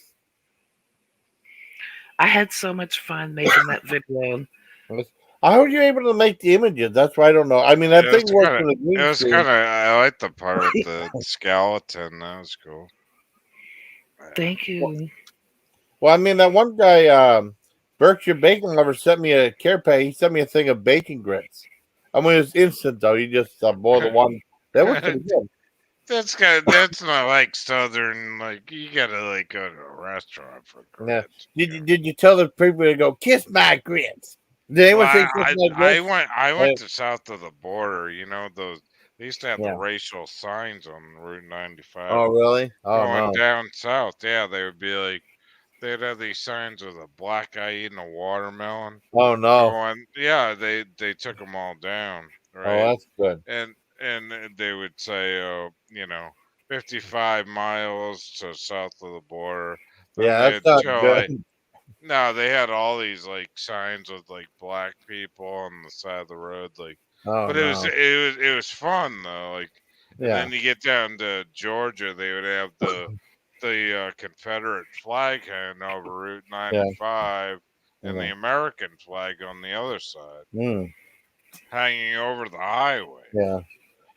[SPEAKER 10] I had so much fun making that video.
[SPEAKER 1] How were you able to make the images? That's why I don't know. I mean, that thing works with a green
[SPEAKER 5] It was
[SPEAKER 1] screen.
[SPEAKER 5] kind of. I like the part with the skeleton. That was cool.
[SPEAKER 10] Thank you.
[SPEAKER 1] Well, I mean, that one guy, Berkshire Bacon Lover, sent me a care pack. He sent me a thing of bacon grits. I mean, it's instant though. You just boil the one. That was pretty good.
[SPEAKER 5] That's not like southern. Like, you gotta like go to a restaurant for grits.
[SPEAKER 1] Yeah. Did you tell the people to go kiss my grits? Did anyone say kiss my grits?
[SPEAKER 5] I went to south of the border. You know, those they used to have the
[SPEAKER 1] Yeah.
[SPEAKER 5] racial signs on Route 95.
[SPEAKER 1] Oh, really? Oh,
[SPEAKER 5] Going
[SPEAKER 1] no.
[SPEAKER 5] down south, yeah, they would be like, they'd have these signs with a black guy eating a watermelon.
[SPEAKER 1] Oh, no.
[SPEAKER 5] Going, yeah, they took them all down,
[SPEAKER 1] Oh,
[SPEAKER 5] right?
[SPEAKER 1] that's good.
[SPEAKER 5] And they would say, you know, 55 miles to south of the border. Then
[SPEAKER 1] Yeah, that's
[SPEAKER 5] they'd
[SPEAKER 1] not
[SPEAKER 5] show
[SPEAKER 1] good.
[SPEAKER 5] like, no, they had all these like signs with like black people on the side of the road, like.
[SPEAKER 1] Oh,
[SPEAKER 5] But
[SPEAKER 1] no.
[SPEAKER 5] it was fun though, like. And
[SPEAKER 1] Yeah.
[SPEAKER 5] then you get down to Georgia, they would have the Confederate flag hanging over Route 95, and the
[SPEAKER 1] Yeah.
[SPEAKER 5] American flag on the other side,
[SPEAKER 1] Mm.
[SPEAKER 5] hanging over the highway.
[SPEAKER 1] Yeah.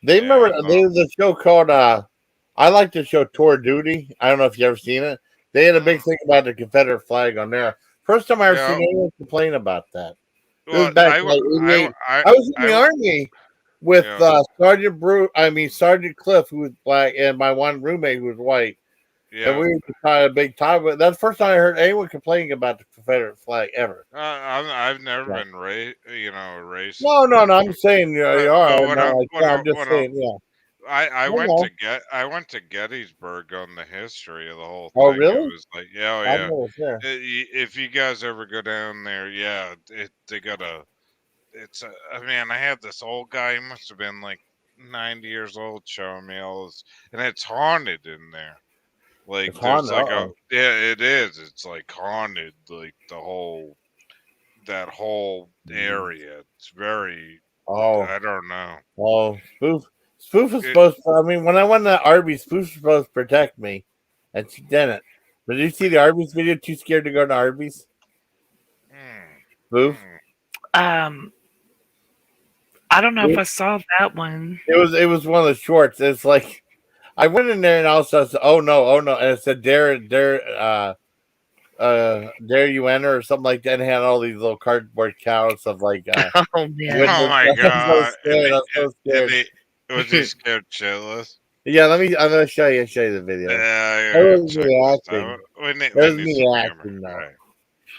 [SPEAKER 1] They
[SPEAKER 5] Yeah,
[SPEAKER 1] remember the show called I like the show Tour Duty. I don't know if you ever seen it. They had a big thing about the Confederate flag on there. First time I ever
[SPEAKER 5] Yeah.
[SPEAKER 1] seen anyone complain about that. It
[SPEAKER 5] Well,
[SPEAKER 1] was back in like 88. I was in the army with Sergeant Cliff, who was black, and my one roommate who was white.
[SPEAKER 5] Yeah.
[SPEAKER 1] And we were kind of a big time. But that's the first time I heard anyone complaining about the Confederate flag ever.
[SPEAKER 5] I've never been racist.
[SPEAKER 1] No. I'm saying you are. I'm just
[SPEAKER 5] When
[SPEAKER 1] saying, yeah.
[SPEAKER 5] I went
[SPEAKER 1] know.
[SPEAKER 5] I went to Gettysburg on the history of the whole
[SPEAKER 1] Oh,
[SPEAKER 5] thing.
[SPEAKER 1] really?
[SPEAKER 5] It was like, yeah, oh,
[SPEAKER 1] I
[SPEAKER 5] yeah.
[SPEAKER 1] know it's there.
[SPEAKER 5] If you guys ever go down there, yeah, they got a. It's a. I mean, I had this old guy. He must have been like 90 years old, showing me all this, and it's haunted in there. Like
[SPEAKER 1] It's
[SPEAKER 5] there's
[SPEAKER 1] haunted,
[SPEAKER 5] like yeah, it is. It's like haunted, like that whole area. It's very.
[SPEAKER 1] Oh.
[SPEAKER 5] I don't know.
[SPEAKER 1] Oh, Spoof was supposed to, I mean, when I went to Arby's, Spoof was supposed to protect me, and she didn't. But did you see the Arby's video? Too scared to go to Arby's? Spoof?
[SPEAKER 10] I don't know if I saw that one.
[SPEAKER 1] It was one of the shorts. It's like, I went in there and all of a sudden, oh no, and it said, Dare You Enter or something like that, and had all these little cardboard cows of like
[SPEAKER 10] Oh man!
[SPEAKER 5] Oh my
[SPEAKER 1] I'm so
[SPEAKER 5] god!
[SPEAKER 1] scared. I'm so scared.
[SPEAKER 5] Was he scared shitless?
[SPEAKER 1] Yeah, I'm gonna show you the video.
[SPEAKER 5] Yeah,
[SPEAKER 1] That was
[SPEAKER 5] check
[SPEAKER 1] me
[SPEAKER 5] this
[SPEAKER 1] acting.
[SPEAKER 5] out. We
[SPEAKER 1] That
[SPEAKER 5] need
[SPEAKER 1] was me
[SPEAKER 5] some humor.
[SPEAKER 1] acting though.
[SPEAKER 5] Right.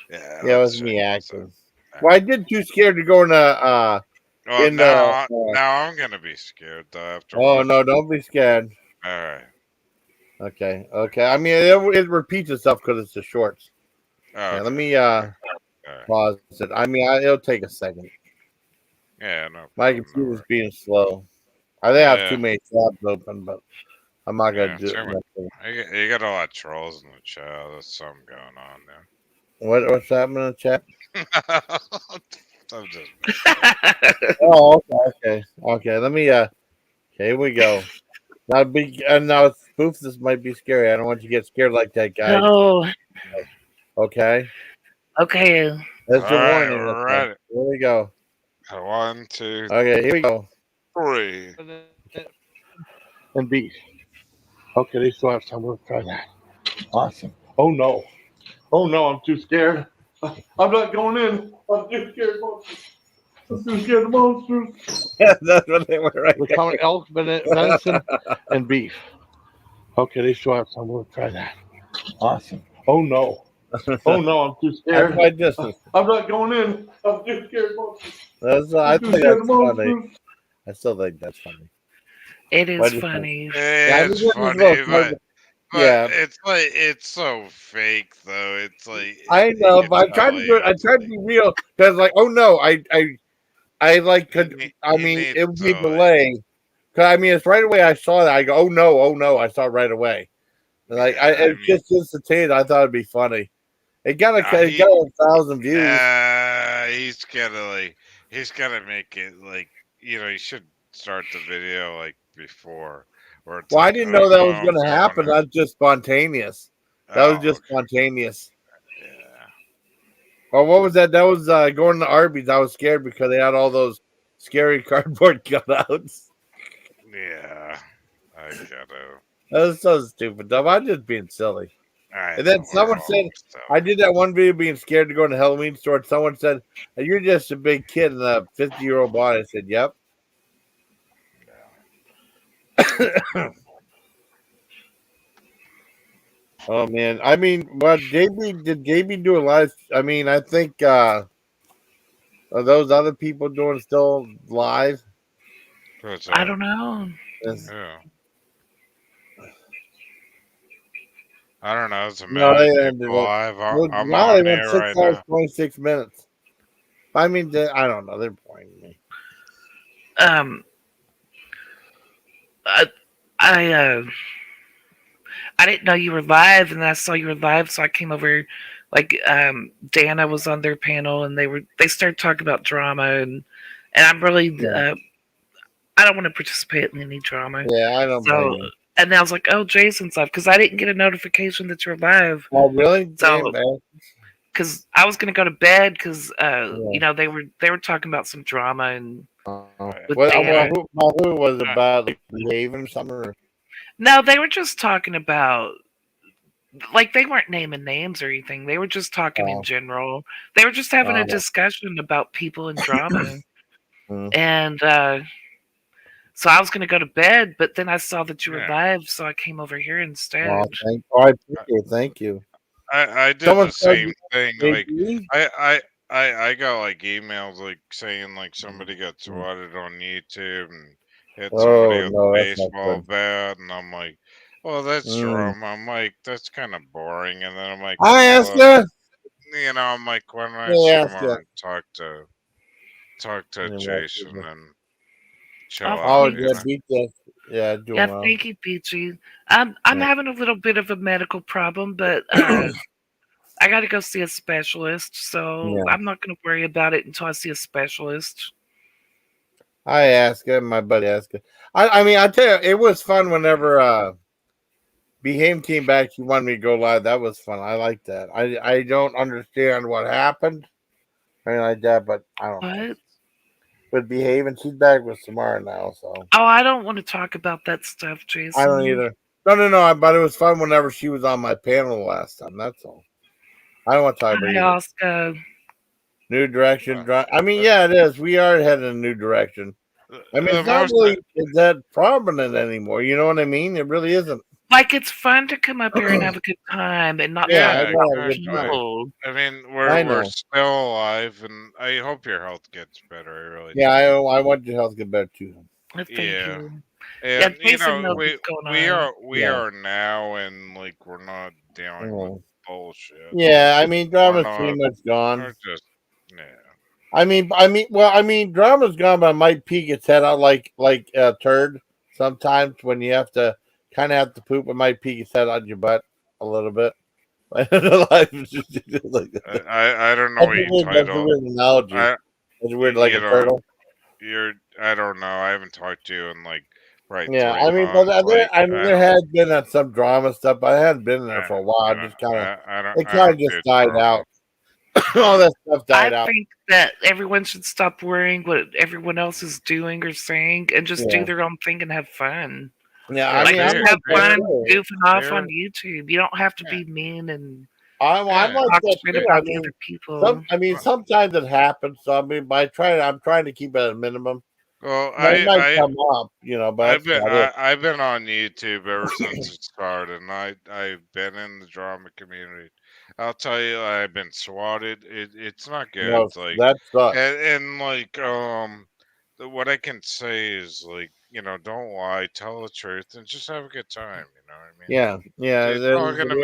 [SPEAKER 5] Yeah,
[SPEAKER 1] Yeah, it
[SPEAKER 5] let's
[SPEAKER 1] was
[SPEAKER 5] check
[SPEAKER 1] me
[SPEAKER 5] this
[SPEAKER 1] acting.
[SPEAKER 5] out.
[SPEAKER 1] Well, I did too scared to go in
[SPEAKER 5] Well,
[SPEAKER 1] in
[SPEAKER 5] now I'm gonna be scared though after
[SPEAKER 1] Oh
[SPEAKER 5] watching.
[SPEAKER 1] no, don't be scared.
[SPEAKER 5] All right.
[SPEAKER 1] Okay. I mean, it repeats itself because it's the shorts.
[SPEAKER 5] Oh,
[SPEAKER 1] Yeah, let
[SPEAKER 5] okay.
[SPEAKER 1] me
[SPEAKER 5] All right.
[SPEAKER 1] pause it. I mean, it'll take a second.
[SPEAKER 5] Yeah, no
[SPEAKER 1] My
[SPEAKER 5] problem. No
[SPEAKER 1] computer's
[SPEAKER 5] worries.
[SPEAKER 1] being slow. I think I have too many tabs open, but I'm not gonna
[SPEAKER 5] Yeah,
[SPEAKER 1] do
[SPEAKER 5] too much.
[SPEAKER 1] it.
[SPEAKER 5] You got a lot of trolls in the chat. There's something going on there.
[SPEAKER 1] What's happening in the chat?
[SPEAKER 5] I'm just
[SPEAKER 1] Oh, okay. Let me. Okay, here we go. Now spoof. This might be scary. I don't want you to get scared like that, guys.
[SPEAKER 10] No.
[SPEAKER 1] Okay.
[SPEAKER 10] Okay.
[SPEAKER 1] That's
[SPEAKER 5] all
[SPEAKER 1] the
[SPEAKER 5] right,
[SPEAKER 1] warning.
[SPEAKER 5] we're
[SPEAKER 1] Okay.
[SPEAKER 5] ready.
[SPEAKER 1] Here we go.
[SPEAKER 5] 1, 2,
[SPEAKER 1] Okay, here we go.
[SPEAKER 5] 3.
[SPEAKER 6] And beef. Okay, they still have time. We'll try that. Awesome. Oh no. Oh no, I'm too scared. I'm not going in. I'm too scared. I'm too scared of monsters.
[SPEAKER 1] That's what they were right
[SPEAKER 6] We're
[SPEAKER 1] there.
[SPEAKER 6] calling elk, venison, and beef. Okay, they still have time. We'll try that. Awesome. Oh no. Oh no, I'm too scared.
[SPEAKER 1] That's my distance.
[SPEAKER 6] I'm not going in. I'm too scared of monsters.
[SPEAKER 1] I think that's funny. I still think that's funny.
[SPEAKER 10] It is funny.
[SPEAKER 5] It's funny, but it's so fake though. It's like
[SPEAKER 1] I know, but I tried to do it. I tried to be real because, like, oh no, I like could. I mean, it would be a delay. Cause I mean, it's right away. I saw that. I go, oh no, I saw it right away. And like, it's just instantaneous. I thought it'd be funny. It got 1,000 views.
[SPEAKER 5] He's gotta make it like he should start the video like before. Where it's
[SPEAKER 1] Well, I
[SPEAKER 5] like,
[SPEAKER 1] didn't know that was
[SPEAKER 5] I'm
[SPEAKER 1] going to happen.
[SPEAKER 5] going
[SPEAKER 1] That's just spontaneous. That was just spontaneous.
[SPEAKER 5] Yeah.
[SPEAKER 1] Oh, what was that? That was going to Arby's. I was scared because they had all those scary cardboard cutouts.
[SPEAKER 5] Yeah, I get it.
[SPEAKER 1] That was so stupid. Dumb. I'm just being silly. And then someone said, I did that one video being scared to go in the Halloween store. And someone said, you're just a big kid in a 50-year-old body. I said, yep. Oh, man. I mean, did JB do a live? I mean, I think, are those other people doing still live?
[SPEAKER 10] I don't know.
[SPEAKER 5] Yeah. I don't know. It's a
[SPEAKER 1] No, they
[SPEAKER 5] minute
[SPEAKER 1] ended
[SPEAKER 5] live.
[SPEAKER 1] it.
[SPEAKER 5] I'm
[SPEAKER 1] Now
[SPEAKER 5] on
[SPEAKER 1] they went
[SPEAKER 5] here
[SPEAKER 1] 6
[SPEAKER 5] right
[SPEAKER 1] hours,
[SPEAKER 5] now.
[SPEAKER 1] 26 minutes. I mean, I don't know. They're pointing me.
[SPEAKER 10] I didn't know you were live, and I saw you were live, so I came over. Like Dana was on their panel, and they started talking about drama, and I'm really I don't want to participate in any drama.
[SPEAKER 1] Yeah, I don't blame you.
[SPEAKER 10] And I was like, oh, Jason's live, because I didn't get a notification that you're live.
[SPEAKER 1] Oh, really?
[SPEAKER 10] So, because I was gonna go to bed, because they were talking about some drama and.
[SPEAKER 1] Who was it about? Like behaving or something? Or?
[SPEAKER 10] No, they were just talking about. Like, they weren't naming names or anything. They were just talking in general. They were just having a discussion about people and drama. And so I was going to go to bed, but then I saw that you were live, so I came over here instead.
[SPEAKER 1] I appreciate it. Thank you.
[SPEAKER 5] I did the same thing. Like, I got like emails like saying like somebody got swatted on YouTube and hit somebody with a baseball bat, and I'm like, well, that's drama. I'm like, that's kind of boring. And then I'm like,
[SPEAKER 1] I asked her.
[SPEAKER 5] I'm like, why don't I just come over and talk to Jason and chill out?
[SPEAKER 1] Yeah,
[SPEAKER 10] thank you, Peachy. I'm having a little bit of a medical problem, but I got to go see a specialist, so I'm not going to worry about it until I see a specialist.
[SPEAKER 1] I asked her, my buddy asked her. I mean, I tell you, it was fun whenever Behave came back. She wanted me to go live. That was fun. I like that. I don't understand what happened, anything like that, but I don't know. But Behave, and she's back with Samara now, so.
[SPEAKER 10] Oh, I don't want to talk about that stuff, Jason.
[SPEAKER 1] I don't either. No. But it was fun whenever she was on my panel last time. That's all. I don't want to talk about
[SPEAKER 10] Hi,
[SPEAKER 1] either.
[SPEAKER 10] Oscar.
[SPEAKER 1] New direction. I mean, yeah, it is. We are heading in a new direction. I mean, it's not really that prominent anymore. You know what I mean? It really isn't.
[SPEAKER 10] Like, it's fun to come up here and have a good time and not
[SPEAKER 5] Yeah,
[SPEAKER 10] talk
[SPEAKER 5] exactly.
[SPEAKER 10] people.
[SPEAKER 5] I mean,
[SPEAKER 1] I
[SPEAKER 5] we're
[SPEAKER 1] know.
[SPEAKER 5] still alive, and I hope your health gets better. I really
[SPEAKER 1] Yeah,
[SPEAKER 5] do.
[SPEAKER 1] I want your health to get better too.
[SPEAKER 10] Thank
[SPEAKER 5] Yeah.
[SPEAKER 10] you.
[SPEAKER 5] And
[SPEAKER 10] Yeah,
[SPEAKER 5] you
[SPEAKER 10] Jason
[SPEAKER 5] know,
[SPEAKER 10] knows what's going
[SPEAKER 5] we
[SPEAKER 10] on.
[SPEAKER 5] are now, and like we're not dealing with bullshit.
[SPEAKER 1] Yeah, I mean,
[SPEAKER 5] We're
[SPEAKER 1] drama's
[SPEAKER 5] not.
[SPEAKER 1] pretty much gone.
[SPEAKER 5] We're just yeah.
[SPEAKER 1] I mean, drama's gone, but it might peek its head out like a turd. Sometimes when you have to kind of have to poop, it might peek its head out your butt a little bit.
[SPEAKER 5] I don't know what you
[SPEAKER 1] That's a
[SPEAKER 5] title.
[SPEAKER 1] weird analogy. It's weird, like a turtle.
[SPEAKER 5] I don't know. I haven't talked to you in like
[SPEAKER 1] Yeah,
[SPEAKER 5] 3
[SPEAKER 1] I mean, but
[SPEAKER 5] months. Like
[SPEAKER 1] there has been some drama stuff, but I hadn't been there for a while. Just kind of, it
[SPEAKER 5] I
[SPEAKER 1] kind of
[SPEAKER 5] don't
[SPEAKER 1] just
[SPEAKER 5] do
[SPEAKER 1] died
[SPEAKER 5] drama.
[SPEAKER 1] out. All that stuff died
[SPEAKER 10] I
[SPEAKER 1] out.
[SPEAKER 10] think that everyone should stop worrying what everyone else is doing or saying and just do their own thing and have fun.
[SPEAKER 1] Yeah,
[SPEAKER 10] Like,
[SPEAKER 1] I mean,
[SPEAKER 10] just
[SPEAKER 1] I'm
[SPEAKER 10] have
[SPEAKER 1] like
[SPEAKER 10] fun
[SPEAKER 1] that.
[SPEAKER 10] goofing off on YouTube. You don't have to be mean and
[SPEAKER 1] I'm like
[SPEAKER 10] talk
[SPEAKER 1] that
[SPEAKER 10] shit
[SPEAKER 1] too.
[SPEAKER 10] about the other people.
[SPEAKER 1] Sometimes it happens. So I mean, but I'm trying to keep it at a minimum.
[SPEAKER 5] Well,
[SPEAKER 1] It might come up, but that's about it.
[SPEAKER 5] I've been on YouTube ever since it started, and I've been in the drama community. I'll tell you, I've been swatted. It's not good.
[SPEAKER 1] No,
[SPEAKER 5] Like
[SPEAKER 1] that sucks.
[SPEAKER 5] and like what I can say is like don't lie, tell the truth, and just have a good time. You know what I mean?
[SPEAKER 1] Yeah.
[SPEAKER 5] It's all gonna be.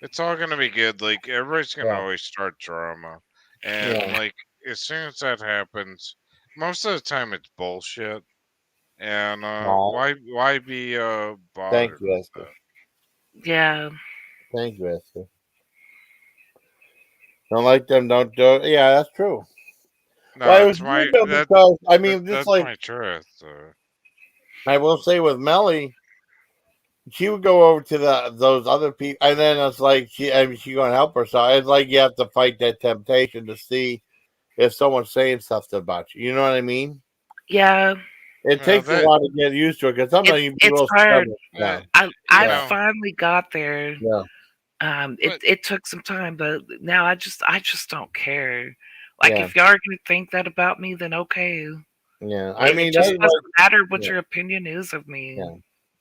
[SPEAKER 5] It's all gonna be good. Like everybody's gonna always start drama, and like as soon as that happens, most of the time it's bullshit. And why be bothered?
[SPEAKER 1] Thank you, Esther.
[SPEAKER 10] Yeah.
[SPEAKER 1] Thank you, Esther. Don't like them, don't do it. Yeah, that's true.
[SPEAKER 5] No,
[SPEAKER 1] Well, it was weird though because I mean, just
[SPEAKER 5] that's
[SPEAKER 1] like
[SPEAKER 5] my truth.
[SPEAKER 1] I will say with Melly, she would go over to those other people, and then it's like she gonna help her. So it's like you have to fight that temptation to see if someone's saying stuff about you. You know what I mean?
[SPEAKER 10] Yeah.
[SPEAKER 1] It takes a while to get used to it because sometimes you
[SPEAKER 10] It's
[SPEAKER 1] real
[SPEAKER 10] hard.
[SPEAKER 1] stubborn.
[SPEAKER 10] I finally got there.
[SPEAKER 1] Yeah.
[SPEAKER 10] It took some time, but now I just don't care. Like
[SPEAKER 1] Yeah.
[SPEAKER 10] if y'all are gonna think that about me, then okay.
[SPEAKER 1] Yeah,
[SPEAKER 10] I mean, it just doesn't matter what your opinion is of me.
[SPEAKER 1] Yeah.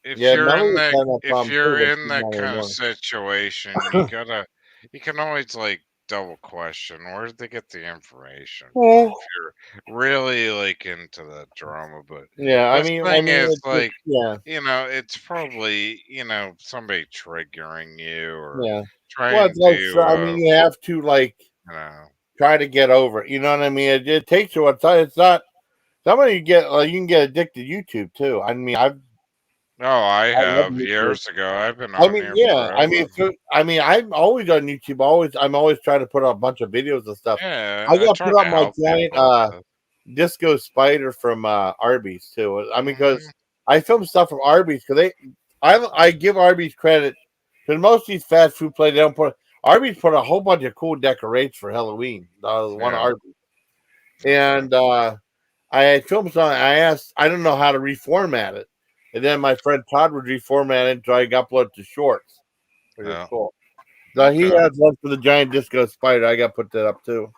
[SPEAKER 5] If
[SPEAKER 1] Yeah,
[SPEAKER 5] you're
[SPEAKER 1] Melly
[SPEAKER 5] in
[SPEAKER 1] was
[SPEAKER 5] that
[SPEAKER 1] kind of
[SPEAKER 5] if
[SPEAKER 1] problem
[SPEAKER 5] you're
[SPEAKER 1] too, but
[SPEAKER 5] in
[SPEAKER 1] she's
[SPEAKER 5] that
[SPEAKER 1] not
[SPEAKER 5] kind of
[SPEAKER 1] anymore.
[SPEAKER 5] situation, you can always like double question where did they get the information from if you're really like into that drama. But
[SPEAKER 1] Yeah,
[SPEAKER 5] the thing is
[SPEAKER 1] it's
[SPEAKER 5] like
[SPEAKER 1] yeah.
[SPEAKER 5] it's probably somebody triggering you or
[SPEAKER 1] Yeah. Well,
[SPEAKER 5] trying
[SPEAKER 1] it's like
[SPEAKER 5] to
[SPEAKER 1] you have to like try to get over it. You know what I mean? It takes you a time. It's not somebody you can get addicted to YouTube too. I mean,
[SPEAKER 5] I
[SPEAKER 1] love
[SPEAKER 5] have
[SPEAKER 1] YouTube.
[SPEAKER 5] years ago. I've been on here forever.
[SPEAKER 1] I'm always on YouTube. I'm always trying to put up a bunch of videos and stuff.
[SPEAKER 5] Yeah,
[SPEAKER 1] I
[SPEAKER 5] I
[SPEAKER 1] got
[SPEAKER 5] try
[SPEAKER 1] put
[SPEAKER 5] to
[SPEAKER 1] up my
[SPEAKER 5] help
[SPEAKER 1] giant
[SPEAKER 5] people with that.
[SPEAKER 1] disco spider from Arby's too. I mean, because
[SPEAKER 5] Mm-hmm.
[SPEAKER 1] I film stuff from Arby's because I give Arby's credit because most of these fast food places they don't put. Arby's put a whole bunch of cool decorations for Halloween. One Arby's, and I filmed something. I asked, I don't know how to reformat it, and then my friend Todd would reformat it so I got uploaded to shorts, which is cool. So he has one for the giant disco spider. I got put that up too.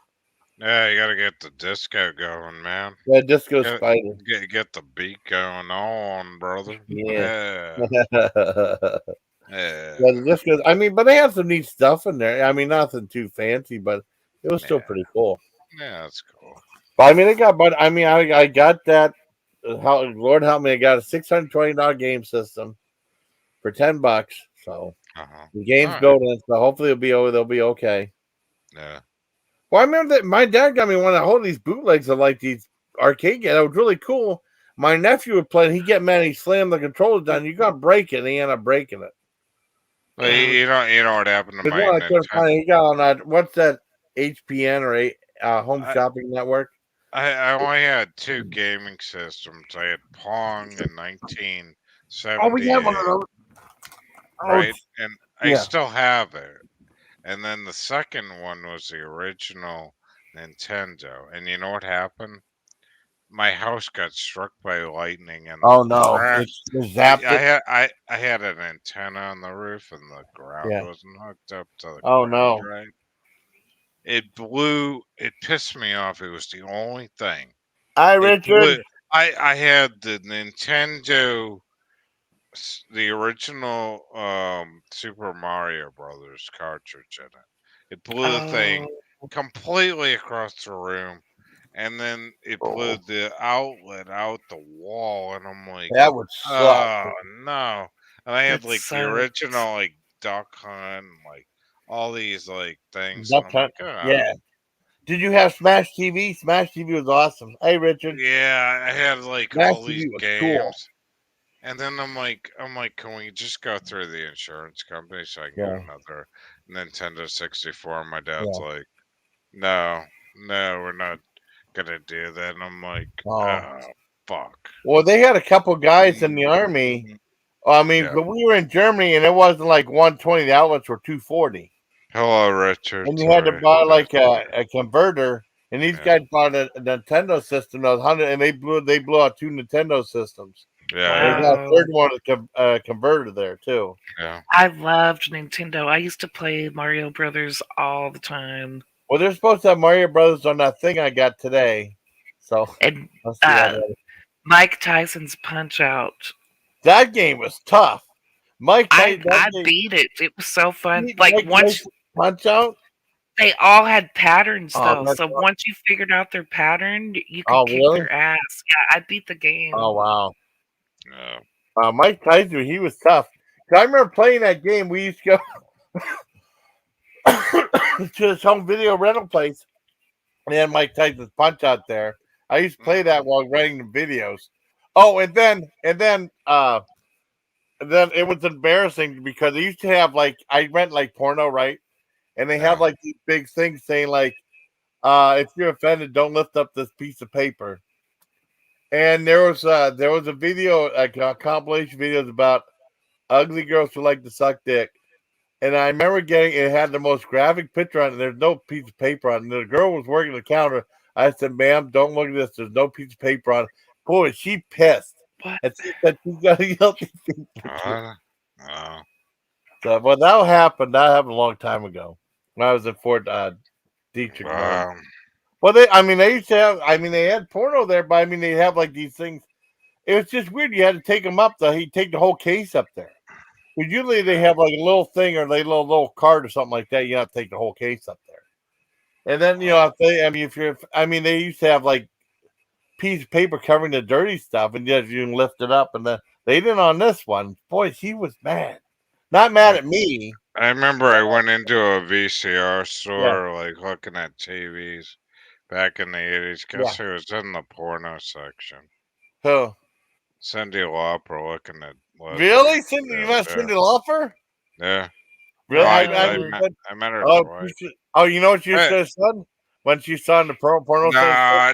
[SPEAKER 5] Yeah, you gotta get the disco going, man.
[SPEAKER 1] Yeah, disco spider.
[SPEAKER 5] Get the beat going on, brother.
[SPEAKER 1] Yeah.
[SPEAKER 5] Yeah.
[SPEAKER 1] Yeah, just because I mean, but they have some neat stuff in there. I mean, nothing too fancy, but it was still pretty cool.
[SPEAKER 5] Yeah, that's cool.
[SPEAKER 1] But I mean, I got that. Lord help me, I got a $620 game system for $10. So the game's golden. So hopefully they'll be okay.
[SPEAKER 5] Yeah.
[SPEAKER 1] Well, I remember that my dad got me one of all these bootlegs of like these arcade games. It was really cool. My nephew would play, and he'd get mad, he slammed the controller down. You got to break it, and he ended up breaking it.
[SPEAKER 5] Well, you know what happened to my
[SPEAKER 1] He got on that. What's that? HPN or Home Shopping Network?
[SPEAKER 5] I only had 2 gaming systems. I had Pong in 1978.
[SPEAKER 1] Oh, we had one of those.
[SPEAKER 5] Right, and I still have it. And then the second one was the original Nintendo. And you know what happened? my house got struck by lightning and
[SPEAKER 1] Oh
[SPEAKER 5] the
[SPEAKER 1] no!
[SPEAKER 5] ground.
[SPEAKER 1] It zapped it.
[SPEAKER 5] I had an antenna on the roof and the ground
[SPEAKER 1] Yeah.
[SPEAKER 5] wasn't hooked up to the
[SPEAKER 1] Oh
[SPEAKER 5] ground
[SPEAKER 1] no!
[SPEAKER 5] right. It blew. It pissed me off. It was the only thing.
[SPEAKER 1] Hi,
[SPEAKER 5] It
[SPEAKER 1] Richard.
[SPEAKER 5] blew. I had the Nintendo, the original Super Mario Brothers cartridge in it. It blew the thing
[SPEAKER 10] Oh,
[SPEAKER 5] completely across the room, and then it blew
[SPEAKER 1] Oh,
[SPEAKER 5] the outlet out the wall, and I'm like,
[SPEAKER 1] that would suck.
[SPEAKER 5] oh no! And I had
[SPEAKER 10] that
[SPEAKER 5] like the
[SPEAKER 10] sucks.
[SPEAKER 5] original like Duck Hunt, like all these like things, and
[SPEAKER 1] Duck
[SPEAKER 5] I'm
[SPEAKER 1] Hunt.
[SPEAKER 5] like, oh.
[SPEAKER 1] Yeah. Did you have Smash TV? Smash TV was awesome. Hey, Richard.
[SPEAKER 5] Yeah, I had like
[SPEAKER 1] Smash
[SPEAKER 5] all these
[SPEAKER 1] TV was cool.
[SPEAKER 5] games, and then I'm like, can we just go through the insurance company so I can get
[SPEAKER 1] Yeah.
[SPEAKER 5] another Nintendo 64? And my dad's
[SPEAKER 1] Yeah.
[SPEAKER 5] like, no, no, we're not gonna do that. And I'm like,
[SPEAKER 1] Oh.
[SPEAKER 5] oh, fuck.
[SPEAKER 1] Well, they had a couple guys in the army. I mean,
[SPEAKER 5] Yeah.
[SPEAKER 1] but we were in Germany, and it wasn't like 120. The outlets were 240.
[SPEAKER 5] Hello, Richard.
[SPEAKER 1] And you had to
[SPEAKER 5] Sorry.
[SPEAKER 1] buy
[SPEAKER 5] Nice
[SPEAKER 1] like
[SPEAKER 5] to meet
[SPEAKER 1] a converter. And these
[SPEAKER 5] you.
[SPEAKER 1] guys bought a Nintendo system that was 100, and they blew out 2 Nintendo systems.
[SPEAKER 5] Yeah,
[SPEAKER 1] They
[SPEAKER 5] yeah,
[SPEAKER 1] got a
[SPEAKER 10] Wow.
[SPEAKER 1] third one, converter there too.
[SPEAKER 5] yeah.
[SPEAKER 10] I loved Nintendo. I used to play Mario Brothers all the time.
[SPEAKER 1] Well, they're supposed to have Mario Brothers on that thing I got today. So
[SPEAKER 10] And
[SPEAKER 1] let's see how
[SPEAKER 10] Mike Tyson's Punch Out.
[SPEAKER 1] that game was tough. Mike Tyson, that
[SPEAKER 10] I
[SPEAKER 1] game,
[SPEAKER 10] beat it. It was so fun. Like
[SPEAKER 1] Mike
[SPEAKER 10] once
[SPEAKER 1] Tyson Punch Out.
[SPEAKER 10] they all had patterns
[SPEAKER 1] Oh,
[SPEAKER 10] though.
[SPEAKER 1] that's
[SPEAKER 10] So once you figured out their pattern, you could
[SPEAKER 1] oh
[SPEAKER 10] kick
[SPEAKER 1] really?
[SPEAKER 10] their ass. Yeah, I beat the game.
[SPEAKER 1] Oh wow.
[SPEAKER 5] Yeah.
[SPEAKER 1] Mike Tyson, he was tough. 'Cause I remember playing that game. We used to go to this home video rental place. And they had Mike Tyson's Punch Out there. I used to play that while renting the videos. Oh, and then it was embarrassing because they used to have like I rent like porno, right? And they have
[SPEAKER 5] Yeah.
[SPEAKER 1] like these big things saying like, if you're offended, don't lift up this piece of paper. And there was a video, like a compilation videos about ugly girls who like to suck dick. And I remember getting it had the most graphic picture on it. There's no piece of paper on it. And the girl was working the counter. I said, ma'am, don't look at this. There's no piece of paper on it. Boy, she pissed.
[SPEAKER 10] What?
[SPEAKER 1] And she said she's got a guilty thing.
[SPEAKER 5] Oh.
[SPEAKER 1] So, well, that happened. That happened a long time ago when I was in Fort Detrick. Well, they used to have, they had porno there, but they have like these things. It was just weird. You had to take them up, though. He'd take the whole case up there. Because usually they have like a little thing or they little card or something like that. You have to take the whole case up there. And then, they used to have like piece of paper covering the dirty stuff and just you can lift it up. And then they didn't on this one. Boy, she was mad. Not mad at me.
[SPEAKER 5] I remember I went into a VCR store, like looking at TVs back in the 80s. Guess who was in the porno section?
[SPEAKER 1] Who?
[SPEAKER 5] Cyndi Lauper looking at.
[SPEAKER 1] Really? You met Cyndi Lauper?
[SPEAKER 5] Yeah.
[SPEAKER 1] Really?
[SPEAKER 5] I met her twice.
[SPEAKER 1] You know what you should have said? When she saw in the porno
[SPEAKER 5] No, I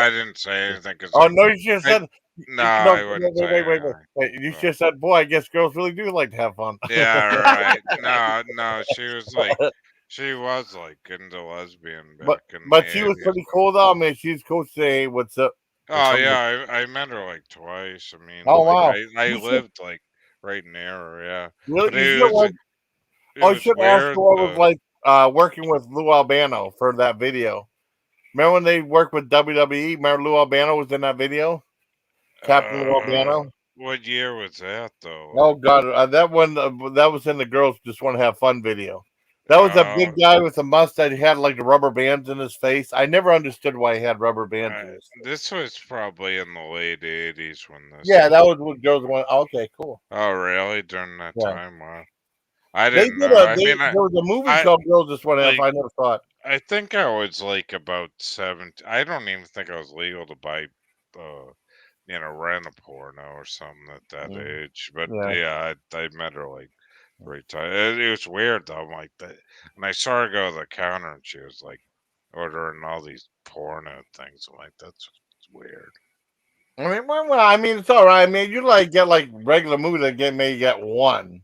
[SPEAKER 5] didn't say anything.
[SPEAKER 1] No, you should have said.
[SPEAKER 5] No, I wouldn't
[SPEAKER 1] wait. You should have said, boy, I guess girls really do like to have fun.
[SPEAKER 5] Yeah, right. No, she was like into lesbian back in
[SPEAKER 1] but
[SPEAKER 5] the
[SPEAKER 1] she was
[SPEAKER 5] 80s.
[SPEAKER 1] pretty cool though. She was cool to say, hey, what's up?
[SPEAKER 5] Oh yeah, I met her like twice.
[SPEAKER 1] Wow.
[SPEAKER 5] I lived like right near her. Yeah.
[SPEAKER 1] Really?
[SPEAKER 5] But
[SPEAKER 1] I should ask her what it was like working with Lou Albano for that video. Remember when they worked with WWE? Remember Lou Albano was in that video? Captain Lou Albano?
[SPEAKER 5] What year was that though?
[SPEAKER 1] Oh God, that one that was in the Girls Just Want to Have Fun video. That was a big guy with a mustache. He had like the rubber bands in his face. I never understood why he had rubber bands in his face.
[SPEAKER 5] This was probably in the late 80s when this.
[SPEAKER 1] Yeah, that was what Girls Want. Okay, cool.
[SPEAKER 5] Oh really? During that time? Wow.
[SPEAKER 1] I didn't know. There was a movie called Girls Just Want to Have Fun. I never saw it.
[SPEAKER 5] I think I was like about 17. I don't even think I was legal to buy, rent a porno or something at that age. But yeah, I met her like 3 times. It was weird though. I'm like that, and I saw her go to the counter, and she was like ordering all these porno things. I'm like, that's weird.
[SPEAKER 1] It's all right. You get like regular movies that maybe get one.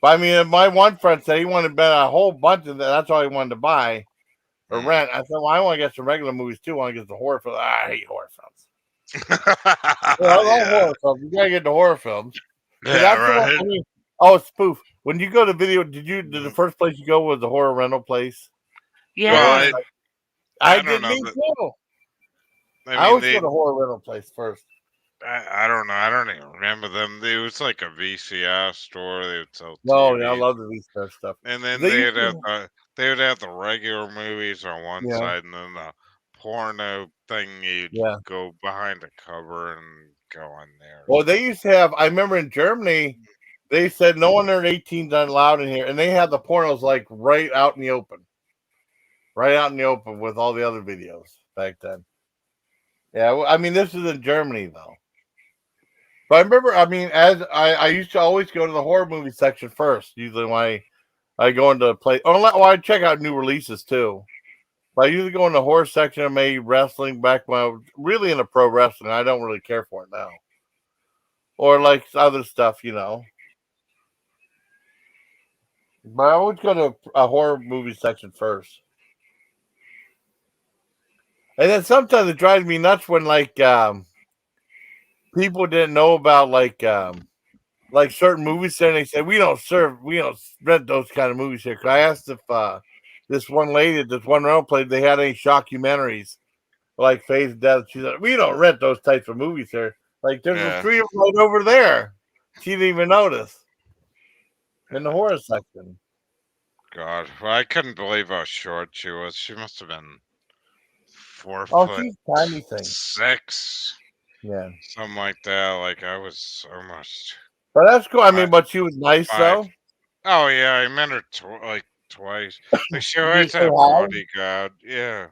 [SPEAKER 1] But my one friend said he wanted to buy a whole bunch of that. That's all he wanted to buy or rent. I said, well, I want to get some regular movies too. I want to get the horror films. I hate horror films. I love horror films. You gotta get the horror films.
[SPEAKER 5] Yeah,
[SPEAKER 1] That's
[SPEAKER 5] right.
[SPEAKER 1] the one. I mean, Spoof. When you go to video, did the first place you go was the horror rental place?
[SPEAKER 10] Yeah.
[SPEAKER 5] Well,
[SPEAKER 1] I
[SPEAKER 5] don't
[SPEAKER 1] did
[SPEAKER 5] know.
[SPEAKER 1] me too. I
[SPEAKER 5] I mean,
[SPEAKER 1] always go to horror rental place first.
[SPEAKER 5] I don't know. I don't even remember them. It was like a VCR store. They would sell
[SPEAKER 1] No, yeah, I
[SPEAKER 5] TVs.
[SPEAKER 1] love the VCR stuff.
[SPEAKER 5] And then
[SPEAKER 1] They
[SPEAKER 5] they
[SPEAKER 1] used
[SPEAKER 5] would have
[SPEAKER 1] to,
[SPEAKER 5] they would have the regular movies on one
[SPEAKER 1] yeah,
[SPEAKER 5] side, and then the porno thing. You'd
[SPEAKER 1] yeah.
[SPEAKER 5] go behind a cover and go on there.
[SPEAKER 1] Well, they used to have. I remember in Germany, they said no one under 18 is allowed in here, and they had the pornos like right out in the open with all the other videos back then. Yeah, well, I mean, this is in Germany though. But I remember, I mean, as I used to always go to the horror movie section first. Usually when I go into play, well, I check out new releases too. But I usually go in the horror section of maybe wrestling back when I was really into pro wrestling. I don't really care for it now. Or like other stuff, you know. But I always go to a horror movie section first. And then sometimes it drives me nuts when people didn't know about like certain movies there, and they said we don't rent those kind of movies here. 'Cause I asked if this one lady at this one rental place they had any shockumentaries like Faith Death. She said we don't rent those types of movies here. Like there's a 3 of them right over there. She didn't even notice in the horror section.
[SPEAKER 5] God, well, I couldn't believe how short she was. She must have been 4
[SPEAKER 1] Oh,
[SPEAKER 5] foot
[SPEAKER 1] she's tiny thing.
[SPEAKER 5] 6.
[SPEAKER 1] Yeah,
[SPEAKER 5] something like that. Like I was almost.
[SPEAKER 1] but that's cool. I mean, but she was nice
[SPEAKER 5] 5.
[SPEAKER 1] though.
[SPEAKER 5] Oh yeah, I met her like twice. Like she
[SPEAKER 1] Did you
[SPEAKER 5] always
[SPEAKER 1] say
[SPEAKER 5] had a
[SPEAKER 1] hi?
[SPEAKER 5] bodyguard. Yeah,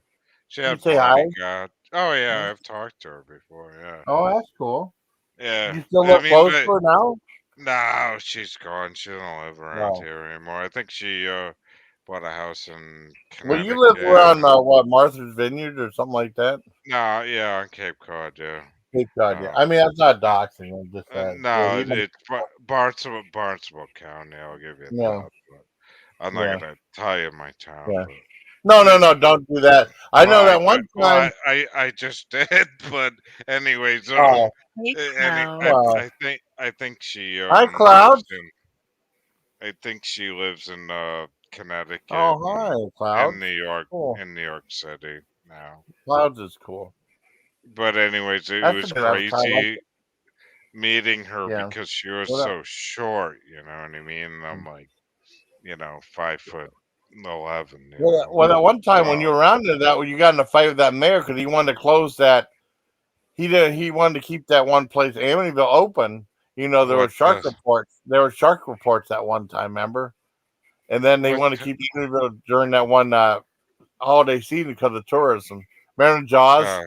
[SPEAKER 5] she
[SPEAKER 1] Did you
[SPEAKER 5] had
[SPEAKER 1] say hi?
[SPEAKER 5] bodyguard. Oh yeah,
[SPEAKER 1] Yeah.
[SPEAKER 5] I've talked to her before. Yeah.
[SPEAKER 1] Oh, that's cool.
[SPEAKER 5] Yeah.
[SPEAKER 1] You still
[SPEAKER 5] I
[SPEAKER 1] look
[SPEAKER 5] mean,
[SPEAKER 1] close
[SPEAKER 5] but
[SPEAKER 1] to her now?
[SPEAKER 5] no, she's gone. She don't live around
[SPEAKER 1] No.
[SPEAKER 5] here anymore. I think she bought a house in
[SPEAKER 1] Well, you live
[SPEAKER 5] Connecticut.
[SPEAKER 1] around what, Martha's Vineyard or something like that?
[SPEAKER 5] No, yeah, on Cape Cod. Yeah.
[SPEAKER 1] Cape Cod, yeah. I mean, that's not doxing. I'm just that. Yeah,
[SPEAKER 5] No,
[SPEAKER 1] you know,
[SPEAKER 5] it's Barnstable County. I'll give you
[SPEAKER 1] yeah,
[SPEAKER 5] that. But I'm not
[SPEAKER 1] yeah,
[SPEAKER 5] gonna tell you my town.
[SPEAKER 1] yeah.
[SPEAKER 5] But
[SPEAKER 1] No, don't do that. I know that one time.
[SPEAKER 5] I just did. But anyways,
[SPEAKER 1] Oh, well,
[SPEAKER 5] I think she
[SPEAKER 1] hi,
[SPEAKER 5] lives
[SPEAKER 1] Clouds.
[SPEAKER 5] in I think she lives in Connecticut
[SPEAKER 1] Oh,
[SPEAKER 5] and
[SPEAKER 1] hi, Clouds. Cool.
[SPEAKER 5] in New York City now.
[SPEAKER 1] Clouds is cool.
[SPEAKER 5] But anyways, it
[SPEAKER 1] That's
[SPEAKER 5] was
[SPEAKER 1] a good avatar.
[SPEAKER 5] crazy meeting her
[SPEAKER 1] Yeah.
[SPEAKER 5] because she was
[SPEAKER 1] What up?
[SPEAKER 5] so short, you know what I mean? And I'm like, 5'11", you know.
[SPEAKER 1] Well, that one time when
[SPEAKER 5] So
[SPEAKER 1] you were around there, that when you got in a fight with that mayor because he wanted to close that. He wanted to keep that one place, Amityville, open. You know, there were
[SPEAKER 5] what
[SPEAKER 1] shark reports. There were shark reports that one time, remember? And then they
[SPEAKER 5] what
[SPEAKER 1] want to keep Amityville during that one holiday season because of tourism. Remember Jaws? Jaws,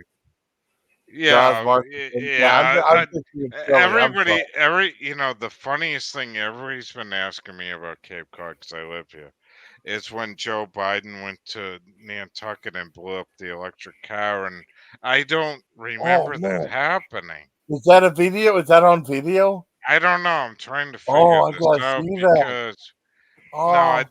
[SPEAKER 5] yeah,
[SPEAKER 1] Mark.
[SPEAKER 5] yeah.
[SPEAKER 1] I'm just being silly. I'm sorry.
[SPEAKER 5] The funniest thing everybody's been asking me about Cape Cod because I live here is when Joe Biden went to Nantucket and blew up the electric car, and I don't
[SPEAKER 1] Oh
[SPEAKER 5] remember that
[SPEAKER 1] man,
[SPEAKER 5] happening.
[SPEAKER 1] is that a video? Is that on video?
[SPEAKER 5] I don't know. I'm trying to figure
[SPEAKER 1] Oh, I
[SPEAKER 5] this
[SPEAKER 1] gotta
[SPEAKER 5] out
[SPEAKER 1] see that.
[SPEAKER 5] because no,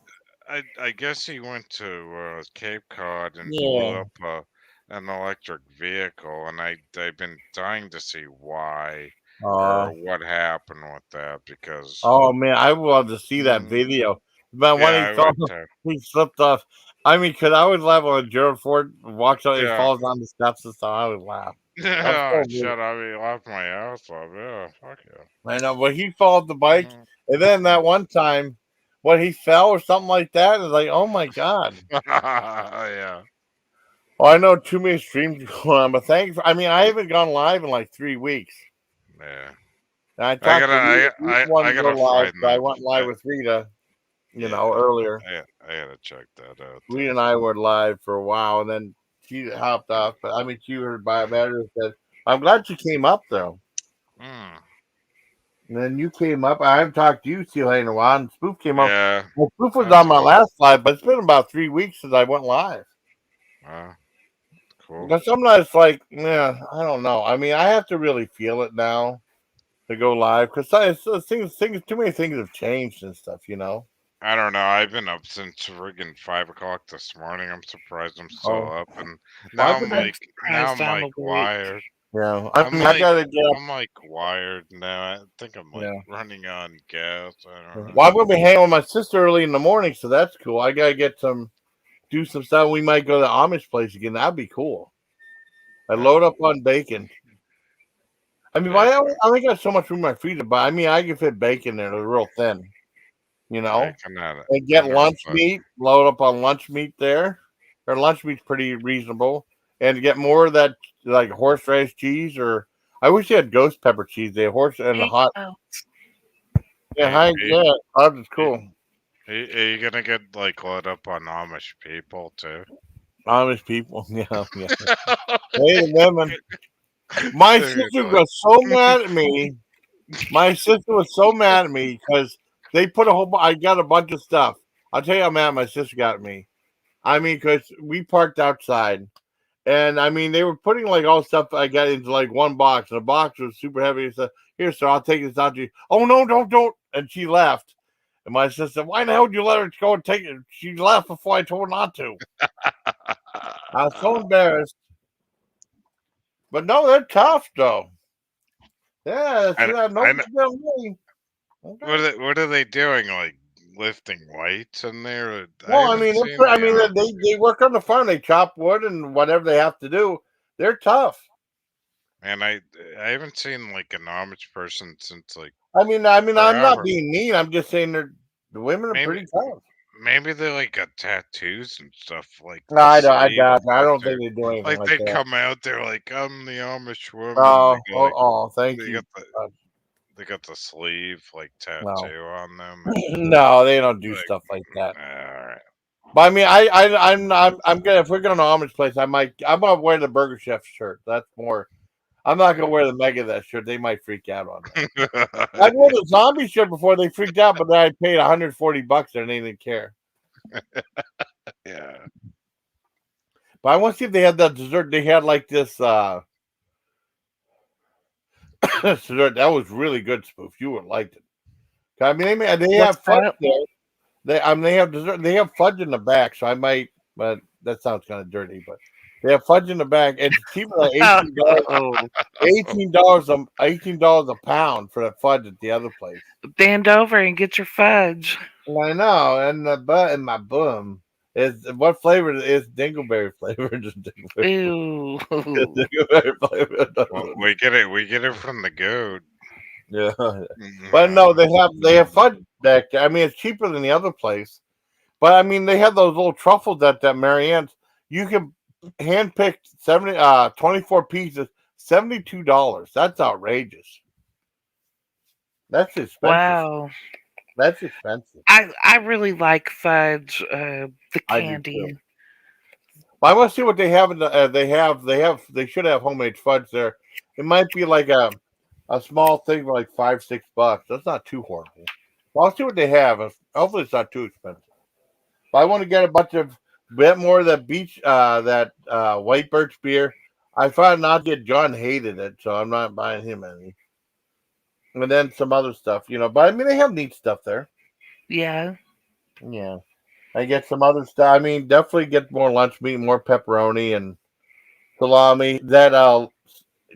[SPEAKER 1] Oh,
[SPEAKER 5] I guess he went to Cape Cod and blew
[SPEAKER 1] yeah.
[SPEAKER 5] up an electric vehicle, and I've been dying to see why or what happened with that because
[SPEAKER 1] Oh man, I would love to see that
[SPEAKER 5] mm,
[SPEAKER 1] video. But when
[SPEAKER 5] yeah,
[SPEAKER 1] he
[SPEAKER 5] I
[SPEAKER 1] fell,
[SPEAKER 5] would too.
[SPEAKER 1] he slipped off. I mean, cause I would laugh when Gerald Ford walks out, he
[SPEAKER 5] Yeah.
[SPEAKER 1] falls down the steps and stuff. I would laugh. That's
[SPEAKER 5] Yeah,
[SPEAKER 1] so weird.
[SPEAKER 5] shut up! He laughed my ass off. Yeah, fuck yeah.
[SPEAKER 1] I know, but he fell off the bike,
[SPEAKER 5] Mhm.
[SPEAKER 1] and then that one time, when he fell or something like that, it's like, oh my god.
[SPEAKER 5] Yeah.
[SPEAKER 1] Well, I know too many streams going on, but thanks. I mean, I haven't gone live in like 3 weeks.
[SPEAKER 5] Yeah.
[SPEAKER 1] And I talked to Rita. Rita wanted
[SPEAKER 5] I
[SPEAKER 1] to go
[SPEAKER 5] gotta
[SPEAKER 1] live,
[SPEAKER 5] find
[SPEAKER 1] so I
[SPEAKER 5] that.
[SPEAKER 1] went live with Rita.
[SPEAKER 5] Yeah,
[SPEAKER 1] Earlier.
[SPEAKER 5] I gotta check that out.
[SPEAKER 1] Rita and I were live for a while, and then she hopped off. But I mean, she heard by matter said, "I'm glad she came up though."
[SPEAKER 5] Mm.
[SPEAKER 1] And then you came up. I haven't talked to you still in a while. And Spoof came up.
[SPEAKER 5] Yeah.
[SPEAKER 1] Well, Spoof was
[SPEAKER 5] That's
[SPEAKER 1] on my
[SPEAKER 5] cool.
[SPEAKER 1] last live, but it's been about 3 weeks since I went live.
[SPEAKER 5] Cool.
[SPEAKER 1] But sometimes it's like, yeah, I don't know. I mean, I have to really feel it now to go live because things, too many things have changed and stuff.
[SPEAKER 5] I don't know. I've been up since friggin' 5 o'clock this morning. I'm surprised I'm still up, and
[SPEAKER 1] Well,
[SPEAKER 5] now I'm like
[SPEAKER 10] I'm awake.
[SPEAKER 5] wired.
[SPEAKER 1] Yeah,
[SPEAKER 5] I'm
[SPEAKER 1] I
[SPEAKER 5] like,
[SPEAKER 1] gotta get.
[SPEAKER 5] I'm like wired now. I think I'm like
[SPEAKER 1] Yeah.
[SPEAKER 5] running on gas. I don't know.
[SPEAKER 1] Well, I'm gonna be hanging with my sister early in the morning, so that's cool. I gotta do some stuff. We might go to the Amish place again. That'd be cool. I load up on bacon. I mean, I only got so much room in my freezer, but I mean, I can fit bacon there. They're real thin, you know. And get lunch meat. Load up on lunch meat there. Their lunch meat's pretty reasonable. And get more of that, like horseradish cheese, or I wish they had ghost pepper cheese. They horse and the hot. Yeah, Hobbs is cool.
[SPEAKER 5] Are you gonna get like load up on Amish people too?
[SPEAKER 1] Amish people, yeah. Hey, the women. My sister was so mad at me. My sister was so mad at me because they put I got a bunch of stuff. I'll tell you how mad my sister got at me. I mean, because we parked outside. And I mean, they were putting like all stuff I got into like one box. And the box was super heavy. So here, sir, I'll take this out to you. Oh, no, don't. And she left. And my sister said, why the hell did you let her go and take it? She left before I told her not to. I was so embarrassed. But no, they're tough, though. Yeah,
[SPEAKER 5] What are they doing? Like lifting weights in there?
[SPEAKER 1] Well, I mean, they work on the farm. They chop wood and whatever they have to do. They're tough.
[SPEAKER 5] And I haven't seen like an Amish person since like.
[SPEAKER 1] I mean, I'm
[SPEAKER 5] forever.
[SPEAKER 1] not being mean. I'm just saying the women are pretty tough.
[SPEAKER 5] Maybe they like got tattoos and stuff like.
[SPEAKER 1] No, I don't think they do anything like
[SPEAKER 5] they
[SPEAKER 1] that.
[SPEAKER 5] come out there like I'm the Amish woman.
[SPEAKER 1] Thank you.
[SPEAKER 5] They got the sleeve like tattoo on them.
[SPEAKER 1] No, they don't do stuff like that.
[SPEAKER 5] All right.
[SPEAKER 1] But I mean, I'm gonna if we're going to Amish place, I'm gonna wear the Burger Chef shirt. That's more. I'm not gonna wear the Megadeth shirt. They might freak out on that. I wore the zombie shirt before they freaked out, but then I paid $140 and they didn't care.
[SPEAKER 5] Yeah.
[SPEAKER 1] But I want to see if they had that dessert. They had like this dessert that was really good, Spoof. You would like it. I mean, they have fudge there. They have dessert. They have fudge in the back, so I might. But that sounds kind of dirty. But they have fudge in the back. It's cheaper than $18. $18 a pound for the fudge at the other place.
[SPEAKER 10] Bend over and get your fudge.
[SPEAKER 1] I know, and the butt in my bum is what flavor is dingleberry flavor? Just dingleberry.
[SPEAKER 10] Ew.
[SPEAKER 1] Dingleberry flavor.
[SPEAKER 5] Well, we get it from the goat.
[SPEAKER 1] Yeah, but no, they have fudge back there. I mean, it's cheaper than the other place, but I mean, they have those little truffles at that Marianne's. You can handpick 24 pieces, $72. That's outrageous. That's expensive.
[SPEAKER 10] Wow.
[SPEAKER 1] That's expensive.
[SPEAKER 10] I really like fudge, the candy.
[SPEAKER 1] But I want to see what they have in the. They should have homemade fudge there. It might be like a small thing for like $5-6. That's not too horrible. But I'll see what they have. Hopefully, it's not too expensive. But I want to get a bit more of that white birch beer. I found out that John hated it, so I'm not buying him any. And then some other stuff, But I mean, they have neat stuff there.
[SPEAKER 10] Yeah.
[SPEAKER 1] Yeah. I get some other stuff. I mean, definitely get more lunch meat, more pepperoni and salami. That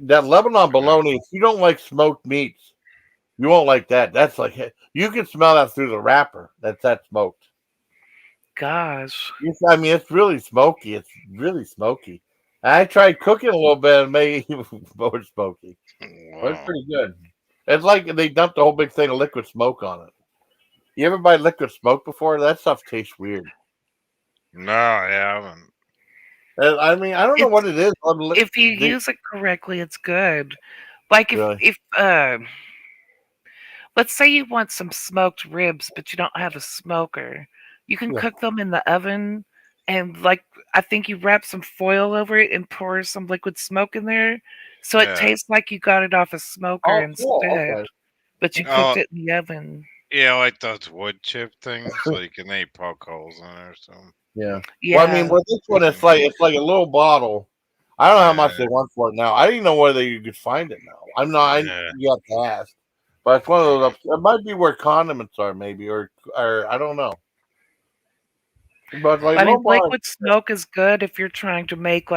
[SPEAKER 1] Lebanon bologna. If you don't like smoked meats, you won't like that. That's like you can smell that through the wrapper. That's that smoked.
[SPEAKER 10] Gosh.
[SPEAKER 1] I mean, it's really smoky. It's really smoky. I tried cooking a little bit and made it more smoky.
[SPEAKER 5] Wow.
[SPEAKER 1] But it's pretty good. It's like they dumped a whole big thing of liquid smoke on it. You ever buy liquid smoke before? That stuff tastes weird.
[SPEAKER 5] No, I haven't.
[SPEAKER 1] I mean, I don't know what it is.
[SPEAKER 10] If you use it correctly, it's good. Like if let's say you want some smoked ribs, but you don't have a smoker, you can cook them in the oven, and I think you wrap some foil over it and pour some liquid smoke in there, so it tastes like you got it off a smoker instead. Cool. Okay. But you cooked it in the oven.
[SPEAKER 5] Yeah, like those wood chip things, so you can poke holes in it or something.
[SPEAKER 1] Yeah. Well, I mean, with this one, it's like a little bottle. I don't know how much they want for it now. I didn't know whether you could find it now. I'm not. You have to ask. But it's one of those. It might be where condiments are, maybe, or I don't know. But
[SPEAKER 10] I mean, liquid smoke is good if you're trying to make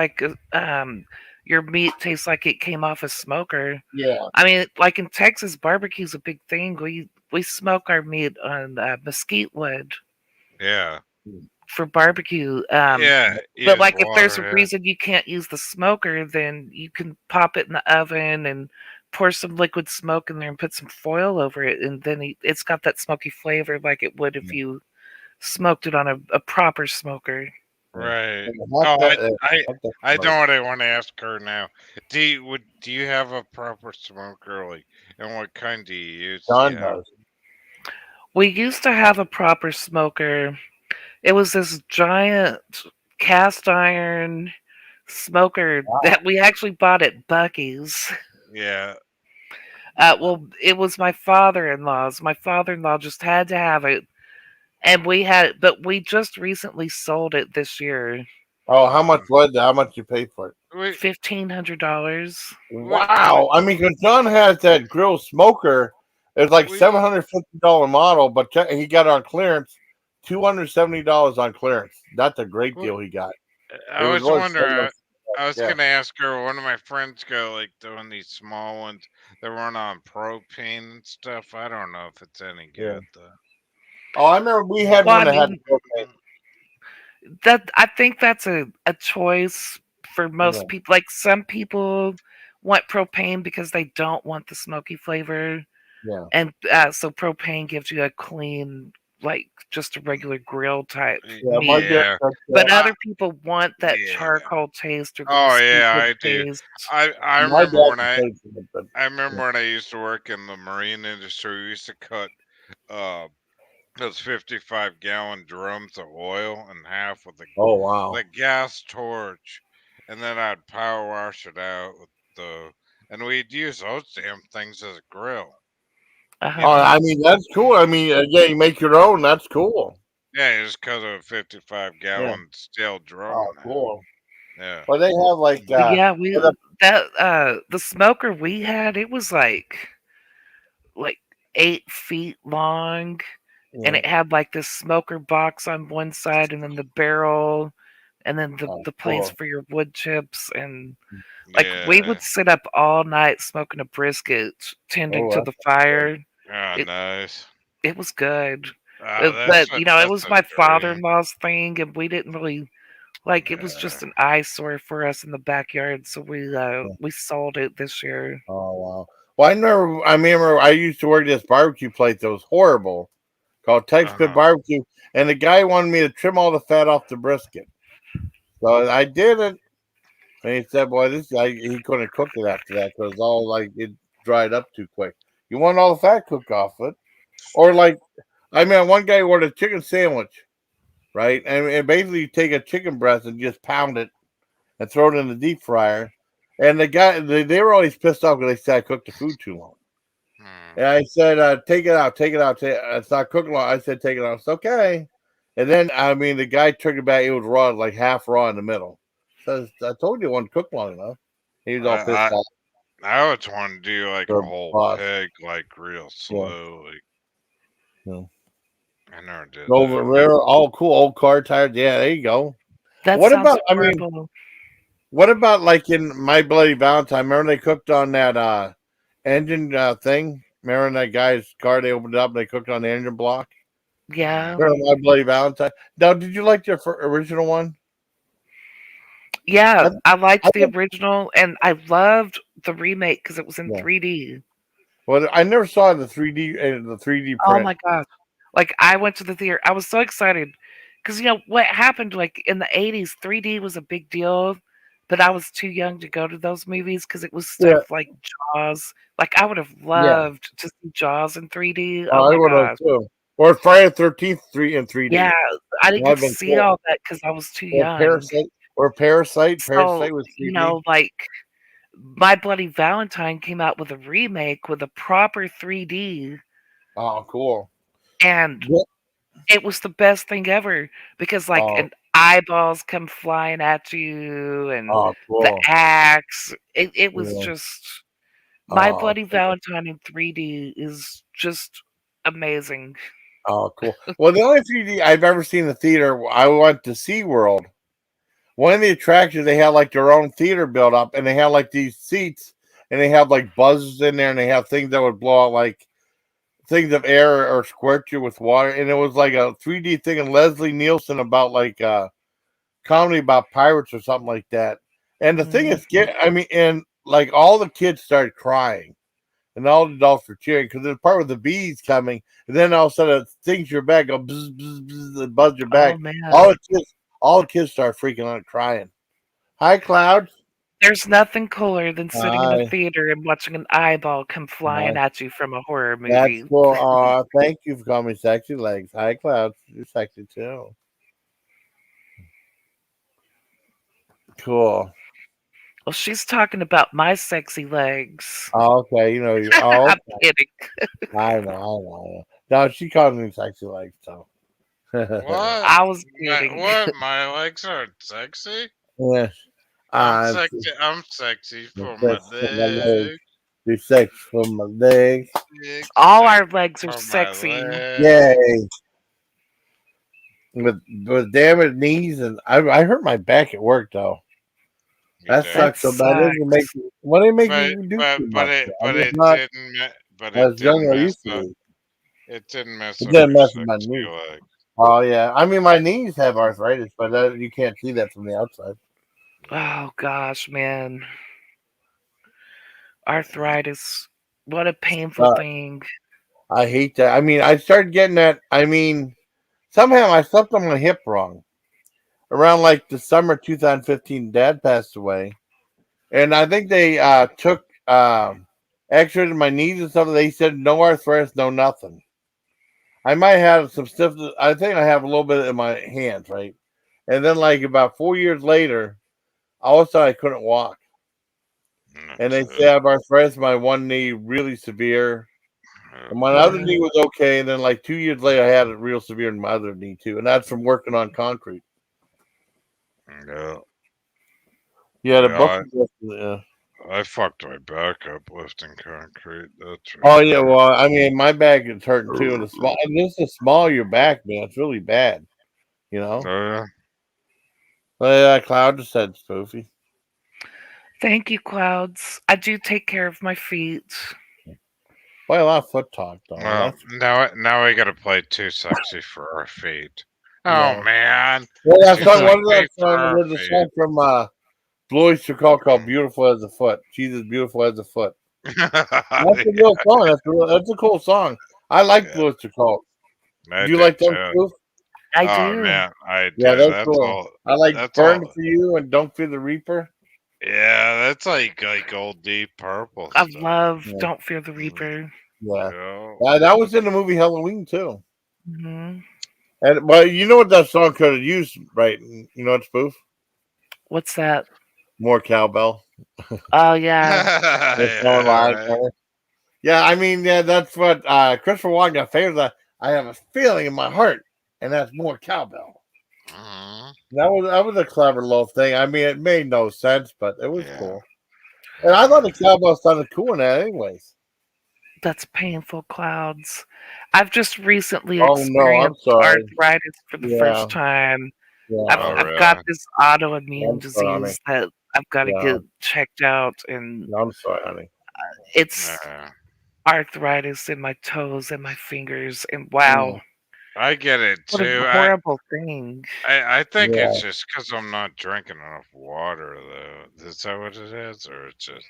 [SPEAKER 10] your meat tastes like it came off a smoker.
[SPEAKER 1] Yeah.
[SPEAKER 10] I mean, like in Texas, barbecue's a big thing. We smoke our meat on mesquite wood.
[SPEAKER 5] Yeah.
[SPEAKER 10] For barbecue.
[SPEAKER 5] Yeah.
[SPEAKER 10] But
[SPEAKER 5] Use
[SPEAKER 10] like if there's a
[SPEAKER 5] water.
[SPEAKER 10] reason you can't use the smoker, then you can pop it in the oven and pour some liquid smoke in there and put some foil over it, and then it's got that smoky flavor like it would if you smoked it on a proper smoker.
[SPEAKER 5] Right. Oh, I know what I want to ask her now. Do you have a proper smoker, like, and what kind do you use?
[SPEAKER 1] John does.
[SPEAKER 10] We used to have a proper smoker. It was this giant cast iron smoker that we actually bought at Buc-ee's.
[SPEAKER 5] Yeah.
[SPEAKER 10] Well, it was my father-in-law's. My father-in-law just had to have it, and we had it, but we just recently sold it this year.
[SPEAKER 1] Oh, how much was that? How much you paid for it?
[SPEAKER 10] $1,500.
[SPEAKER 1] Wow! I mean, because John has that grill smoker. It's like $750 model, but he got it on clearance, $270 on clearance. That's a great deal he got.
[SPEAKER 5] I was wondering. I was gonna ask her. One of my friends go like doing these small ones that run on propane and stuff. I don't know if it's any good though.
[SPEAKER 1] Oh, I remember we had one that had propane.
[SPEAKER 10] I think that's a choice for most people. Like some people want propane because they don't want the smoky flavor.
[SPEAKER 1] Yeah.
[SPEAKER 10] And so propane gives you a clean, like just a regular grill type meat. But other people want that charcoal taste or the
[SPEAKER 5] I do.
[SPEAKER 10] taste.
[SPEAKER 5] I remember when I remember when I used to work in the marine industry. We used to cut those 55-gallon drums of oil in half with a gas torch, and then I'd power wash it out with and we'd use those damn things as a grill.
[SPEAKER 1] Oh, I mean that's cool. I mean, yeah, you make your own. That's cool.
[SPEAKER 5] Yeah, just cut a 55-gallon steel drum.
[SPEAKER 1] Oh, cool.
[SPEAKER 5] Yeah.
[SPEAKER 1] Well, they have like
[SPEAKER 10] the smoker we had, it was like 8 feet long, and it had like this smoker box on one side, and then the barrel, and then the place for your wood chips, and like we would sit up all night smoking a brisket, tending to the fire.
[SPEAKER 5] Nice.
[SPEAKER 10] It was good. But it
[SPEAKER 5] that's
[SPEAKER 10] was my father-in-law's thing, and we didn't really like. It was just an eyesore for us in the backyard, so we sold it this year.
[SPEAKER 1] Oh wow! Well, I remember I used to work this barbecue place that was horrible, called Texas Pit Barbecue, and the guy wanted me to trim all the fat off the brisket, so I did it. And he said, "Boy, he couldn't cook it after that because all like it dried up too quick. You want all the fat cooked off it, or like, I mean, one guy ordered a chicken sandwich, right? And basically, you take a chicken breast and just pound it and throw it in the deep fryer. And the guy, they were always pissed off because they said I cooked the food too long. And I said, take it out. It's not cooking long. I said, take it out. It's okay. And then, I mean, the guy took it back. It was raw, like half raw in the middle. So I told you it wasn't cooked long enough. He was all pissed off.
[SPEAKER 5] I always want to do like a whole pig, like real slow. I never did.
[SPEAKER 1] Over there, all cool, old car tires. Yeah, there you go. What about?
[SPEAKER 10] Horrible.
[SPEAKER 1] I mean, what about like in My Bloody Valentine? Remember they cooked on that engine thing? Remember in that guy's car? They opened it up and they cooked on the engine block.
[SPEAKER 10] Yeah.
[SPEAKER 1] Remember My Bloody Valentine? Now, did you like the original one?
[SPEAKER 10] Yeah, I liked the original, and I loved the remake because it was in 3D.
[SPEAKER 1] Well, I never saw the 3D print.
[SPEAKER 10] Oh my gosh! Like I went to the theater. I was so excited because what happened. Like in the 80s, 3D was a big deal, but I was too young to go to those movies because it was stuff like Jaws. Like I would have loved to see Jaws in 3D. Oh
[SPEAKER 1] I would have too. Or Friday the 13th in 3D.
[SPEAKER 10] Yeah, I didn't get to see all that because I was too young.
[SPEAKER 1] Parasite.
[SPEAKER 10] So,
[SPEAKER 1] Parasite was 3D.
[SPEAKER 10] Like My Bloody Valentine came out with a remake with a proper 3D.
[SPEAKER 1] Oh, cool.
[SPEAKER 10] And it was the best thing ever because and eyeballs come flying at you and the axe. It was just My Bloody Valentine in 3D is just amazing.
[SPEAKER 1] Oh, cool. Well, the only 3D I've ever seen in the theater, I went to SeaWorld one of the attractions, they had like their own theater built up, and they had like these seats, and they have like buzzes in there, and they have things that would blow out like things of air or squirt you with water, and it was like a 3D thing. And Leslie Nielsen about like comedy about pirates or something like that. And the thing is, I mean, and like all the kids started crying, and all the adults were cheering because there's part with the bees coming, and then all of a sudden it stings your back, go bzz, bzz, bzz, and buzz your back.
[SPEAKER 10] Oh man.
[SPEAKER 1] All the kids start freaking out, crying. Hi, Cloud.
[SPEAKER 10] There's nothing cooler than sitting in a
[SPEAKER 1] Hi.
[SPEAKER 10] theater and watching an eyeball come flying at you from a horror
[SPEAKER 1] That's
[SPEAKER 10] movie.
[SPEAKER 1] cool. Thank you for calling me sexy legs. Hi, Cloud. You're sexy too. Cool.
[SPEAKER 10] Well, she's talking about my sexy legs.
[SPEAKER 1] Oh, okay, you know you. Oh,
[SPEAKER 10] I'm
[SPEAKER 1] okay.
[SPEAKER 10] kidding.
[SPEAKER 1] I know. No, she called me sexy legs, so.
[SPEAKER 5] What?
[SPEAKER 10] I was kidding.
[SPEAKER 5] What? My legs aren't sexy?
[SPEAKER 1] Yeah.
[SPEAKER 5] I'm sexy for my legs.
[SPEAKER 1] You're sexy for my legs.
[SPEAKER 10] All our legs are sexy.
[SPEAKER 1] Yay. With damn it knees, and I hurt my back at work though. That sucks so bad. It didn't make you, what did it make you do too much? As young as I used to be.
[SPEAKER 5] It didn't mess
[SPEAKER 1] It
[SPEAKER 5] up
[SPEAKER 1] didn't
[SPEAKER 5] your
[SPEAKER 1] mess with my
[SPEAKER 5] sexy
[SPEAKER 1] knees.
[SPEAKER 5] leg.
[SPEAKER 1] Oh yeah, I mean my knees have arthritis, but you can't see that from the outside.
[SPEAKER 10] Oh gosh, man. Arthritis. What a painful thing.
[SPEAKER 1] I hate that. I mean, I started getting that. I mean, somehow I slept on my hip wrong. Around like the summer 2015, Dad passed away, and I think they took X-rays of my knees and stuff. They said no arthritis, no nothing. I might have some stiffness. I think I have a little bit in my hands, right? And then, like about 4 years later, all of a sudden I couldn't walk, and they said I have arthritis in my one knee, really severe. And my other knee was okay, and then like 2 years later, I had it real severe in my other knee too, and that's from working on concrete.
[SPEAKER 5] Yeah.
[SPEAKER 1] Yeah, the
[SPEAKER 5] Yeah,
[SPEAKER 1] book. Yeah.
[SPEAKER 5] I fucked my back up lifting concrete. That's
[SPEAKER 1] Oh
[SPEAKER 5] right.
[SPEAKER 1] yeah, well, I mean, my back is hurting too, and this is small your back, man. It's really bad, you know.
[SPEAKER 5] Oh yeah.
[SPEAKER 1] Well, yeah, Cloud just said spoofy.
[SPEAKER 10] Thank you, Clouds. I do take care of my feet.
[SPEAKER 1] Boy, a lot of foot talk though.
[SPEAKER 5] Well, now I gotta play Too Sexy for Our Feet.
[SPEAKER 1] Yeah.
[SPEAKER 5] Oh man.
[SPEAKER 1] Well, that
[SPEAKER 5] Too
[SPEAKER 1] song, what is that
[SPEAKER 5] Sexy for
[SPEAKER 1] song?
[SPEAKER 5] Our
[SPEAKER 1] There's a
[SPEAKER 5] Feet.
[SPEAKER 1] song from Blue Oyster Cult called "Beautiful as a Foot." She's as beautiful as a foot. That's a real song. That's a cool song. I like Blue Oyster Cult. Do you like them too?
[SPEAKER 10] I
[SPEAKER 5] Oh
[SPEAKER 10] do.
[SPEAKER 5] man, I do.
[SPEAKER 1] Yeah, that's
[SPEAKER 5] That's
[SPEAKER 1] cool.
[SPEAKER 5] all.
[SPEAKER 1] I like
[SPEAKER 5] That's
[SPEAKER 1] "Burn
[SPEAKER 5] all.
[SPEAKER 1] for You" and "Don't Fear the Reaper."
[SPEAKER 5] Yeah, that's like old Deep Purple
[SPEAKER 10] I
[SPEAKER 5] stuff.
[SPEAKER 10] love Don't Fear the Reaper.
[SPEAKER 1] Yeah,
[SPEAKER 5] Yeah.
[SPEAKER 1] that was in the movie Halloween too.
[SPEAKER 10] Hmm.
[SPEAKER 1] And but you know what that song could have used, right? You know what, Spoof?
[SPEAKER 10] What's that?
[SPEAKER 1] More cowbell.
[SPEAKER 10] Oh yeah.
[SPEAKER 1] Yeah, I mean, yeah, that's what Christopher Walken got famous. I have a feeling in my heart, and that's more cowbell. That was a clever little thing. I mean, it made no sense, but it was cool. And I thought the cowbell sounded cool in that, anyways.
[SPEAKER 10] That's painful, Clouds. I've just recently
[SPEAKER 1] Oh no, I'm
[SPEAKER 10] experienced
[SPEAKER 1] sorry.
[SPEAKER 10] arthritis for the first time.
[SPEAKER 1] Yeah.
[SPEAKER 10] I've got this autoimmune
[SPEAKER 1] I'm sorry,
[SPEAKER 10] disease that I've got to
[SPEAKER 1] Yeah.
[SPEAKER 10] get checked out, and
[SPEAKER 1] No, I'm sorry, honey.
[SPEAKER 10] it's arthritis in my toes and my fingers, and wow,
[SPEAKER 5] I get it
[SPEAKER 10] what
[SPEAKER 5] too.
[SPEAKER 10] a horrible thing.
[SPEAKER 5] I think
[SPEAKER 1] Yeah.
[SPEAKER 5] it's just because I'm not drinking enough water, though. Is that what it is, or it's just?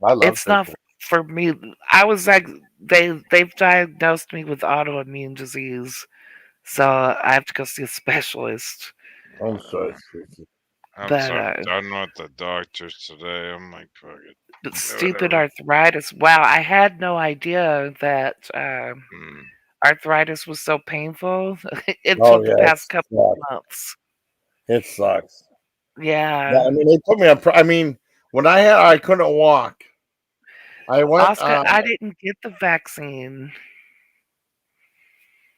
[SPEAKER 1] I love
[SPEAKER 10] It's not for me. I was like, they've diagnosed me with autoimmune disease, so I have to go see a specialist.
[SPEAKER 1] I'm sorry.
[SPEAKER 5] I'm
[SPEAKER 10] But,
[SPEAKER 5] so done with the doctors today. I'm like, fuck it.
[SPEAKER 10] But stupid arthritis. Wow, I had no idea that arthritis was so painful until the past couple of months.
[SPEAKER 1] It sucks.
[SPEAKER 10] Yeah.
[SPEAKER 1] Yeah, I mean, they put me on. I mean, when I couldn't walk. I went.
[SPEAKER 10] Oscar, I didn't get the vaccine.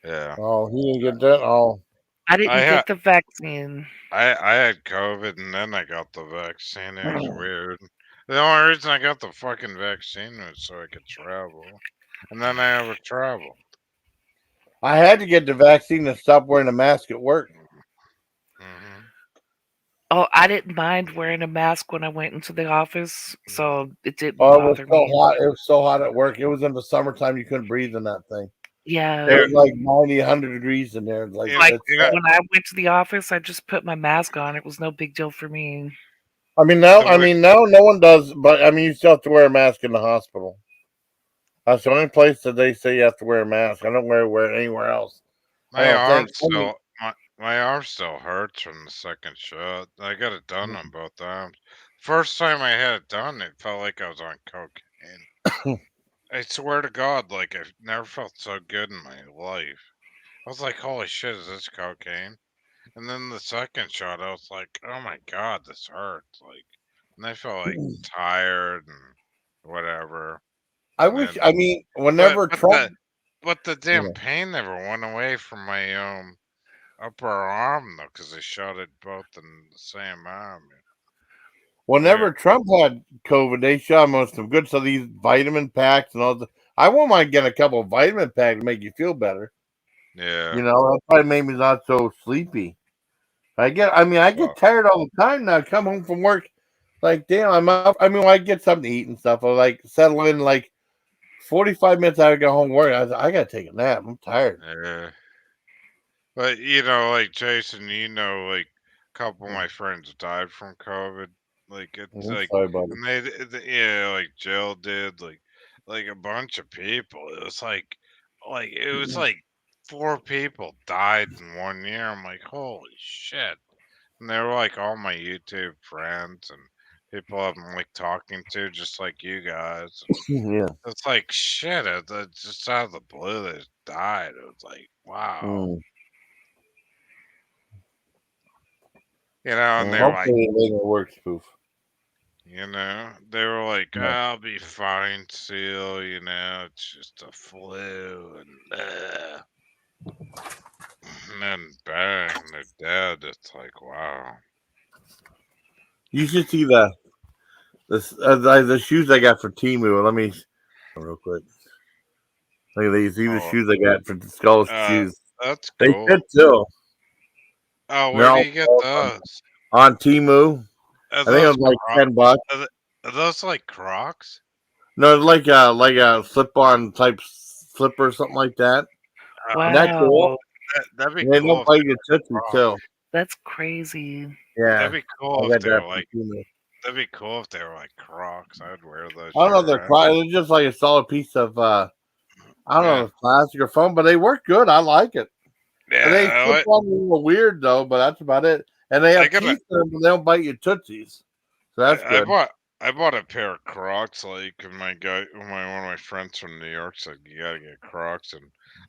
[SPEAKER 5] Yeah.
[SPEAKER 1] Oh, he didn't get that. Oh,
[SPEAKER 10] I didn't get the vaccine.
[SPEAKER 5] I had COVID and then I got the vaccine. It was weird. The only reason I got the fucking vaccine was so I could travel, and then I never traveled.
[SPEAKER 1] I had to get the vaccine to stop wearing a mask at work.
[SPEAKER 10] Oh, I didn't mind wearing a mask when I went into the office, so it didn't
[SPEAKER 1] Oh, it was
[SPEAKER 10] bother
[SPEAKER 1] so
[SPEAKER 10] me.
[SPEAKER 1] hot. It was so hot at work. It was in the summertime. You couldn't breathe in that thing.
[SPEAKER 10] Yeah.
[SPEAKER 1] It was like 90, 100 degrees in there. Like,
[SPEAKER 10] Like when I went to the office, I just put my mask on. It was no big deal for me.
[SPEAKER 1] I mean, now no one does, but I mean, you still have to wear a mask in the hospital. That's the only place that they say you have to wear a mask. I don't wear it anywhere else. I
[SPEAKER 5] My
[SPEAKER 1] don't
[SPEAKER 5] arm
[SPEAKER 1] think.
[SPEAKER 5] still my arm still hurts from the second shot. I got it done on both arms. First time I had it done, it felt like I was on cocaine. I swear to God, like I've never felt so good in my life. I was like, "Holy shit, is this cocaine?" And then the second shot, I was like, "Oh my God, this hurts!" Like, and I felt like tired and whatever.
[SPEAKER 1] I
[SPEAKER 5] And
[SPEAKER 1] wish.
[SPEAKER 5] then,
[SPEAKER 1] I mean, whenever Trump,
[SPEAKER 5] but the damn pain never went away from my upper arm though, because they shot it both in the same arm.
[SPEAKER 1] whenever Trump had COVID, they shot him with some good. So these vitamin packs and all the. I won't mind getting a couple of vitamin packs to make you feel better.
[SPEAKER 5] Yeah.
[SPEAKER 1] You know, that probably made me not so sleepy. I get tired all the time now. I come home from work, like, damn, I'm up. I mean, when I get something to eat and stuff, I like settle in like 45 minutes after I get home from work. I gotta take a nap. I'm tired.
[SPEAKER 5] Yeah. But like Jason, like a couple of my friends died from COVID. Like it's
[SPEAKER 1] I'm
[SPEAKER 5] like,
[SPEAKER 1] sorry, buddy.
[SPEAKER 5] and yeah, like Jill did, like a bunch of people. It was it was like 4 people died in 1 year. I'm like, holy shit! And they were like all my YouTube friends and people I'm like talking to, just like you guys.
[SPEAKER 1] Yeah.
[SPEAKER 5] It's like shit. It's just out of the blue, they just died. It was like, wow. And they were like,
[SPEAKER 1] Hopefully it later works, Spoof.
[SPEAKER 5] they were like, I'll be fine, Seal, it's just a flu, and then bang, they're dead. It's like, wow.
[SPEAKER 1] You should see the shoes I got for Timu. Let me real quick. Look at these. See the shoes I got for the Skull shoes.
[SPEAKER 5] That's
[SPEAKER 1] They
[SPEAKER 5] cool.
[SPEAKER 1] fit too.
[SPEAKER 5] Oh, where do you get those?
[SPEAKER 1] On Timu. I think it was like $10.
[SPEAKER 5] Are those like Crocs?
[SPEAKER 1] No, it's like a slip-on type slipper or something like that.
[SPEAKER 10] Wow.
[SPEAKER 1] Isn't that cool?
[SPEAKER 5] That'd be
[SPEAKER 1] they
[SPEAKER 5] cool.
[SPEAKER 1] Don't bite your tootsie too.
[SPEAKER 10] That's crazy.
[SPEAKER 1] Yeah.
[SPEAKER 5] That'd be cool if they were like. That'd be cool if they were like Crocs. I would wear those.
[SPEAKER 1] I don't know. They're Crocs. They're just like a solid piece of I don't know, plastic or foam, but they work good. I like it.
[SPEAKER 5] Yeah,
[SPEAKER 1] they slip on a little weird though, but that's about it. And they have teeth in them, but they don't bite your tootsies. So that's good.
[SPEAKER 5] I bought a pair of Crocs. Like one of my friends from New York said you gotta get Crocs, and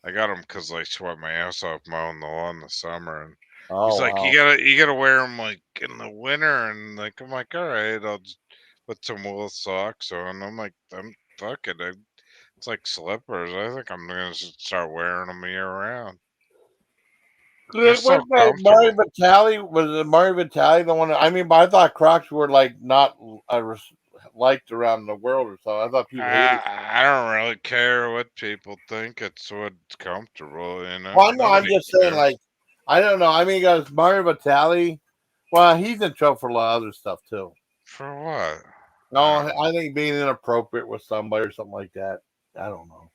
[SPEAKER 5] I got them because I sweat my ass off mowing the lawn in the summer. And he's like, you gotta wear them like in the winter, and like I'm like, all right, I'll just put some wool socks on. I'm like, fuck it. It's like slippers. I think I'm gonna start wearing them year round.
[SPEAKER 1] Was Mario Vitale the one? But I thought Crocs were like not liked around the world or so. I thought people hated.
[SPEAKER 5] I don't really care what people think. It's what's comfortable,
[SPEAKER 1] Well, no, I'm just saying, like, I don't know. Because Mario Vitale, well, he's in trouble for a lot of other stuff too.
[SPEAKER 5] For what?
[SPEAKER 1] No, I think being inappropriate with somebody or something like that. I don't know.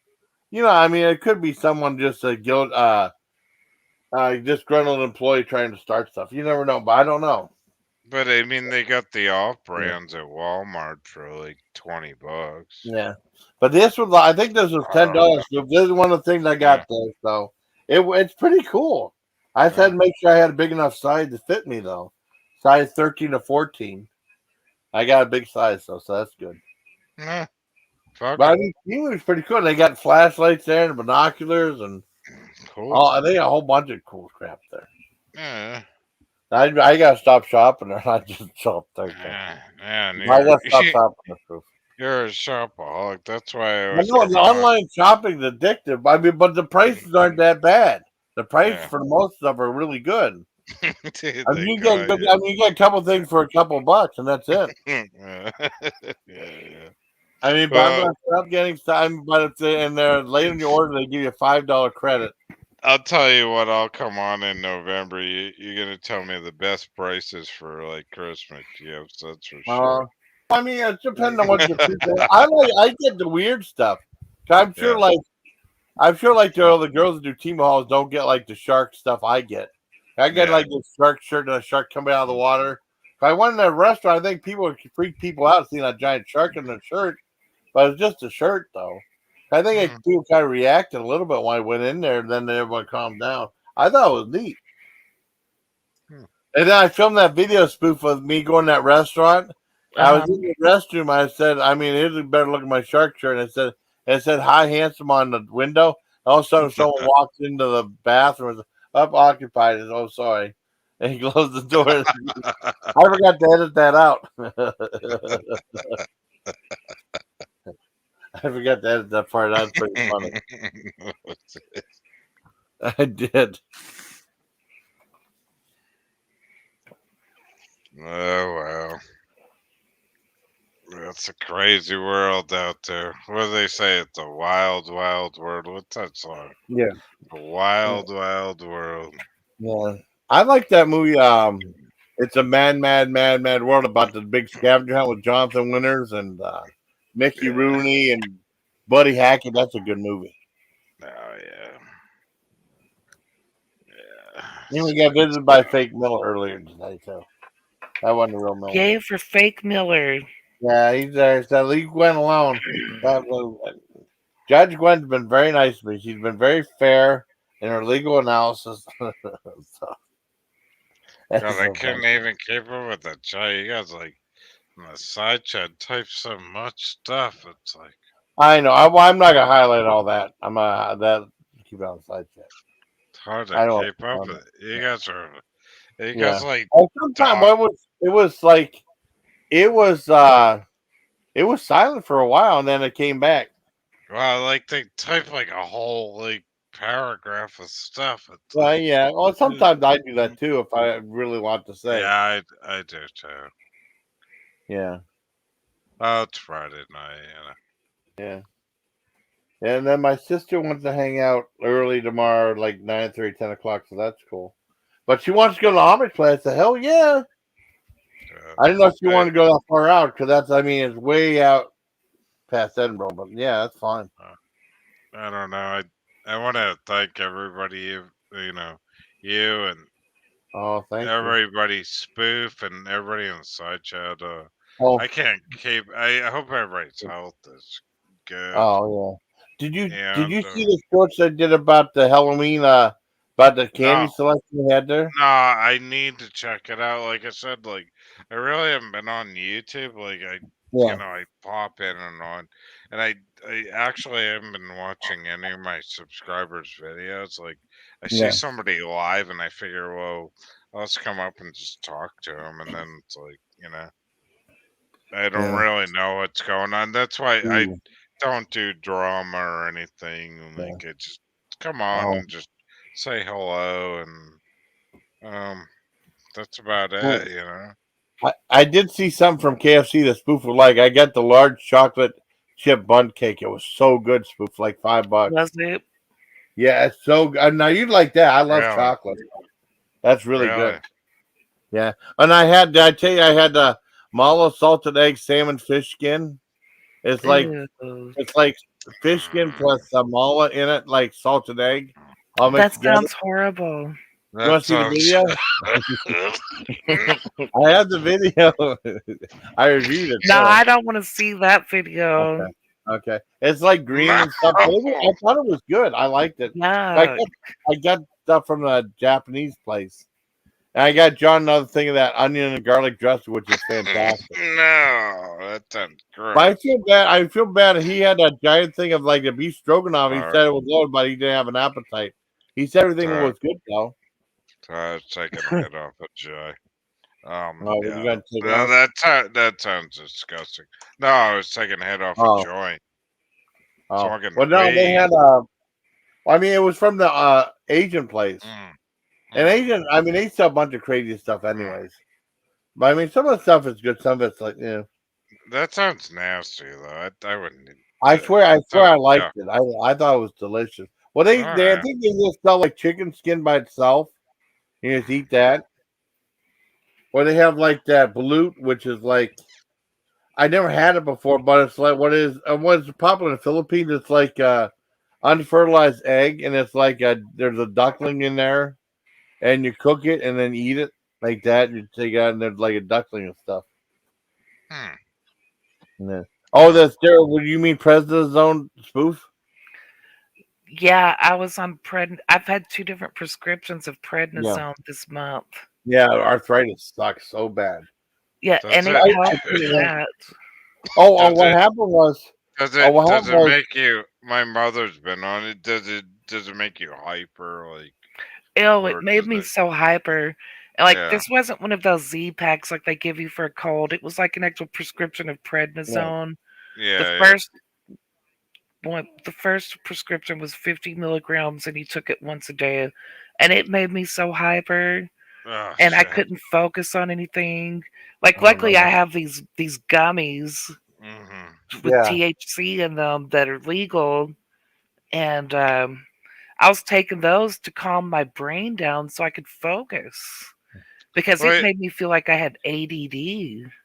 [SPEAKER 1] It could be someone just a disgruntled employee trying to start stuff. You never know, but I don't know.
[SPEAKER 5] But they got the off brands at Walmart for like $20.
[SPEAKER 1] Yeah, but this was, I think this was $10. This is one of the things I got there, so it's pretty cool. I had to make sure I had a big enough size to fit me though, size 13 to 14. I got a big size though, so that's good.
[SPEAKER 5] Yeah,
[SPEAKER 1] but it was pretty cool. They got flashlights there and binoculars and.
[SPEAKER 5] Cool.
[SPEAKER 1] Oh, they got a whole bunch of cool crap there.
[SPEAKER 5] Yeah.
[SPEAKER 1] I gotta stop shopping there. I just shop there.
[SPEAKER 5] I
[SPEAKER 1] gotta stop shopping there.
[SPEAKER 5] You're a shopaholic. That's why
[SPEAKER 1] I know the online shopping's addictive. But the prices aren't that bad. The prices for most stuff are really good. You get a couple things for a couple bucks, and that's it.
[SPEAKER 5] yeah.
[SPEAKER 1] But I'm not getting time. But and they're late in your order, they give you a $5 credit.
[SPEAKER 5] I'll tell you what. I'll come on in November. You're gonna tell me the best prices for like Christmas gifts. That's for sure.
[SPEAKER 1] I mean, it depends on what the people. I get the weird stuff. I'm sure,
[SPEAKER 5] Yeah.
[SPEAKER 1] like the girls that do team halls don't get like the shark stuff I get. I get
[SPEAKER 5] Yeah.
[SPEAKER 1] like the shark shirt and a shark coming out of the water. If I went in a restaurant, I think people would freak people out seeing a giant shark in their shirt, but it's just a shirt though. I think people kind of reacted a little bit when I went in there, and then everyone calmed down. I thought it was neat. And then I filmed that video spoof of me going to that restaurant. I was in the restroom. I said, I mean, here's a better look at my shark shirt. And it said, "Hi, handsome" on the window. All of a sudden, someone walked into the bathroom. Was up occupied. And, oh, sorry. And he closed the door. I forgot to edit that out. I forgot to edit that part. That's pretty funny. I did.
[SPEAKER 5] Oh well. It's a crazy world out there. What do they say? It's a wild, wild world. What's that song?
[SPEAKER 1] Yeah.
[SPEAKER 5] The wild, wild world.
[SPEAKER 1] Yeah. I like that movie. It's a mad, mad, mad, mad world about the big scavenger hunt with Jonathan Winters and Mickey Rooney and Buddy Hackett. That's a good movie.
[SPEAKER 5] Oh yeah.
[SPEAKER 1] Yeah. We got visited by Fake Miller earlier today, so that wasn't a real Miller.
[SPEAKER 10] Yay for Fake Miller.
[SPEAKER 1] Yeah, he's there. So leave Gwen alone. Judge Gwen's been very nice to me. She's been very fair in her legal analysis. So,
[SPEAKER 5] God, I couldn't even keep up with that chat. You guys like in the side chat type so much stuff. It's like
[SPEAKER 1] I know. I'm not gonna highlight all that. I'm that keep it on the side chat.
[SPEAKER 5] it's hard to keep up with it. You guys are. You guys like.
[SPEAKER 1] Sometimes it was silent for a while and then it came back.
[SPEAKER 5] Well, like they type like a whole like paragraph of stuff. It's
[SPEAKER 1] Well, yeah. Well, sometimes I do that too if I really want to say.
[SPEAKER 5] Yeah, I do too.
[SPEAKER 1] Yeah.
[SPEAKER 5] Oh, it's Friday night,
[SPEAKER 1] Yeah. And then my sister wants to hang out early tomorrow, like 9:30, 10 o'clock, so that's cool. But she wants to go to the Amish place. I said, hell yeah. I didn't know if you wanted to go that far out because it's way out past Edinburgh. But yeah, that's fine.
[SPEAKER 5] I don't know. I want to thank everybody. You know, you and
[SPEAKER 1] thank
[SPEAKER 5] everybody, Spoof, and everybody in the side chat. I can't keep. I hope everybody's health is good.
[SPEAKER 1] Oh yeah. Did you see the shorts I did about the Halloween? About the candy selection we had there?
[SPEAKER 5] No, I need to check it out. Like I said, like I really haven't been on YouTube. Like I pop in and on, and I actually haven't been watching any of my subscribers' videos. Like I see somebody live, and I figure, well, let's come up and just talk to them, and then it's like I don't really know what's going on. That's why I don't do drama or anything. Like I just come on and just say hello, and that's about it.
[SPEAKER 1] I did see something from KFC that Spoof would like. I got the large chocolate chip bun cake. It was so good, Spoof, like $5.
[SPEAKER 10] Was it?
[SPEAKER 1] Yeah, it's so good. Now you'd like that. I love chocolate. That's really good. Yeah, and I had the Malo salted egg salmon fish skin. It's like fish skin plus mala in it, like salted egg.
[SPEAKER 10] That sounds horrible.
[SPEAKER 1] You want to see the video? I have the video. I reviewed it.
[SPEAKER 10] No, I don't want to see that video.
[SPEAKER 1] Okay. It's like green and stuff. I thought it was good. I liked it.
[SPEAKER 10] Yeah.
[SPEAKER 1] I got stuff from the Japanese place. And I got John another thing of that onion and garlic dressing, which is fantastic.
[SPEAKER 5] No, that sounds great.
[SPEAKER 1] But I feel bad. He had a giant thing of like the beef stroganoff. He said it was loaded, but he didn't have an appetite. He said everything was good though.
[SPEAKER 5] Taking a hit off of Jay. That sounds disgusting. No, I was taking a hit off a joint.
[SPEAKER 1] Well, no, they had it was from the Asian place. And Asian, they sell a bunch of crazy stuff anyways. But some of the stuff is good. Some of it's like,
[SPEAKER 5] That sounds nasty though. I wouldn't.
[SPEAKER 1] I swear I liked it. I thought it was delicious. Well, I think they just sell like chicken skin by itself. You just eat that. Or they have like that balut, which is like I never had it before, but it's like what's popular in the Philippines. It's like unfertilized egg, and it's like there's a duckling in there, and you cook it and then eat it like that. You take it out, and there's like a duckling and stuff. Yeah. Oh, that's there. What do you mean, President's Zone spoof?
[SPEAKER 10] Yeah, I was on I've had 2 different prescriptions of prednisone this month.
[SPEAKER 1] Yeah, arthritis sucks so bad.
[SPEAKER 10] Yeah, and it helped with that.
[SPEAKER 1] What happened was.
[SPEAKER 5] Does it make you? My mother's been on it. Does it make you hyper? Like,
[SPEAKER 10] it made me so hyper. Like this wasn't one of those Z packs like they give you for a cold. It was like an actual prescription of prednisone. The first prescription was 50 milligrams, and he took it once a day, and it made me so hyper. And I couldn't focus on anything. Like, luckily, I have these gummies with THC in them that are legal, and I was taking those to calm my brain down so I could focus because it made me feel like I had ADD.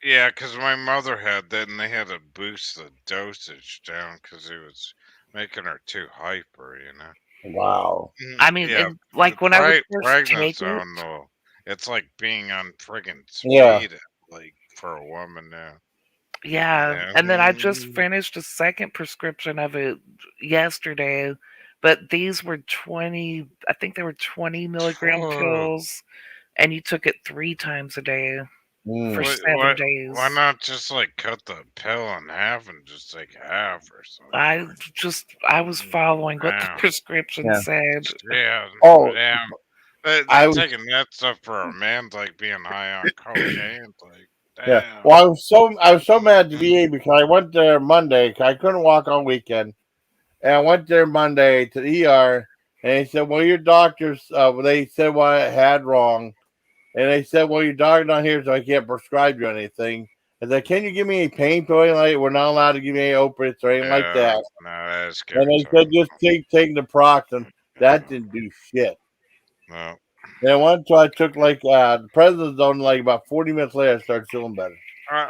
[SPEAKER 5] Yeah, because my mother had that, and they had to boost the dosage down because it was making her too hyper.
[SPEAKER 1] Wow.
[SPEAKER 10] I mean, like when I was first taking it,
[SPEAKER 5] though, it's like being on friggin' speed, like for a woman now.
[SPEAKER 10] Yeah, and then I just finished a second prescription of it yesterday, but these were 20. I think they were 20 milligram pills, and you took it 3 times a day for 7 days.
[SPEAKER 5] Why not just like cut the pill in half and just take half or something?
[SPEAKER 10] I was following what the prescription said.
[SPEAKER 5] Yeah. Taking that stuff for a man's like being high on cocaine. Like, damn.
[SPEAKER 1] Yeah. Well, I was so mad at the VA because I went there Monday because I couldn't walk all weekend, and I went there Monday to the ER, and they said, "Well, your doctors," they said what I had wrong, and they said, "Well, your doctor's not here, so I can't prescribe you anything." I said, "Can you give me a pain pill? Like, we're not allowed to give you any opiates or anything like that."
[SPEAKER 5] No, that's
[SPEAKER 1] and they said, "Just take the Proxen." That didn't do shit.
[SPEAKER 5] No.
[SPEAKER 1] And once I took like the President's Zone, like about 40 minutes later, I started feeling better.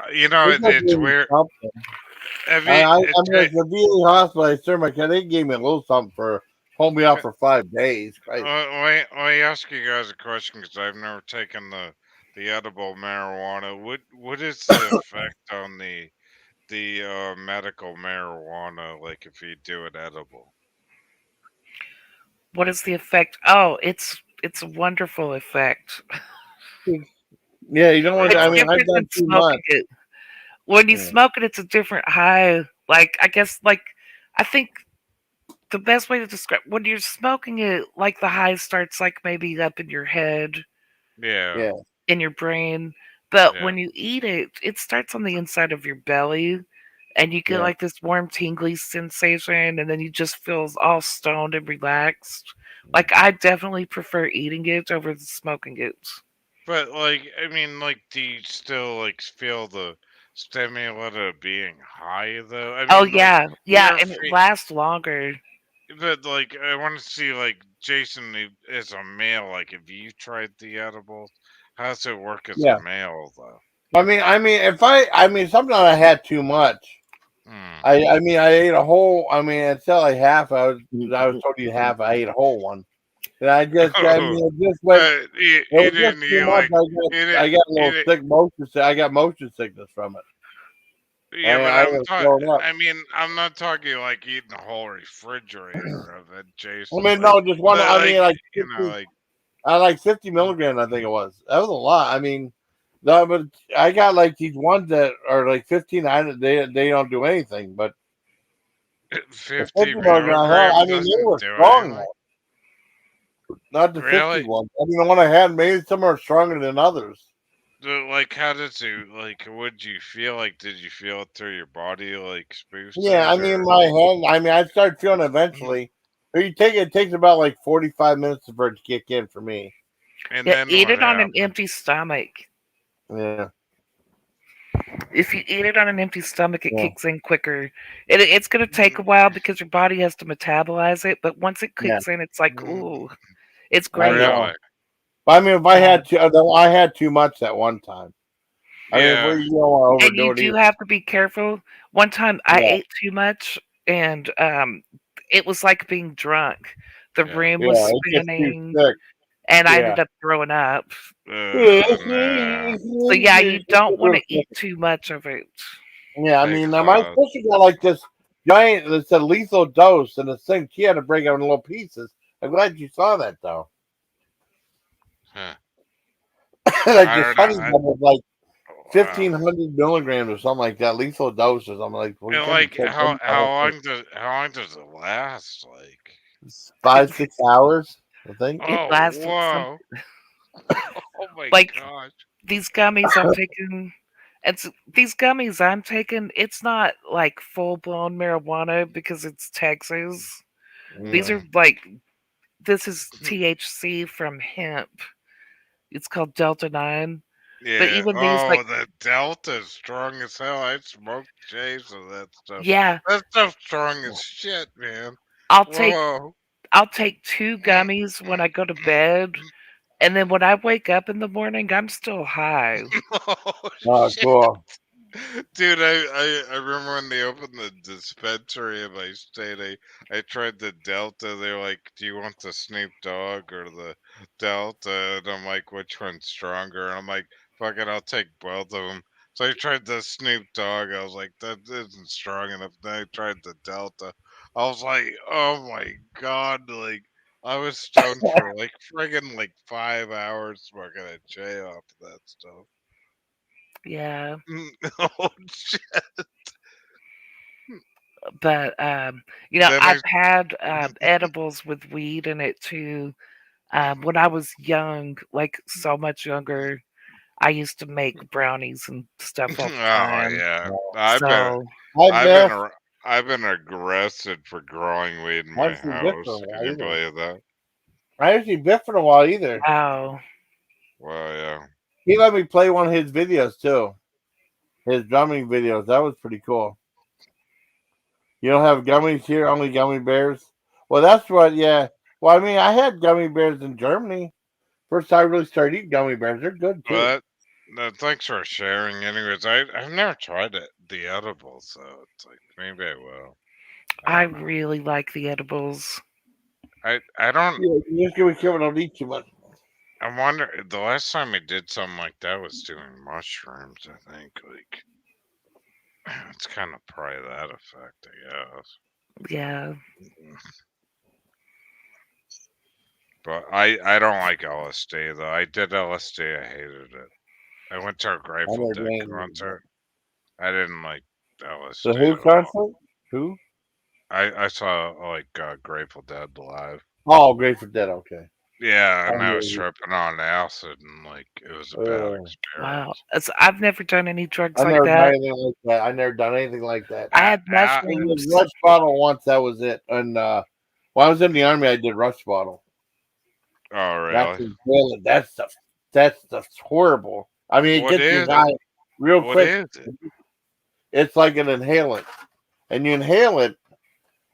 [SPEAKER 5] It's weird.
[SPEAKER 1] I mean, at the VA hospital, I served my kid. They gave me a little something for holding me out for 5 days.
[SPEAKER 5] Let me ask you guys a question because I've never taken the edible marijuana. What is the effect on the medical marijuana? Like if you do it edible?
[SPEAKER 10] What is the effect? Oh, it's a wonderful effect.
[SPEAKER 1] Yeah, you don't want to. I mean, I've done too much.
[SPEAKER 10] When you smoke it, it's a different high. Like, I guess, like, I think the best way to describe when you're smoking it, like the high starts like maybe up in your head, in your brain. But when you eat it, it starts on the inside of your belly, and you get like this warm, tingly sensation, and then you just feel all stoned and relaxed. Like, I definitely prefer eating it over smoking it.
[SPEAKER 5] But like, I mean, like, do you still like feel the stimulant of being high though? I mean,
[SPEAKER 10] and it lasts longer.
[SPEAKER 5] But like, I want to see like Jason as a male. Like, if you tried the edibles, how does it work as a male though?
[SPEAKER 1] I mean, sometimes I had too much. I mean, I ate a whole. I mean, instead like half. I was told you half. I ate a whole one. And I just, I mean, it just went. It was just too much. I got a little sick motion. I got motion sickness from it.
[SPEAKER 5] Yeah, but I mean, I'm not talking like eating a whole refrigerator of it, Jason.
[SPEAKER 1] I mean, no, just one. I mean, like 50, I like 50 milligrams. I think it was. That was a lot. I mean, no, but I got like these ones that are like 15. They don't do anything, but
[SPEAKER 5] 50 milligrams.
[SPEAKER 1] I mean, they were strong. Not the 50 ones. I mean, the one I had, maybe some are stronger than others.
[SPEAKER 5] Like, how did you, like, what did you feel like? Did you feel it through your body, like, Spoofer?
[SPEAKER 1] Yeah, I mean, my hand, I mean, I started feeling it eventually. But it takes about like 45 minutes for it to kick in for me.
[SPEAKER 10] And then eat it on an empty stomach.
[SPEAKER 1] Yeah.
[SPEAKER 10] If you eat it on an empty stomach, it kicks in quicker. It's going to take a while because your body has to metabolize it, but once it kicks in, it's like, ooh, it's great.
[SPEAKER 5] Really?
[SPEAKER 1] But I mean, if I had I had too much that one time. I mean, if you don't want to
[SPEAKER 10] and you do have to be careful. One time I ate too much, and it was like being drunk. The room was spinning, and I ended up throwing up. So yeah, you don't want to eat too much of it.
[SPEAKER 1] Yeah, I mean, my sister got like this giant. It's a lethal dose, and the thing she had to break it in little pieces. I'm glad you saw that though.
[SPEAKER 5] Huh.
[SPEAKER 1] Like the funny one was like 1,500 milligrams or something like that, lethal dose or something like.
[SPEAKER 5] And like how long does it last? Like
[SPEAKER 1] 5-6 hours, I think.
[SPEAKER 10] It lasts.
[SPEAKER 5] Whoa! Oh my gosh!
[SPEAKER 10] These gummies I'm taking. These gummies I'm taking. It's not like full blown marijuana because it's Texas. These are like. This is THC from hemp. It's called Delta 9.
[SPEAKER 5] Yeah.
[SPEAKER 10] But even these, like,
[SPEAKER 5] the Delta is strong as hell. I smoked J's of that stuff.
[SPEAKER 10] Yeah.
[SPEAKER 5] That stuff's strong as shit, man.
[SPEAKER 10] I'll take 2 gummies when I go to bed, and then when I wake up in the morning, I'm still high.
[SPEAKER 1] Oh, cool.
[SPEAKER 5] Dude, I remember when they opened the dispensary in my state, I tried the Delta. They're like, do you want the Snoop Dogg or the Delta? And I'm like, which one's stronger? And I'm like, fuck it, I'll take both of them. So I tried the Snoop Dogg. I was like, that isn't strong enough. Then I tried the Delta. I was like, oh my God. Like, I was stoned for like friggin' like 5 hours smoking a J off of that stuff.
[SPEAKER 10] Yeah.
[SPEAKER 5] Oh shit.
[SPEAKER 10] But you know, I've had edibles with weed in it too. When I was young, like so much younger, I used to make brownies and stuff all the time.
[SPEAKER 5] Yeah, I've been aggressive for growing weed in my house. Can you believe that?
[SPEAKER 1] I haven't seen Biff in a while either.
[SPEAKER 10] Wow.
[SPEAKER 5] Well, yeah.
[SPEAKER 1] He let me play one of his videos too. His drumming videos. That was pretty cool. You don't have gummies here, only gummy bears? Well, that's what, yeah. Well, I mean, I had gummy bears in Germany. First time I really started eating gummy bears. They're good too.
[SPEAKER 5] Thanks for sharing. Anyways, I've never tried the edibles, so it's like maybe I will.
[SPEAKER 10] I really like the edibles.
[SPEAKER 5] I don't.
[SPEAKER 1] Yeah, you just gotta be careful, don't eat too much.
[SPEAKER 5] I wonder. The last time I did something like that was doing mushrooms. I think like it's kind of probably that effect, I guess.
[SPEAKER 10] Yeah.
[SPEAKER 5] But I don't like LSD though. I did LSD. I hated it. I went to a Grateful Dead concert. I didn't like LSD.
[SPEAKER 1] The Who concert? Who?
[SPEAKER 5] I saw like Grateful Dead live.
[SPEAKER 1] Oh, Grateful Dead. Okay.
[SPEAKER 5] Yeah, and I was tripping on acid, and like it was a bad experience.
[SPEAKER 10] Wow, I've never done any drugs
[SPEAKER 1] I've
[SPEAKER 10] like
[SPEAKER 1] never
[SPEAKER 10] that.
[SPEAKER 1] done anything like that. I never done anything like that.
[SPEAKER 10] I had mushrooms.
[SPEAKER 1] Rush bottle once. That was it. And when I was in the army, I did rush bottle.
[SPEAKER 5] Oh, really?
[SPEAKER 1] That stuff's horrible. I mean, it gets you high real quick.
[SPEAKER 5] What is it?
[SPEAKER 1] It's like an inhalant, and you inhale it,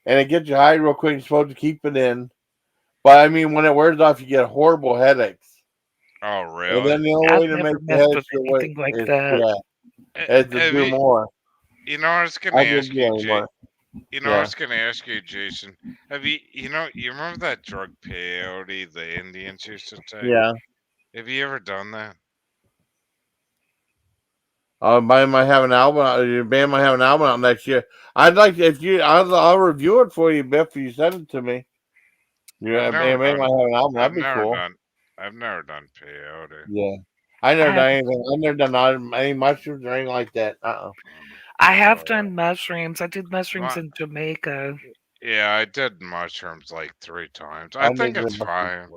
[SPEAKER 1] and it gets you high real quick. You're supposed to keep it in, but I mean, when it wears off, you get horrible headaches.
[SPEAKER 5] Oh, really?
[SPEAKER 1] And then the only way to make the headaches go away is to do more.
[SPEAKER 5] You know, I was going to ask you, I was going to ask you, Jason. Have you remember that drug peyote the Indians used to take?
[SPEAKER 1] Yeah.
[SPEAKER 5] Have you ever done that?
[SPEAKER 1] Band might have an album. Your band might have an album out next year. I'd like to, I'll review it for you, Biff. If you send it to me. Your band might have an album. That'd be cool.
[SPEAKER 5] I've never done peyote.
[SPEAKER 1] Yeah, I never done anything. I've never done any mushrooms or anything like that.
[SPEAKER 10] I have done mushrooms. I did mushrooms in Jamaica.
[SPEAKER 5] Yeah, I did mushrooms like 3 times. I think it's fine.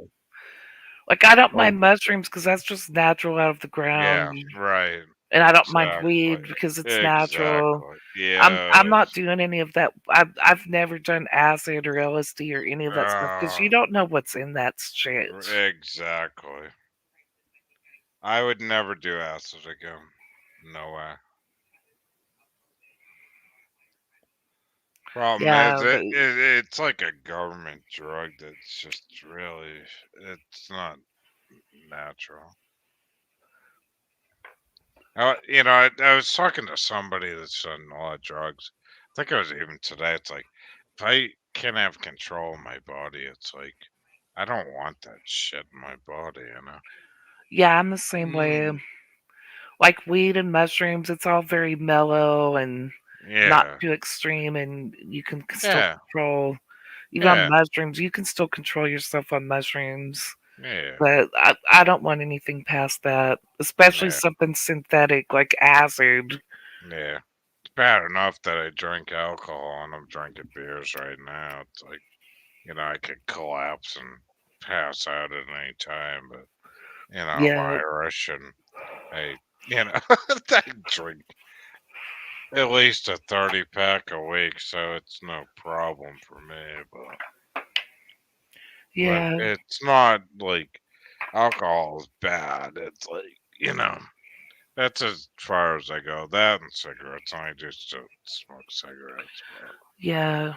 [SPEAKER 10] Like, I don't mind mushrooms because that's just natural out of the ground.
[SPEAKER 5] Yeah, right.
[SPEAKER 10] And I don't mind weed because it's natural.
[SPEAKER 5] Yeah.
[SPEAKER 10] I'm not doing any of that. I've never done acid or LSD or any of that stuff because you don't know what's in that shit.
[SPEAKER 5] Exactly. I would never do acid again. No way. Problem
[SPEAKER 10] Yeah,
[SPEAKER 5] is,
[SPEAKER 10] but
[SPEAKER 5] it's like a government drug that's just really, it's not natural. I was talking to somebody that's done a lot of drugs. I think it was even today. It's like, if I can't have control of my body, it's like, I don't want that shit in my body.
[SPEAKER 10] yeah, I'm the same way. Like weed and mushrooms, it's all very mellow and not
[SPEAKER 5] Yeah.
[SPEAKER 10] too extreme, and you can still
[SPEAKER 5] Yeah.
[SPEAKER 10] control. Even on
[SPEAKER 5] Yeah.
[SPEAKER 10] mushrooms, you can still control yourself on mushrooms.
[SPEAKER 5] Yeah.
[SPEAKER 10] But I don't want anything past that, especially
[SPEAKER 5] Yeah.
[SPEAKER 10] something synthetic like acid.
[SPEAKER 5] Yeah. It's bad enough that I drink alcohol and I'm drinking beers right now. It's like, I could collapse and pass out at any time, but, I'm
[SPEAKER 10] Yeah,
[SPEAKER 5] Irish and I drink at least a 30 pack a week, so it's no problem for me, but
[SPEAKER 10] yeah,
[SPEAKER 5] it's not like alcohol is bad. It's like, that's as far as I go. That and cigarettes. I just don't smoke cigarettes, but
[SPEAKER 10] yeah.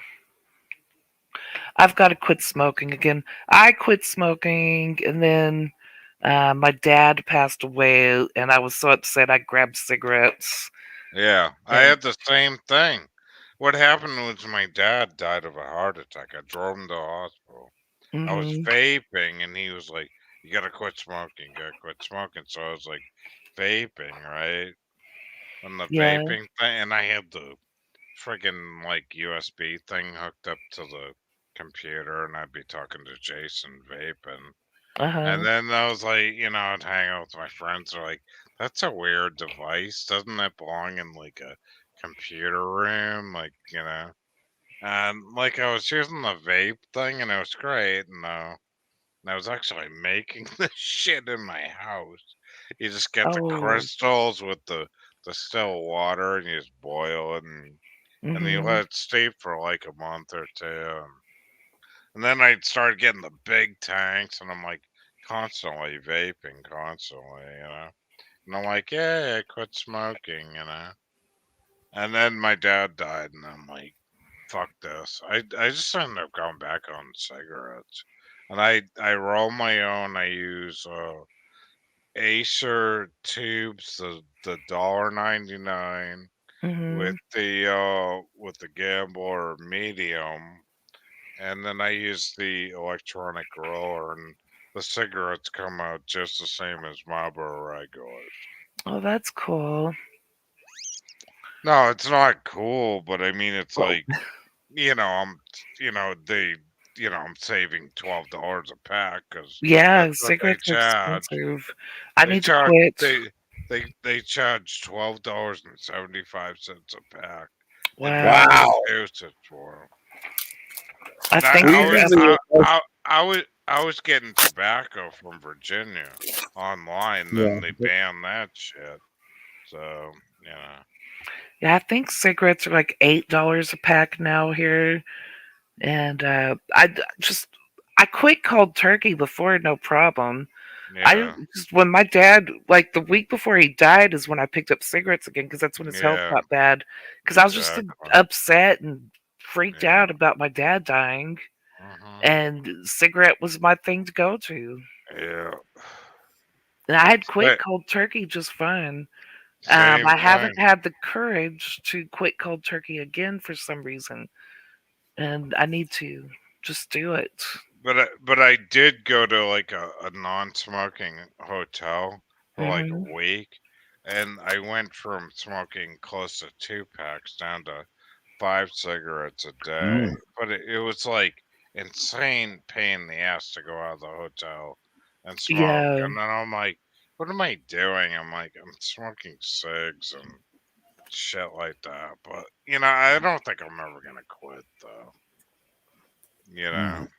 [SPEAKER 10] I've got to quit smoking again. I quit smoking, and then my dad passed away, and I was so upset. I grabbed cigarettes.
[SPEAKER 5] yeah, I
[SPEAKER 10] And
[SPEAKER 5] had the same thing. What happened was my dad died of a heart attack. I drove him to the hospital. I was
[SPEAKER 10] hmm
[SPEAKER 5] vaping, and he was like, "You gotta quit smoking. You gotta quit smoking." So I was like, vaping, right? On the
[SPEAKER 10] yeah,
[SPEAKER 5] vaping thing, and I had the friggin' like USB thing hooked up to the computer, and I'd be talking to Jason vaping. And
[SPEAKER 10] uh-huh.
[SPEAKER 5] then I was like, I'd hang out with my friends. They're like, "That's a weird device. Doesn't that belong in like a computer room?" And like I was using the vape thing, and it was great. And I was actually making this shit in my house. You just get the
[SPEAKER 10] Oh,
[SPEAKER 5] crystals with the still water, and you just boil it, and you
[SPEAKER 10] hmm
[SPEAKER 5] let it steep for like a month or two. And then I started getting the big tanks, and I'm like constantly vaping, constantly. And I'm like, yeah, I quit smoking. And then my dad died, and I'm like, fuck this. I just ended up going back on cigarettes. And I roll my own. I use Acer tubes, the $1.99
[SPEAKER 10] hmm
[SPEAKER 5] with the Gambler medium, and then I use the electronic roller, and the cigarettes come out just the same as Marlboro regulars.
[SPEAKER 10] Oh, that's cool.
[SPEAKER 5] No, it's not cool, but I mean, it's
[SPEAKER 10] Well,
[SPEAKER 5] like, I'm, they, I'm saving $12 a pack because
[SPEAKER 10] yeah,
[SPEAKER 5] that's what they
[SPEAKER 10] cigarettes are
[SPEAKER 5] charge.
[SPEAKER 10] expensive. I
[SPEAKER 5] They
[SPEAKER 10] need to
[SPEAKER 5] charge
[SPEAKER 10] quit.
[SPEAKER 5] they charge $12.75 a pack, in
[SPEAKER 10] Wow.
[SPEAKER 1] Wow.
[SPEAKER 5] Massachusetts for 'em.
[SPEAKER 10] I
[SPEAKER 5] And
[SPEAKER 10] think
[SPEAKER 1] We
[SPEAKER 10] I have.
[SPEAKER 1] usually,
[SPEAKER 5] I was getting tobacco from Virginia online,
[SPEAKER 1] yeah.
[SPEAKER 5] then they banned that shit. So,
[SPEAKER 10] Yeah, I think cigarettes are like $8 a pack now here, and I quit cold turkey before, no problem. I
[SPEAKER 5] yeah,
[SPEAKER 10] just when my dad like the week before he died is when I picked up cigarettes again because that's when his health
[SPEAKER 5] yeah,
[SPEAKER 10] got bad. Because I was just
[SPEAKER 5] exactly.
[SPEAKER 10] upset and freaked
[SPEAKER 5] Yeah.
[SPEAKER 10] out about my dad dying,
[SPEAKER 5] Uh-huh.
[SPEAKER 10] and cigarette was my thing to go to.
[SPEAKER 5] Yeah.
[SPEAKER 10] And I had quit
[SPEAKER 5] But
[SPEAKER 10] cold turkey just fine.
[SPEAKER 5] same
[SPEAKER 10] I
[SPEAKER 5] thing.
[SPEAKER 10] haven't had the courage to quit cold turkey again for some reason, and I need to just do it.
[SPEAKER 5] But I did go to like a non-smoking hotel for like a
[SPEAKER 10] hmm
[SPEAKER 5] week, and I went from smoking close to 2 packs down to 5 cigarettes a day.
[SPEAKER 1] Mm.
[SPEAKER 5] But it was like insane pain in the ass to go out of the hotel and smoke.
[SPEAKER 10] Yeah,
[SPEAKER 5] And then I'm like, what am I doing? I'm like, I'm smoking cigs and shit like that. But I don't think I'm ever gonna quit though. You know.
[SPEAKER 1] Mm.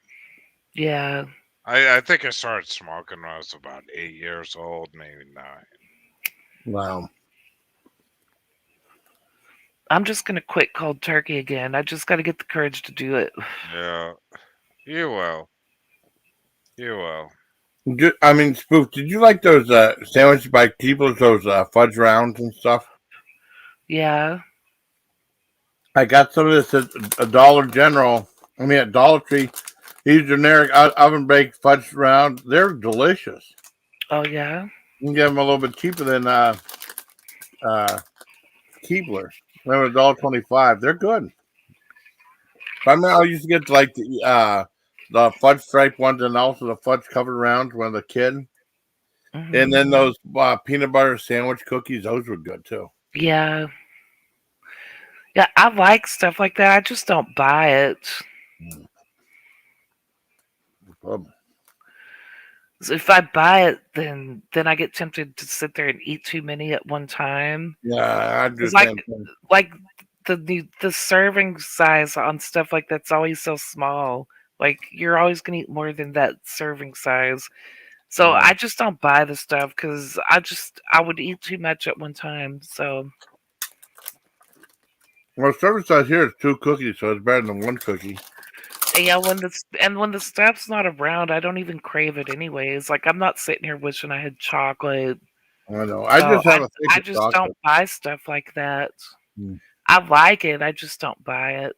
[SPEAKER 10] yeah.
[SPEAKER 5] I think I started smoking when I was about 8 years old, maybe 9.
[SPEAKER 1] Wow.
[SPEAKER 10] I'm just gonna quit cold turkey again. I just got to get the courage to do it.
[SPEAKER 5] Yeah, you will. You will.
[SPEAKER 1] I mean, Spoof, did you like those sandwich by Keebler's, those fudge rounds and stuff?
[SPEAKER 10] Yeah.
[SPEAKER 1] I got some of this at a Dollar General. I mean, at Dollar Tree. These generic oven baked fudge rounds, they're delicious.
[SPEAKER 10] Oh yeah.
[SPEAKER 1] You can get them a little bit cheaper than Keebler. They're $1.25. They're good. I mean, I used to get like the fudge stripe ones and also the fudge covered rounds when I was a kid.
[SPEAKER 10] Mm-hmm.
[SPEAKER 1] And then those peanut butter sandwich cookies, those were good too.
[SPEAKER 10] Yeah. Yeah, I like stuff like that. I just don't buy it. So if I buy it, then I get tempted to sit there and eat too many at one time.
[SPEAKER 1] Yeah, I do.
[SPEAKER 10] Like the serving size on stuff like that's always so small. Like you're always gonna eat more than that serving size. So I just don't buy the stuff because I would eat too much at one time. So
[SPEAKER 1] well, serving size here is 2 cookies, so it's better than 1 cookie.
[SPEAKER 10] yeah, when the stuff's not around, I don't even crave it anyways. Like I'm not sitting here wishing I had chocolate.
[SPEAKER 1] I know. I just have
[SPEAKER 10] I just don't buy stuff like that. I like it. I just don't buy it.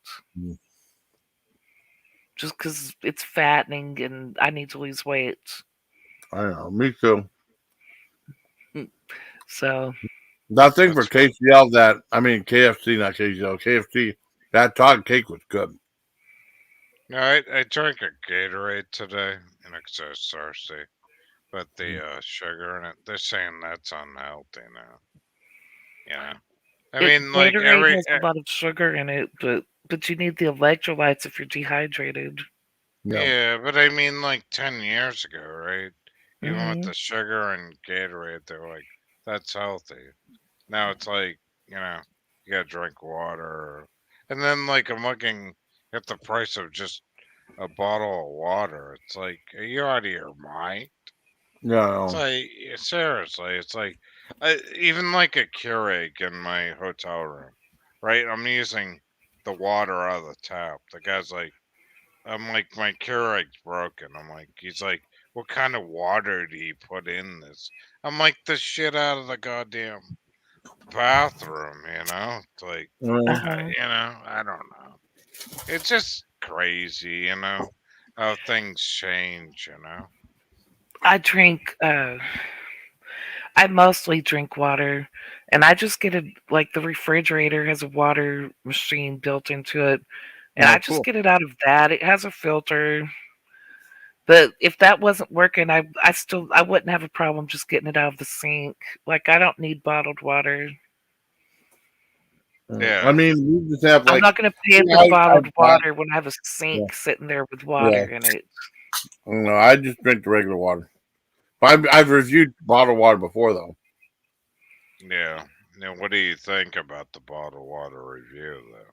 [SPEAKER 10] Just because it's fattening and I need to lose weight.
[SPEAKER 1] I know. Me too.
[SPEAKER 10] So.
[SPEAKER 1] Nothing for KCL KFC, not KCL. KFC, that Todd cake was good.
[SPEAKER 5] No, I drank a Gatorade today, and it's so thirsty. But the sugar in it, they're saying that's unhealthy now. Yeah. I mean, like
[SPEAKER 10] Gatorade has a lot of sugar in it, but you need the electrolytes if you're dehydrated.
[SPEAKER 5] Yeah, but I mean, like 10 years ago, right? Even with the sugar and Gatorade, they were like, that's healthy. Now it's like, you gotta drink water. And then, like, I'm looking at the price of just a bottle of water. It's like, are you out of your mind?
[SPEAKER 1] No.
[SPEAKER 5] It's like, seriously, it's like, even like a Keurig in my hotel room, right? I'm using the water out of the tap. The guy's like, I'm like, my Keurig's broken. He's like, what kind of water do you put in this? I'm like, the shit out of the goddamn bathroom, It's like, I don't know. It's just crazy, how things change,
[SPEAKER 10] I mostly drink water, and I just get like the refrigerator has a water machine built into it, and I just get it out of that. It has a filter. But if that wasn't working, I wouldn't have a problem just getting it out of the sink. Like I don't need bottled water.
[SPEAKER 5] Yeah.
[SPEAKER 1] I mean, we just have
[SPEAKER 10] I'm not going to pay for bottled water when I have a sink sitting there with water in it.
[SPEAKER 1] No, I just drink the regular water. I've reviewed bottled water before, though.
[SPEAKER 5] Yeah. Now, what do you think about the bottled water review, though?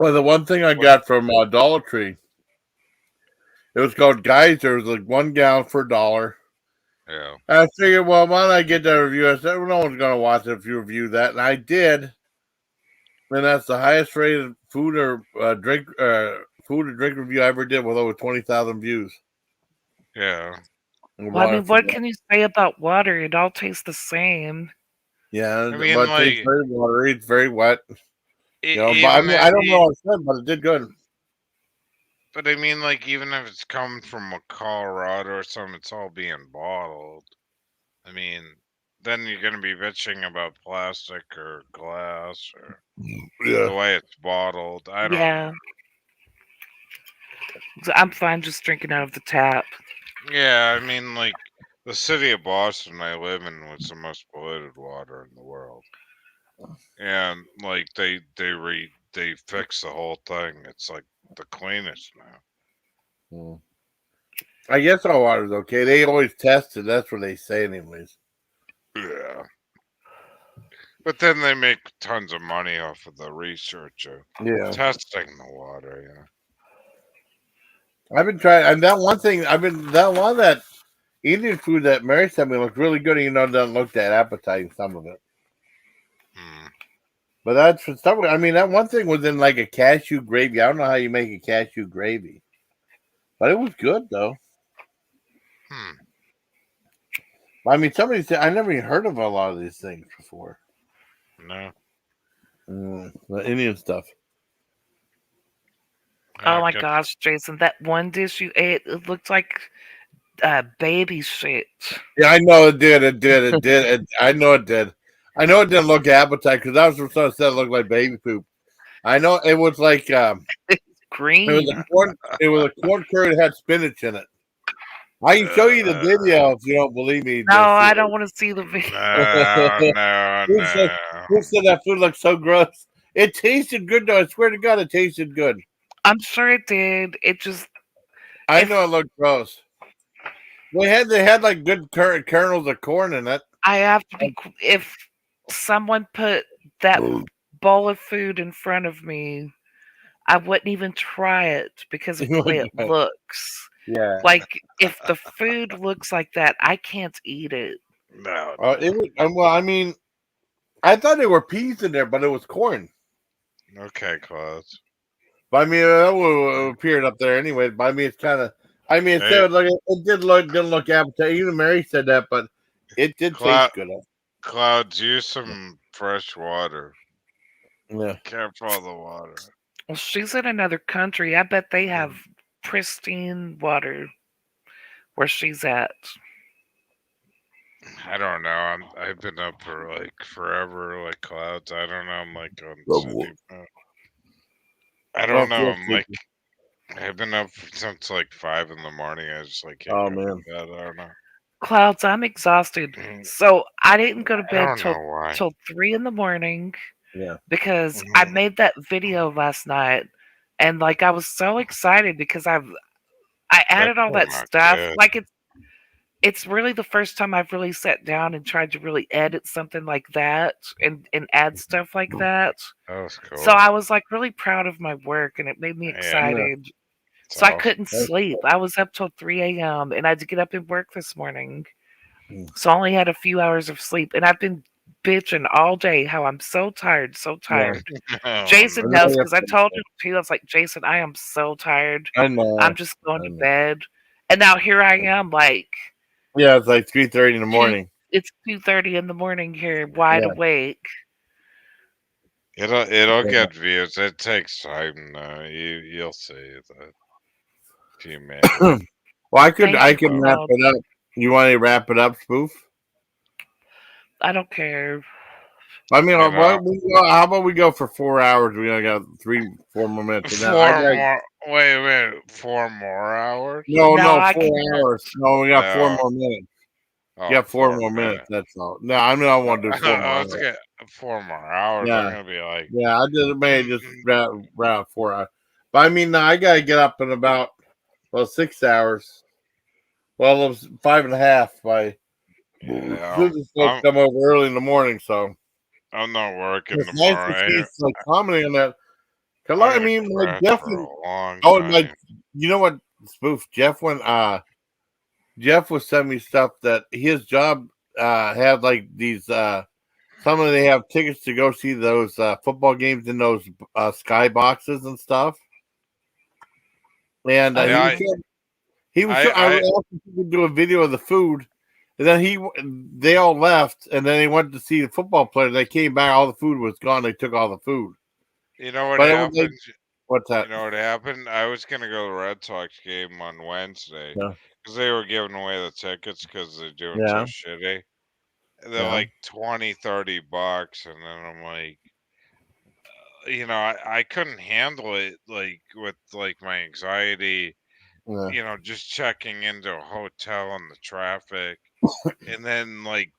[SPEAKER 1] Well, the one thing I got from Dollar Tree, it was called Geyser. It was like 1 gallon for $1.
[SPEAKER 5] Yeah.
[SPEAKER 1] I figured, well, why don't I get that review? I said, well, no one's going to watch it if you review that. And I did. And that's the highest rated food or drink review I ever did with over 20,000 views.
[SPEAKER 5] Yeah.
[SPEAKER 10] Well, I mean, what can you say about water? It all tastes the same.
[SPEAKER 1] Yeah,
[SPEAKER 5] I mean,
[SPEAKER 1] but
[SPEAKER 5] like,
[SPEAKER 1] it's very watery. It's very wet.
[SPEAKER 5] But
[SPEAKER 1] I don't know what I said, but it did good.
[SPEAKER 5] But I mean, like, even if it's coming from a Colorado or something, it's all being bottled. I mean, then you're going to be bitching about plastic or glass or the way it's bottled. I don't know.
[SPEAKER 10] So I'm fine just drinking out of the tap.
[SPEAKER 5] Yeah, I mean, like, the city of Boston I live in was the most polluted water in the world. And, like, they fixed the whole thing. It's, like, the cleanest now.
[SPEAKER 1] I guess all water's okay. They always test it. That's what they say anyways.
[SPEAKER 5] Yeah. But then they make tons of money off of the research of testing the water,
[SPEAKER 1] I've been trying, and that one of that Indian food that Mary sent me looked really good, even though it doesn't look that appetizing, some of it. But that's for some. I mean, that one thing was in like a cashew gravy. I don't know how you make a cashew gravy, but it was good though. I mean, somebody said I never even heard of a lot of these things before.
[SPEAKER 5] No.
[SPEAKER 1] The Indian stuff.
[SPEAKER 10] Oh my gosh, Jason, that one dish you ate, it looked like baby shit.
[SPEAKER 1] Yeah, I know it did. I know it did. I know it didn't look appetizing because that was what someone said it looked like baby poop. I know it was like
[SPEAKER 10] green.
[SPEAKER 1] It was a corn curry that had spinach in it. I can show you the video if you don't believe me.
[SPEAKER 10] No, I don't want to see the video.
[SPEAKER 1] Who said that food looked so gross? It tasted good though. I swear to God, it tasted good.
[SPEAKER 10] I'm sure it did. It just.
[SPEAKER 1] I know it looked gross. They had like good kernels of corn in it.
[SPEAKER 10] I have to be. If someone put that bowl of food in front of me, I wouldn't even try it because of the way it looks.
[SPEAKER 1] Yeah.
[SPEAKER 10] Like if the food looks like that, I can't eat it.
[SPEAKER 5] No.
[SPEAKER 1] It was, well, I mean, I thought there were peas in there, but it was corn.
[SPEAKER 5] Okay, Klaus.
[SPEAKER 1] But I mean, it appeared up there anyway. But I mean, it's kind of. I mean, it didn't look appetizing. Even Mary said that, but it did taste good.
[SPEAKER 5] Clouds, use some fresh water.
[SPEAKER 1] Yeah.
[SPEAKER 5] Careful of the water.
[SPEAKER 10] Well, she's in another country. I bet they have pristine water where she's at.
[SPEAKER 5] I don't know. I've been up for like forever, like Clouds. I don't know. I'm like on I don't know. I'm like I've been up since like 5 in the morning. I just like can't go to bed. I don't know.
[SPEAKER 10] Clouds, I'm exhausted. So I didn't go to bed till 3 in the morning.
[SPEAKER 1] Yeah.
[SPEAKER 10] Because I made that video last night, and like I was so excited because I added all that stuff.
[SPEAKER 5] Good.
[SPEAKER 10] Like it's really the first time I've really sat down and tried to really edit something like that and add stuff like that.
[SPEAKER 5] That was cool.
[SPEAKER 10] So I was like really proud of my work, and it made me excited. Yeah. So I couldn't sleep. I was up till 3 a.m. and I had to get up and work this morning. So I only had a few hours of sleep, and I've been bitching all day how I'm so tired.
[SPEAKER 5] Yeah.
[SPEAKER 10] Jason knows because I told him too. I was like, Jason, I am so tired.
[SPEAKER 1] I know.
[SPEAKER 10] I'm just going to bed. And now here I am, like.
[SPEAKER 1] Yeah, it's like 3:30 in the morning.
[SPEAKER 10] It's 2:30 in the morning here, wide awake.
[SPEAKER 5] It'll get views. It takes time though. You'll see that. Few minutes.
[SPEAKER 1] Well, I can wrap it up. You want to wrap it up, Spoof?
[SPEAKER 10] I don't care.
[SPEAKER 1] I mean, how about we go for 4 hours? We only got 3-4 more minutes.
[SPEAKER 5] Wait a minute, 4 more hours?
[SPEAKER 1] No, 4 hours. No, we got 4 more minutes. You got 4 more minutes. That's all. No, I mean, I want to do 4 more.
[SPEAKER 5] I was get 4 more hours.
[SPEAKER 1] Yeah.
[SPEAKER 5] I'm gonna be like,
[SPEAKER 1] I just round 4 hours. But I mean, I gotta get up in about 6 hours. Well, it was 5.5 by. Folks come over early in the morning, so
[SPEAKER 5] I'm not working
[SPEAKER 1] it's
[SPEAKER 5] tomorrow.
[SPEAKER 1] Nice to see like commenting on that. I mean, like Jeff. You know what, Spoof? Jeff was sending me stuff that his job had like these. Some of they have tickets to go see those football games in those sky boxes and stuff. And he was. I asked him to do a video of the food. And then they all left, and then they went to see the football players. They came back, all the food was gone. They took all the food.
[SPEAKER 5] You know what happened?
[SPEAKER 1] What's that?
[SPEAKER 5] You know what happened? I was gonna go to the Red Sox game on Wednesday because they were giving away the tickets because they're doing so shitty. They're like $20-$30, and then I'm like, I couldn't handle it like with like my anxiety. Just checking into a hotel and the traffic. And then like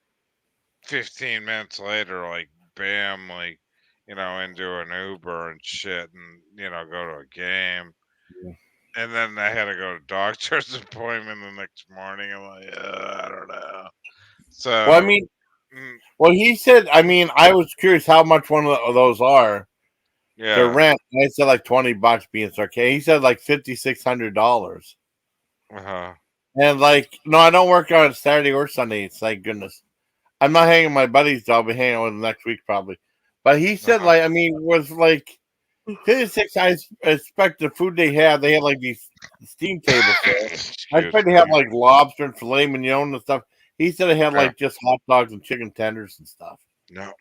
[SPEAKER 5] 15 minutes later, like bam, like into an Uber and shit, and go to a game. And then I had to go to a doctor's appointment the next morning. I'm like, I don't know. So
[SPEAKER 1] well, I mean, he said. I mean, I was curious how much one of those are.
[SPEAKER 5] Yeah,
[SPEAKER 1] the rent. I said like $20 being sarcastic. He said like $5,600. And like, no, I don't work on Saturday or Sunday. Thank goodness. I'm not hanging my buddies. I'll be hanging with them next week probably. But he said, like, I mean, was like 56. I expect the food they had like these steam tables there. I expect they had like lobster and filet mignon and stuff. He said it had like just hot dogs and chicken tenders and stuff.
[SPEAKER 5] No.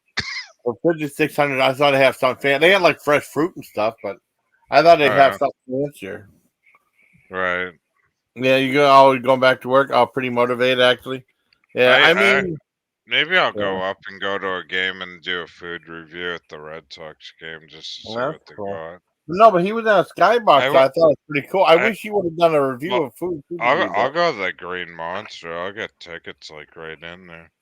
[SPEAKER 1] For 5,600, I thought they have something fancy. They had like fresh fruit and stuff, but I thought they'd have something fancier.
[SPEAKER 5] Right.
[SPEAKER 1] Yeah, you go always going back to work. Oh, pretty motivated actually. Yeah, I mean,
[SPEAKER 5] maybe I'll go up and go to a game and do a food review at the Red Sox game just to see what they got.
[SPEAKER 1] No, but he was in a skybox. I thought it was pretty cool. I wish he would have done a review of food.
[SPEAKER 5] I'll go to the Green Monster. I'll get tickets like right in there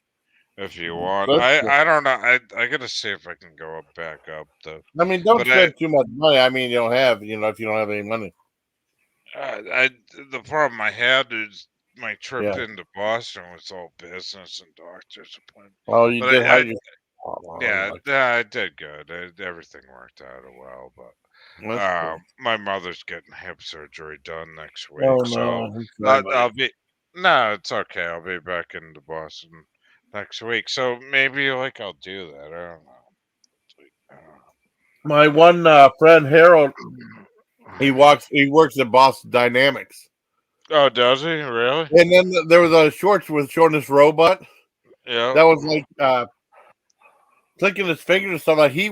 [SPEAKER 5] if you want.
[SPEAKER 1] Cool.
[SPEAKER 5] I don't know. I gotta see if I can go back up though.
[SPEAKER 1] I mean, don't spend too much money. I mean, you don't have, if you don't have any money.
[SPEAKER 5] The problem I had is my trip into Boston was all business and doctor's appointments.
[SPEAKER 1] Oh, you did have your.
[SPEAKER 5] I did good. Everything worked out well, but my mother's getting hip surgery done next week, so I'll be. No, it's okay. I'll be back into Boston next week, so maybe like I'll do that. I don't know.
[SPEAKER 1] My one friend Harold, he works at Boston Dynamics.
[SPEAKER 5] Oh, does he really?
[SPEAKER 1] And then there was a shorts with showing this robot.
[SPEAKER 5] Yeah,
[SPEAKER 1] that was like clicking his fingers and stuff. Like he's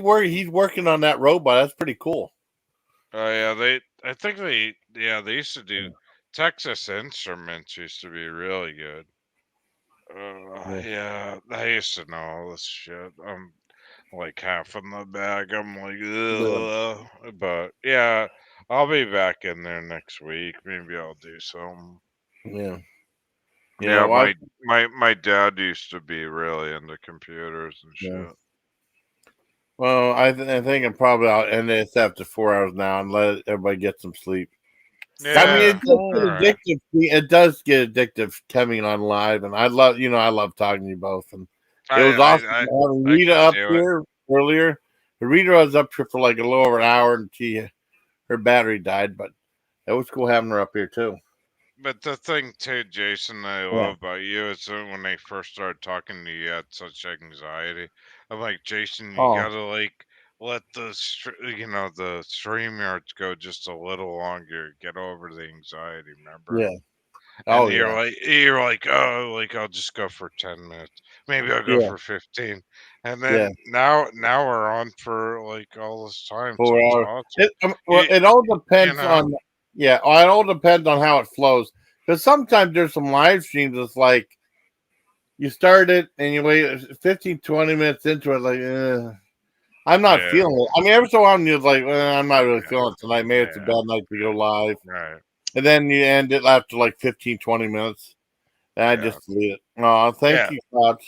[SPEAKER 1] working on that robot. That's pretty cool.
[SPEAKER 5] Oh yeah, I think they used to do Texas Instruments used to be really good. Yeah, I used to know all this shit. I'm like half in the bag. I'm like, ugh. But yeah, I'll be back in there next week. Maybe I'll do something.
[SPEAKER 1] Yeah.
[SPEAKER 5] Yeah, my dad used to be really into computers and shit.
[SPEAKER 1] Well, I think I'm probably I'll end this after 4 hours now and let everybody get some sleep.
[SPEAKER 5] Yeah,
[SPEAKER 1] I mean, it does get addictive. It does get addictive coming on live, and I love talking to you both. And it was awesome having Rita up here earlier. Rita was up here for like a little over an hour, and her battery died, but it was cool having her up here too.
[SPEAKER 5] But the thing too, Jason, I love about you is that when they first started talking to you, you had such anxiety. I'm like, Jason, you gotta like let the the StreamYards go just a little longer, get over the anxiety. Remember?
[SPEAKER 1] Yeah.
[SPEAKER 5] And you're like, oh, like I'll just go for 10 minutes. Maybe I'll go for 15. And then now we're on for like all this time.
[SPEAKER 1] 4
[SPEAKER 5] so
[SPEAKER 1] hours.
[SPEAKER 5] awesome.
[SPEAKER 1] It all depends on it all depends on how it flows. Because sometimes there's some live streams that's like you start it and you wait 15, 20 minutes into it, like I'm not feeling it. I mean, every so often you're like, I'm not really feeling it tonight. Maybe it's a bad night to go live.
[SPEAKER 5] Right.
[SPEAKER 1] And then you end it after like 15, 20 minutes. And I just delete it. Oh, thank you, Scott.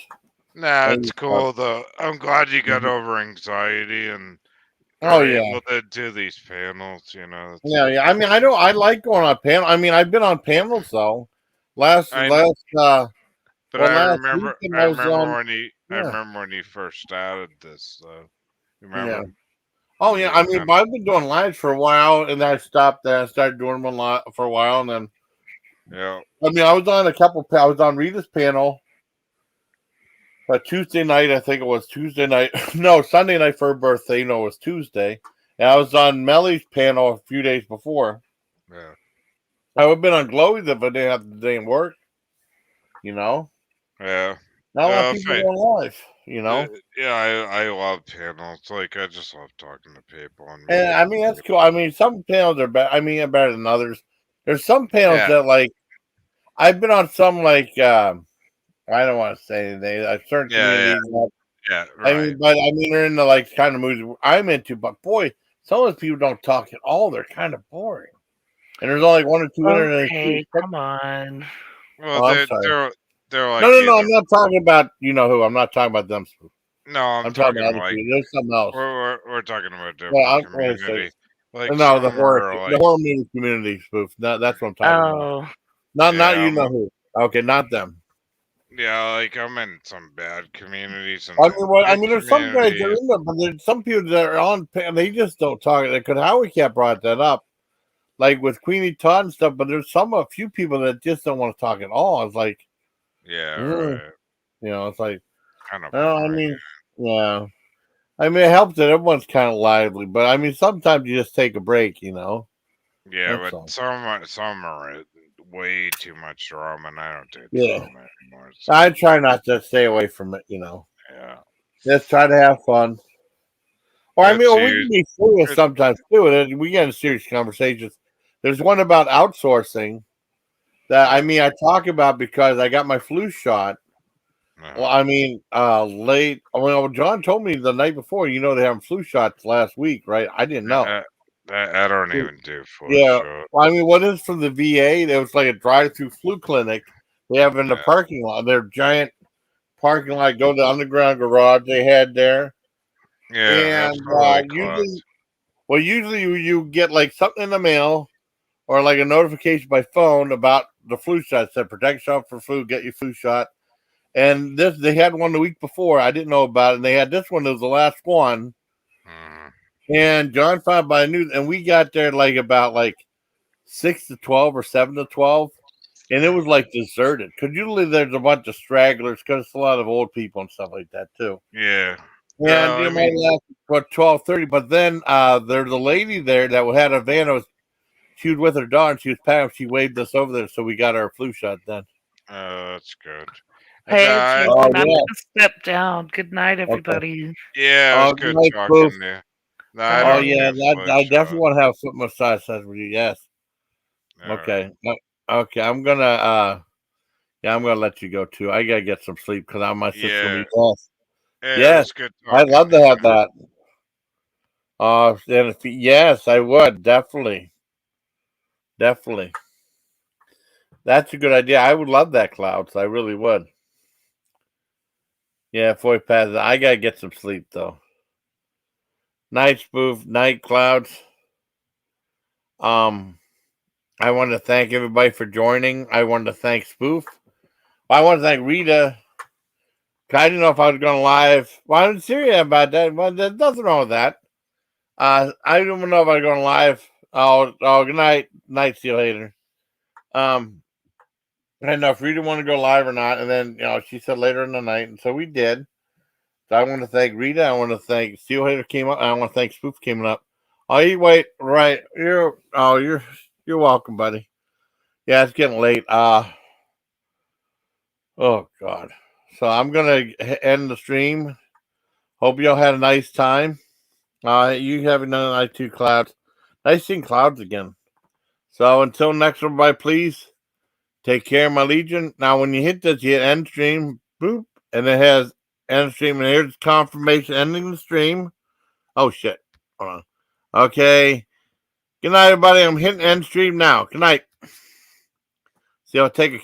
[SPEAKER 5] Nah, it's cool though. I'm glad you got over anxiety and able to do these panels,
[SPEAKER 1] Yeah. I mean, I like going on panel. I mean, I've been on panels though. But
[SPEAKER 5] I remember when you first started this though. Remember?
[SPEAKER 1] Yeah. Oh yeah, I mean, I've been doing lives for a while, and then I stopped there. I started doing them for a while, and then I mean, I was on I was on Rita's panel, Tuesday night. I think it was Tuesday night. No, Sunday night for her birthday. No, it was Tuesday. And I was on Melly's panel a few days before.
[SPEAKER 5] Yeah.
[SPEAKER 1] I would have been on Glowy if I didn't have the day work.
[SPEAKER 5] Yeah.
[SPEAKER 1] Not a lot of people going live.
[SPEAKER 5] Yeah, I love panels. Like I just love talking to people.
[SPEAKER 1] And I mean, that's cool. I mean, some panels are better. I mean, better than others. There's some panels that like I've been on some like I don't want to say anything. Certain communities.
[SPEAKER 5] Yeah,
[SPEAKER 1] right. I mean, but I mean, they're in the like kind of moods I'm into. But boy, some of those people don't talk at all. They're kind of boring. And there's only 1 or 2
[SPEAKER 10] Okay, come on.
[SPEAKER 5] Well, I'm sorry. They're like
[SPEAKER 1] no. I'm not talking about who. I'm not talking about them.
[SPEAKER 5] No, I'm talking
[SPEAKER 1] about
[SPEAKER 5] like
[SPEAKER 1] there's something else.
[SPEAKER 5] We're talking about different community.
[SPEAKER 1] Like the horror movie community spoof. That's what I'm talking about. Not who. Okay, not them.
[SPEAKER 5] Yeah, like I'm in some bad communities. And
[SPEAKER 1] I mean, there's some guys that are in there, but there's some people that are on. They just don't talk. Because Howie Cat brought that up, like with Queenie Todd and stuff. But there's a few people that just don't want to talk at all. It's like,
[SPEAKER 5] right.
[SPEAKER 1] It's like,
[SPEAKER 5] kind of.
[SPEAKER 1] I mean, yeah. I mean, it helps that everyone's kind of lively, but I mean, sometimes you just take a break,
[SPEAKER 5] Yeah, that's but some are way too much drama, and I don't do drama anymore.
[SPEAKER 1] So. I try not to stay away from it,
[SPEAKER 5] Yeah.
[SPEAKER 1] Let's try to have fun. Or I mean, or we can be serious sometimes too, and we get in serious conversations. There's one about outsourcing that I mean I talk about because I got my flu shot. Well, I mean, late. Well, John told me the night before. You know, they have flu shots last week, right? I didn't know.
[SPEAKER 5] I don't even do flu
[SPEAKER 1] Yeah,
[SPEAKER 5] shot.
[SPEAKER 1] well, I mean, what is from the VA? There was like a drive-through flu clinic they have in the parking lot. Their giant parking lot, go to the underground garage they had there.
[SPEAKER 5] Yeah,
[SPEAKER 1] And usually you get like something in the mail or like a notification by phone about the flu shot. Said protect yourself for flu, get your flu shot. And this they had one the week before. I didn't know about it. And they had this one that was the last one. And John found by news, and we got there like about like 6 to 12 or 7 to 12, and it was like deserted. Because usually there's a bunch of stragglers because it's a lot of old people and stuff like that too.
[SPEAKER 5] Yeah.
[SPEAKER 1] And you might last for 12:30, but then there's a lady there that had a van. She was with her daughter, and she was packing. She waved us over there, so we got our flu shot then.
[SPEAKER 5] Oh, that's good.
[SPEAKER 10] Hey, it's I'm going to step down. Good night, everybody.
[SPEAKER 5] Yeah, it was good talking to you. No,
[SPEAKER 1] I definitely want to have a foot massage session with you. Yes. Okay. Okay. I'm gonna let you go too. I gotta get some sleep because I'm my sister gonna be off. Yes, I'd love to have that. Yes, I would definitely. Definitely. That's a good idea. I would love that, Clouds. I really would. Yeah, 40 passes. I gotta get some sleep though. Night, Spoof. Night, Clouds. I want to thank everybody for joining. I want to thank Spoof. I want to thank Rita. I didn't know if I was going live. Well, I didn't serious about that. Well, there's nothing wrong with that. I didn't know if I was going live. Oh, good night. See you later. I didn't know if Rita wanted to go live or not. And then, she said later in the night. And so we did. So I want to thank Rita. I want to thank Steelhater came up. I want to thank Spoof came up. Oh, you wait. Right. You're welcome, buddy. Yeah, it's getting late. Oh, God. So I'm going to end the stream. Hope y'all had a nice time. You have another night too, Clouds. Nice seeing Clouds again. So until next, everybody, please take care, my Legion. Now, when you hit this, you hit end stream, boop, and it has end stream, and here's confirmation ending the stream. Oh, shit. Hold on. Okay. Good night, everybody. I'm hitting end stream now. Good night. See, I'll take a